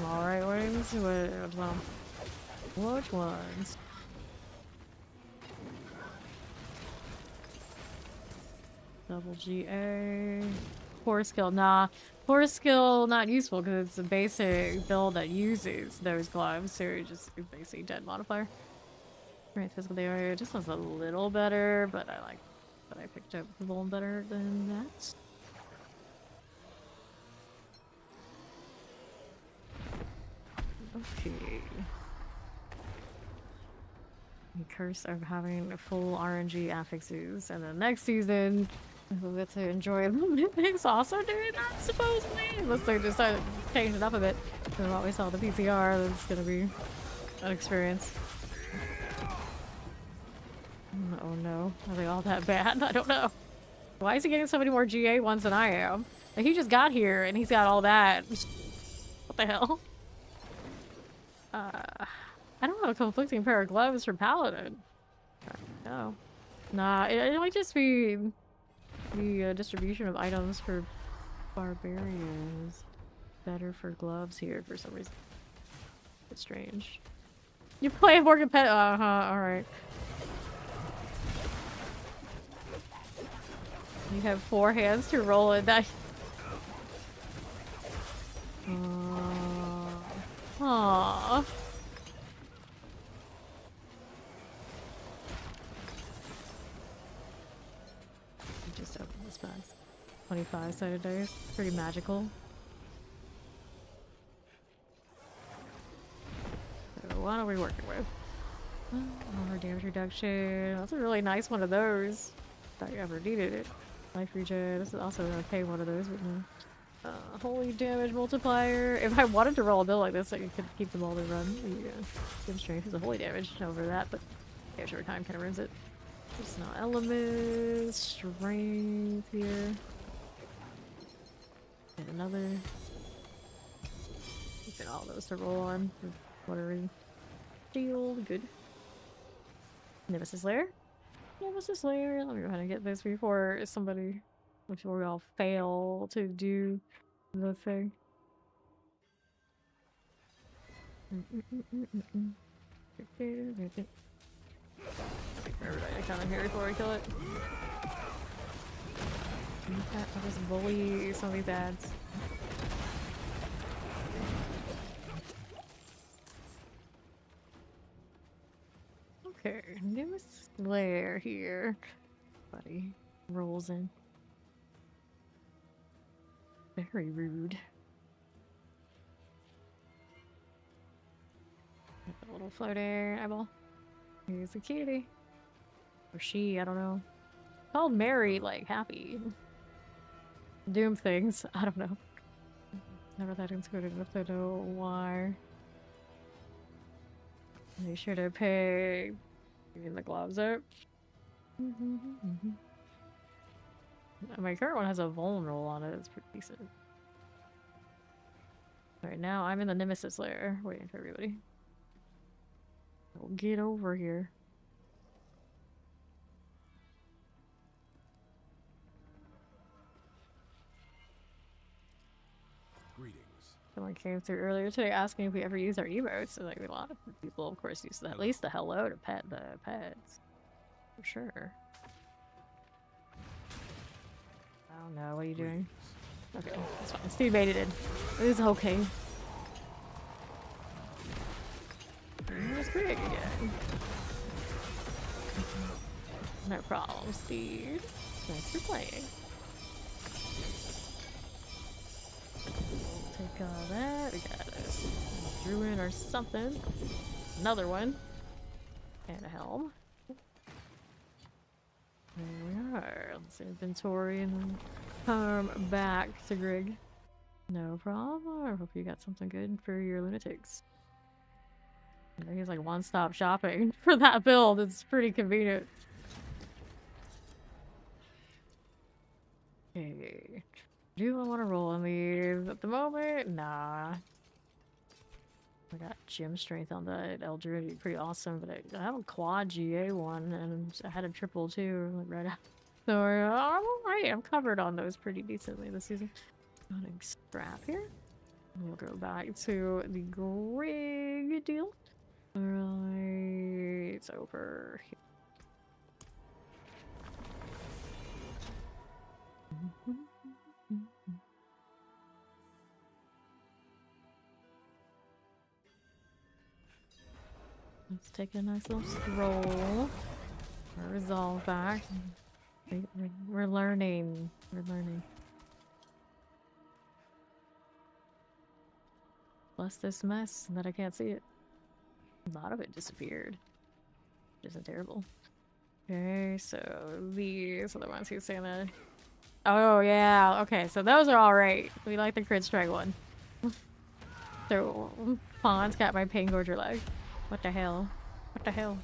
Speaker 3: Alright, wings. Which ones? Double GA. Core skill. Nah. Core skill not useful because it's a basic build that uses those gloves, so it's just a basic dead modifier. Right, physical area just was a little better, but I like that I picked up the Vuln better than that. Okay. The curse of having full RNG affixes, and then next season we'll get to enjoy the things also doing that, supposedly. Unless they decide to change it up a bit. From what we saw the PCR, that's gonna be an experience. Oh no. Are they all that bad? I don't know. Why is he getting so many more GA ones than I am? Like, he just got here and he's got all that. What the hell? I don't have a conflicting pair of gloves for Paladin. No. Nah, it might just be the distribution of items for barbarians. Better for gloves here for some reason. It's strange. You play Morgan Pet? Alright. You have 4 hands to roll it. That. Aww. Just open this box. 25 sided dice. Pretty magical. So what are we working with? More damage reduction. That's a really nice one of those. Thought you ever needed it. Life regen. This is also gonna pay one of those with me. Holy damage multiplier. If I wanted to roll a bill like this, I could keep them all to run. Yeah. Give strength is a holy damage over that, but damage over time kind of ruins it. There's no elements. Strength here. And another. Get all those to roll on. Whatever. Shield. Good. Nemesis Lair. Nemesis Lair. Let me go ahead and get this before we all fail to do the thing. Everybody come in here before we kill it. I'll just bully some of these ads. Okay, newest lair here. Buddy rolls in. Very rude. A little floating eyeball. Here's a kitty. Or she, I don't know. Called Mary, like, happy. Doom things. I don't know. Never that intuitive enough to know why. They should have paid. Getting the gloves out. My current one has a vulnerable on it. It's pretty decent. Alright, now I'm in the Nemesis lair, waiting for everybody. So get over here.
Speaker 2: Greetings.
Speaker 3: Someone came through earlier today asking if we ever use our emotes. So like a lot of people, of course, use at least the hello to pet the pets. For sure. Oh no, what are you doing? Okay, that's fine. Steve made it in. It's okay. There's Greg again. No problem, Steve. Thanks for playing. Take all that. We got a druid or something. Another one. And a helm. There we are. Let's inventory and then come back to Grig. No problem. I hope you got something good for your lunatics. He's like one-stop shopping for that build. It's pretty convenient. Okay. Do I want to roll on these at the moment? Nah. I got gym strength on that Eldritch, pretty awesome, but I have a quad GA one and I had a triple too, like right after. So I'm alright, I'm covered on those pretty decently this season. Got a scrap here. We'll go back to the Grig deal. Alright, it's over here. Let's take a nice little stroll. Resolve back. We're learning. We're learning. Plus this mess that I can't see it. A lot of it disappeared. Which isn't terrible. Okay, so these are the ones who's saying that. Oh yeah, okay, so those are alright. We like the crit strike one. So Fawn's got my pain gorger leg. What the hell? What the hell?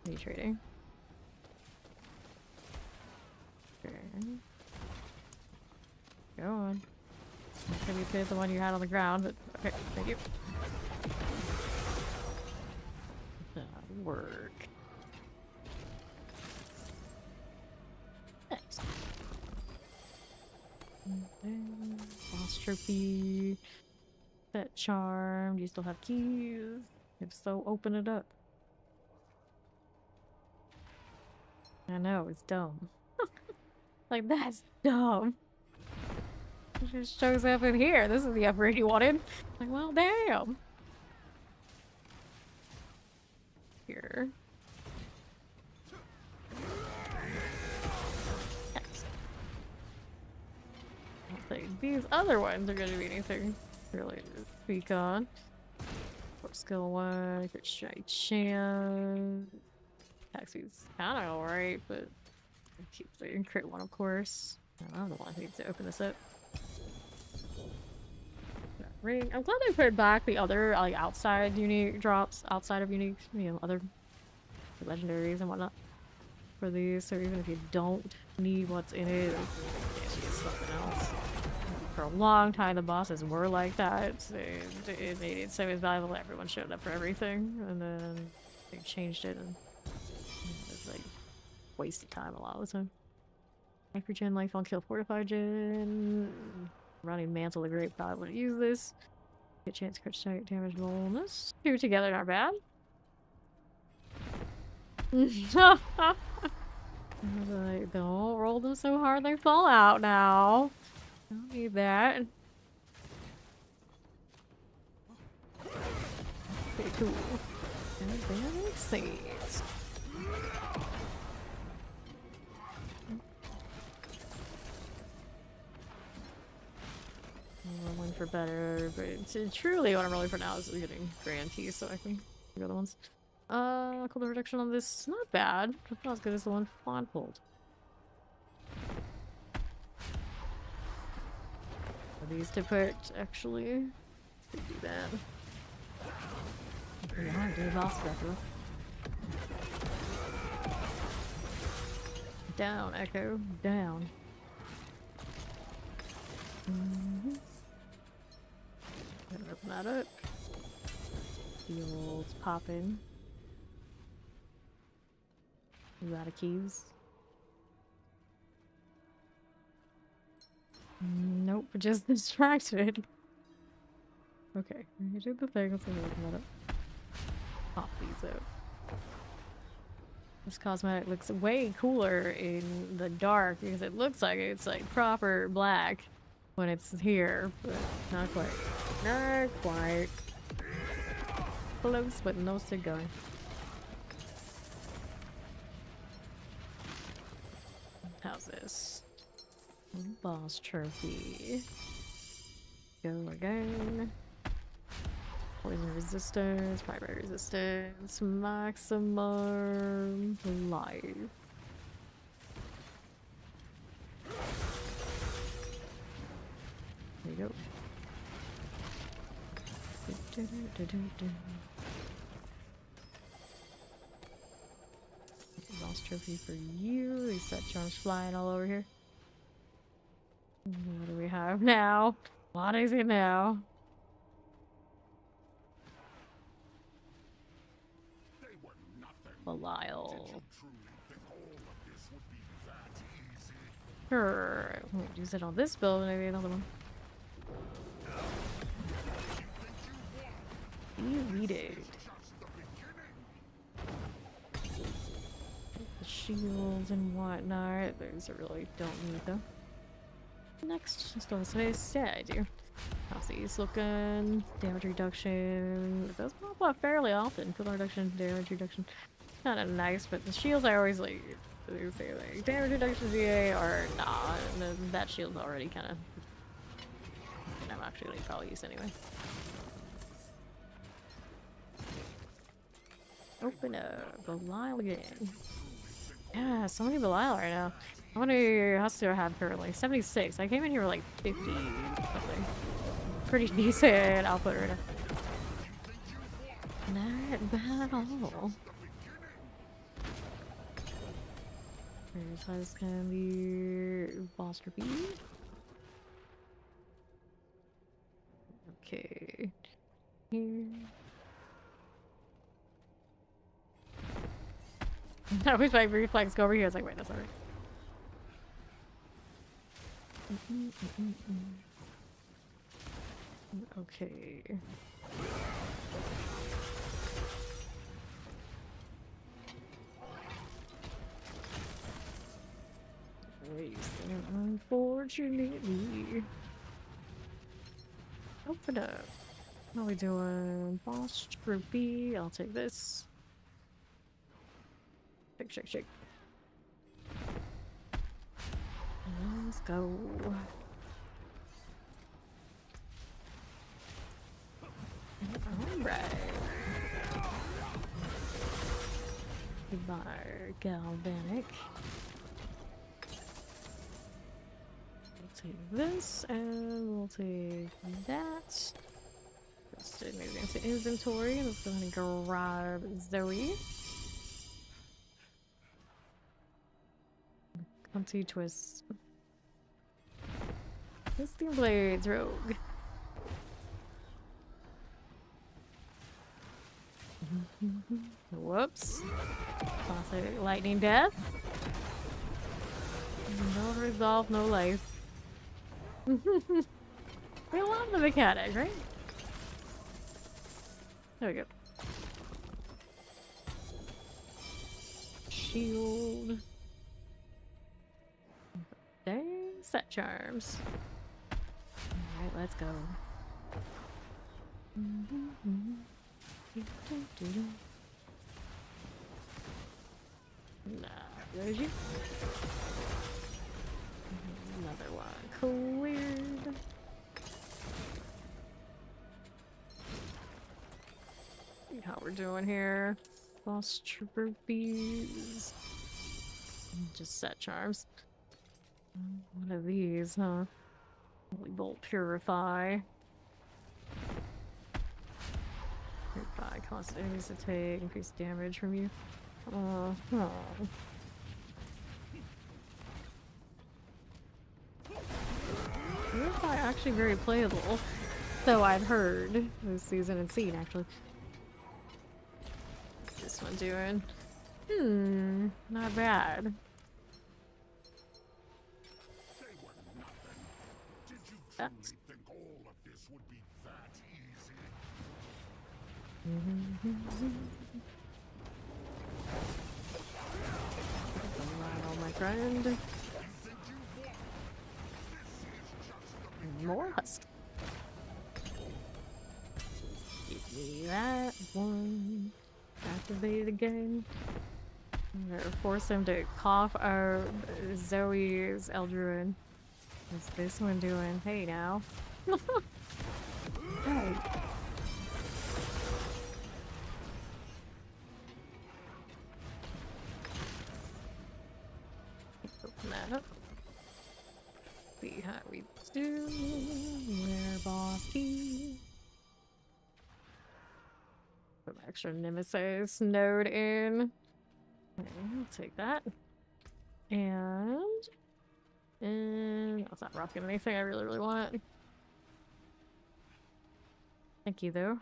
Speaker 3: Are you trading? Okay. Go on. Not gonna be as good as the one you had on the ground, but okay, thank you. That'll work. Nice. Boss trophy. Pet charm. Do you still have keys? If so, open it up. I know, it's dumb. Like, that's dumb. It just shows up in here. This is the upgrade you wanted. Like, well, damn. Here. Yes. I don't think these other ones are going to be anything really to speak on. Skill 1, crit strike chance. Taxi's kind of alright, but keep the crit 1, of course. I'm the one who needs to open this up. Ring. I'm glad they put back the other like outside unique drops, outside of unique, you know, other legendaries and whatnot for these. So even if you don't need what's in it, you get something else. For a long time, the bosses were like that. It made it so valuable that everyone showed up for everything, and then they changed it, and it was like wasted time a lot of the time. Microgen, life on kill, fortified gen. Running Mantle the Great probably wouldn't use this. Get chance crit strike, damage bonus. Two together, not bad. Like, don't roll them so hard they fall out now. Don't need that. Pretty cool. And that makes sense. I'm rolling for better, but truly what I'm rolling for now is getting grand keys so I can the other ones. Cooldown reduction on this, not bad. Not as good as the one Fawn pulled. These to put actually could do that. Pretty hard to do boss special. Down, Echo, down. Got Open that up. Shields popping. You out of keys? Nope, just distracted. Okay, you did the thing. Let's open that up. Pop these out. This cosmetic looks way cooler in the dark because it looks like it's like proper black when it's here, but not quite. Not quite. Close, but no cigar. How's this? Boss trophy. Go again. Poison resistance, primary resistance, maximum life. There you go. Boss trophy for you. Reset charms flying all over here. What do we have now? What is it now? Belial. Sure. We'll use it on this build, maybe another one. Deleted. The shields and whatnot. Those I really don't need though. Next, install space. Yeah, I do. How's these looking? Damage reduction. It does pop up fairly often. Cooldown reduction, damage reduction. Kind of nice, but the shields I always like. They say like damage reduction GA or nah, and that shield's already kind of. I'm actually probably use anyway. Open up Belial again. Yeah, so many Belial right now. I wonder how still I have currently 76. I came in here with like 50 something. Pretty decent output right now. Not bad at all. Here's how this can be boss trophy. Okay. Here. I wish my reflex go over here. I was like, wait, that's alright. Okay. Unfortunately. Open up. What are we doing? Boss trophy. I'll take this. Shake, shake, shake. Let's go. Alright. Goodbye, galvanic. We'll take this and we'll take that. Just move into inventory. Let's go ahead and grab Zoe. Twist. Twisting Blades Rogue. Whoops. Classic lightning death. No resolve, no life. We love the mechanic, right? There we go. Shield. Dang, set charms. Alright, let's go. Nah, there's you. Another one cleared. See how we're doing here. Boss trophies. Just set charms. One of these, huh? Holy Bolt Purify. Purify cost enemies to take increased damage from you. Purify actually very playable. So I've heard this season and seen actually. What's this one doing? Not bad.
Speaker 2: They were nothing. Did you
Speaker 3: That's-
Speaker 2: truly think all of this would be that easy?
Speaker 3: Hello, my friend.
Speaker 2: You think you won? This is just the beginning.
Speaker 3: More husk. Give me that one. Activate again. I'm gonna force him to cough out Zoe's Eldruin. What's this one doing? Hey now. Hey. Open that up. See how we do. Where boss key. Put my extra Nemesis node in. Okay, I'll take that. And that's not rocking anything I really want. Thank you though.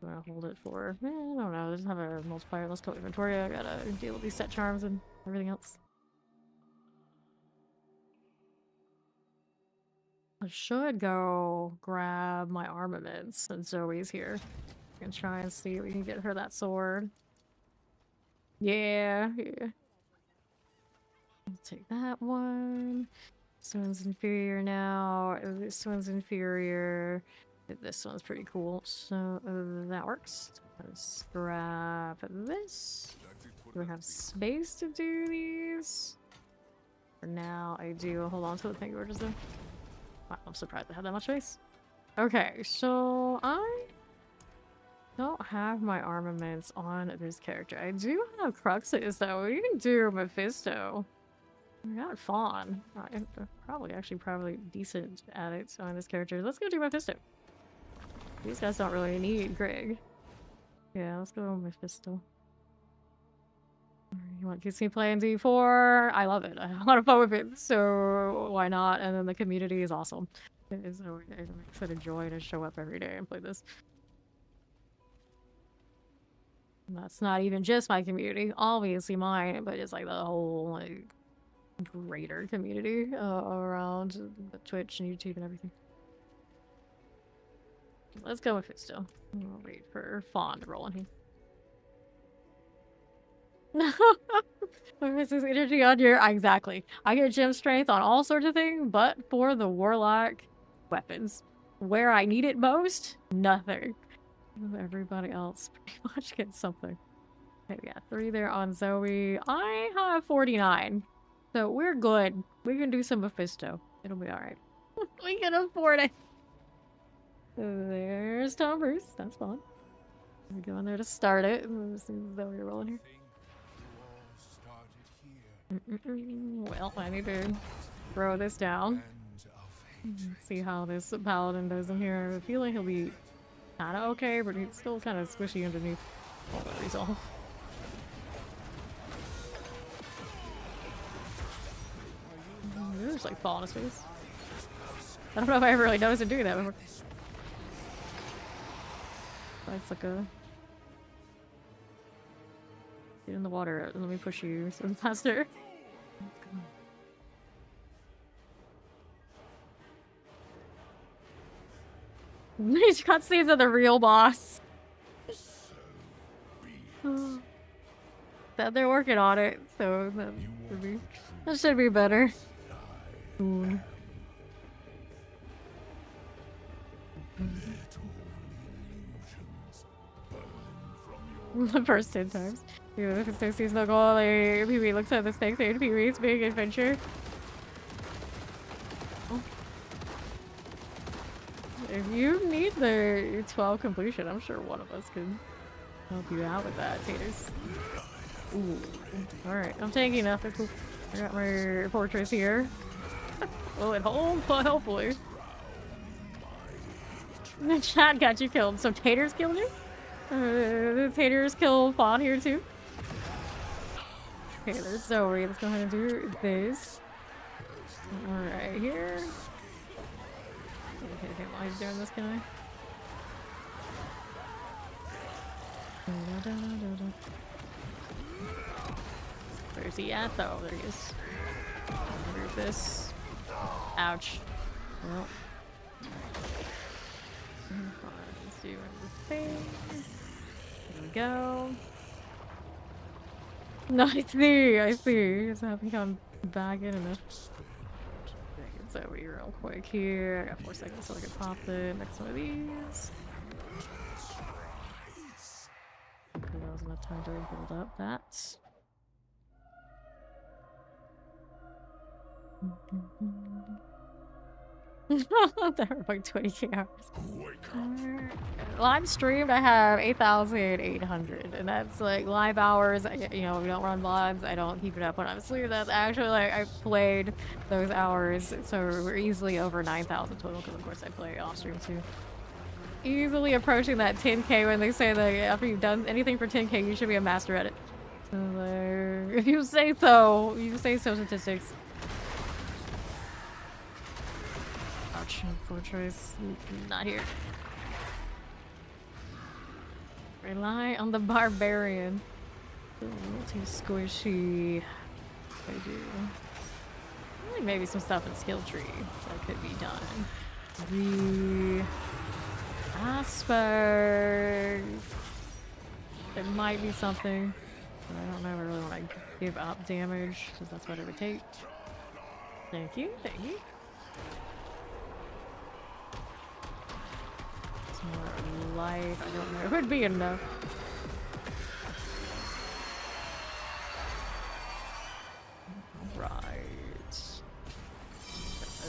Speaker 3: I'm gonna hold it for I don't know, just have a multiplier. Let's go inventory. I gotta deal with these set charms and everything else. I should go grab my armaments since Zoe's here. And try and see if we can get her that sword. Yeah. I'll take that one. This one's inferior now. This one's inferior. This one's pretty cool. So that works. Let's grab this. Do I have space to do these? For now, I do. Hold on to the thing. We're just wow, I'm surprised I have that much space. Okay, so I don't have my armaments on this character. I do have Cruxes though. We can do Mephisto. We got Fawn. I'm probably decent at it on this character. Let's go do Mephisto. These guys don't really need Greg. Yeah, let's go Mephisto. You want to see me playing D4? I love it. I have a lot of fun with it, so why not? And then the community is awesome. It is such a joy to show up every day and play this. And that's not even just my community, obviously mine, but it's like the whole like greater community around Twitch and YouTube and everything. Let's go with it still. I'll wait for Fawn to roll in here. No, this is energy on your exactly. I get gem strength on all sorts of things, but for the warlock weapons, where I need it most, nothing. Everybody else pretty much gets something. Okay, we got 3 there on Zoe. I have 49, so we're good. We can do some Mephisto. It'll be all right. We can afford it. There's Tom Bruce. That's fun. We go in there to start it. Let's see Zoe rolling here. Well, I need to throw this down. See how this Paladin does in here. I have a feeling he'll be kind of okay, but he's still kind of squishy underneath all the resolve. There's like fall on his face. I don't know if I ever really noticed him doing that before. That's like a... Get in the water. Let me push you some faster. These cutscenes of the real boss. That they're working on it, so that should be better. Soon. The first 10 times. Yeah, the snake sees no goal. Pee-wee looks at the snake and Pee-wee's big adventure. Oh. If you need the 12 completion, I'm sure one of us can help you out with that, Taters. Ooh. Alright, I'm taking nothing. Cool. I got my fortress here. Well, it hold, but hopefully. The chat got you killed, so Taters killed you? The Taters kill Fawn here too. Okay, there's Zoe. Let's go ahead and do this. Alright, here. keep doing this, can I? Where's he at though? There he is. Where's this? Ouch. Well. Let's do the thing. There we go. No, I see. Just have to come back in enough. It's over here real quick here. I got 4 seconds so I can pop the next one of these. That was enough time to build up that. That were like 20k hours. Live streamed, I have 8,800, and that's like live hours. You know, we don't run vlogs. I don't keep it up when I'm asleep. That's actually like I played those hours, so we're easily over 9,000 total. Because of course I play off stream too. Easily approaching that 10k when they say that after you've done anything for 10k, you should be a master at it. So, if you say so, statistics. Ouch, fortress, not here. Rely on the barbarian. A little too squishy. I do. I think maybe some stuff in skill tree that could be done. The Asper. There might be something. But I don't know if I really want to give up damage, because that's what it would take. Thank you, thank you. Some more life. I don't know. It would be enough. Right.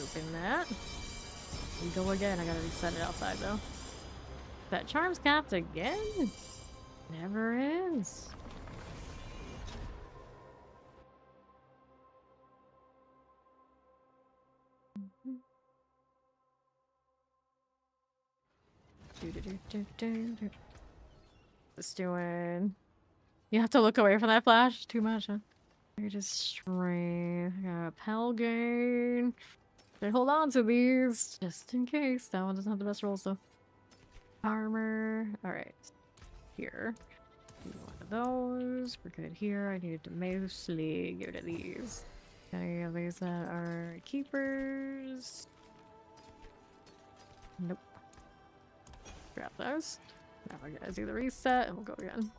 Speaker 3: Open that. We go again. I gotta reset it outside though. That charm's capped again? Never ends. Just doing. You have to look away from that flash? Too much, huh? You're just straight. I got a Pelgain. Should hold on to these just in case. That one doesn't have the best rolls though. Armor. Alright. Here. One of those. We're good here. I needed to mostly go to these. Any of these that are keepers? Nope. Grab those. Now we're gonna do the reset and we'll go again.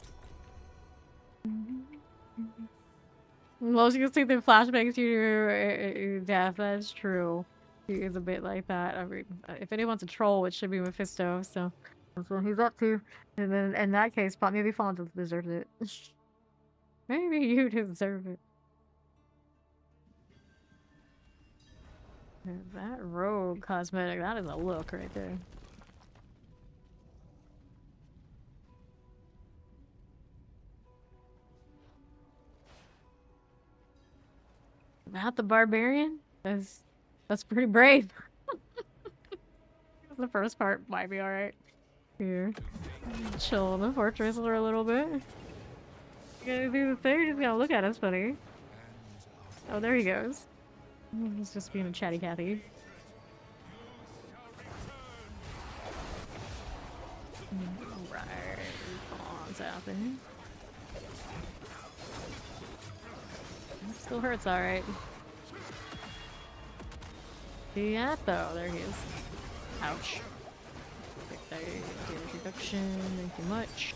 Speaker 3: Well, as you can see, the flashbacks you death. That's true. He is a bit like that. I mean, if anyone's a troll, it should be Mephisto. So that's what he's up to. And then in that case, maybe Fawn deserves it. Maybe you deserve it. That rogue cosmetic, that is a look right there. Not the barbarian? That's pretty brave. The first part might be alright. Here. Chill in the fortress for a little bit. You gotta do the thing, just gotta look at us, buddy. Oh, there he goes. He's just being a chatty Cathy. Right. Pawns out there. Still hurts, alright. Yeah, though. There he is. Ouch. Quick damage reduction. Thank you much.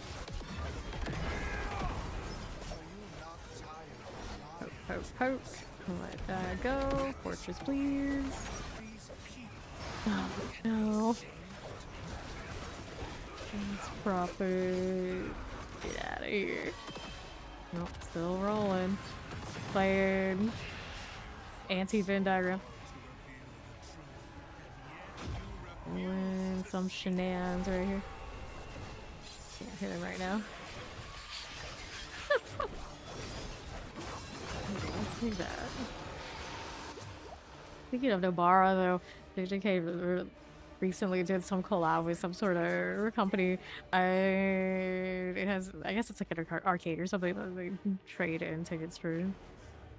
Speaker 3: Poke, poke, poke. Let that go. Fortress, please. Oh, no. Let's proper. Get out of here. Nope, still rolling. Playing anti-Venn diagram. Doing some shenanigans right here. Can't hit him right now. Let's do that. Speaking of Nobara, though, JJK recently did some collab with some sort of company. It has, I guess it's like an arcade or something that they trade in tickets for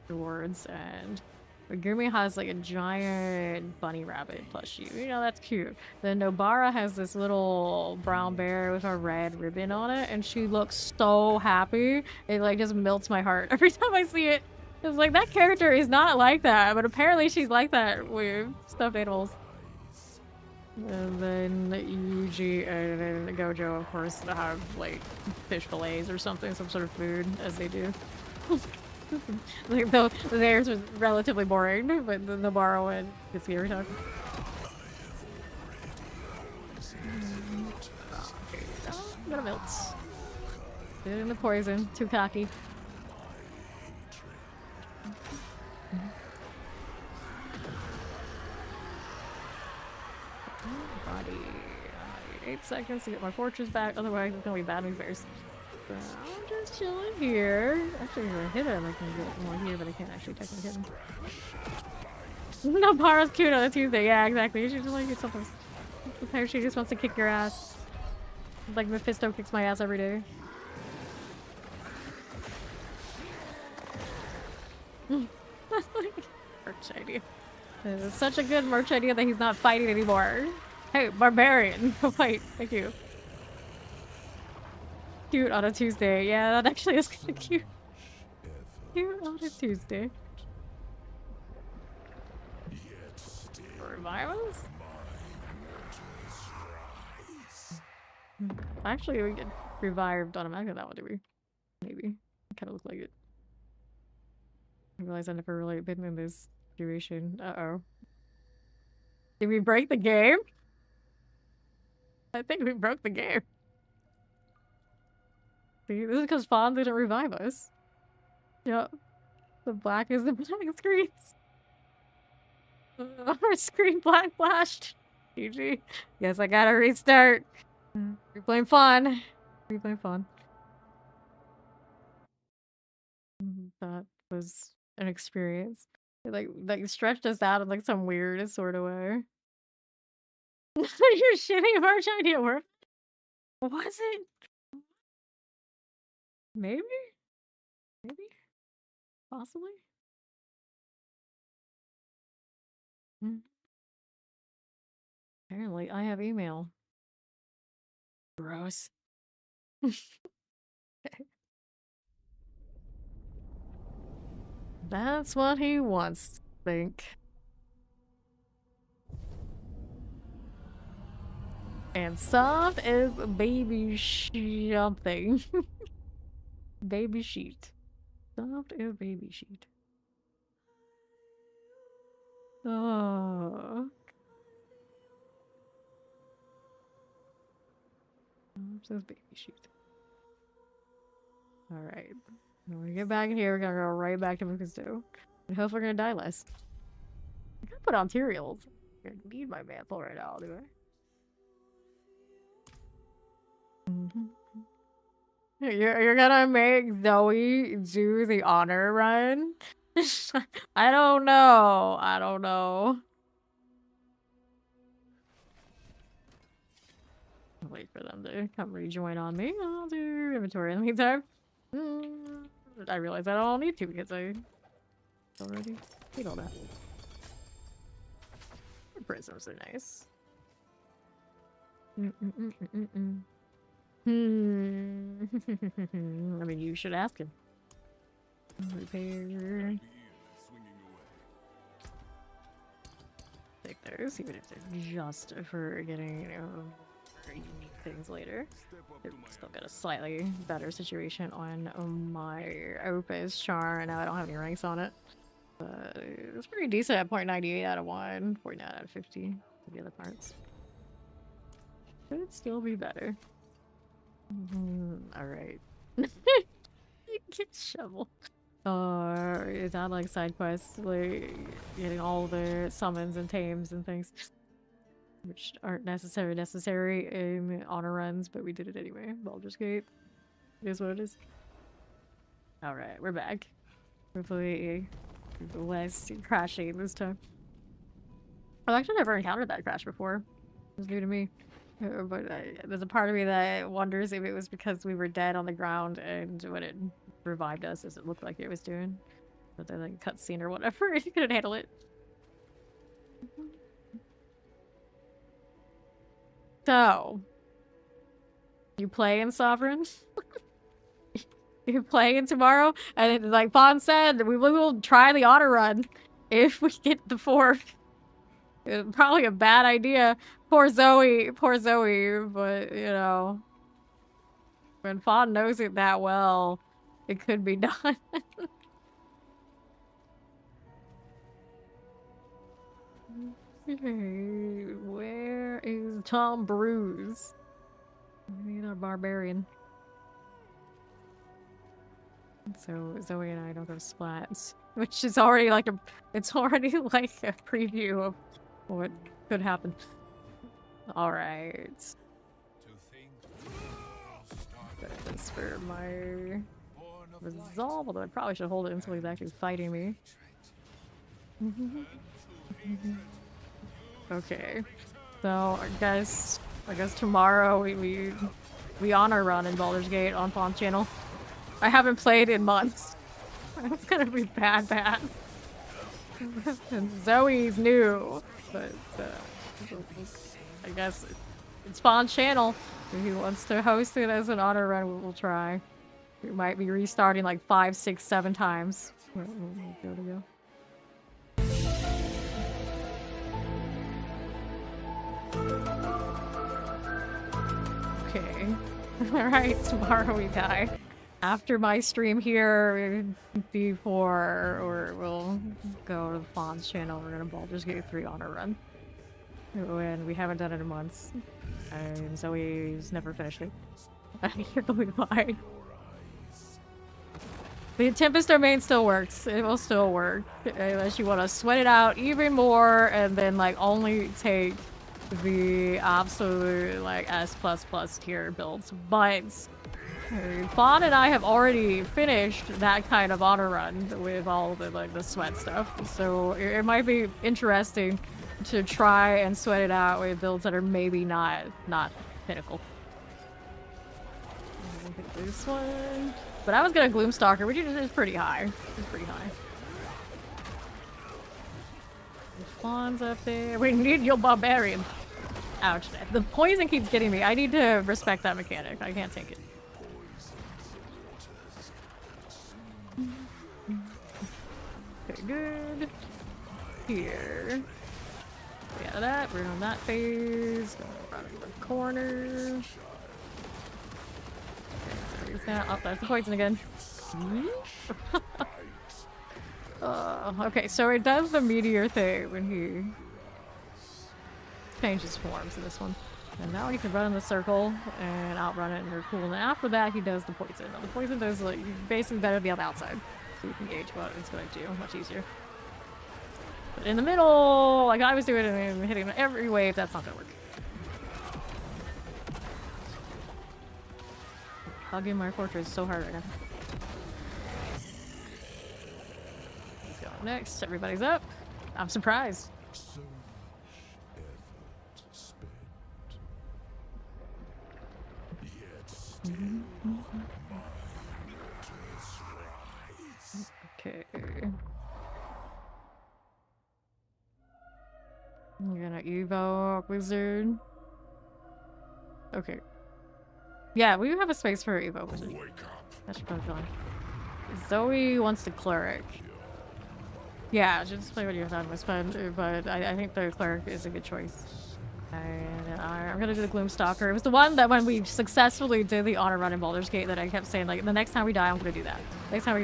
Speaker 3: rewards, and Gumi has like a giant bunny rabbit plushie. You know, that's cute. Then Nobara has this little brown bear with a red ribbon on it, and she looks so happy. It like just melts my heart every time I see it. It's like that character is not like that, but apparently she's like that with stuffed animals. And then Yuji and Gojo, of course, have like fish fillets or something, some sort of food, as they do. Like, though theirs was relatively boring, but the Nobara one gets me every time. Okay, I'm gonna melt. Get in the poison. Too cocky. Body. 8 seconds to get my fortress back, otherwise it's gonna be bad news bears. So I'm just chilling here. Actually, if I hit him, I can get more here, but I can't actually technically hit him. No, Bara's cute on a Tuesday. Yeah, exactly. She's just like, it's something. Sometimes she just wants to kick your ass. Like Mephisto kicks my ass every day. Merch idea. It's such a good merch idea that he's not fighting anymore. Hey, barbarian, go fight. Thank you. Cute on a Tuesday. Yeah, that actually is kind of cute. Cute on a Tuesday. Revivals? Actually, we get revived automatically that one, do we? Maybe. Kind of look like it. I realize I've never really been in this situation. Uh-oh. Did we break the game? I think we broke the game. See, this is because Fawn didn't revive us. Yep. The black is the black screens. Our screen black flashed. GG. Guess I gotta restart. Replaying Fawn. Replaying Fawn. That was an experience. It like stretched us out in like some weird sort of way. Your shitty merch idea worked? Was it? Maybe? Maybe? Possibly? Apparently, I have email. Gross. That's what he wants to think. And soft is baby something. Baby sheet. Soft is baby sheet. Oh. Soft is baby sheet. Alright. When we get back in here, we're gonna go right back to Mephisto. I hope we're gonna die less. I gotta put on materials. I need my mantle right now, do I? You're gonna make Zoe do the honor run? I don't know. I don't know. Wait for them to come rejoin on me. I'll do inventory in the meantime. I realize I don't need to because I already did all that. Prisms are nice. I mean, you should ask him. Repair. Take those, even if they're just for getting, you know, very unique things later. Still got a slightly better situation on my Opus Char, and now I don't have any ranks on it. But it's pretty decent at 0.98 out of 1, 49 out of 50 for the other parts. Could still be better. Alright. Get shovel. Is that like side quests, like getting all the summons and tames and things, which aren't necessary in honor runs, but we did it anyway. Baldur's Gate. It is what it is. Alright, we're back. Hopefully less crashing this time. I've actually never encountered that crash before. It was new to me. But there's a part of me that wonders if it was because we were dead on the ground and when it revived us as it looked like it was doing. But then like cutscene or whatever, you couldn't handle it. So, you playing Sovereign? You playing tomorrow? And like Fawn said, we will try the auto run if we get the 4th. Probably a bad idea. Poor Zoe, but you know, when Fawn knows it that well, it could be done. Where is Tom Bruce? We need a barbarian. So Zoe and I don't go splats, which is already like it's already like a preview of what could happen. All right. This for my resolve, although I probably should hold it until he's actually fighting me. Okay, so I guess tomorrow we honor run in Baldur's Gate on Fawn's channel. I haven't played in months. It's gonna be bad. And Zoe's new, but I guess it's Fawn's channel. If he wants to host it as an honor run, we'll try. We might be restarting like 5, 6, 7 times. Go. Okay. Alright, tomorrow we die. After my stream here, before we'll go to Fawn's channel, we're gonna Baldur's Gate 3 honor run. And we haven't done it in months. And Zoe's never finished it. I can't believe why. The Tempest Domain still works. It will still work. Unless you want to sweat it out even more and then like only take the absolute like S++ tier builds. But Fawn and I have already finished that kind of honor run with all the like the sweat stuff. So it might be interesting to try and sweat it out with builds that are maybe not pinnacle. This one. But I was gonna Gloomstalker, which is pretty high. It's pretty high. The Fawn's up there. We need your barbarian. Ouch. The poison keeps getting me. I need to respect that mechanic. I can't take it. Okay, good. Here. Yeah, that. We're on that phase. Going around the corner. Oh, that's the poison again. Okay, so it does the meteor thing when he changes forms in this one. And now he can run in the circle and outrun it and you're cool. And after that, he does the poison. Now, the poison does, like, basically better be on the outside. So you can gauge what it's going to do much easier. But in the middle, like I was doing and hitting every wave, that's not going to work. Hugging my fortress so hard right now. Let's go next. Everybody's up. I'm surprised. Okay. I'm gonna evoke wizard. Okay. Yeah, we have a space for evoke wizard. That should probably be fine. Zoe wants the cleric. Yeah, just play what you have with fun, but I think the cleric is a good choice. And I'm gonna do the Gloomstalker. It was the one that when we successfully did the honor run in Baldur's Gate that I kept saying, like, the next time we die, I'm gonna do that. Next time we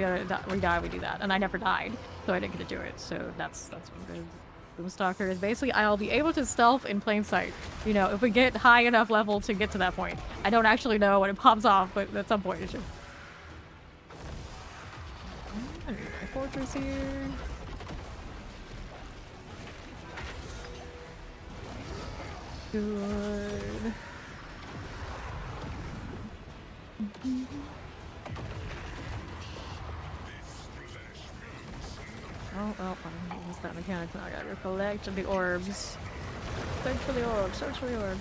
Speaker 3: die, we do that. And I never died, so I didn't get to do it. So that's what I'm gonna do. Gloomstalker is basically I'll be able to stealth in plain sight. You know, if we get high enough level to get to that point. I don't actually know when it pops off, but at some point it should. I need my fortress here. Good. Oh, well, I missed that mechanic. Now I gotta go collect the orbs. Search for the orb, search for the orb.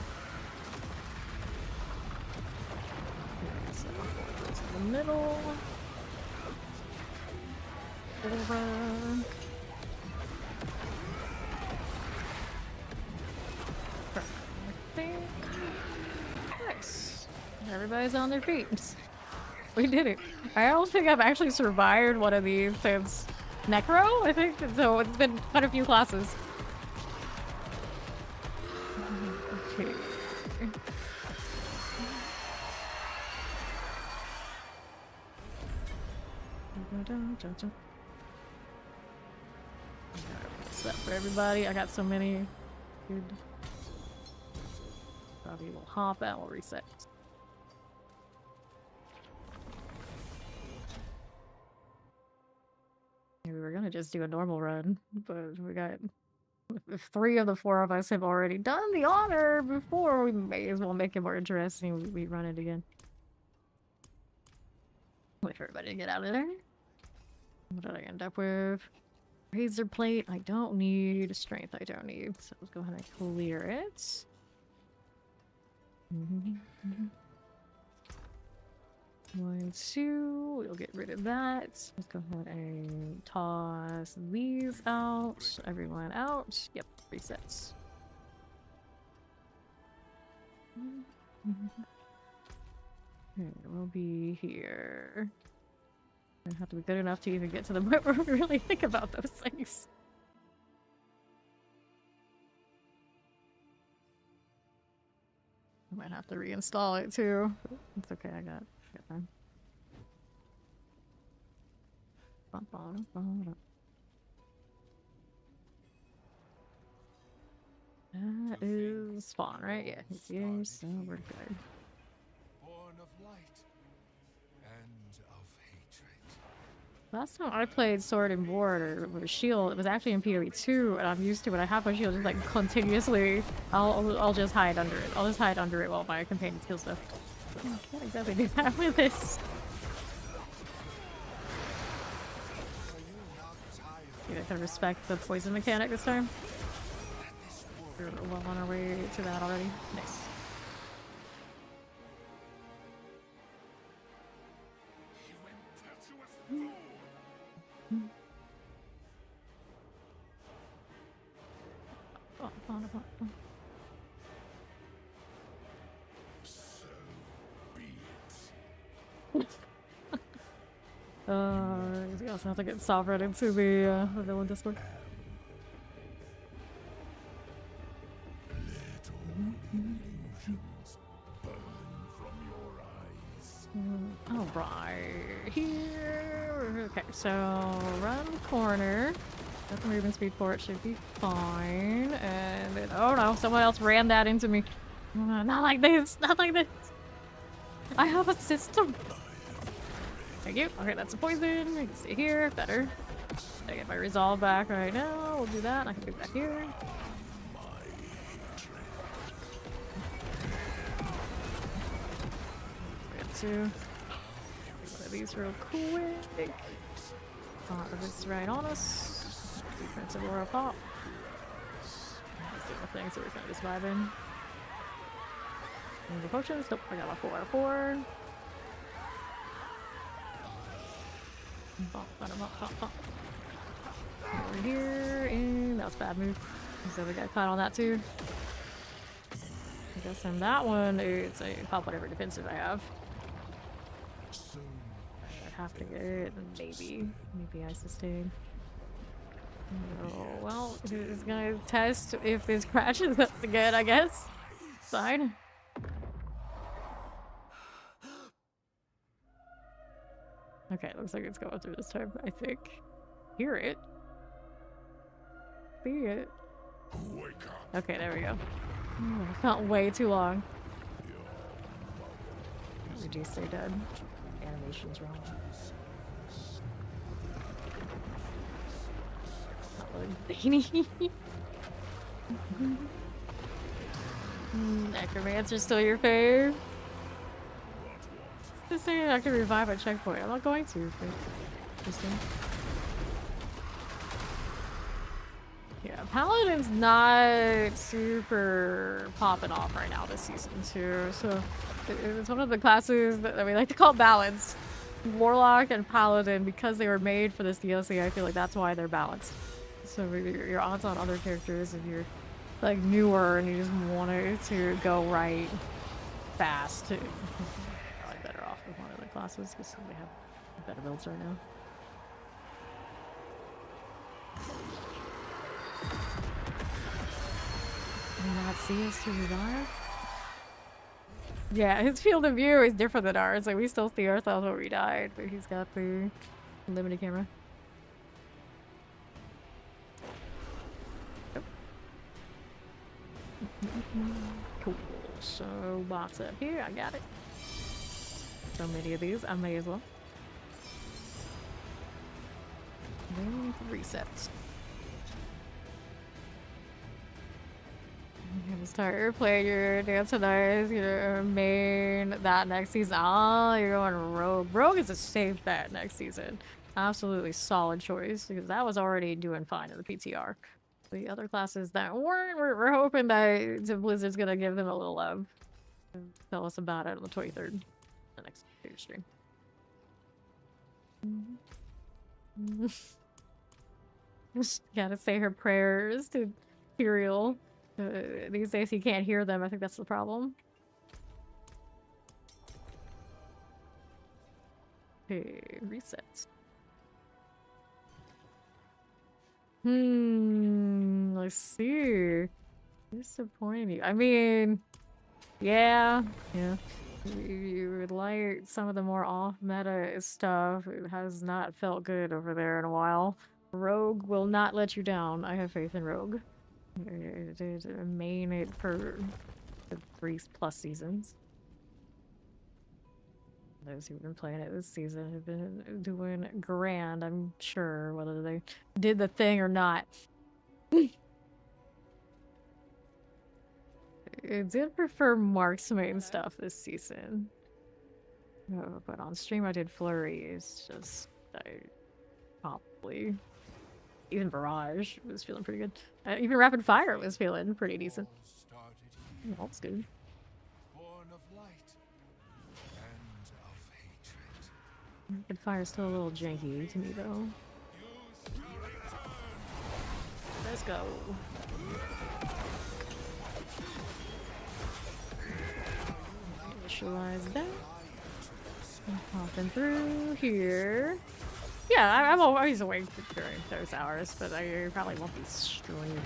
Speaker 3: Okay, so in the middle. Run. Perfect. Nice. Everybody's on their feet. We did it. I don't think I've actually survived one of these since Necro, I think. So it's been quite a few classes. Okay. What's up for everybody? I got so many. Good. Probably will hop out. We'll reset. We were gonna just do a normal run, but we got 3 of the 4 of us have already done the honor before. We may as well make it more interesting. We run it again. Wait for everybody to get out of there. What did I end up with? Razor plate. I don't need strength. I don't need. So let's go ahead and clear it. 1, 2. We'll get rid of that. Let's go ahead and toss these out. Everyone out. Yep. Resets. Okay, we'll be here. I have to be good enough to even get to the point where we really think about those things. I might have to reinstall it too. It's okay, I got time. That is spawn, right? Yeah, it's here, so we're good.
Speaker 2: Born of light and of hatred.
Speaker 3: Last time I played Sword and Board or with a shield, it was actually in PoE2, and I'm used to it. I have my shield just like continuously. I'll just hide under it. I'll just hide under it while my companions kill stuff. I can't exactly do that with this. You guys can respect the poison mechanic this time. We're well on our way to that already. Nice. I also have to get Sovereign into the villain Discord. Alright, here. Okay, so run corner. Got the movement speed for it, should be fine. And then, oh no, someone else ran that into me. Not like this, not like this. I have a system. Thank you. Okay, that's a poison. I can stay here. Better. I get my resolve back right now. We'll do that. I can get back here. Get to one of these real quick. This right on us. Defensive aura pop. Let's do the thing, so we're kind of just vibing. And the potions. Nope, I got my 4 out of 4. Over here, and that's a bad move. So we got caught on that too. I guess on that one, it's a pop whatever defensive I have. I'd have to get it, maybe I sustain. Oh, well, it's gonna test if this crashes up again, I guess. Fine. Okay, looks like it's going through this time, I think. Hear it. See it.
Speaker 2: Wake up.
Speaker 3: Okay, there we go. Oh, I felt way too long. Would you stay dead? Animation's wrong. Not really. Necromancer's still your fave? Just saying I can revive a checkpoint. I'm not going to, but interesting. Yeah, Paladin's not super popping off right now this season too, so it's one of the classes that we like to call balanced. Warlock and Paladin, because they were made for this DLC, I feel like that's why they're balanced. So your odds on other characters, if you're like newer and you just want it to go right fast, probably better off with one of the classes because they have better builds right now. Not see us to revive? Yeah, his field of view is different than ours. Like, we still see ourselves when we died, but he's got the limited camera. Yep. Cool. So, box up here. I got it. So many of these, I may as well. Then resets. You're gonna start playing your dance tonight, your main that next season. Oh, you're going Rogue. Rogue is a safe bet next season. Absolutely solid choice because that was already doing fine in the PTR. The other classes that weren't, we're hoping that Blizzard's gonna give them a little love. Tell us about it on the 23rd, the next stream. Just gotta say her prayers to Imperial. These days he can't hear them. I think that's the problem. Okay, resets. Let's see. Disappointing. I mean, yeah. You would like some of the more off-meta stuff. It has not felt good over there in a while. Rogue will not let you down. I have faith in Rogue. It main it for the 3+ seasons. Those who've been playing it this season have been doing grand, I'm sure, whether they did the thing or not. I did prefer Mark's main stuff this season. Oh, but on stream I did Flurry. It's just, probably. Even Barrage was feeling pretty good. Even Rapid Fire was feeling pretty decent. That was good. Rapid Fire's still a little janky to me though. Let's go. Initialize that. I'm popping through here. Yeah, I'm always awake during those hours, but I probably won't be streaming.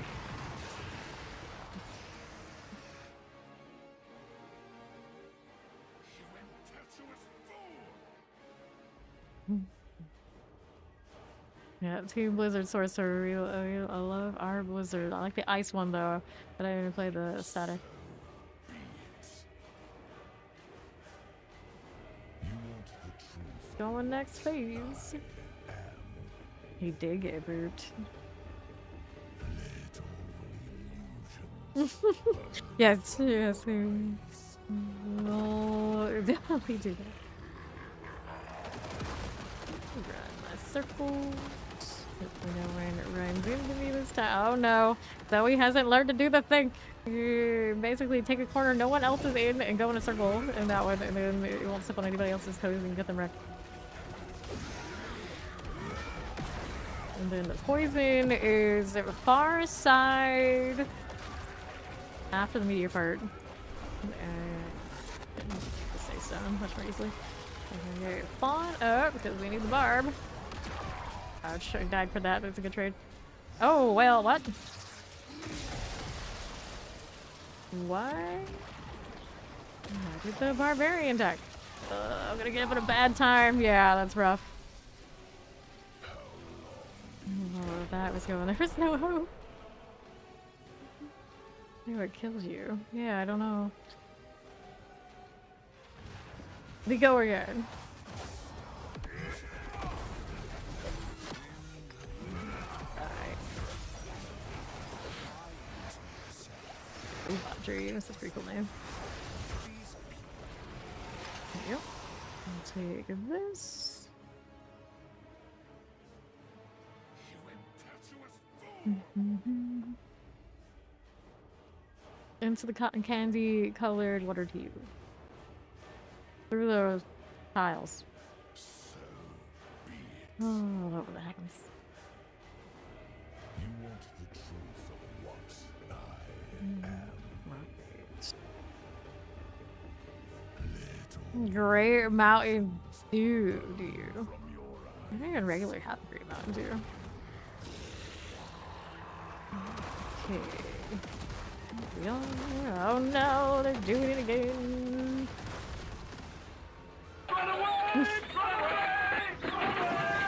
Speaker 3: Yeah, Team Blizzard Sorcerer. I love our Blizzard. I like the ice one though, but I didn't even play the static. Going next phase. He did get booped. Yes, yes. We'll definitely do that. Run my circles. Hopefully no one runs into me this time. Oh no. Zoe hasn't learned to do the thing. You basically take a corner no one else is in and go in a circle in that one, and then it won't step on anybody else's toes and get them wrecked. And then the poison is the far side after the meteor part. Say so much more easily. Okay, fawn up because we need the barb. Ouch, I died for that. That's a good trade. Oh, well, what? Why? I did the barbarian tech. I'm gonna get up at a bad time. Yeah, that's rough. Oh, that was going. There was no hope. Maybe what kills you? Yeah, I don't know. We go again. Alright. Ooh, Dreams. That's a pretty cool name. There you go. I'll take this. Into the cotton candy colored water to you. Through those tiles. Oh, I don't know what happens.
Speaker 2: You want the truth of what I am. Little
Speaker 3: Great Mountain Dew, do you?
Speaker 2: from your
Speaker 3: I don't even regularly have Great Mountain Dew. Okay. Oh no, they're doing it again.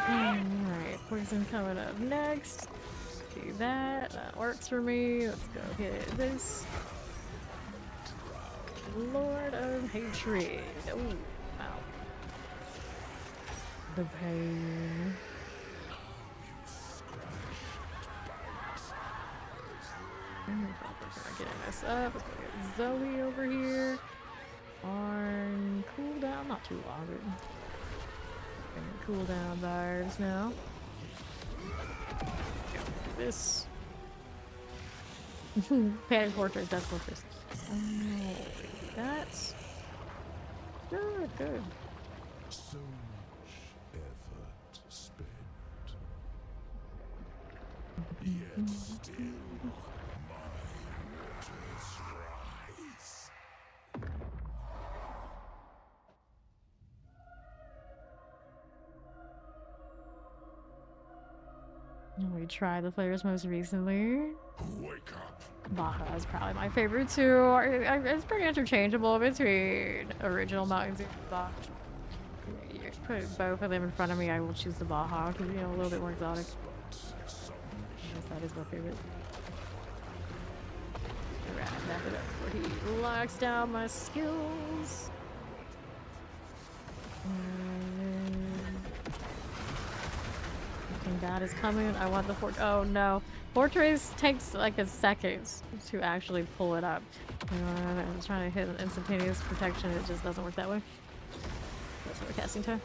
Speaker 3: Alright, poison coming up next. Do that. That works for me. Let's go hit this. Lord of Hatred. Oh, wow. The pain. Getting this up. Let's go get Zoe over here. On cooldown, not too long, but cooldown bars now. This Panic Fortress, Death Fortress. That's good, good.
Speaker 2: so much effort spent. Yet still my waters rise.
Speaker 3: We tried the flavors most recently.
Speaker 2: Wake up.
Speaker 3: Baja is probably my favorite too. It's pretty interchangeable between original Mountain Dew and Baja. You put both of them in front of me, I will choose the Baja because, you know, a little bit more exotic. Yes, that is my favorite. Alright, wrap it up before he locks down my skills. Something bad is coming. I want the fort. Oh no. Fortress takes like a second to actually pull it up. I'm trying to hit an instantaneous protection. It just doesn't work that way. That's what we're casting time.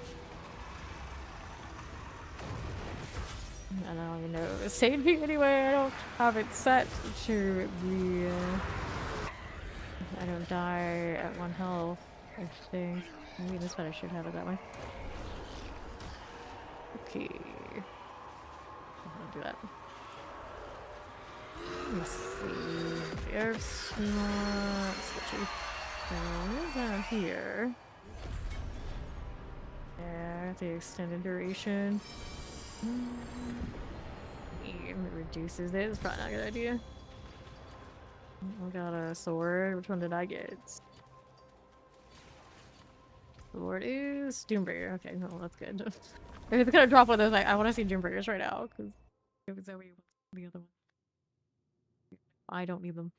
Speaker 3: I don't even know. Save me anyway. I don't have it set to the. I don't die at 1 health. I think. Maybe this one I should have it that way. Okay. I'll do that. Let me see. There's not switchy. What is that here? Yeah, the extended duration. It reduces it. It's probably not a good idea. I got a sword. Which one did I get? Sword is Doombringer. Okay, no, that's good. If it's gonna drop one of those, I want to see Doombringers right now because it was Zoe the other one. I don't need them.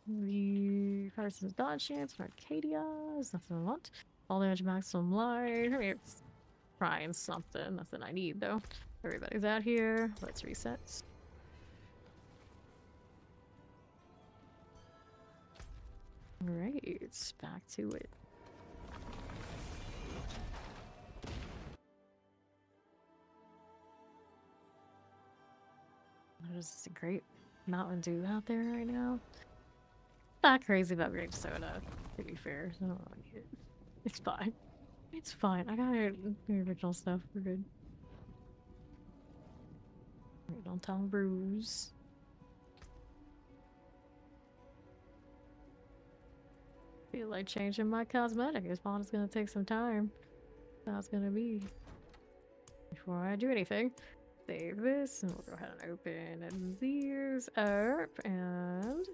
Speaker 3: The Carson's dodge chance for Arcadia is nothing I want. All damage maximum life. I mean, it's trying something. Nothing I need though. Everybody's out here. Let's reset. Alright, back to it. There's a great Mountain Dew out there right now. Not crazy about grape soda, to be fair. So I don't really need it. It's fine. It's fine. I got the original stuff. We're good. Don't tell them brews. Feel like changing my cosmetic. It's probably gonna take some time. That's gonna be before I do anything. Save this, and we'll go ahead and open these up, and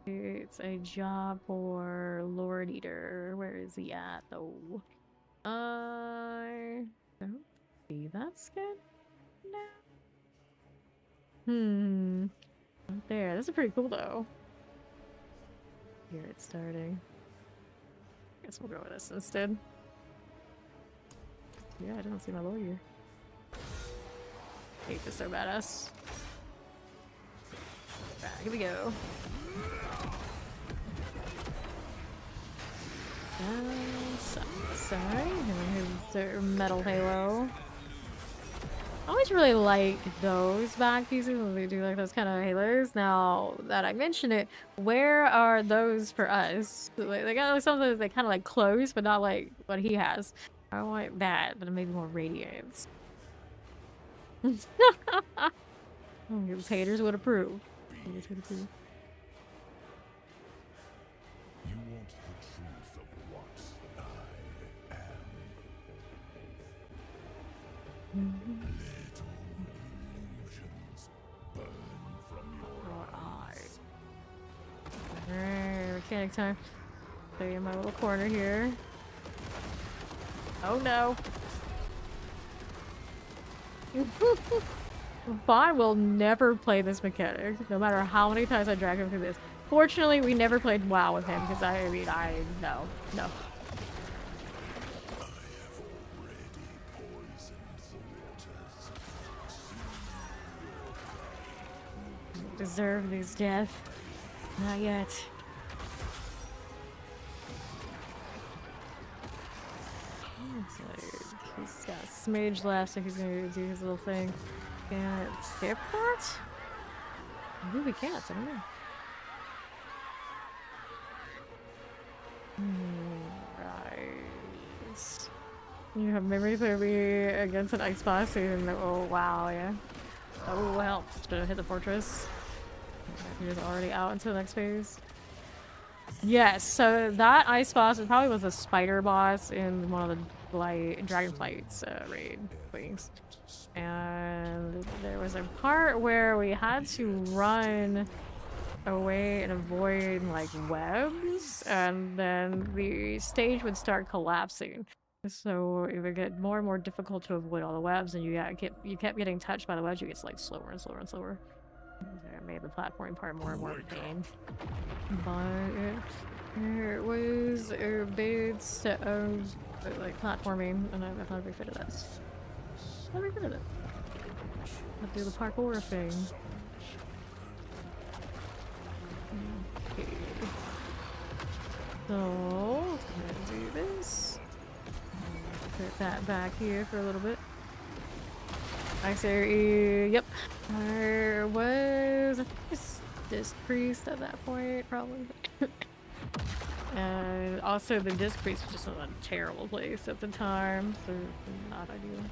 Speaker 3: it's a job for Lord Eater. Where is he at, though? I don't see that skin now. Right there. This is pretty cool, though. Here it's starting. Guess we'll go with this instead. Yeah, I didn't see my lawyer. Hate this so badass. Right, here we go. Sorry, and then here's the metal halo. I always really like those back pieces when they do like those kind of halos. Now that I mention it, where are those for us? Like, they got like something they kind of like close, but not like what he has. I want that, but maybe more radiance. Those haters would approve. Haters would approve.
Speaker 2: You want the truth of what I am. Little illusions burn from your eyes.
Speaker 3: Alright, mechanic time. Stay in my little corner here. Oh no. Bond will never play this mechanic, no matter how many times I drag him through this. Fortunately, we never played WoW with him, because no.
Speaker 2: I have already poisoned the waters.
Speaker 3: Deserve this death. Not yet. So he's got a smidge left, so he's gonna do his little thing. Can't skip that? Maybe we can't, I don't know. Right. You have memories of me against an ice boss and oh wow, yeah. Oh help. Should have hit the fortress. He's already out into the next phase. Yes, so that ice boss, it probably was a spider boss in one of the Dragonflight's raid things. And there was a part where we had to run away and avoid like webs, and then the stage would start collapsing. So it would get more and more difficult to avoid all the webs, and you kept getting touched by the webs. You get like slower and slower and slower. It made the platforming part more and more of a pain. But it was a bit of like platforming, and I'm not very fit at that. Not very good at it. I'll do the parkour thing. Okay. So, let's do this. Put that back here for a little bit. I say, yep. There was this priest at that point, probably. And also the disc priest was just in a terrible place at the time, so not ideal.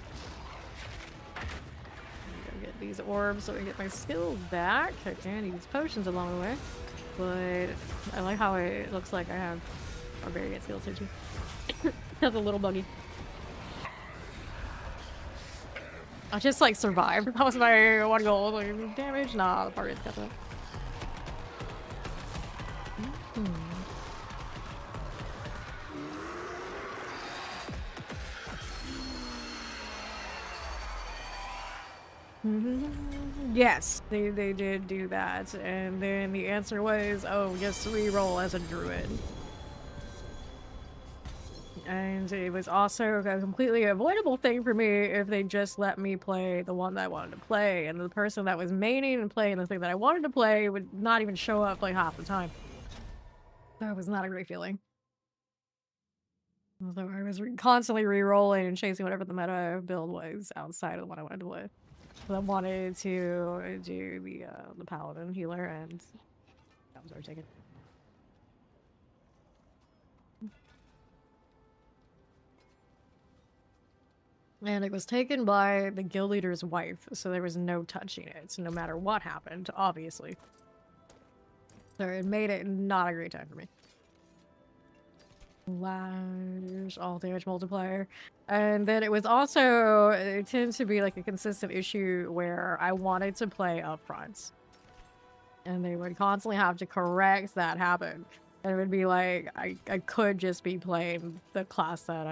Speaker 3: Gotta get these orbs so I can get my skill back. I can use potions along the way, but I like how it looks like I have barbarian skills here too. That's a little buggy. I just like survived. That was my one goal. Like damage? Nah, the barbarian's got that. Yes, they did do that, and then the answer was, oh, just reroll as a druid. And it was also a completely avoidable thing for me if they just let me play the one that I wanted to play, and the person that was maining and playing the thing that I wanted to play would not even show up like half the time. That was not a great feeling. So I was constantly re-rolling and chasing whatever the meta build was outside of the one I wanted to play. So I wanted to do the Paladin healer, and that was already taken. And it was taken by the guild leader's wife, so there was no touching it, no matter what happened, obviously. So it made it not a great time for me. Large all damage multiplier. And then it was also, it tends to be like a consistent issue where I wanted to play up front. And they would constantly have to correct that happen. And it would be like, I could just be playing the class that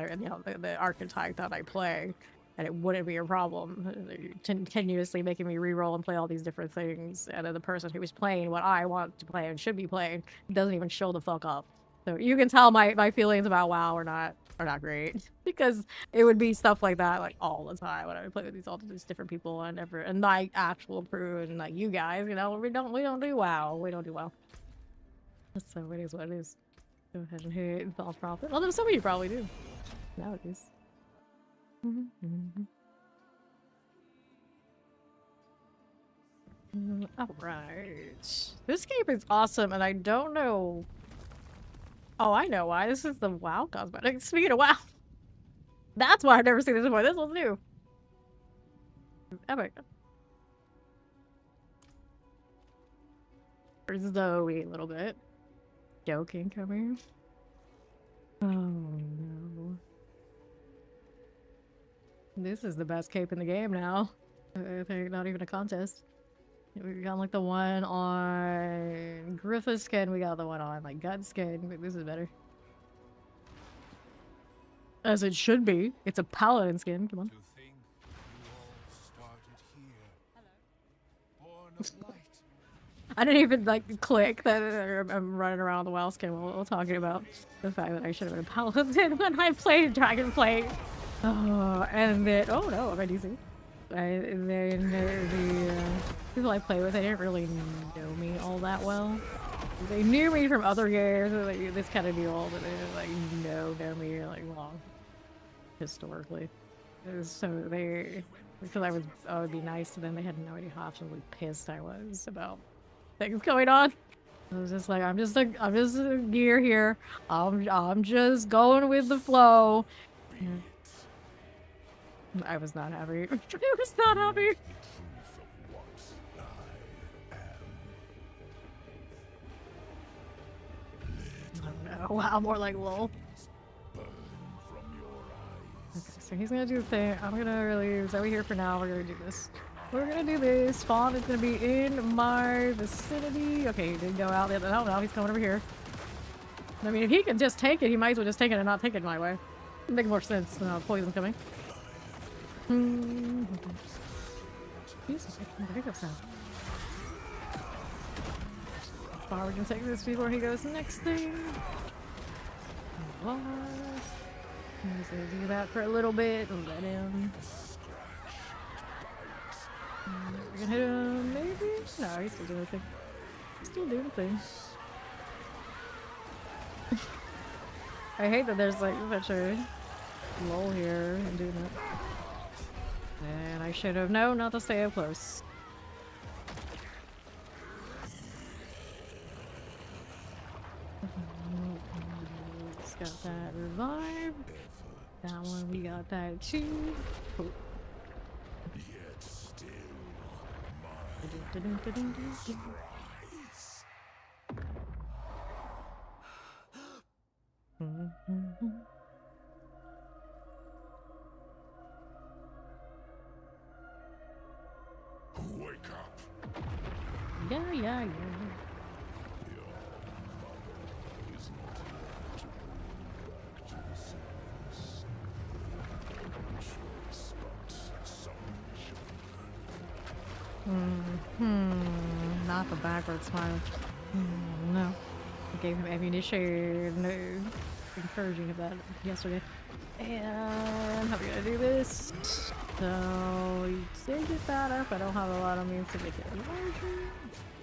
Speaker 3: the archetype that I play, and it wouldn't be a problem. Continuously making me reroll and play all these different things, and then the person who was playing what I want to play and should be playing doesn't even show the fuck up. So you can tell my feelings about WoW are not great, because it would be stuff like that like all the time when I would play with all these different people and like actual crew and like you guys, we don't do WoW. We don't do WoW. So it is what it is. Go ahead and hit false profit. Although some of you probably do nowadays. Alright. This game is awesome, and I don't know. Oh, I know why. This is the WoW cosmetic. Speaking of WoW, that's why I've never seen this before. This one's new. Epic. There's Zoe a little bit. Joking coming. Oh no. This is the best cape in the game now. I think not even a contest. We got like the one on Griffith's skin, we got the one on like Gut skin, but this is better. As it should be. It's a Paladin skin, come on.
Speaker 2: To think you all started here. Born of light.
Speaker 3: I didn't even like click that I'm running around the WoW skin while talking about the fact that I should have been a Paladin when I played Dragonflight. Oh, and then, oh no, I'm DC. And then the people I play with, they didn't really know me all that well. They knew me from other games, like this kind of deal, but they didn't like know me like long historically. So they, because I would be nice to them, they had no idea how absolutely pissed I was about things going on. I was just like, I'm just a gear here. I'm just going with the flow. I was not happy. I was not happy. Oh, wow, more like lol. Okay, so he's gonna do the thing. I'm gonna really Zoe here for now. We're gonna do this. We're gonna do this. Spawn is gonna be in my vicinity. Okay, he did go out there. Oh no, he's coming over here. I mean, if he can just take it, he might as well just take it and not take it my way. It'd make more sense than poison coming. Jesus, I can't think of sound. Far we can take this before he goes next thing. I'm just gonna do that for a little bit and let him. We're gonna hit him, maybe? No, he's still doing the thing. He's still doing the thing. I hate that there's like such a lull here and doing it. And I should have known not to stay up close. It's got that revive. That one we got that too. Oh.
Speaker 2: Wake up.
Speaker 3: Yeah. Not the backward smile. No. I gave him ammunition. No. Encouraging of that yesterday. And how are we gonna do this? So you did get that up. I don't have a lot of means to make it larger.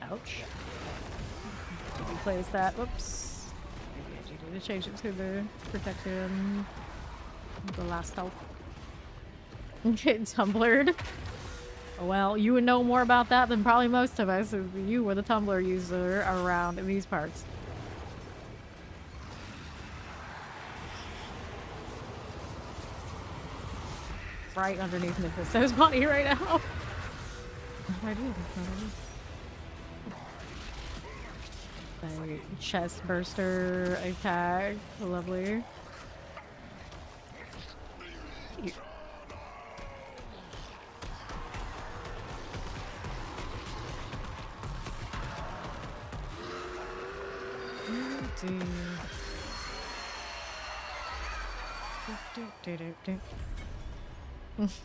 Speaker 3: Ouch. Replace that. Whoops. Maybe I need to change it to the protection. The last health. Get tumblered. Well, you would know more about that than probably most of us, if you were the tumbler user around in these parts. Right underneath Mephisto's body right now. What do I do? A chest burster attack. Lovely.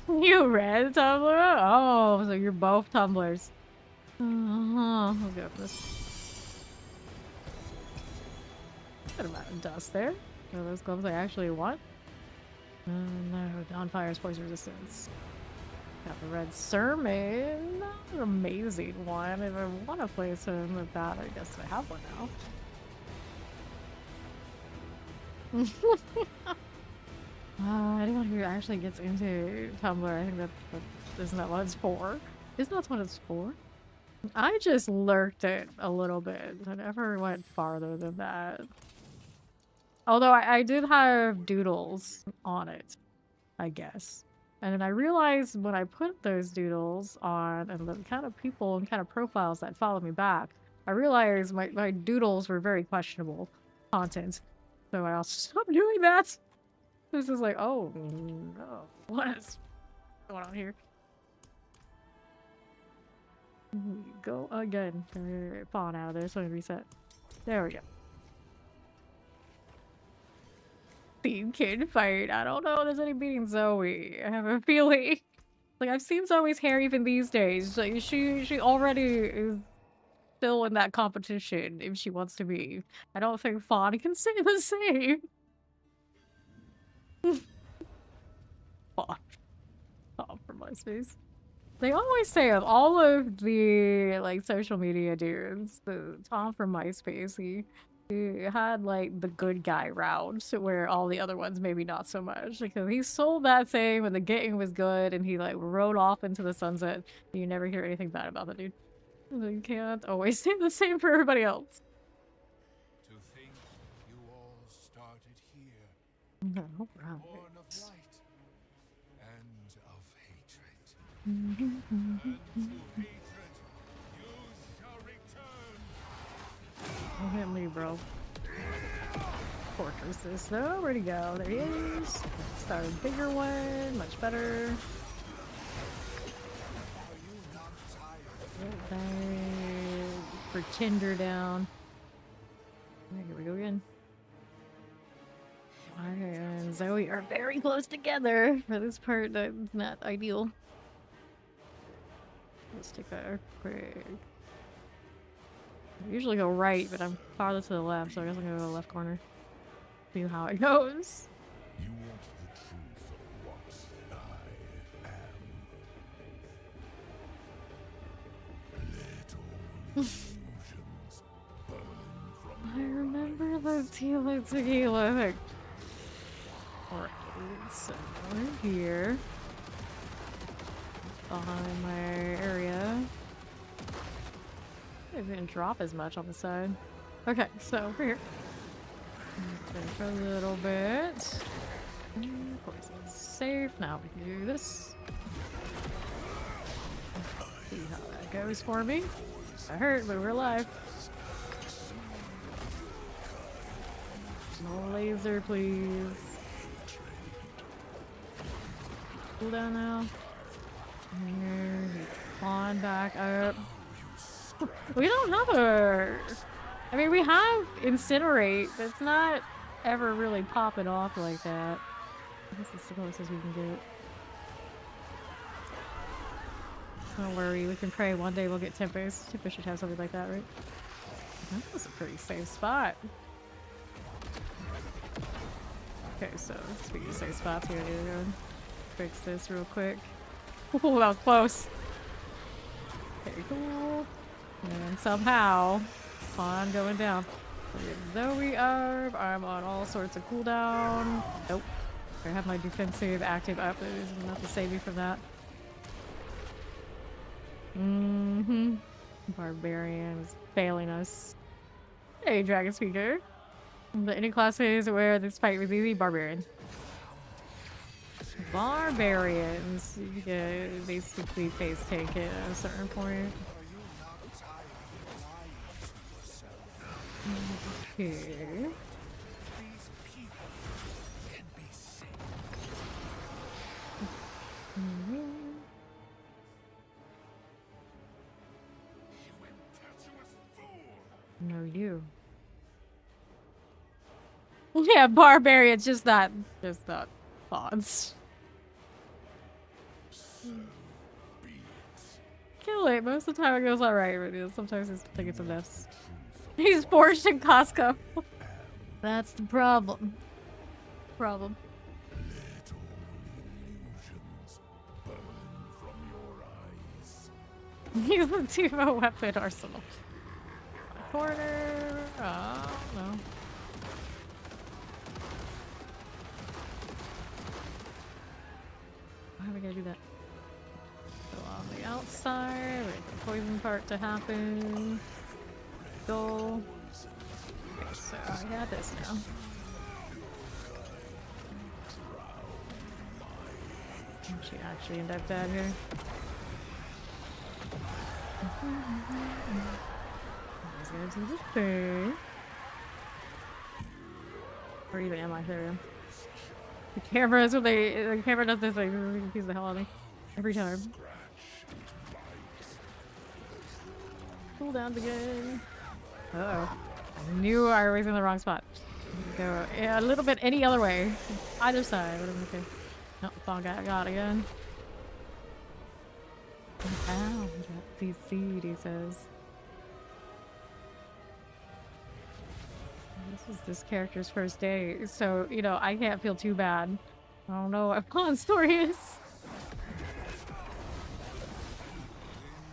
Speaker 3: You red tumbler? Oh, so you're both tumblers. I'll go for this. Good amount of dust there. Are those gloves I actually want? No, on fire's poison resistance. Got the red sermon. Not an amazing one. If I want to place him with that, I guess I have one now. Anyone who actually gets into Tumblr, I think that isn't that what it's for? Isn't that what it's for? I just lurked it a little bit. I never went farther than that. Although I did have doodles on it, I guess. And then I realized when I put those doodles on and the kind of people and kind of profiles that followed me back, I realized my doodles were very questionable content. So I also stopped doing that. This is like, oh no, what is going on here? Go again. Falling out of there, so I reset. There we go. Team Kid fight. I don't know if there's any beating Zoe. I have a feeling. Like, I've seen Zoe's hair even these days. Like, she already is still in that competition if she wants to be. I don't think Fawn can say the same. Fawn. Oh, for my space. They always say of all of the, like, social media dudes, the Tom from MySpace, he had, like, the good guy route, where all the other ones maybe not so much. Because he sold that thing when the getting was good, and he, like, rode off into the sunset. You never hear anything bad about the dude. You can't always say the same for everybody else.
Speaker 2: To think you all started here,
Speaker 3: No,
Speaker 2: born of
Speaker 3: right.
Speaker 2: light and of hatred. And to hatred you shall return.
Speaker 3: Don't hit me, bro. Fortress this though. Where'd he go? There he is. Start a bigger one. Much better. Pretender down. Here we go again. Alright, and Zoe are very close together for this part. That's not ideal. Let's take a quick. I usually go right, but I'm farther to the left, so I guess I'm gonna go to the left corner. See how it goes.
Speaker 2: You want the truth of what I am. Let all illusions burn from
Speaker 3: I remember the tequila thing. Alright, so we're here. Behind my area. It didn't drop as much on the side. Okay, so we're here. Finish a little bit. Of course, it's safe. Now we can do this. See how that goes for me. I hurt, but we're alive. No laser, please. Cool down now. Here, spawn back up. We don't have a... I mean, we have Incinerate, but it's not ever really popping off like that. This is the closest we can get. Don't worry, we can pray one day we'll get Tempest. Tempest should have something like that, right? That was a pretty safe spot. Okay, so speaking of safe spots, here, we're gonna fix this real quick. Oh, that was close. Okay, cool. And somehow, on going down. Though we are, I'm on all sorts of cooldown. Nope. I have my defensive active up. There's enough to save me from that. Barbarian is failing us. Hey, Dragon Speaker. The any classes where this fight was easy? Barbarian. Barbarians. You can basically face tank it at a certain point. Okay. No, you. Yeah, barbarians, just not bots. Kill it. Most of the time it goes alright, but sometimes it's taking some deaths. He's forged in Costco. That's the problem. Problem.
Speaker 2: Let all illusions burn from your eyes.
Speaker 3: Use the Tuvo weapon arsenal. Corner. Oh, no. Why are we gonna do that? Go on the outside. Wait for the poison part to happen. Go. Okay, so I got this now. She actually ended up dead here. Let's go to the thing. Or even am I? There we go. The camera is what the camera does this, like, confuse the hell out of me. Every time. Cool down again. Uh-oh. I knew I was in the wrong spot. Go a little bit any other way. Either side. Okay. No, fall got again. Ow, CC'd, he says. This is this character's first day, so, you know, I can't feel too bad. I don't know what Pawn's story is.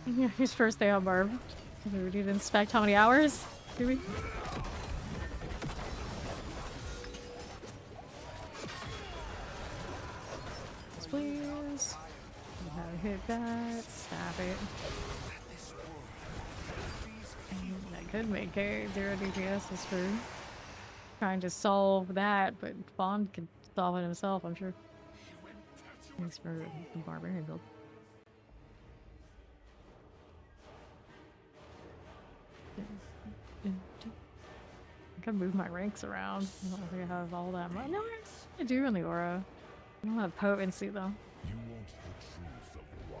Speaker 3: Yeah, his first day on Barb. We need to inspect how many hours? Do we? Please. Gotta hit that. Stop it. That could make it 0 DPS is for trying to solve that, but Fawn can solve it himself, I'm sure. Thanks for the barbarian build. I can move my ranks around. I don't think I have all that much. No, I do in the aura. I don't have potency though.
Speaker 2: You want the truth of what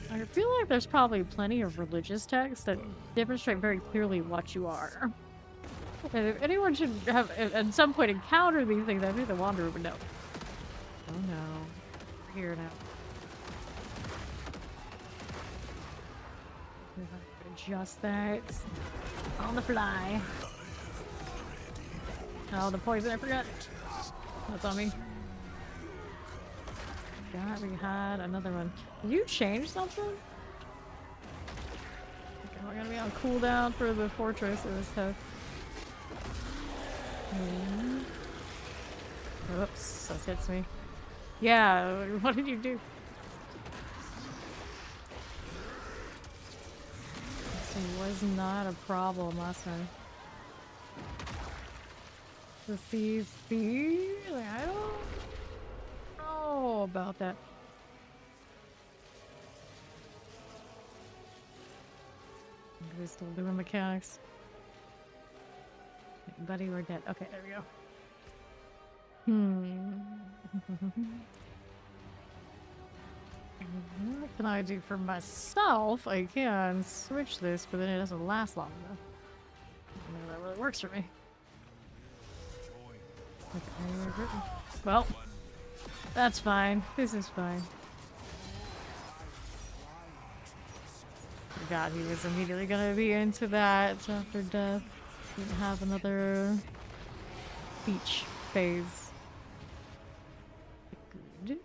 Speaker 2: I am.
Speaker 3: I feel like there's probably plenty of religious texts that demonstrate very clearly what you are. And if anyone should have at some point encounter these things, I think the Wanderer would know. Oh no. We're here now. Adjust that on the fly. Oh, the poison, I forgot. That's on me. God, we had another one. Did you change something? Okay, we're gonna be on cooldown for the fortress. It was tough. Oops, that hits me. Yeah, what did you do? This was not a problem last time. The CC? Like, I don't know about that. We're still doing mechanics. Buddy, we're dead. Okay, there we go. What can I do for myself? I can switch this, but then it doesn't last long enough. I don't know if that really works for me. Okay. Well, that's fine. This is fine. God, he was immediately gonna be into that after death. Didn't have another beach phase. Good.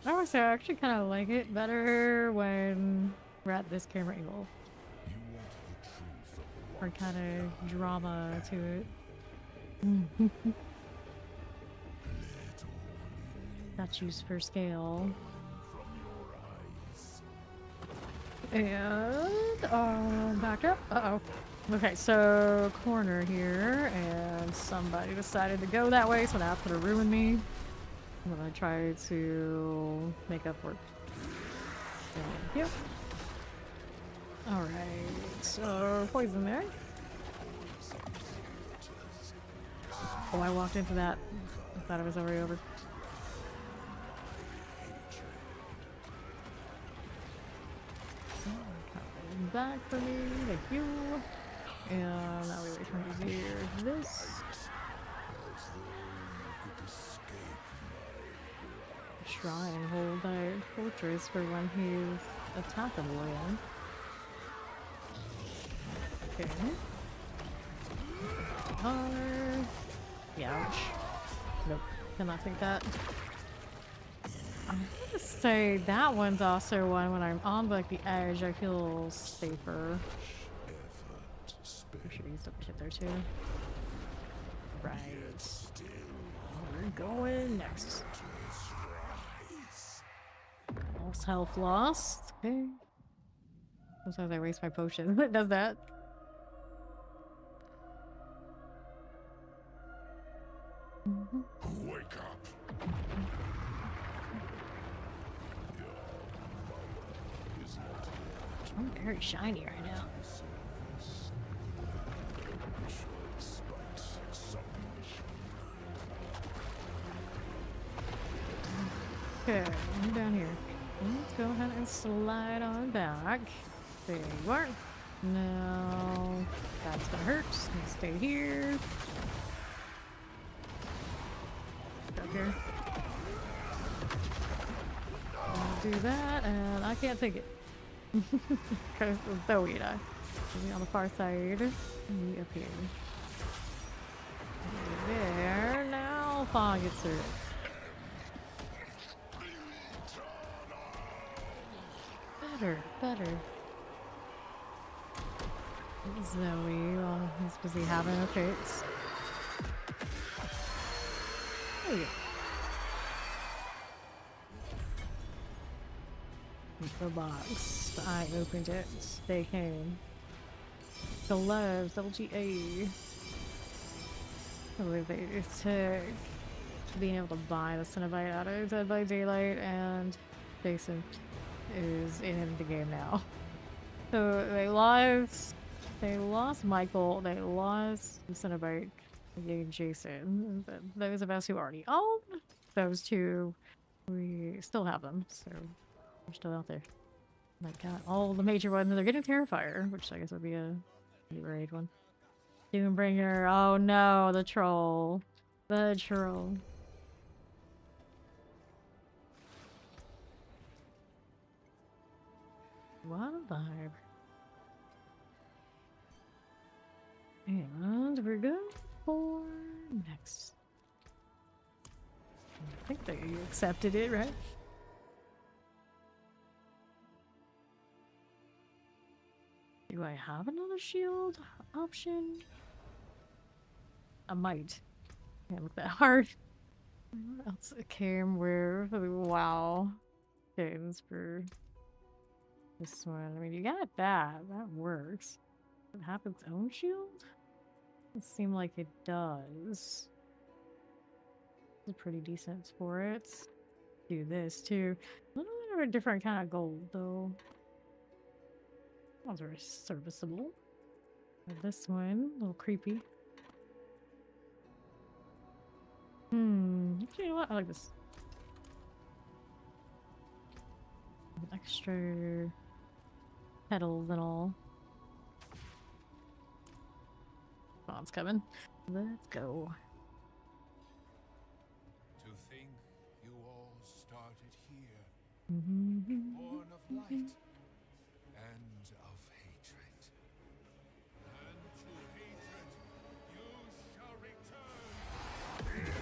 Speaker 3: I would say I actually kind of like it better when we're at this camera angle. Or kind of drama to it. That's used for scale. And back up. Uh-oh. Okay, so corner here, and somebody decided to go that way, so that's gonna ruin me. I'm gonna try to make up for it. Thank you. Alright, so poison there. Oh, I walked into that. I thought it was already over. Back for me, thank you. And now we wait for him to hear this. Try and hold that fortress for when he's attackable again. Okay. Ouch. Nope. Cannot take that. I'm gonna say that one's also one when I'm on like the edge, I feel safer. I'm sure he's up hit there too. Right. We're going next. Almost health lost. Okay. Sometimes I waste my potion. It does that.
Speaker 2: Wake up.
Speaker 3: I'm very shiny right now. Okay, I'm down here. Let's go ahead and slide on back. There you are. No, that's gonna hurt. Just gonna stay here. Up here. I'll do that, and I can't take it. Because it's so weird. Maybe on the far side. Me up here. There. Now, Fawn gets through it. Better. Zoe, well, he's busy having a fit. Oh yeah. The box. I opened it. They came. The loves, LGA. I believe they took being able to buy the Cenobite out of Dead by Daylight, and Jason is in the game now. So they lost Michael, they lost Cenobite, they gave Jason. Those of us who already own those two, we still have them, so they're still out there. Like all the major ones, they're getting Terrifier, which I guess would be a pretty raid one. Doombringer, oh no, the troll. The troll. What a vibe. And we're good for next. I think that you accepted it, right? Do I have another shield option? I might. Can't look that hard. What else came where? Wow. Games for this one. I mean, you got that. That works. Does it have its own shield? It seems like it does. It's pretty decent for it. Do this too. A little bit of a different kind of gold though. That was very serviceable. And this one, a little creepy. Actually, you know what? I like this. Extra petals and all. Oh, it's coming. Let's go.
Speaker 2: To think you all started here, born of light and of hatred. And to hatred you shall return.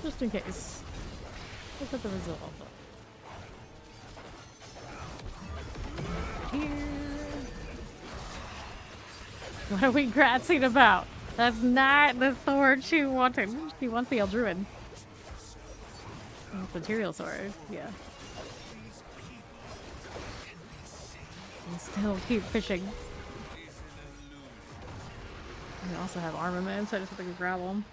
Speaker 3: Just in case. Look at the result. Here. What are we gratzing about? That's not the sword she wanted. She wants the Eldruid. Material sword, yeah. And still keep fishing. We also have armaments, I just have to grab them.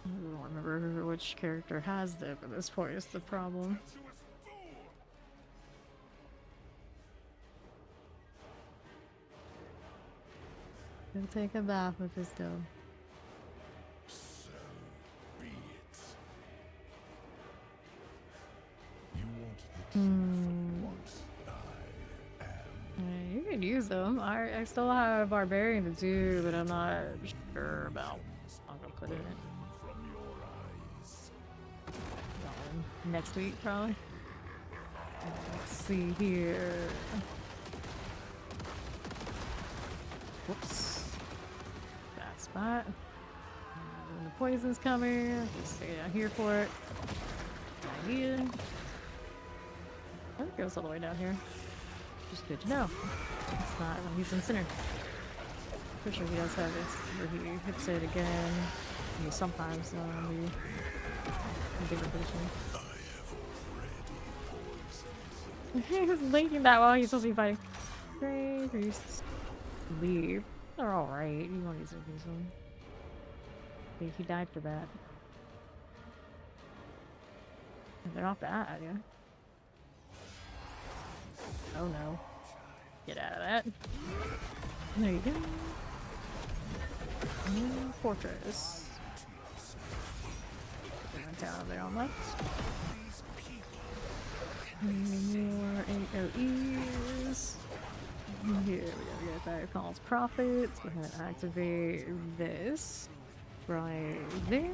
Speaker 3: I don't remember which character has them at this point, is the problem. Go take a bath with this though.
Speaker 2: So be it. You want the truth, what I am.
Speaker 3: Yeah, you can use them. I still have Barbarian to do, but I'm not sure about. I'm gonna put it in.
Speaker 2: From your eyes.
Speaker 3: Next week, probably. Let's see here. Whoops. Bad spot. When the poison's coming, just stay down here for it. here. I think it goes all the way down here. Just good to know. It's not when he's in center. Pretty sure he does have this where he hits it again. I mean, sometimes in bigger position. He's linking that while he's supposed to be fighting. Great, priests. Leave. They're alright. You want to use this one. He died for that. They're not bad, yeah. Oh no. Get out of that. There you go. New fortress. Down over there on left. More AOEs. Here we go. We got Fire Calls Profits. We're gonna activate this right there.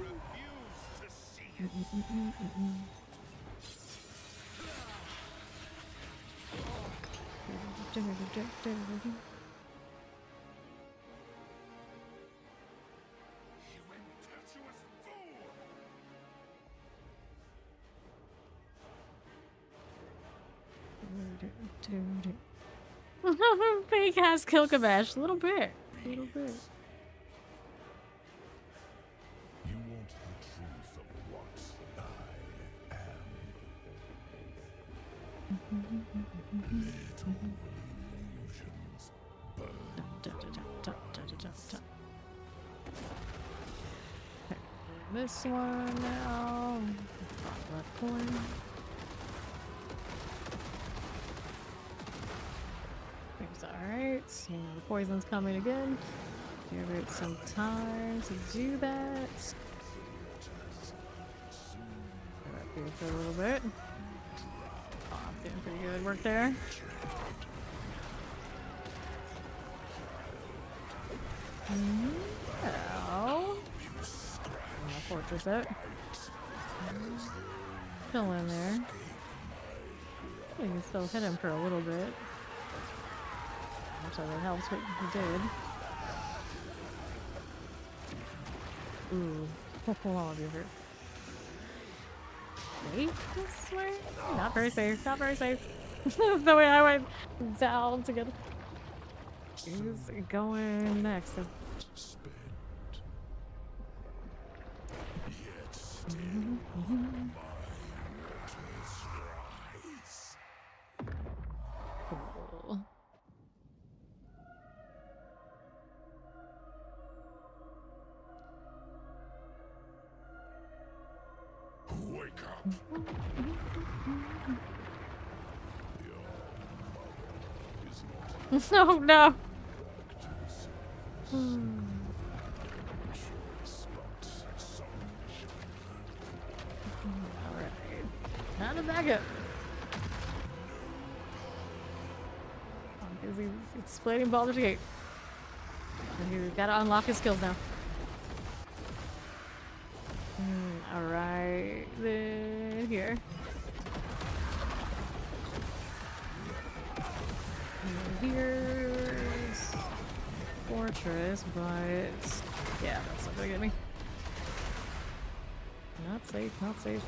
Speaker 3: Fake ass Kilkabash, a little bit. A little bit.
Speaker 2: You want the truth of what I am. Little illusions burn.
Speaker 3: This one now. Left coin. It's alright. The poison's coming again. Give it some time to do that. Go up here for a little bit. Oh, I'm doing pretty good work there. Now, fortress out. Still in there. You can still hit him for a little bit. So that helps what he did. Ooh, hold on, you hurt. Safe this way? Not very safe, not very safe. That's the way I went down to get him. Who's going next? Cool.
Speaker 2: Wake up.
Speaker 3: Oh no! Alright. Now to back up. I'm busy explaining Baldur's Gate. And you gotta unlock his skills now. Alright, then here. Here's fortress, but yeah, that's not gonna get me. Not safe, not safe.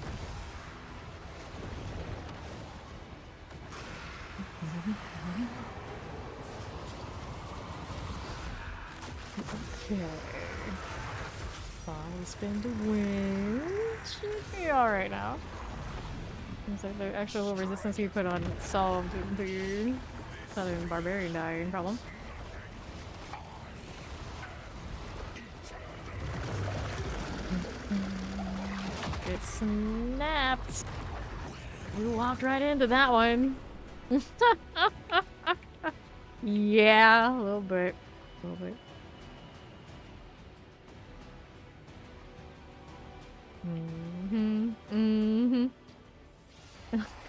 Speaker 3: Okay. Body spin to win. Should be alright now. Seems like the extra little resistance you put on solved the Southern Barbarian dying problem. It snapped. We walked right into that one. Yeah, a little bit. A little bit.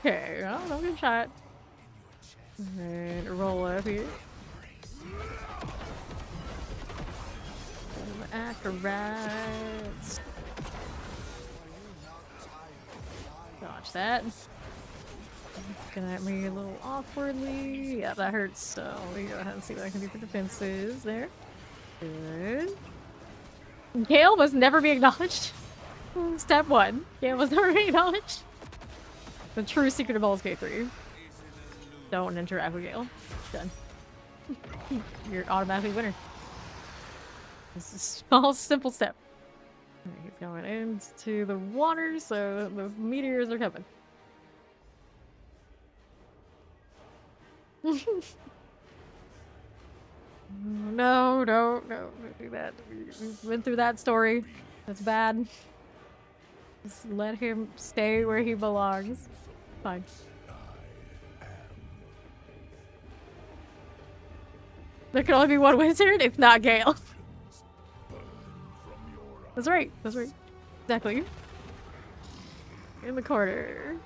Speaker 3: Okay, well, don't get shot. And roll up here. Acrobats. Dodge that. Looking at me a little awkwardly. Yeah, that hurts. So we go ahead and see what I can do for defenses there. Good. Gale must never be acknowledged. Step one. Gale must never be acknowledged. The true secret of Baldur's Gate 3. Don't interact with Gale. Done. You're automatically winner. It's a small, simple step. Alright, he's going into the water, so the meteors are coming. No, don't do that. We've been through that story. That's bad. Just let him stay where he belongs. Fine. There can only be one wizard. It's not Gale. That's right. That's right. Exactly. In the corner.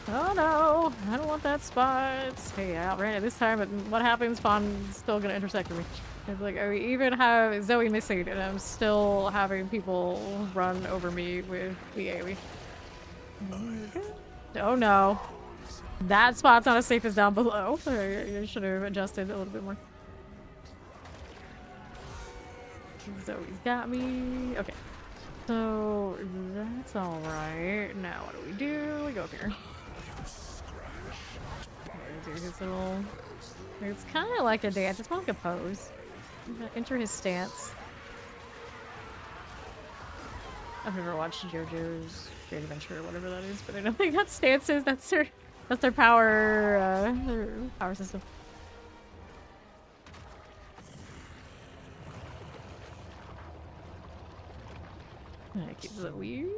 Speaker 3: Oh no! I don't want that spot. Hey, I outran it this time, but what happens? Fawn's still gonna intersect with me. It's like, I even have Zoe missing, and I'm still having people run over me with the AoE. Oh no. That spot's not as safe as down below. I should have adjusted a little bit more. Zoe's got me. Okay. So, that's alright. Now what do? We go up here. Do his little... It's kind of like a dance. It's more like a pose. Enter his stance. I've never watched JoJo's Great Adventure or whatever that is, but I don't think that's stances. That's their power system. Alright, keep the weird.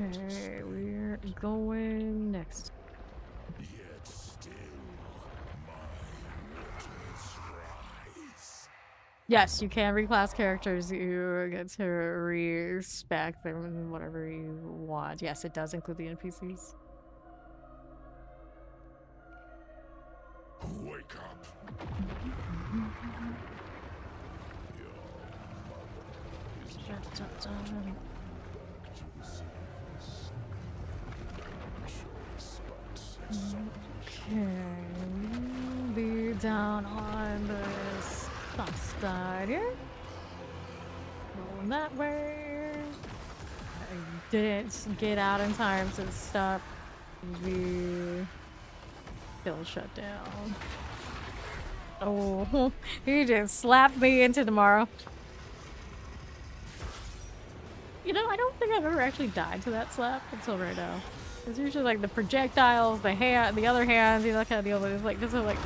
Speaker 3: Okay, we're going next. Yes, you can reclass characters. You get to respec them and whatever you want. Yes, it does include the NPCs.
Speaker 2: Wake up.
Speaker 3: Okay, be down on this side here. Rolling that way. I didn't get out in time to stop the build shutdown. Oh, he just slapped me into tomorrow. You know, I don't think I've ever actually died to that slap until right now. It's usually like the projectiles, the hand, the other hand, you know, that kind of deal. But it's like just like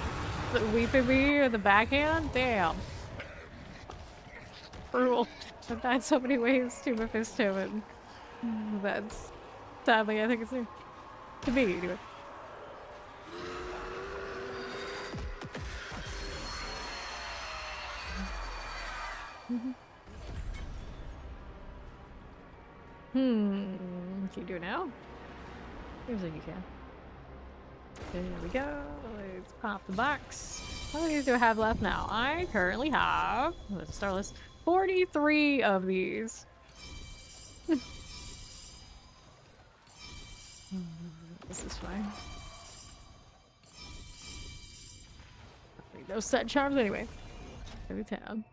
Speaker 3: weeping me or the backhand. Damn. Brutal. I've died so many ways to Mephisto, and that's sadly I think it's new. To me, anyway. Can you do it now? Seems like you can. There we go. Let's pop the box. How many do I have left now? I currently have, let's start list, 43 of these. This is fine. No set charms anyway. Every time.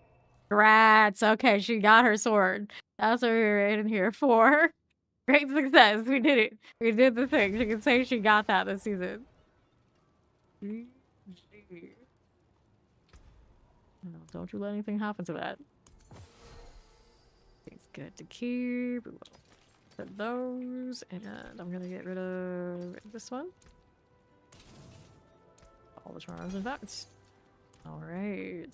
Speaker 3: Rats. Okay, she got her sword. That's what we were in here for. Great success. We did it. We did the thing. She can say she got that this season. No, don't you let anything happen to that. It's good to keep. We will put those, and I'm gonna get rid of this one. All the charms, in fact. All right.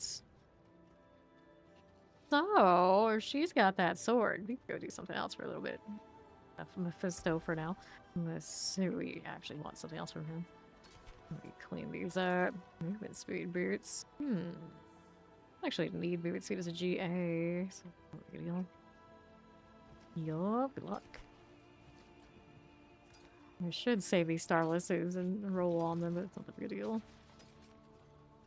Speaker 3: So, if she's got that sword, we can go do something else for a little bit. Mephisto for now. Let's see, we actually want something else from him. Let me clean these up. Movement speed boots. Actually need movement speed as a GA. So, yup, good luck. I should save these starlesses and roll on them, but it's not a big deal.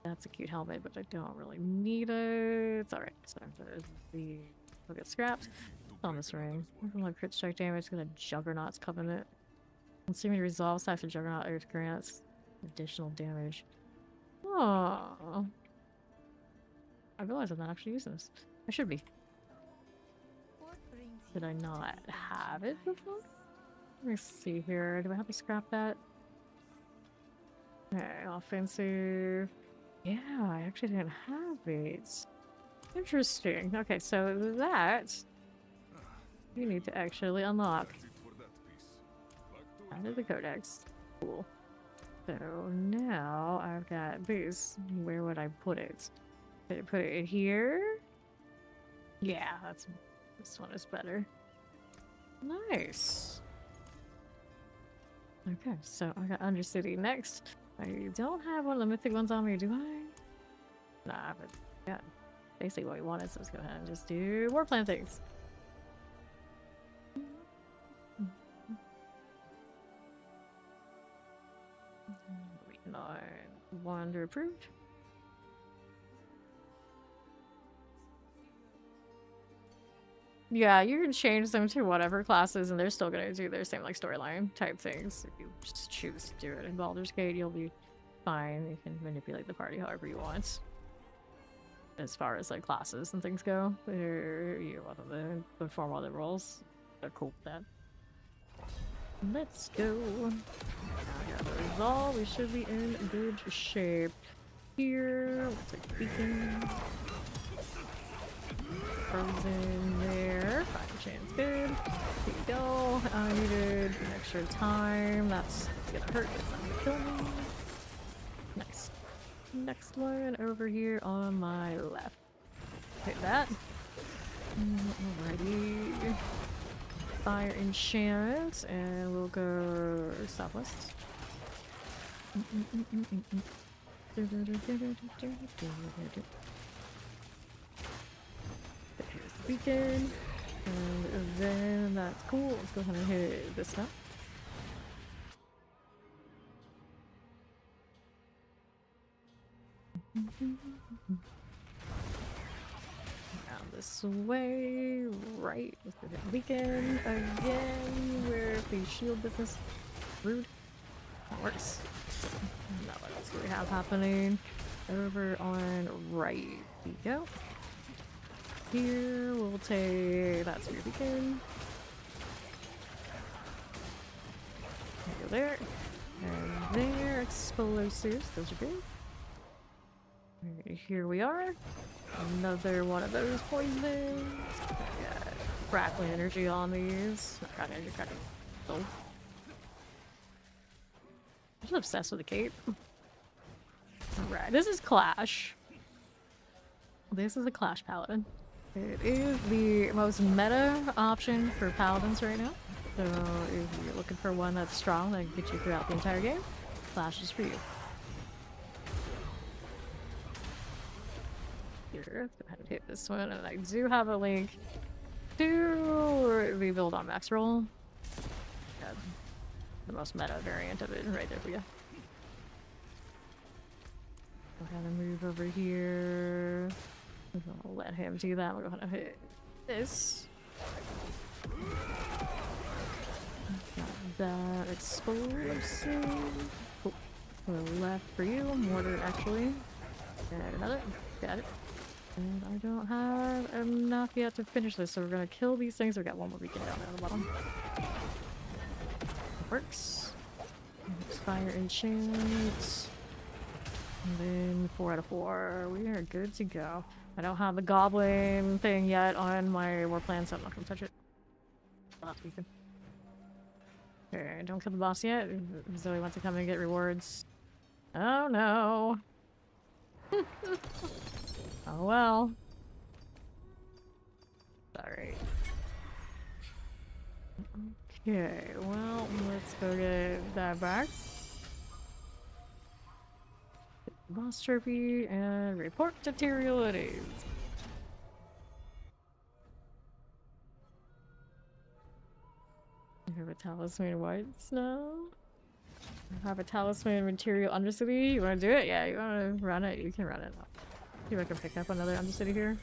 Speaker 3: That's a cute helmet, but I don't really need it. It's alright. So we'll get scrapped. On this ring. Like crit strike damage, gonna Juggernaut's Covenant. Consuming resolve types of Juggernaut Earth grants additional damage. Oh, I realize I'm not actually using this. I should be. Did I not have it before? Let me see here. Do I have to scrap that? Okay, offensive. Yeah, I actually didn't have it. Interesting. Okay, so that you need to actually unlock. Out of the codex. Cool. So now I've got this. Where would I put it? Did I put it in here? Yeah, this one is better. Nice. Okay, so I got Undercity next. I don't have one of the mythic ones on me, do I? Nah, but yeah, basically what we wanted, so let's go ahead and just do more plan things. Waiting on Wander approved. Yeah, you can change them to whatever classes, and they're still gonna do their same like storyline type things. If you just choose to do it in Baldur's Gate, you'll be fine. You can manipulate the party however you want. As far as like classes and things go, you want to perform all the roles. They're cool with that. Let's go. Now I got the resolve. We should be in good shape. Here, we'll take a beacon. Frozen there. Fire chance good. Here you go. I needed an extra time. That's gonna hurt, but it's not gonna kill me. Nice. Next one over here on my left. Hit that. Alrighty. Fire enchant, and we'll go southwest. Here's the beacon, and then that's cool. Let's go ahead and hit this now. Around this way, right. Let's go hit the beacon again. Where the shield business? Rude. That works. Now what else do we have happening? Over on right. Here you go. Here we'll take that's your beacon. Go there. And there. Explosives. Those are good. Right, here we are. Another one of those poisons. Got crackling energy on these. Not crackling energy, crackling. Oh. I'm just obsessed with the cape. Alright, this is Clash. This is a Clash Paladin. It is the most meta option for Paladins right now. So if you're looking for one that's strong that can get you throughout the entire game, Clash is for you. Here, let's go ahead and hit this one, and I do have a link to rebuild on max roll. Yeah, the most meta variant of it right there for you. Go ahead and move over here. I'll let him do that. We'll go ahead and hit this. Got that explosive. Oh, to the left for you. Mortar, actually. And another. Got it. And I don't have enough yet to finish this, so we're gonna kill these things. We've got one more beacon down there on the bottom. It works. Fire enchant. And then 4 out of 4. We are good to go. I don't have the goblin thing yet on my war plan, so I'm not gonna touch it. Last beacon. Okay, don't kill the boss yet. Zoe wants to come and get rewards. Oh no. Oh well. Alright. Okay, well, let's go get that back. Boss trophy and report material it is. I have a talisman white snow. I have a talisman material undercity. You wanna do it? Yeah, you wanna run it? You can run it. See if I can pick up another undercity here.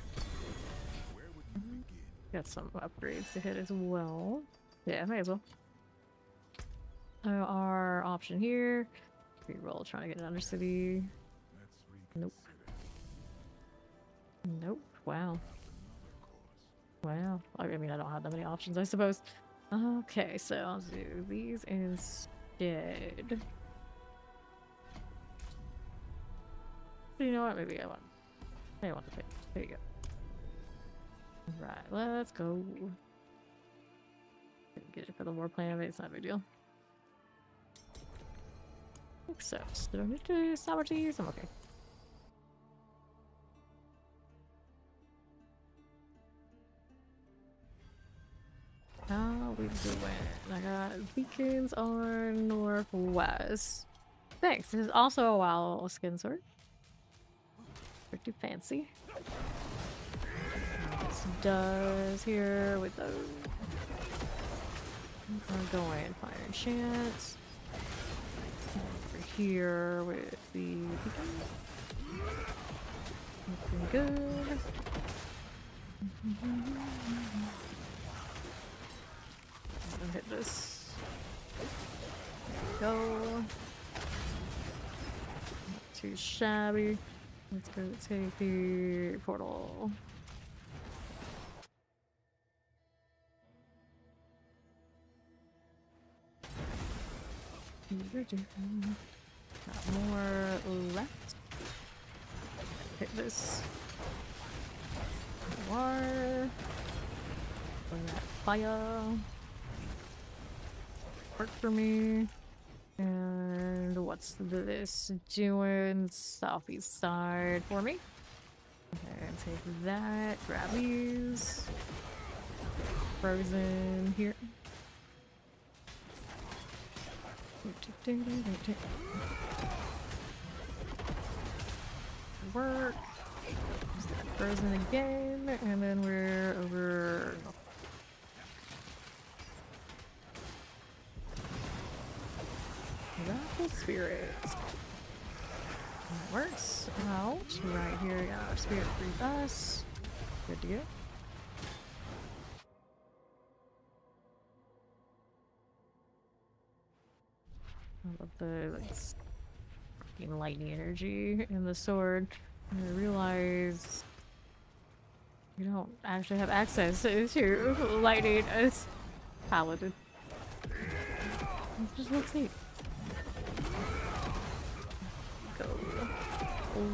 Speaker 3: Got some upgrades to hit as well. Yeah, may as well. Our option here. Reroll trying to get an undercity. Nope. Nope. Wow. Wow. I mean, I don't have that many options, I suppose. Okay, so I'll do these instead. You know what? Maybe I want the page. There you go. Right, let's go. Get it for the war plan, but it's not a big deal. Accept. Don't need to sabotage. I'm okay. How we doing? I got beacons on northwest. Thanks. This is also a WoW skin sword. Pretty fancy. This does here with those. I'm going fire enchant. Over here with the beacon. Looking good. I'll hit this. There we go. Not too shabby. Let's go take the portal. Got more left. Hit this. More. Bring that fire. Work for me. And what's this doing? Southeast side for me. Okay, take that. Grab these. Frozen here. Work. Frozen again, and then we're over. Raffle spirits. That works out. Right here, got our spirit free us. Good to go. I love the fucking lightning energy in the sword. I realize you don't actually have access to lightning as Paladin. It just looks neat. Go.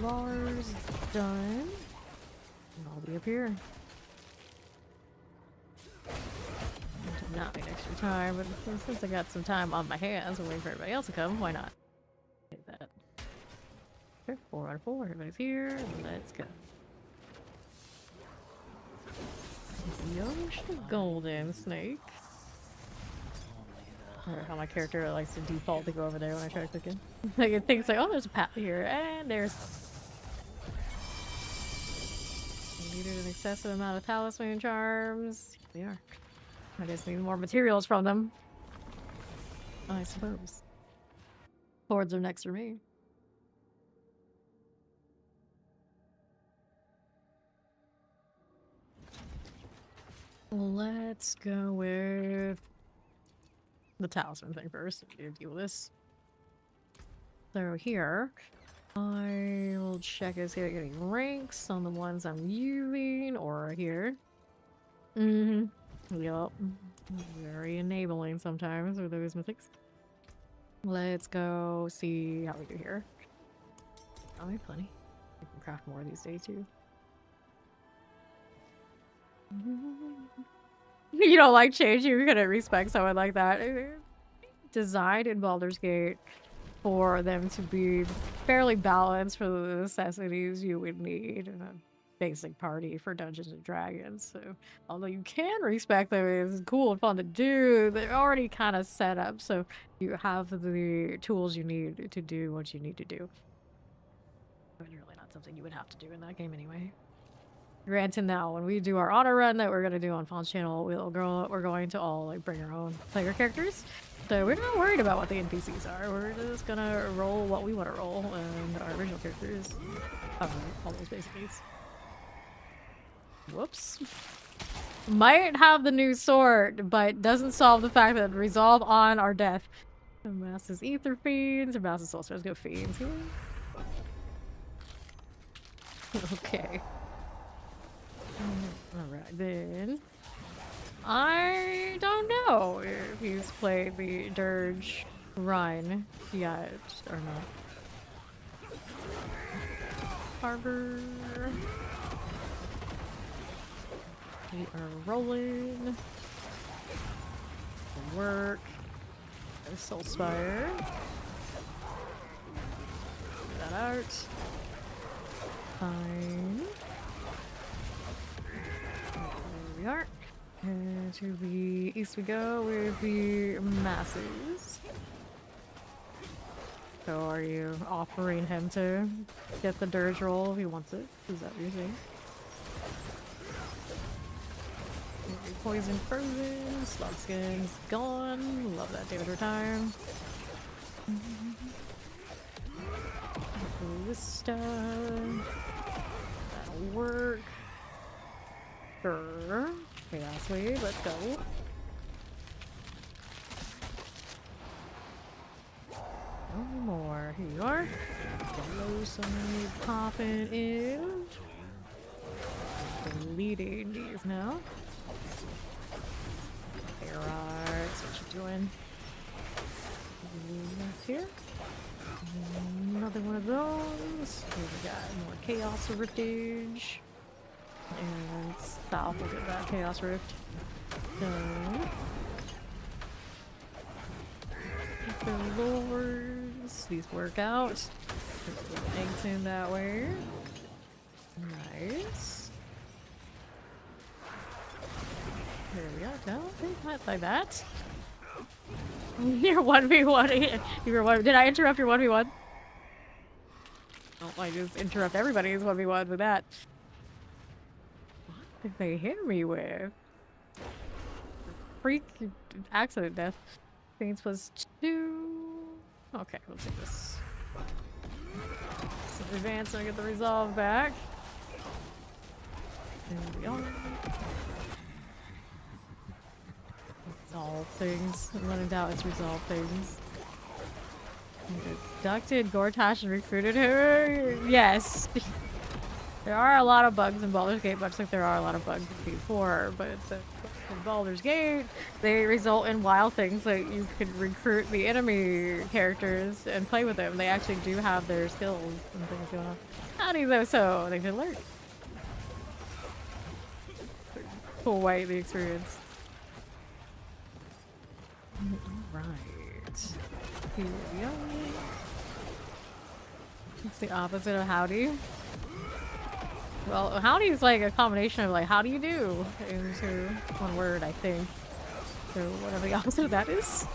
Speaker 3: Lars done. And I'll be up here. Did not need extra time, but since I got some time on my hands and waiting for everybody else to come, why not? Hit that. Okay, 4 out of 4. Everybody's here. Let's go. Young golden snake. Or how my character likes to default to go over there when I try to click in. Like it thinks like, oh, there's a path here, and there's. We needed an excessive amount of talisman charms. Here they are. I just need more materials from them. I suppose. Hordes are next for me. Let's go with the talisman thing first. Deal with this. So here, I will check is here getting ranks on the ones I'm using, or here. Yup. Very enabling sometimes with those mythics. Let's go see how we do here. Oh, we have plenty. We can craft more these days too. You don't like change, you couldn't respect someone like that. Designed in Baldur's Gate for them to be fairly balanced for the necessities you would need in a basic party for Dungeons and Dragons. So although you can respect them, it's cool and fun to do, they're already kind of set up so you have the tools you need to do what you need to do. But really not something you would have to do in that game anyway. Granted, now when we do our auto run that we're gonna do on Fawn's channel, we're going to all like bring our own player characters. So we're not worried about what the NPCs are. We're just gonna roll what we want to roll, and our original characters cover all those basic needs. Whoops. Might have the new sword, but doesn't solve the fact that resolve on our death. Mass's Ether Fiends, or Mass's Soul Stars. Go Fiends here. Okay. Alright then. I don't know if he's played the Dirge run yet or not. Harbor. We are rolling. Work. Soul Spire. Get that out. Fine. There we are. And to the east we go with the masses. So are you offering him to get the dirge roll if he wants it? Is that what you're saying? Poison frozen, slug skin's gone. Love that damage time. Ballista. That'll work. Sure. Okay, last wave, let's go. No more. Here you are. Yellow sun popping in. Deleting these now. Alright, what you doing? Left here. Another one of those. Here we got more Chaos Riftage. And south will get that Chaos Rift. So, the lords. These work out. Put some eggs in that way. Nice. There we go. Don't think like that. You're 1v1. You're one. Did I interrupt your 1v1? Oh, I just interrupt everybody's 1v1 with that. What did they hit me with? Freak accident death. Things was 2. Okay, we'll take this. So advance and get the resolve back. There we go. Resolve things. When in doubt, it's resolve things. Abducted Gortash and recruited her? Yes. There are a lot of bugs in Baldur's Gate, much like there are a lot of bugs in P4, but in Baldur's Gate, they result in wild things like you can recruit the enemy characters and play with them. They actually do have their skills and things going on. How do though? So they can learn. Quite the experience. Alright. Here we go. It's the opposite of howdy. Well, howdy is like a combination of like, how do you do? Into one word, I think. So whatever the opposite of that is.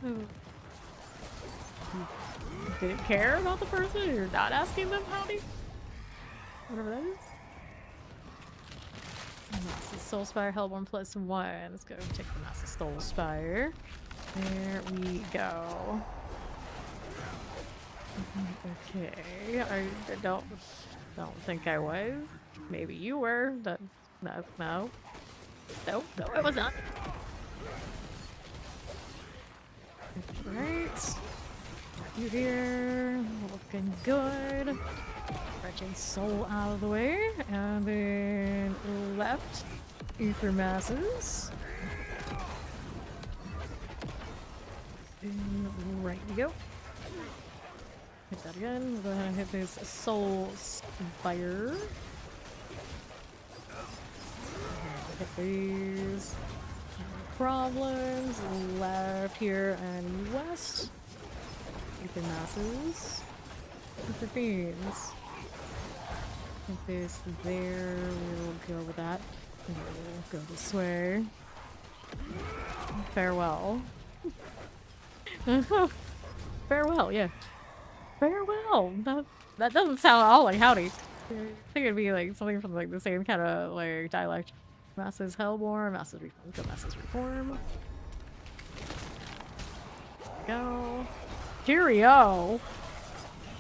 Speaker 3: You didn't care about the person? You're not asking them howdy? Whatever that is. Massive Soul Spire, Hellborn +1. Let's go take the Massive Soul Spire. There we go. Okay, I don't think I was. Maybe you were. No, it was not. Right. You here, looking good. Wretched Soul out of the way, and then left, Ether Masses. And right we go. Hit that again. We'll go ahead and hit this Soul Spire. Hit these. No problems. Left here and west. Ether Masses. Ether Fiends. Put this there. We'll go with that. And we'll go this way. Farewell. Farewell, yeah. Farewell. That doesn't sound at all like howdy. I think it'd be like something from like the same kind of like dialect. Masses Hellborn, Masses Reform, go Masses Reform. Go. Cheerio.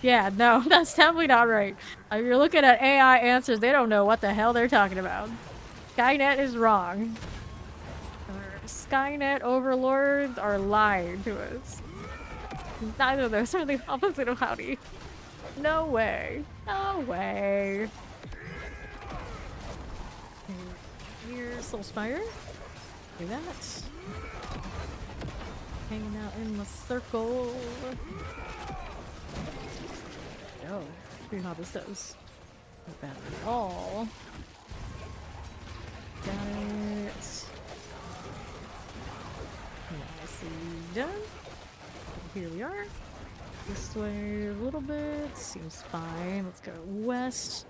Speaker 3: Yeah, no, that's definitely not right. You're looking at AI answers, they don't know what the hell they're talking about. Skynet is wrong. Skynet overlords are lying to us. Neither of those are the opposite of howdy. No way. No way. Here's Soul Spire. Do that. Hanging out in the circle. Oh, see how this does. Not bad at all. Got it. Nicely done. Here we are. This way a little bit. Seems fine. Let's go west.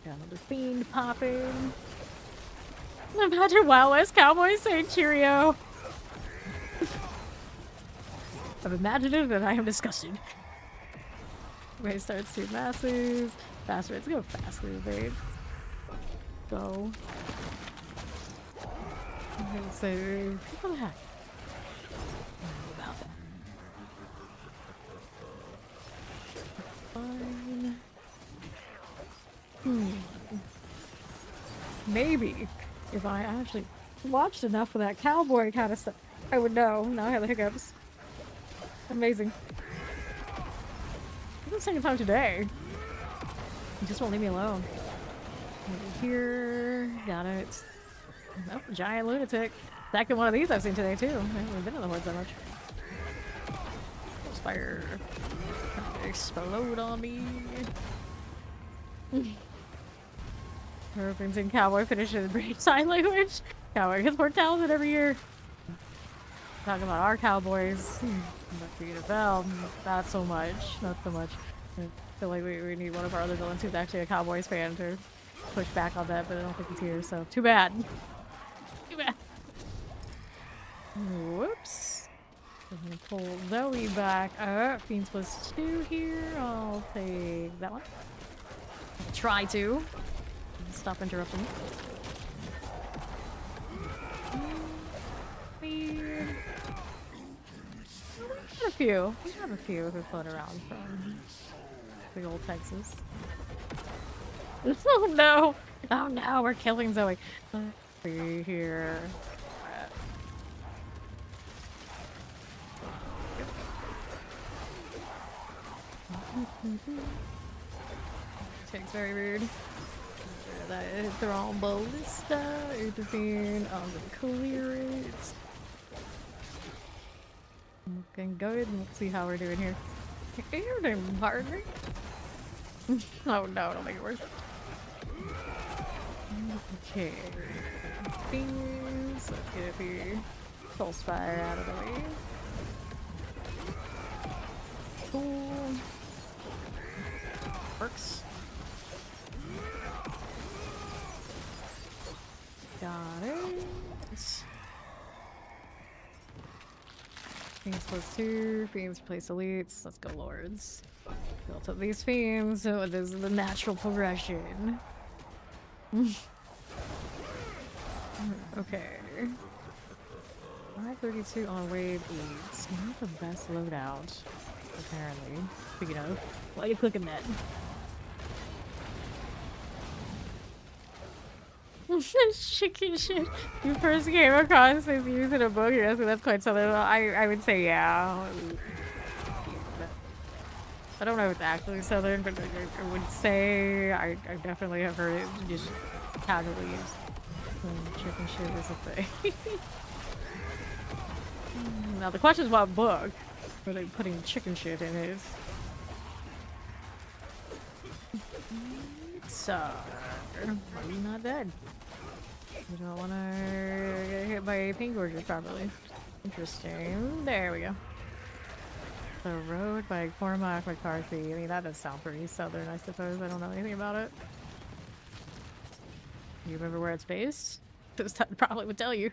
Speaker 3: Got another fiend popping. Imagine Wild West Cowboys saying cheerio. I'm imaginative and I am disgusted. Wait, starts too massive. Faster. Let's go faster, babe. Go. Let's say, what the heck? About that. Fine. Maybe if I actually watched enough of that cowboy kind of stuff, I would know. Now I have the hiccups. Amazing. This is the second time today. You just won't leave me alone. Over here. Got it. Oh, giant lunatic. Second one of these I've seen today too. I haven't been in the hordes that much. Fire. Explode on me. Referencing cowboy finishes British Sign Language. Cowboy gets more talented every year. Talking about our cowboys. Not for NFL. Not so much. Not so much. I feel like we need one of our other villains who's actually a Cowboys fan to push back on that, but I don't think he's here, so too bad. Too bad. Whoops. I'm gonna pull Zoe back. Fiends +2 here. I'll take that one. I'll try to. Stop interrupting. We have a few. We have a few who float around from big old Texas. Oh no! Oh no, we're killing Zoe. Be here. Takes very rude. That Thrawn Ballista, intervene on the clear it. Looking good. Let's see how we're doing here. You're doing harder. Oh no, don't make it worse. Okay. Things. Let's get the Soul Spire out of the way. Cool. Works. Got it. Fiends +2, Fiends place elites. Let's go lords. Built up these Fiends, so this is the natural progression. Okay. 532 on wave 8. Not the best loadout, apparently. Speaking of, why are you clicking that? Chicken shit. You first came across this used in a book. You're asking that's quite something. I would say yeah. I don't know if it's actually southern, but I would say I definitely have heard it just casually used. Chicken shit is a thing. Now the question is what book are they putting chicken shit in it? So, maybe not dead. You don't want to get hit by pink gorges properly. Interesting. There we go. The Road by Cormac McCarthy. I mean, that does sound pretty southern, I suppose. I don't know anything about it. You remember where it's based? This probably would tell you.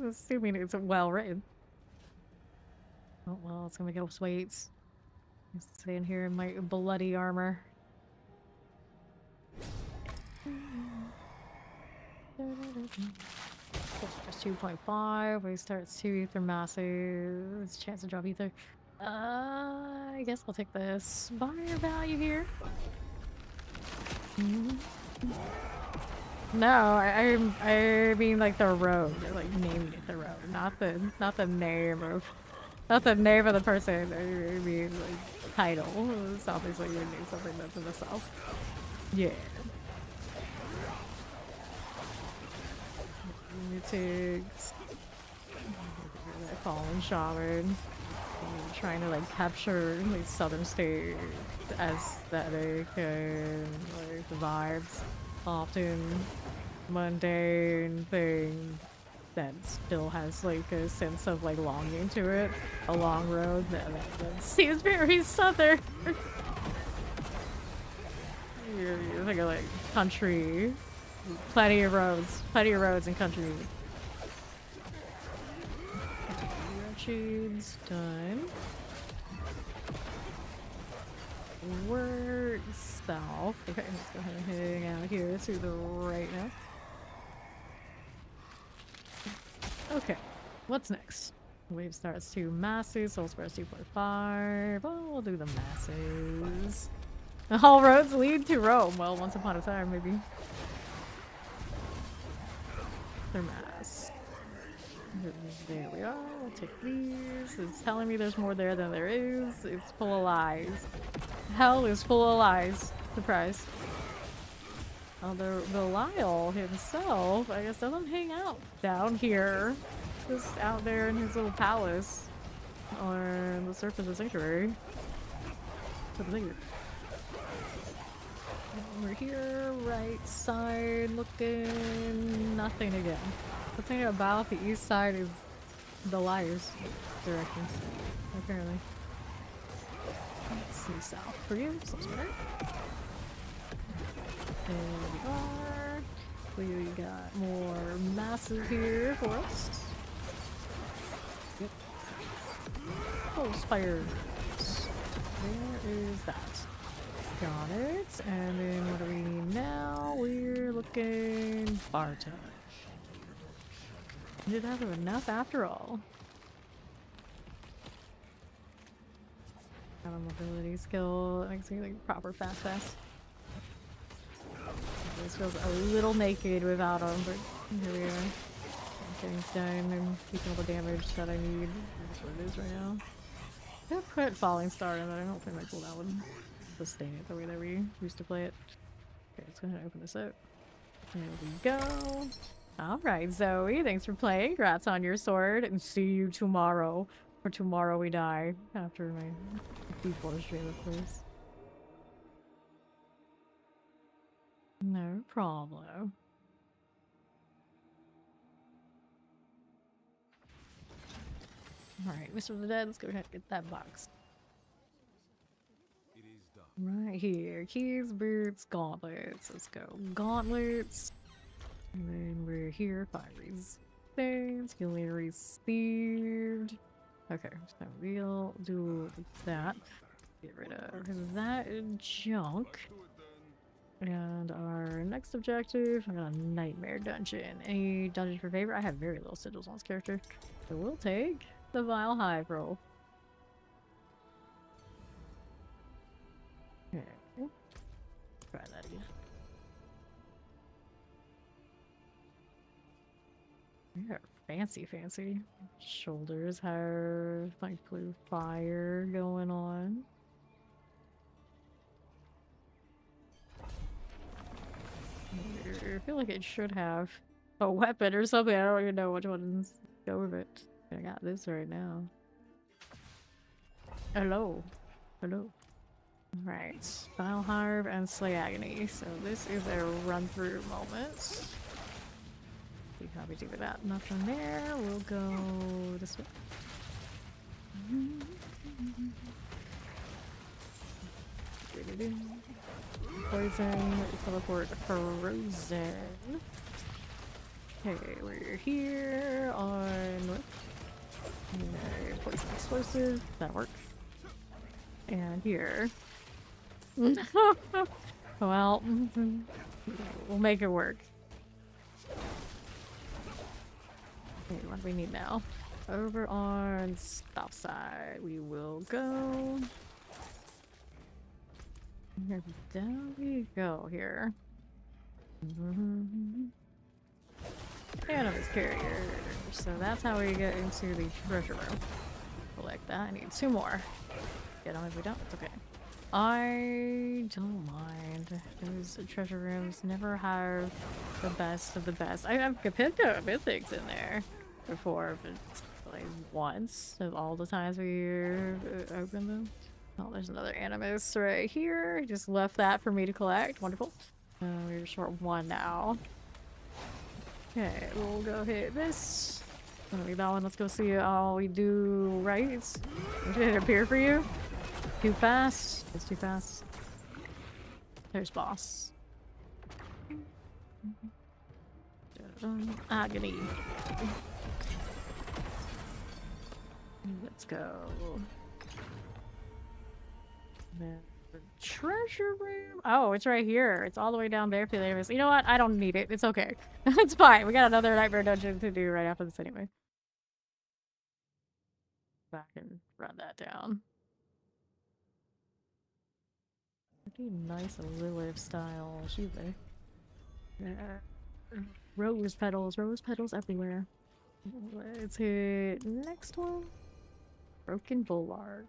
Speaker 3: Assuming it's well written. Oh, well, it's gonna make us wait. I'm staying here in my bloody armor. Just 2.5. We start 2 ether massive. Chance to drop ether. I guess I'll take this buyer value here. No, I mean like the road. They're like named it the road, not the name of the person. I mean like title. It's obviously you would name something that's in the south. Yeah. Lunatics. That fallen shaman. Trying to like capture like southern state aesthetic and like the vibes. Often mundane thing that still has like a sense of like longing to it. A long road that seems very southern. You're thinking like country. Plenty of roads and country. Shades done. We're south. Okay, let's go ahead and hang out here to the right now. Okay, what's next? Wave starts 2 masses, soul squares 2.5. Well, we'll do the masses. All roads lead to Rome. Well, once upon a time, maybe. They're mass. There we are. We'll take these. It's telling me there's more there than there is. It's full of lies. Hell is full of lies. Surprise. Although Belial himself, I guess, doesn't hang out down here. Just out there in his little palace on the surface of the sanctuary. We're here, right side, looking nothing again. The thing about the east side is the liars directions, apparently. Let's see, south for you, so smart. There we are. We got more massive here for us. Yep. Oh, spires. Where is that? Got it. And then what do we need now? We're looking bar touch. Did that have enough after all? Got a mobility skill that makes me like proper fast. This feels a little naked without them, but here we are. Getting done and taking all the damage that I need. That's what it is right now. I put Falling Star in, but I don't think my cooldown would sustain it the way that we used to play it. Okay, let's go ahead and open this up. There we go. Alright, Zoe, thanks for playing. Congrats on your sword, and see you tomorrow. For tomorrow we die. After my default stream, of course. No problem. Alright, Mr. the Dead, let's go ahead and get that box. Right here. Keys, boots, gauntlets. Let's go. Gauntlets. And then we're here. Fieries. Things. Skilling received. Okay, so we'll do that. Get rid of that junk. And our next objective, I got a nightmare dungeon. Any dungeon for favor? I have very little sigils on this character. So we'll take the Vile Hive roll. Okay. Try that again. Yeah, fancy. Shoulders have like blue fire going on. I feel like it should have a weapon or something. I don't even know which ones go with it. I got this right now. Hello. Right. Vile Hive and Slay Agony. So this is a run-through moment. See how we do with that. Nothing there. We'll go this way. Poison, teleport, frozen. Okay, we're here on poison explosive. That works. And here. Well, we'll make it work. Okay, what do we need now? Over on south side, we will go. Down we go here. Cannabis carrier. So that's how we get into the treasure room. Collect that. I need 2 more. Get them if we don't. It's okay. I don't mind. Those treasure rooms never have the best of the best. I've picked up mythics in there before, but like once of all the times we opened them. Oh, there's another animus right here. Just left that for me to collect. Wonderful. We're short one now. Okay, we'll go hit this. Gonna be that one. Let's go see all we do right. Did it appear for you? Too fast? It's too fast. There's boss. Agony. Let's go. The treasure room. Oh, it's right here. It's all the way down there. You know what? I don't need it. It's okay. It's fine. We got another nightmare dungeon to do right after this anyway. Back and run that down. Pretty nice Lilith style. She's there. Rose petals everywhere. Let's hit next one. Broken Bulwark.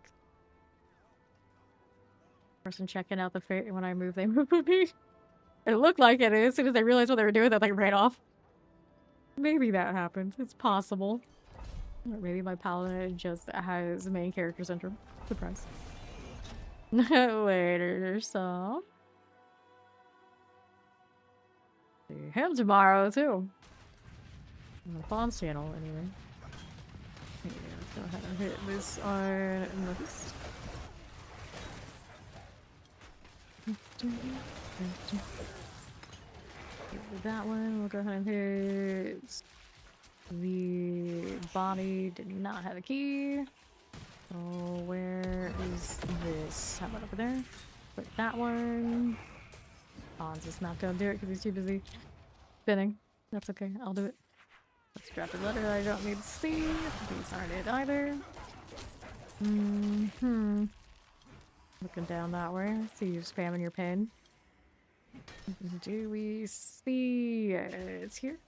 Speaker 3: Person checking out the fair when I move, they move with me. It looked like it. As soon as they realized what they were doing, they like ran off. Maybe that happened. It's possible. Or maybe my paladin just has main character syndrome. Surprise. Later, so. See him tomorrow too. On the Fawn's channel, anyway. Yeah, let's go ahead and hit this on this. That one, we'll go ahead and hit the body. Did not have a key. So where is this? How about over there? Put that one. Hans is not gonna do it because he's too busy spinning. That's okay, I'll do it. Let's drop a letter that I don't need to see. These aren't it either. Looking down that way. See you spamming your pen. Do we see it's here?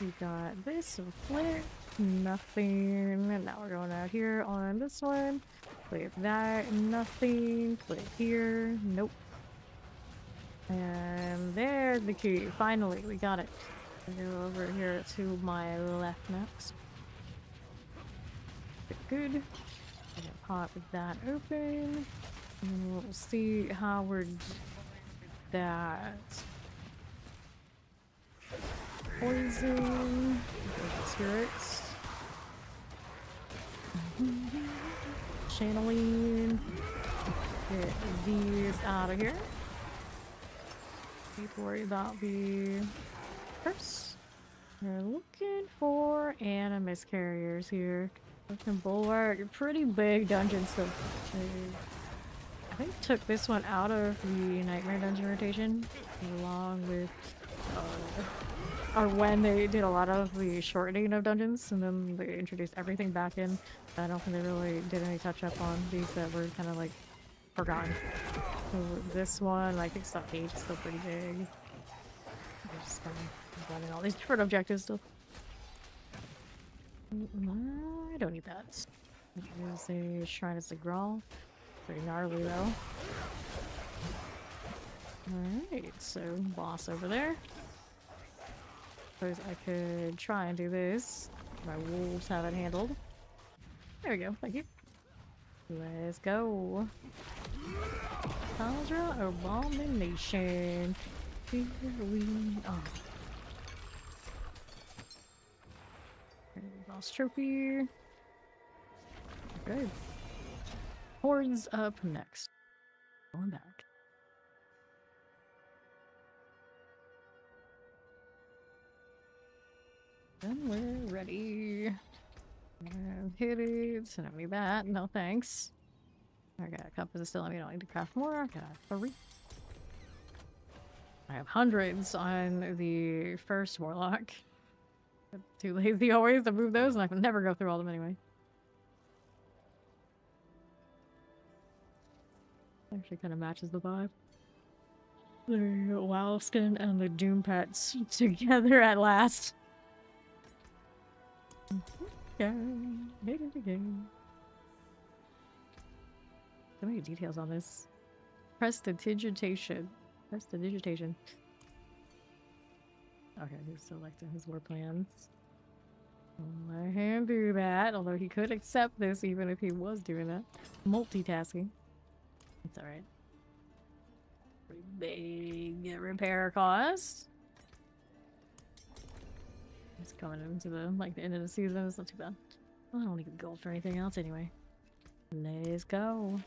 Speaker 3: We got this, a flint, nothing. And now we're going out here on this one. Click that, nothing. Click here, nope. And there's the key. Finally, we got it. We'll go over here to my left next. Good. Gonna pop that open. And we'll see how we're doing that. Poison. Spirits. Channeling. Get these out of here. Don't worry about the first. We're looking for animus carriers here. Looking bulwark. Pretty big dungeon stuff. I think took this one out of the nightmare dungeon rotation along with or when they did a lot of the shortening of dungeons and then they introduced everything back in. I don't think they really did any touch up on these that were kind of like forgotten. So this one, like, it's not page, it's still pretty big. They're just kind of running all these different objectives still. I don't need that. There's a Shrine of Sigral. Pretty gnarly though. Alright, so boss over there. Suppose I could try and do this. My wolves have it handled. There we go, thank you. Let's go. Hydra Abomination. Here we are. Boss trophy. Good. Hordes up next. Going back. Then we're ready. And hit it. Send me that. No thanks. I got a compass still. I mean, I don't need to craft more. I got 3. I have hundreds on the first warlock. I'm too lazy always to move those, and I can never go through all of them anyway. Actually kind of matches the vibe. The WoW skin and the Doom pets together at last. Okay, made it again. So many details on this. Prestidigitation. Prestidigitation. Okay, he's selecting his war plans. Let him do that, although he could accept this even if he was doing that. Multitasking. It's alright. Pretty big repair cost. It's coming into the the end of the season. It's not too bad. Well, I don't need gold for anything else anyway. Let's go.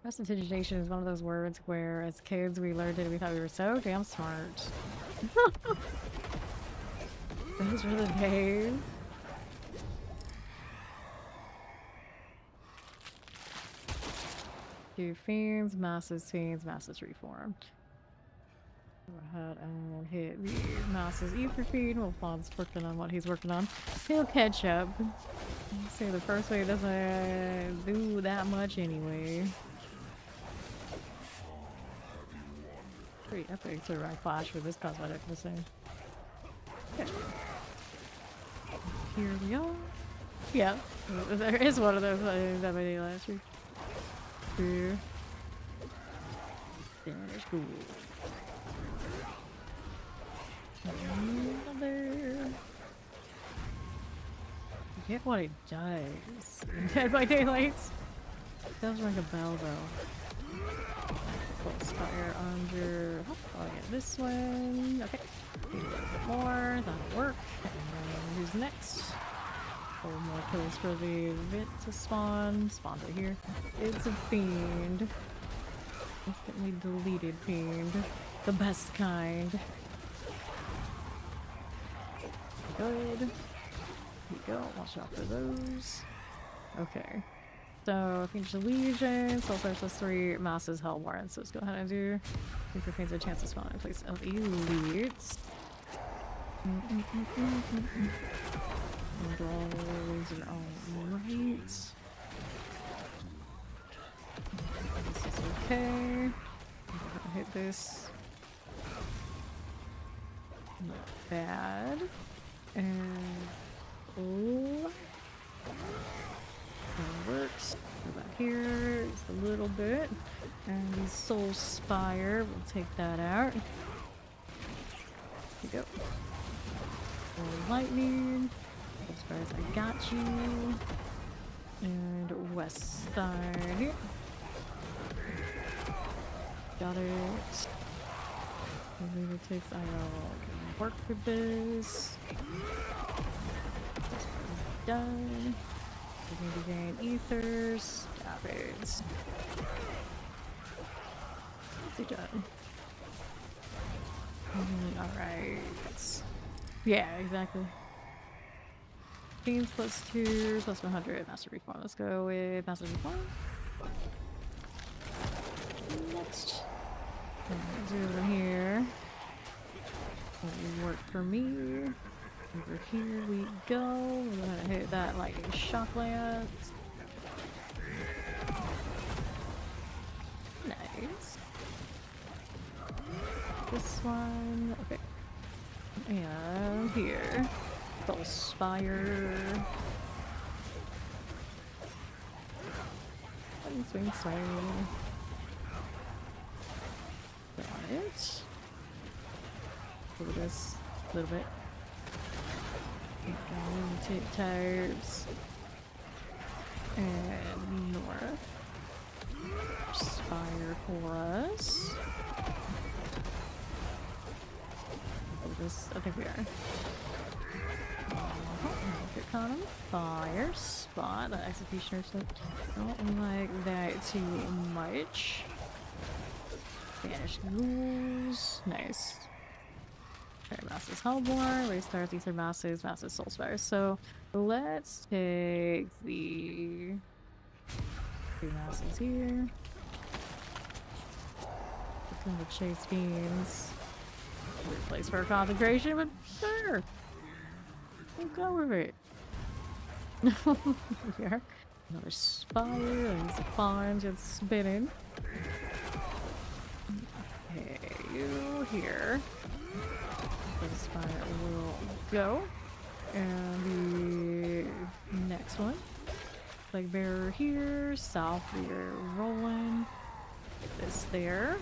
Speaker 3: Prestidigitation is one of those words where as kids we learned it and we thought we were so damn smart. Those were the days. Two fiends, masses reformed. Go ahead and hit the masses ether fiend while Fawn's working on what he's working on. He'll catch up. See, the first wave doesn't do that much anyway. Pretty epic to run flash with this cosmetic, the same. Okay. Here we are. Yeah, there is one of those that made last week. Here. That's cool. Another. Forget what it does. Dead by Daylight. It does ring a bell though. Spire under. Oh yeah, this one. Okay. A little bit more. That'll work. And then who's next? 4 more kills for the Vit to spawn. Spawn right here. It's a fiend. Instantly deleted fiend. The best kind. Good. Here we go. Watch out for those. Okay. So, Fiend's Legion, Soul Fire +3, Masses, Hellborn. So let's go ahead and do. Give your fiends a chance to spawn in place of elites. Those are alright. This is okay. Hit this. Not bad. And oh, that works. Go back here just a little bit. And the Soul Spire, we'll take that out. Here we go. Lightning. Soul Spires, I got you. And West Side here. Got it. I believe it takes IO. Work for this. This is done. We need to gain ethers. Rapids. What's he done? Alright. Yeah, exactly. Fiends +2, +100. Master Reform. Let's go with Master Reform. Next. Do over here. Will work for me. Over here we go. We're gonna hit that lightning shock lance. Nice. This one. Okay. And here. Soul Spire. Swing. Got it. Over this a little bit. Take tires. And north. Spire for us. This, I think we are. Economy. Fire. Spot. The executioner. So don't like that too much. Banished ghouls. Nice. Alright, Masses Hellborn, Race Stars, Ether Masses, Soul Spires. So let's take the 2 Masses here. Looking to chase fiends. Weird place for a concentration, but sure. We'll go with it. Here. Another Spire, there's a farm just spinning. Okay, you here. This Spire will go. And the next one. Flag bearer here. South, we're rolling. Get this there.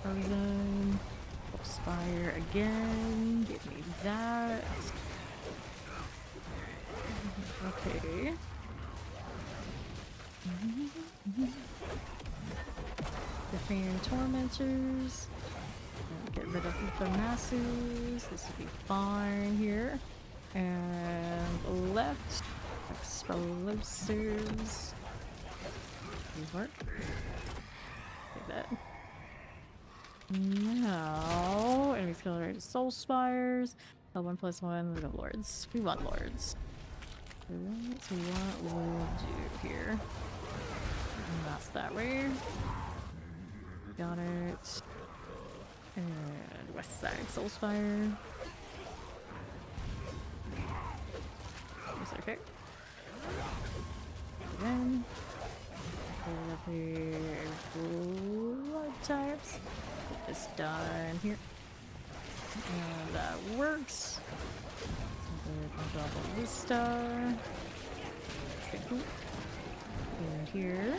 Speaker 3: Frozen. Spire again. Give me that. Okay. Defend Tormentors. Get rid of the Masses. This will be fine here. And left. Explosives. These work. Take that. Now, enemy skill rate is Soul Spires. 1+1, we go Lords. We want Lords. That's what we'll do here. And that's that way. Got it. And West Side Soul Spire. Is okay? Again. Blood types. Get this done here. And that works. Double Vista. Okay, cool. And here.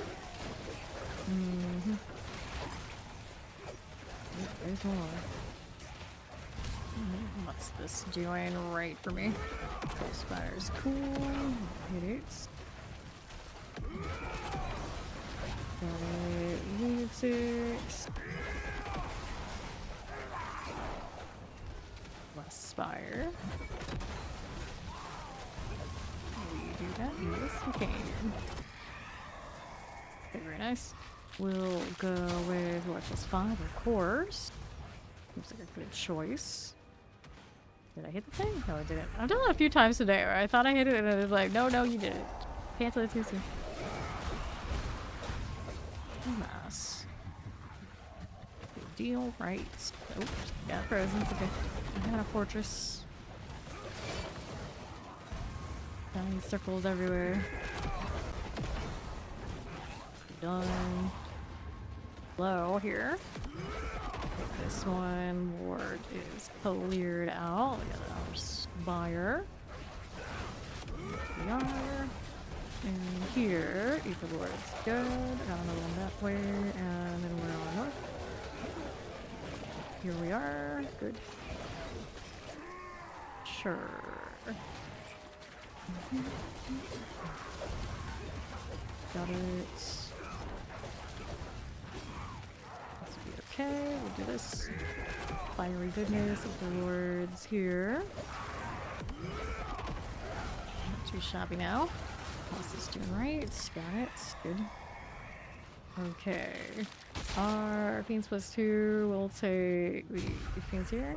Speaker 3: There's more. What's this doing right for me? Soul Spire's cool. Hit it. Lunatics. West Spire. We do that? Yes, we can. Okay, very nice. We'll go with what was 5, of course. Seems like a good choice. Did I hit the thing? No, I didn't. I've done it a few times today where I thought I hit it and it was like, no, you didn't. Cancel it too soon. Nice. Good deal, right? Oops, got frozen. It's okay. I had a fortress. Tiny circles everywhere. Done. Low here. This one ward is cleared out. We got our Spire. We are. And here, Ether Lord's good. Got another one that way, and then we're on north. Here we are. Good. Sure. Got it. This will be okay. We'll do this. Fiery goodness of the Lords here. Not too shabby now. This is doing right. Got it. Good. Okay. Our Fiends +2 will take the Fiends here.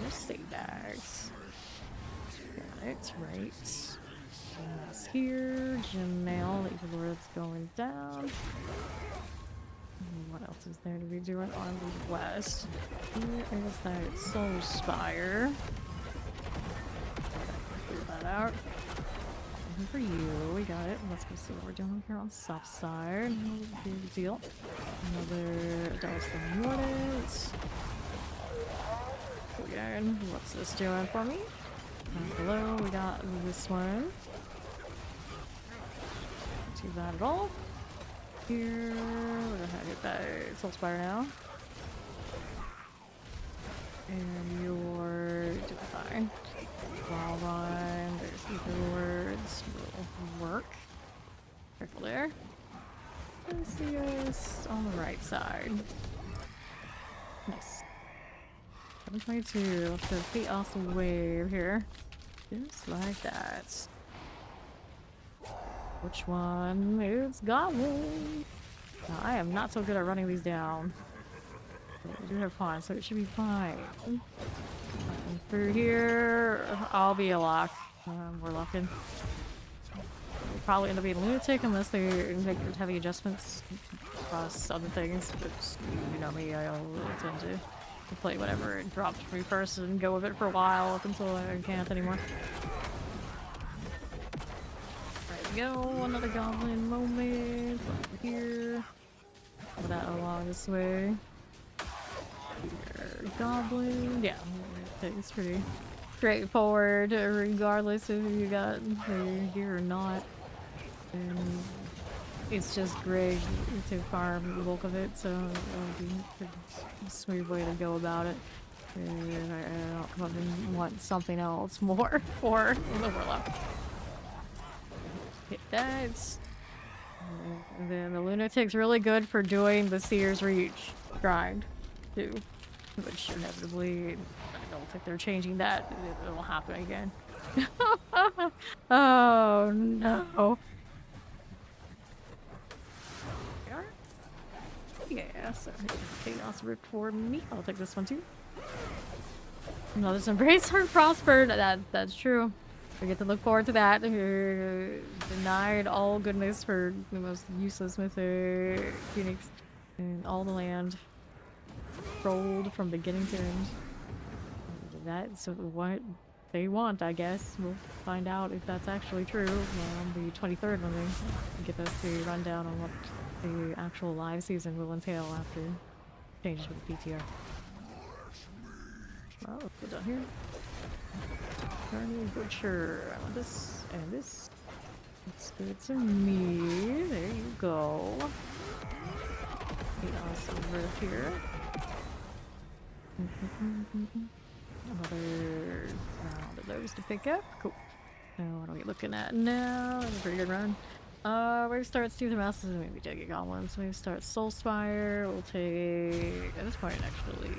Speaker 3: There's save bags. Got it. Right. That's here. Gym Mail. The Lord's going down. What else is there to be doing on the west? Here is that Soul Spire. Clear that out. And for you, we got it. Let's go see what we're doing here on the south side. No big deal. Another Dallas Mortis. Again, what's this doing for me? Down below, we got this one. Not too bad at all. Here, we're gonna hit that Soul Spire now. And you're doing fine. Wall run, there's Ether Lords, will work. Careful there. And see us on the right side. Nice. 722, let's go feet off the wave here. Just like that. Which one? It's Goblin. Now, I am not so good at running these down. But we do have fun, so it should be fine. And through here, I'll be a lock. We're locking. We'll probably end up being a lunatic unless they make heavy adjustments across other things. But you know me, I'll tend to play whatever it drops me first and go with it for a while up until I can't anymore. go. Another goblin moment. Over here. Put that along this way. Here, goblin. Yeah, it's pretty straightforward, regardless if you got here or not. And it's just great to farm the bulk of it, so it'll be a smooth way to go about it. And I don't even want something else more for the warlock. Hit that. And then the lunatic's really good for doing the Seer's Reach grind too, which inevitably I don't think they're changing that. It'll happen again. Oh no. Yeah, so Chaos Rift for me. I'll take this one too. Another embrace or prosper. That's true. We get to look forward to that. Denied all goodness for the most useless mythic Phoenix in all the land. Rolled from beginning to end. That's what they want, I guess. We'll find out if that's actually true on the 23rd when they get us the rundown on what the actual live season will entail after changes with the PTR. Well, let's go down here. Carney Butcher. I want this and this. Looks good to me. There you go. Chaos over here. Another round of those to pick up. Cool. So what are we looking at now? That's a pretty good run. Wave starts Tooth and Masses and maybe take a goblins. Wave starts Soul Spire. We'll take at this point actually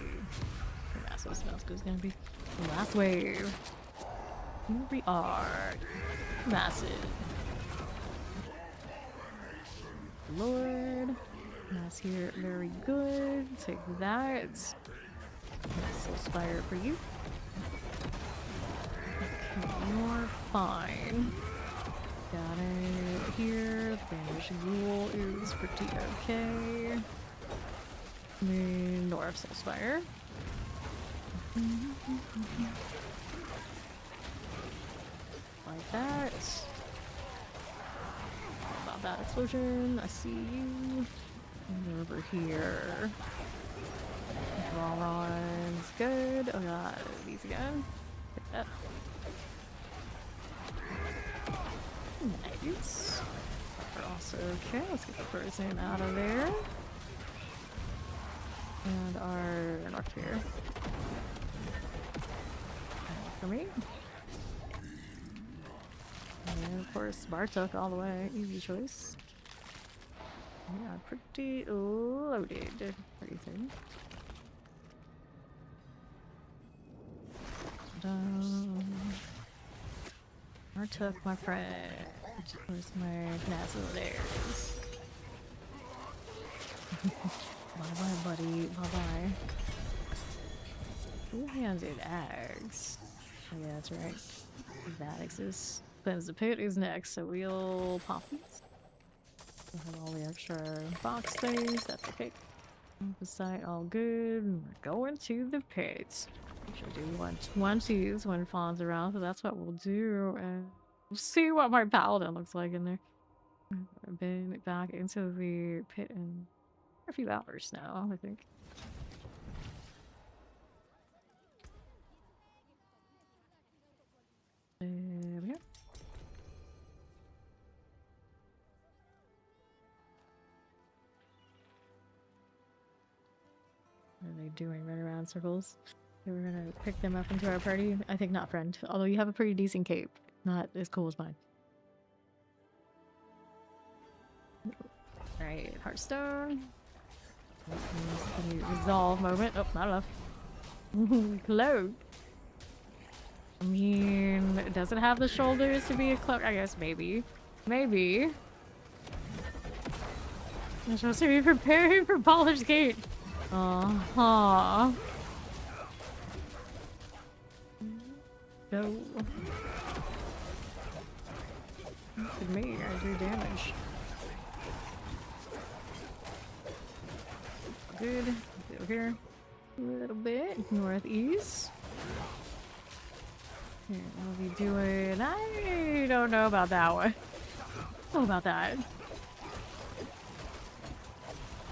Speaker 3: Masses is gonna be the last wave. Here we are. Massive. Lord. Mass here, very good. Take that. Soul Spire for you. Okay, you're fine. Got it here. Banish Ghoul is pretty okay. Then North Soul Spire. Like that. About that explosion. I see you. And over here. Ron's good. Oh god, these again. Pick that. Nice. We're also okay. Let's get the person out of there. And our North here. For me. And of course, Bartok all the way. Easy choice. Yeah, pretty loaded. What do you think? Bartok, my friend. Where's my Nazzlers? Bye-bye, buddy. Bye-bye. Two-handed axe. Oh yeah, that's right. That exists. Cleanse the pit is next, so we'll pop these. We'll have all the extra box things. That's okay. The site all good. We're going to the pit. We should do 120s when Fawn's around, so that's what we'll do. And we'll see what my Paladin looks like in there. I've been back into the pit in a few hours now, I think. There we go. What are they doing? Run around circles. Okay, we're gonna pick them up into our party. I think not friend. Although you have a pretty decent cape. Not as cool as mine. Alright, Hearthstone. Resolve moment. Oh, not enough. Cloak. I mean, does it have the shoulders to be a cloak? I guess maybe. Maybe. I'm supposed to be preparing for Baldur's Gate. Uh-huh. No. Look at me, I do damage. Good. Over here. A little bit. Northeast. Here, we'll be doing... I don't know about that one. How about that?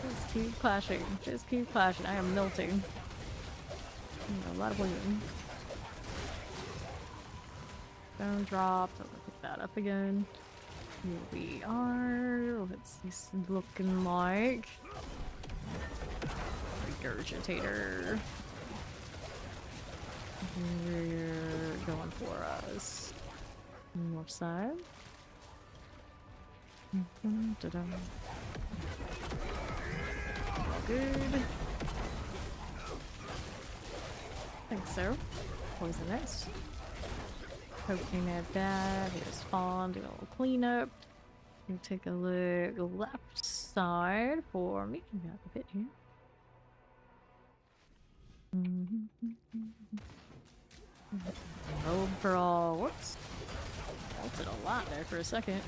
Speaker 3: Just keep clashing. Just keep clashing. I am melting. A lot of bleeding. Stone dropped. I'm gonna pick that up again. Here we are. What's this looking like? Regurgitator. We're going for us. North side. Good. I think so. Poison next. Poking at that. Here's spawn. Do a little cleanup. You take a look left side for me. Got the pit here. Robe for all. Whoops. Melted a lot there for a second.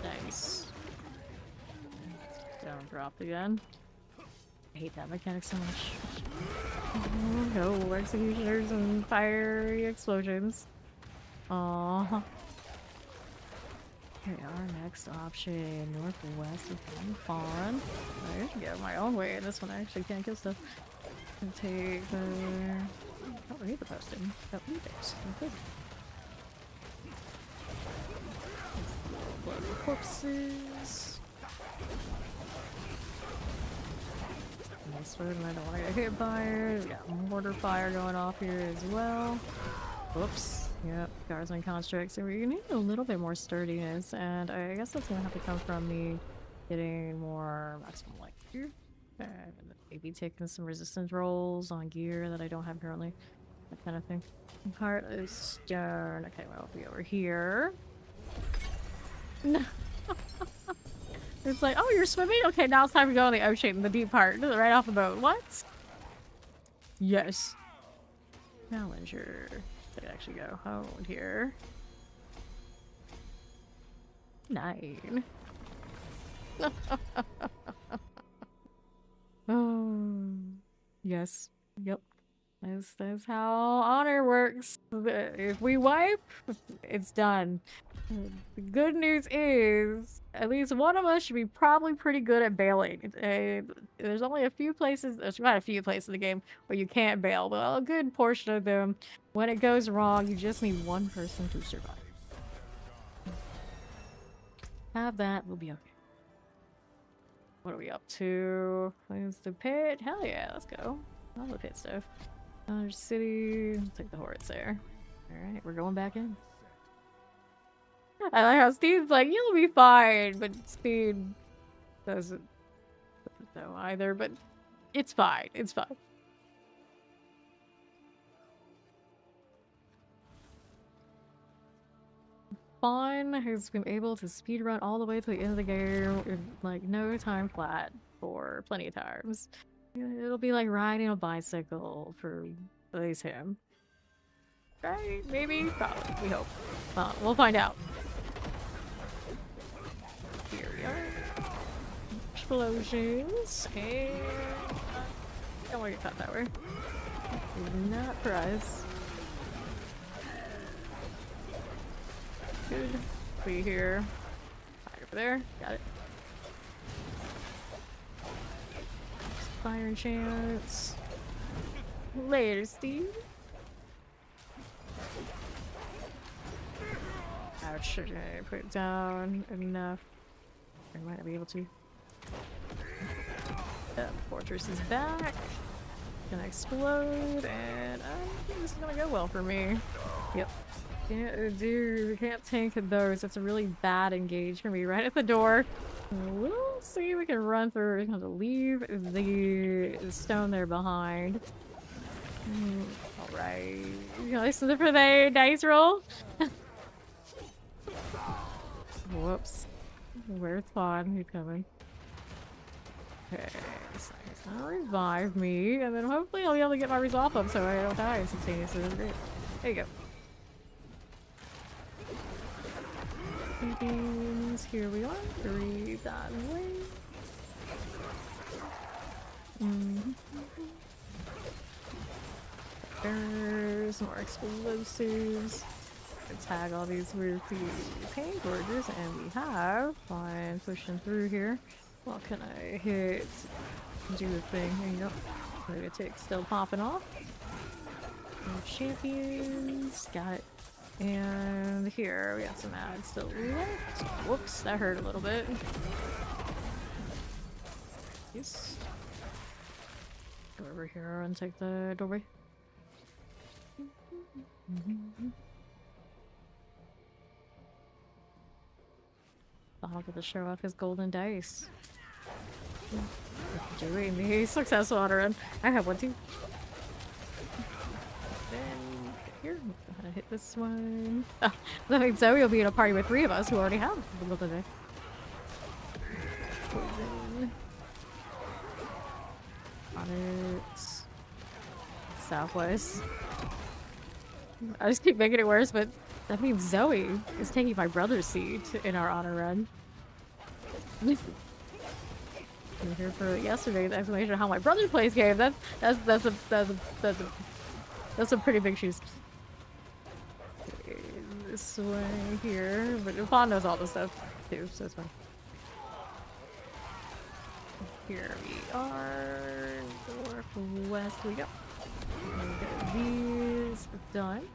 Speaker 3: Nice. Down dropped again. I hate that mechanic so much. Oh, no executioners and fiery explosions. Aww. Okay, our next option, northwest of Fawn. I usually get my own way in this one. I actually can't kill stuff. And take the... I don't need the posting. Don't need it. Okay. Blood corpses. This one I don't want to get hit by it. We got mortar fire going off here as well. Whoops. Yep, guardsman constructs. So we need a little bit more sturdiness, and I guess that's gonna have to come from me getting more maximum life here. And maybe taking some resistance rolls on gear that I don't have currently. That kind of thing. Heart of stone. Okay, well, I'll be over here. No. It's like, oh, you're swimming? Okay, now it's time to go in the ocean, the deep part. Right off the boat. What? Yes. Challenger. They actually go home here. 9. Oh. Yes. Yep. That's how honor works. If we wipe, it's done. The good news is, at least one of us should be probably pretty good at bailing. There's only a few places, there's not a few places in the game where you can't bail, but a good portion of them, when it goes wrong, you just need one person to survive. Have that, we'll be okay. What are we up to? Is the pit? Hell yeah, let's go. All the pit stuff. Another city. I'll take the hordes there. Alright, we're going back in. I like how Steve's like, you'll be fine, but Steve doesn't know either, but it's fine. It's fine. Fawn has been able to speedrun all the way to the end of the game in like no time flat for plenty of times. It'll be like riding a bicycle for at least him. Right? Maybe? Probably. We hope. Well, we'll find out. Here we are. Explosions. And... I don't want to get caught that way. Not for us. Good. Be here. Right over there. Got it. Fire chance. Later, Steve. Ouch. Okay, put it down enough. I might not be able to. The fortress is back. Gonna explode, and I think this is gonna go well for me. Yep. Can't tank those. That's a really bad engage for me right at the door. We'll see if we can run through. We're going to leave the stone there behind. Alright. You gonna listen for the dice roll? Whoops. Where's Fawn? He's coming. Okay. So he's gonna revive me, and then hopefully I'll be able to get my resolve up so I don't die instantaneously. That's great. There you go. Things. Here we are. Breathe that way. There's more explosives. tag all these weird pain gorgers, and we have. Fine, pushing through here. What can I hit? Do the thing. There you go. We're gonna take still popping off. Champions. Got it. And here we got some ads still left. Whoops, that hurt a little bit. Yes. Go over here and take the doorway. I'll get to show off his golden dice. Doing the successful auto run. I have one too. Then here, I'm gonna hit this one. Oh, that means Zoe will be in a party with 3 of us who already have the golden dice. Poison. On it. Southwest. I just keep making it worse, but that means Zoe is taking my brother's seat in our honor run. I'm here for yesterday's explanation of how my brother plays games. That's some pretty big shoes. Okay, this way here, but Fawn knows all this stuff too, so it's fine. Here we are. Northwest we go. Get these done.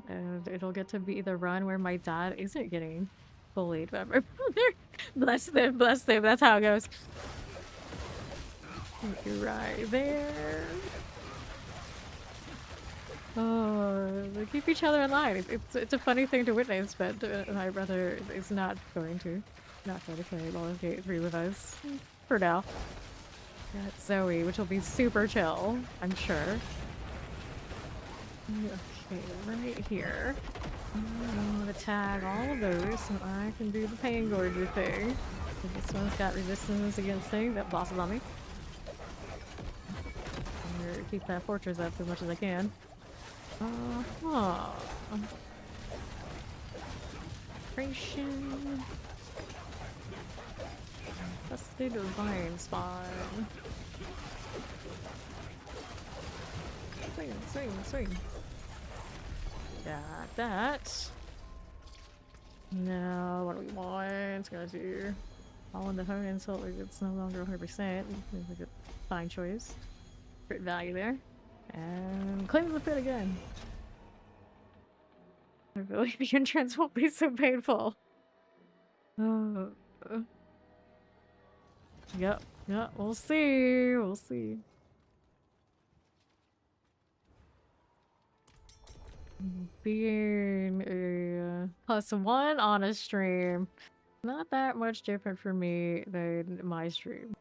Speaker 3: And it'll get to be the run where my dad isn't getting bullied by my brother. Bless them, bless them. That's how it goes. Right there. Oh, they keep each other in line. It's a funny thing to witness, but my brother is not going to play Baldur's Gate 3 with us for now. Got Zoe, which will be super chill, I'm sure. Okay, right here. I'm gonna tag all of those so I can do the pain gorger thing. This one's got resistance against things that bosses on me. I'm gonna keep that fortress up as much as I can. Creation. That's the divine spawn. Swing, swing, swing. Got that. Now, what do we want? It's gonna do all in the home insult like it's no longer 100%. It's a good fine choice. Great value there. And claim the pit again. I believe the entrance won't be so painful. Yep, we'll see. We'll see. Being a +1 on a stream, not that much different for me than my stream.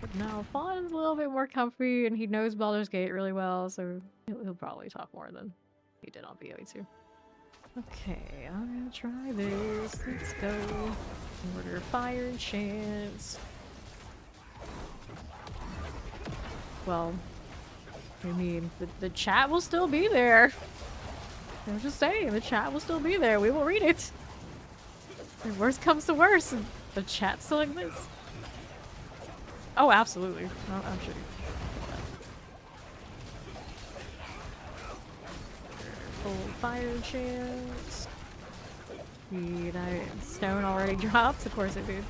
Speaker 3: But now Fawn's a little bit more comfy and he knows Baldur's Gate really well, so he'll probably talk more than he did on BO2. Okay, I'm gonna try this. Let's go. Order fire and chance. Well, I mean, the chat will still be there. I'm just saying, the chat will still be there. We will read it. If worst comes to worst, the chat still exists. Oh, absolutely. Oh, I'm sure. Full fire chance. Speed, stone already dropped. Of course it did.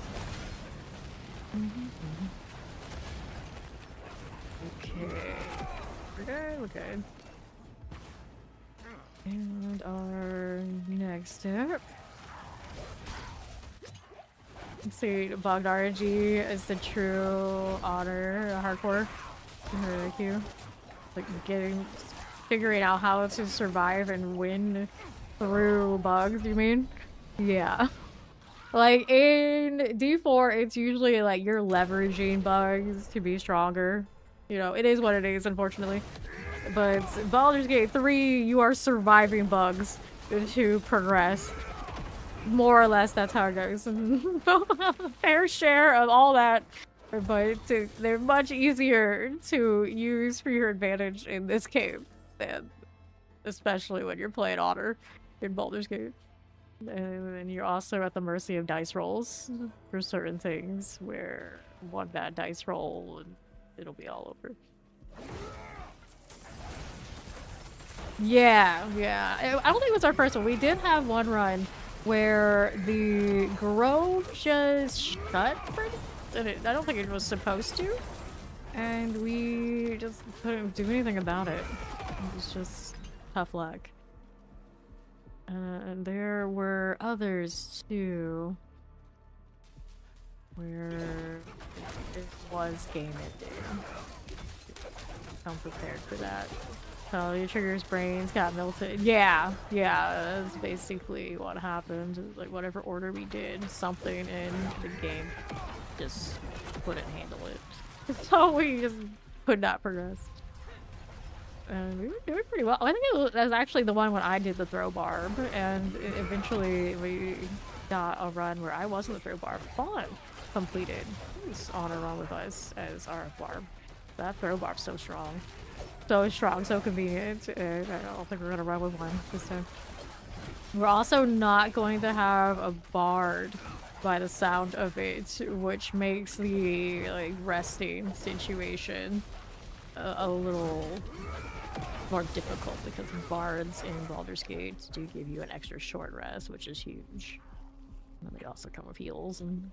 Speaker 3: Okay. We're good, we're good. And our next step. Let's see, Bogged RNG is the true honor, hardcore. Really cute. Like figuring out how to survive and win through bugs, you mean? Yeah. Like in D4, it's usually like you're leveraging bugs to be stronger. You know, it is what it is, unfortunately. But Baldur's Gate 3, you are surviving bugs to progress. More or less, that's how it goes. Both have a fair share of all that, but they're much easier to use for your advantage in this game, than especially when you're playing Honor in Baldur's Gate. And then you're also at the mercy of dice rolls for certain things, where one bad dice roll and it'll be all over. Yeah, yeah. I don't think it was our first one. We did have one run where the grove just shut for I don't think it was supposed to. And we just couldn't do anything about it. It was just tough luck. And there were others too, where it was game ending. I'm prepared for that. So your trigger's brains got melted. Yeah, yeah, that's basically what happened. Like whatever order we did, something in the game just couldn't handle it. So we just could not progress. And we were doing pretty well. I think it was actually the one when I did the throw barb, and eventually we got a run where I wasn't the throw barb. Fawn completed his honor run with us as our barb. That throw barb's so strong. So strong, so convenient. I don't think we're gonna run with one this time. We're also not going to have a bard by the sound of it, which makes the like resting situation a little more difficult because bards in Baldur's Gate do give you an extra short rest, which is huge. And they also come with heals and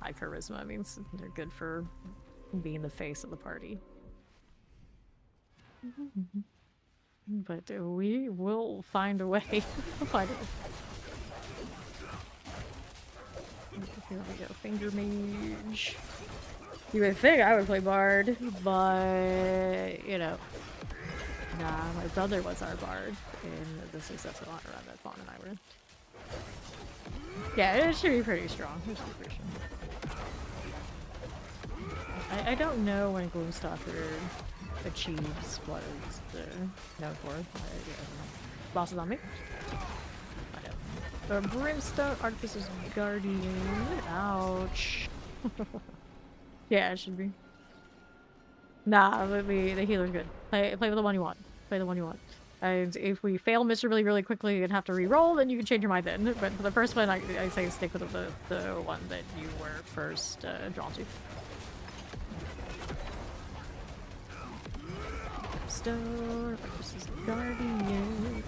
Speaker 3: high charisma. Means they're good for being the face of the party. But we will find a way. We'll find it. Here we go, finger mage. You would think I would play bard, but you know, nah. My brother was our bard in the successful honor run that Fawn and I were in. Yeah, it should be pretty strong. It should be pretty strong. I don't know when Gloomstalker achieves what it's known for. Bosses on me. I know. Brimstone Artificer's Guardian. Ouch. Yeah, it should be. Nah, the healer's good. Play with the one you want. Play the one you want. And if we fail miserably really quickly and have to re-roll, then you can change your mind then. But for the first one, I say stick with the one that you were first drawn to. Stone versus Guardian.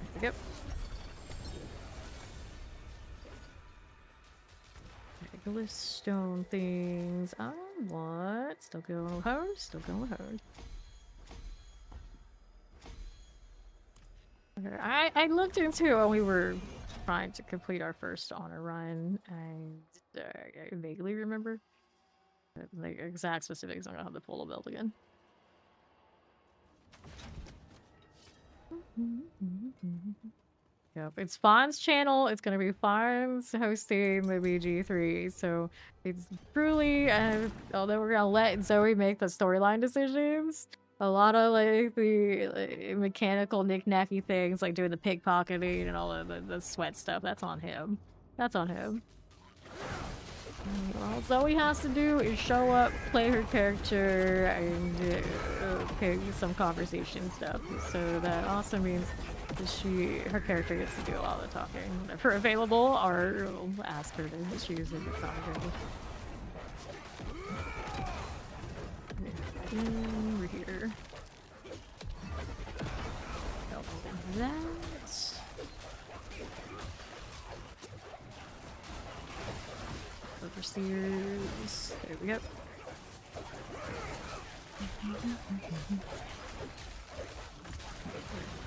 Speaker 3: There we go. Regular stone things. I want. Still going with her. Still going with her. Okay, I looked into when we were trying to complete our first honor run, and I vaguely remember. The exact specifics, I'm gonna have to pull the belt again. Yep, it's Fawn's channel. It's gonna be Fawn's hosting the BG3, so it's truly, although we're gonna let Zoe make the storyline decisions, a lot of like the mechanical knick-knacky things, like doing the pickpocketing and all of the sweat stuff, that's on him. That's on him. All Zoe has to do is show up, play her character, and pick some conversation stuff. So that also means that her character gets to do a lot of the talking. If we're available, or we'll ask her to choose if it's not available. Over here. That. Overseers. There we go.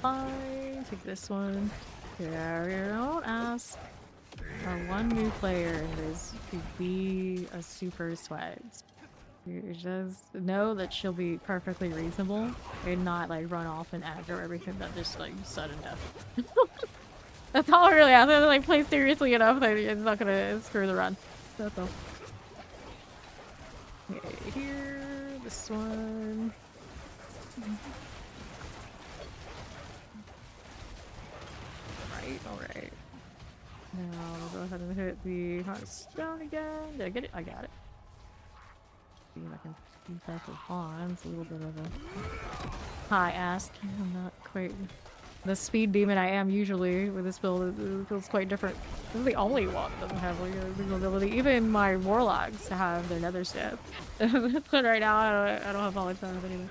Speaker 3: Fine. Take this one. Yeah, we don't ask our one new player in this to be a super sweat. You just know that she'll be perfectly reasonable and not like run off and aggro everything that just like sudden death. That's all I really ask. Like play seriously enough that it's not gonna screw the run. That's all. Okay, here, this one. Alright. Now we'll go ahead and hit the hot stone again. Did I get it? I got it. See if I can keep that for Fawn. It's a little bit of a high ask. I'm not quite the speed demon I am usually with this build. It feels quite different. This is the only one that doesn't have like a visual ability. Even my warlocks have their nether step. But right now I don't have all the time anyway.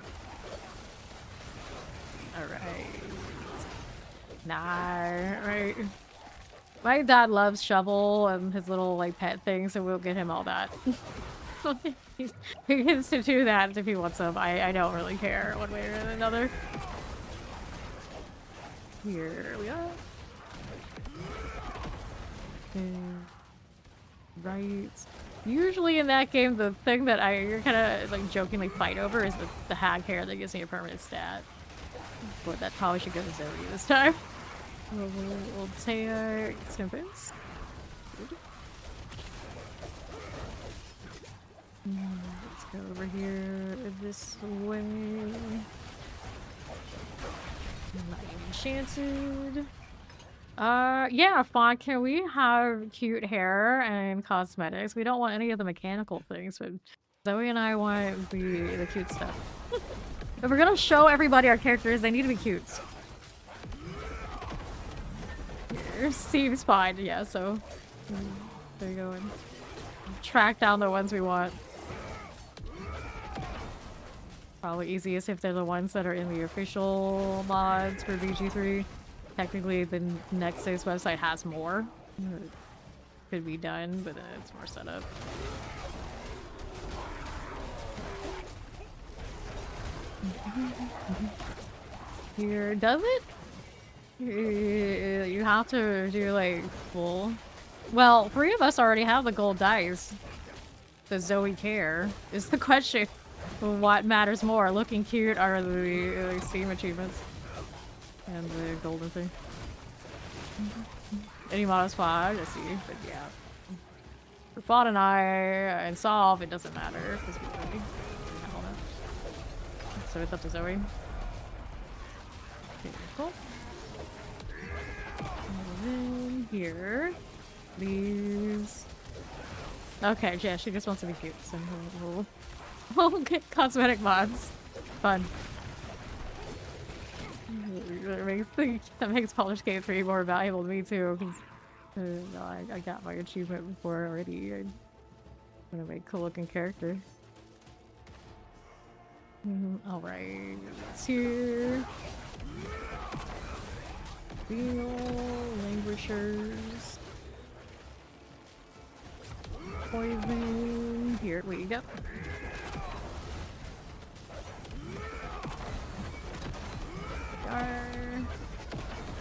Speaker 3: Alright. Nah, right. My dad loves Shovel and his little like pet thing, so we'll get him all that. He gets to do that if he wants them. I don't really care one way or another. Here we are. Right. Usually in that game, the thing that you're kind of like jokingly fight over is the hag hair that gives me a permanent stat. But that probably should go to Zoe this time. We'll say Snippets. Let's go over here this way. Not even enchanted. Yeah, Fawn, can we have cute hair and cosmetics? We don't want any of the mechanical things, but Zoe and I want the cute stuff. If we're gonna show everybody our characters, they need to be cute. Here, seems fine, yeah, so there you go, and track down the ones we want. Probably easiest if they're the ones that are in the official mods for BG3. Technically, the Nexus website has more. Could be done, but then it's more setup. Here, does it? You have to do like full. Well, 3 of us already have the gold dice. Does Zoe care? Is the question. What matters more, looking cute or the Steam achievements? And the golden thing. Any models 5, I see, but yeah. For Fawn and I, and Solve, it doesn't matter, because we already have all that. So it's up to Zoe. Okay, cool. And then here, these. Okay, yeah, she just wants to be cute, so we'll get cosmetic mods. Fun. That makes Polish K3 more valuable to me too, because I got my achievement before already. I'm gonna make cool looking characters. Alright, it's here. Languishers. Poison. Here we go.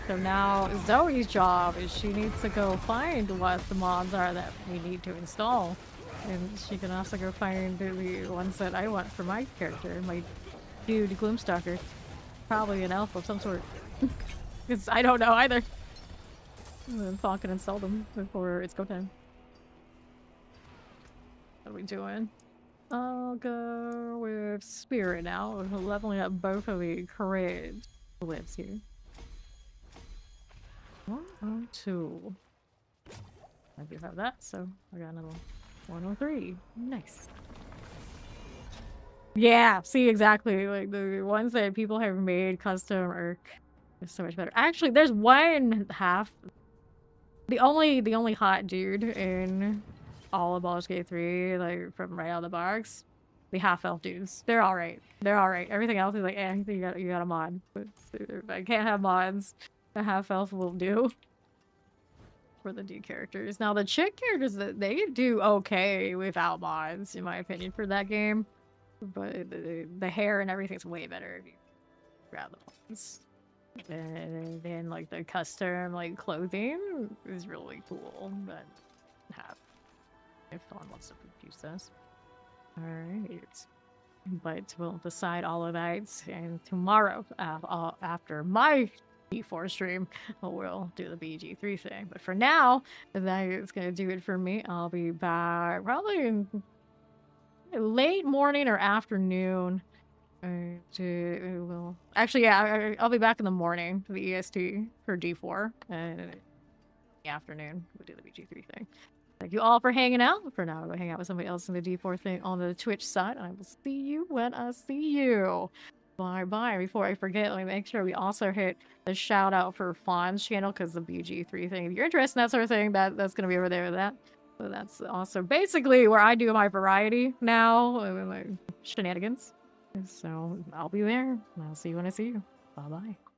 Speaker 3: So now Zoe's job is she needs to go find what the mods are that we need to install. And she can also go find the ones that I want for my character, my dude Gloomstalker. Probably an elf of some sort. Because I don't know either. And then Fawn can install them before it's go time. What are we doing? I'll go with Spirit now. We're leveling up both of the cred lives here. 102. I do have that, so I got another 103. Nice. Yeah, see, exactly. Like the ones that people have made custom are so much better. Actually, there's one half. The only hot dude in all of Baldur's Gate 3, like from right out of the box, the half-elf dudes. They're alright. They're alright. Everything else is like, eh, you got a mod. But if I can't have mods, the half-elf will do. For the dude characters. Now the chick characters, they do okay without mods, in my opinion, for that game. But the hair and everything's way better if you grab the mods. And then like the custom like clothing is really cool, but if Fawn wants to use this. Alright. But we'll decide all of that, and tomorrow after my D4 stream, we'll do the BG3 thing. But for now, that is going to do it for me. I'll be back probably in late morning or afternoon. Actually, yeah, I'll be back in the morning for the EST for D4, and in the afternoon we'll do the BG3 thing. Thank you all for hanging out. For now, I'll go hang out with somebody else in the D4 thing on the Twitch side. I will see you when I see you. Bye-bye. Before I forget, let me make sure we also hit the shout out for Fawn's channel, because the BG3 thing, if you're interested in that sort of thing, that's going to be over there with that. So that's also basically where I do my variety now, my shenanigans. So I'll be there. I'll see you when I see you. Bye bye.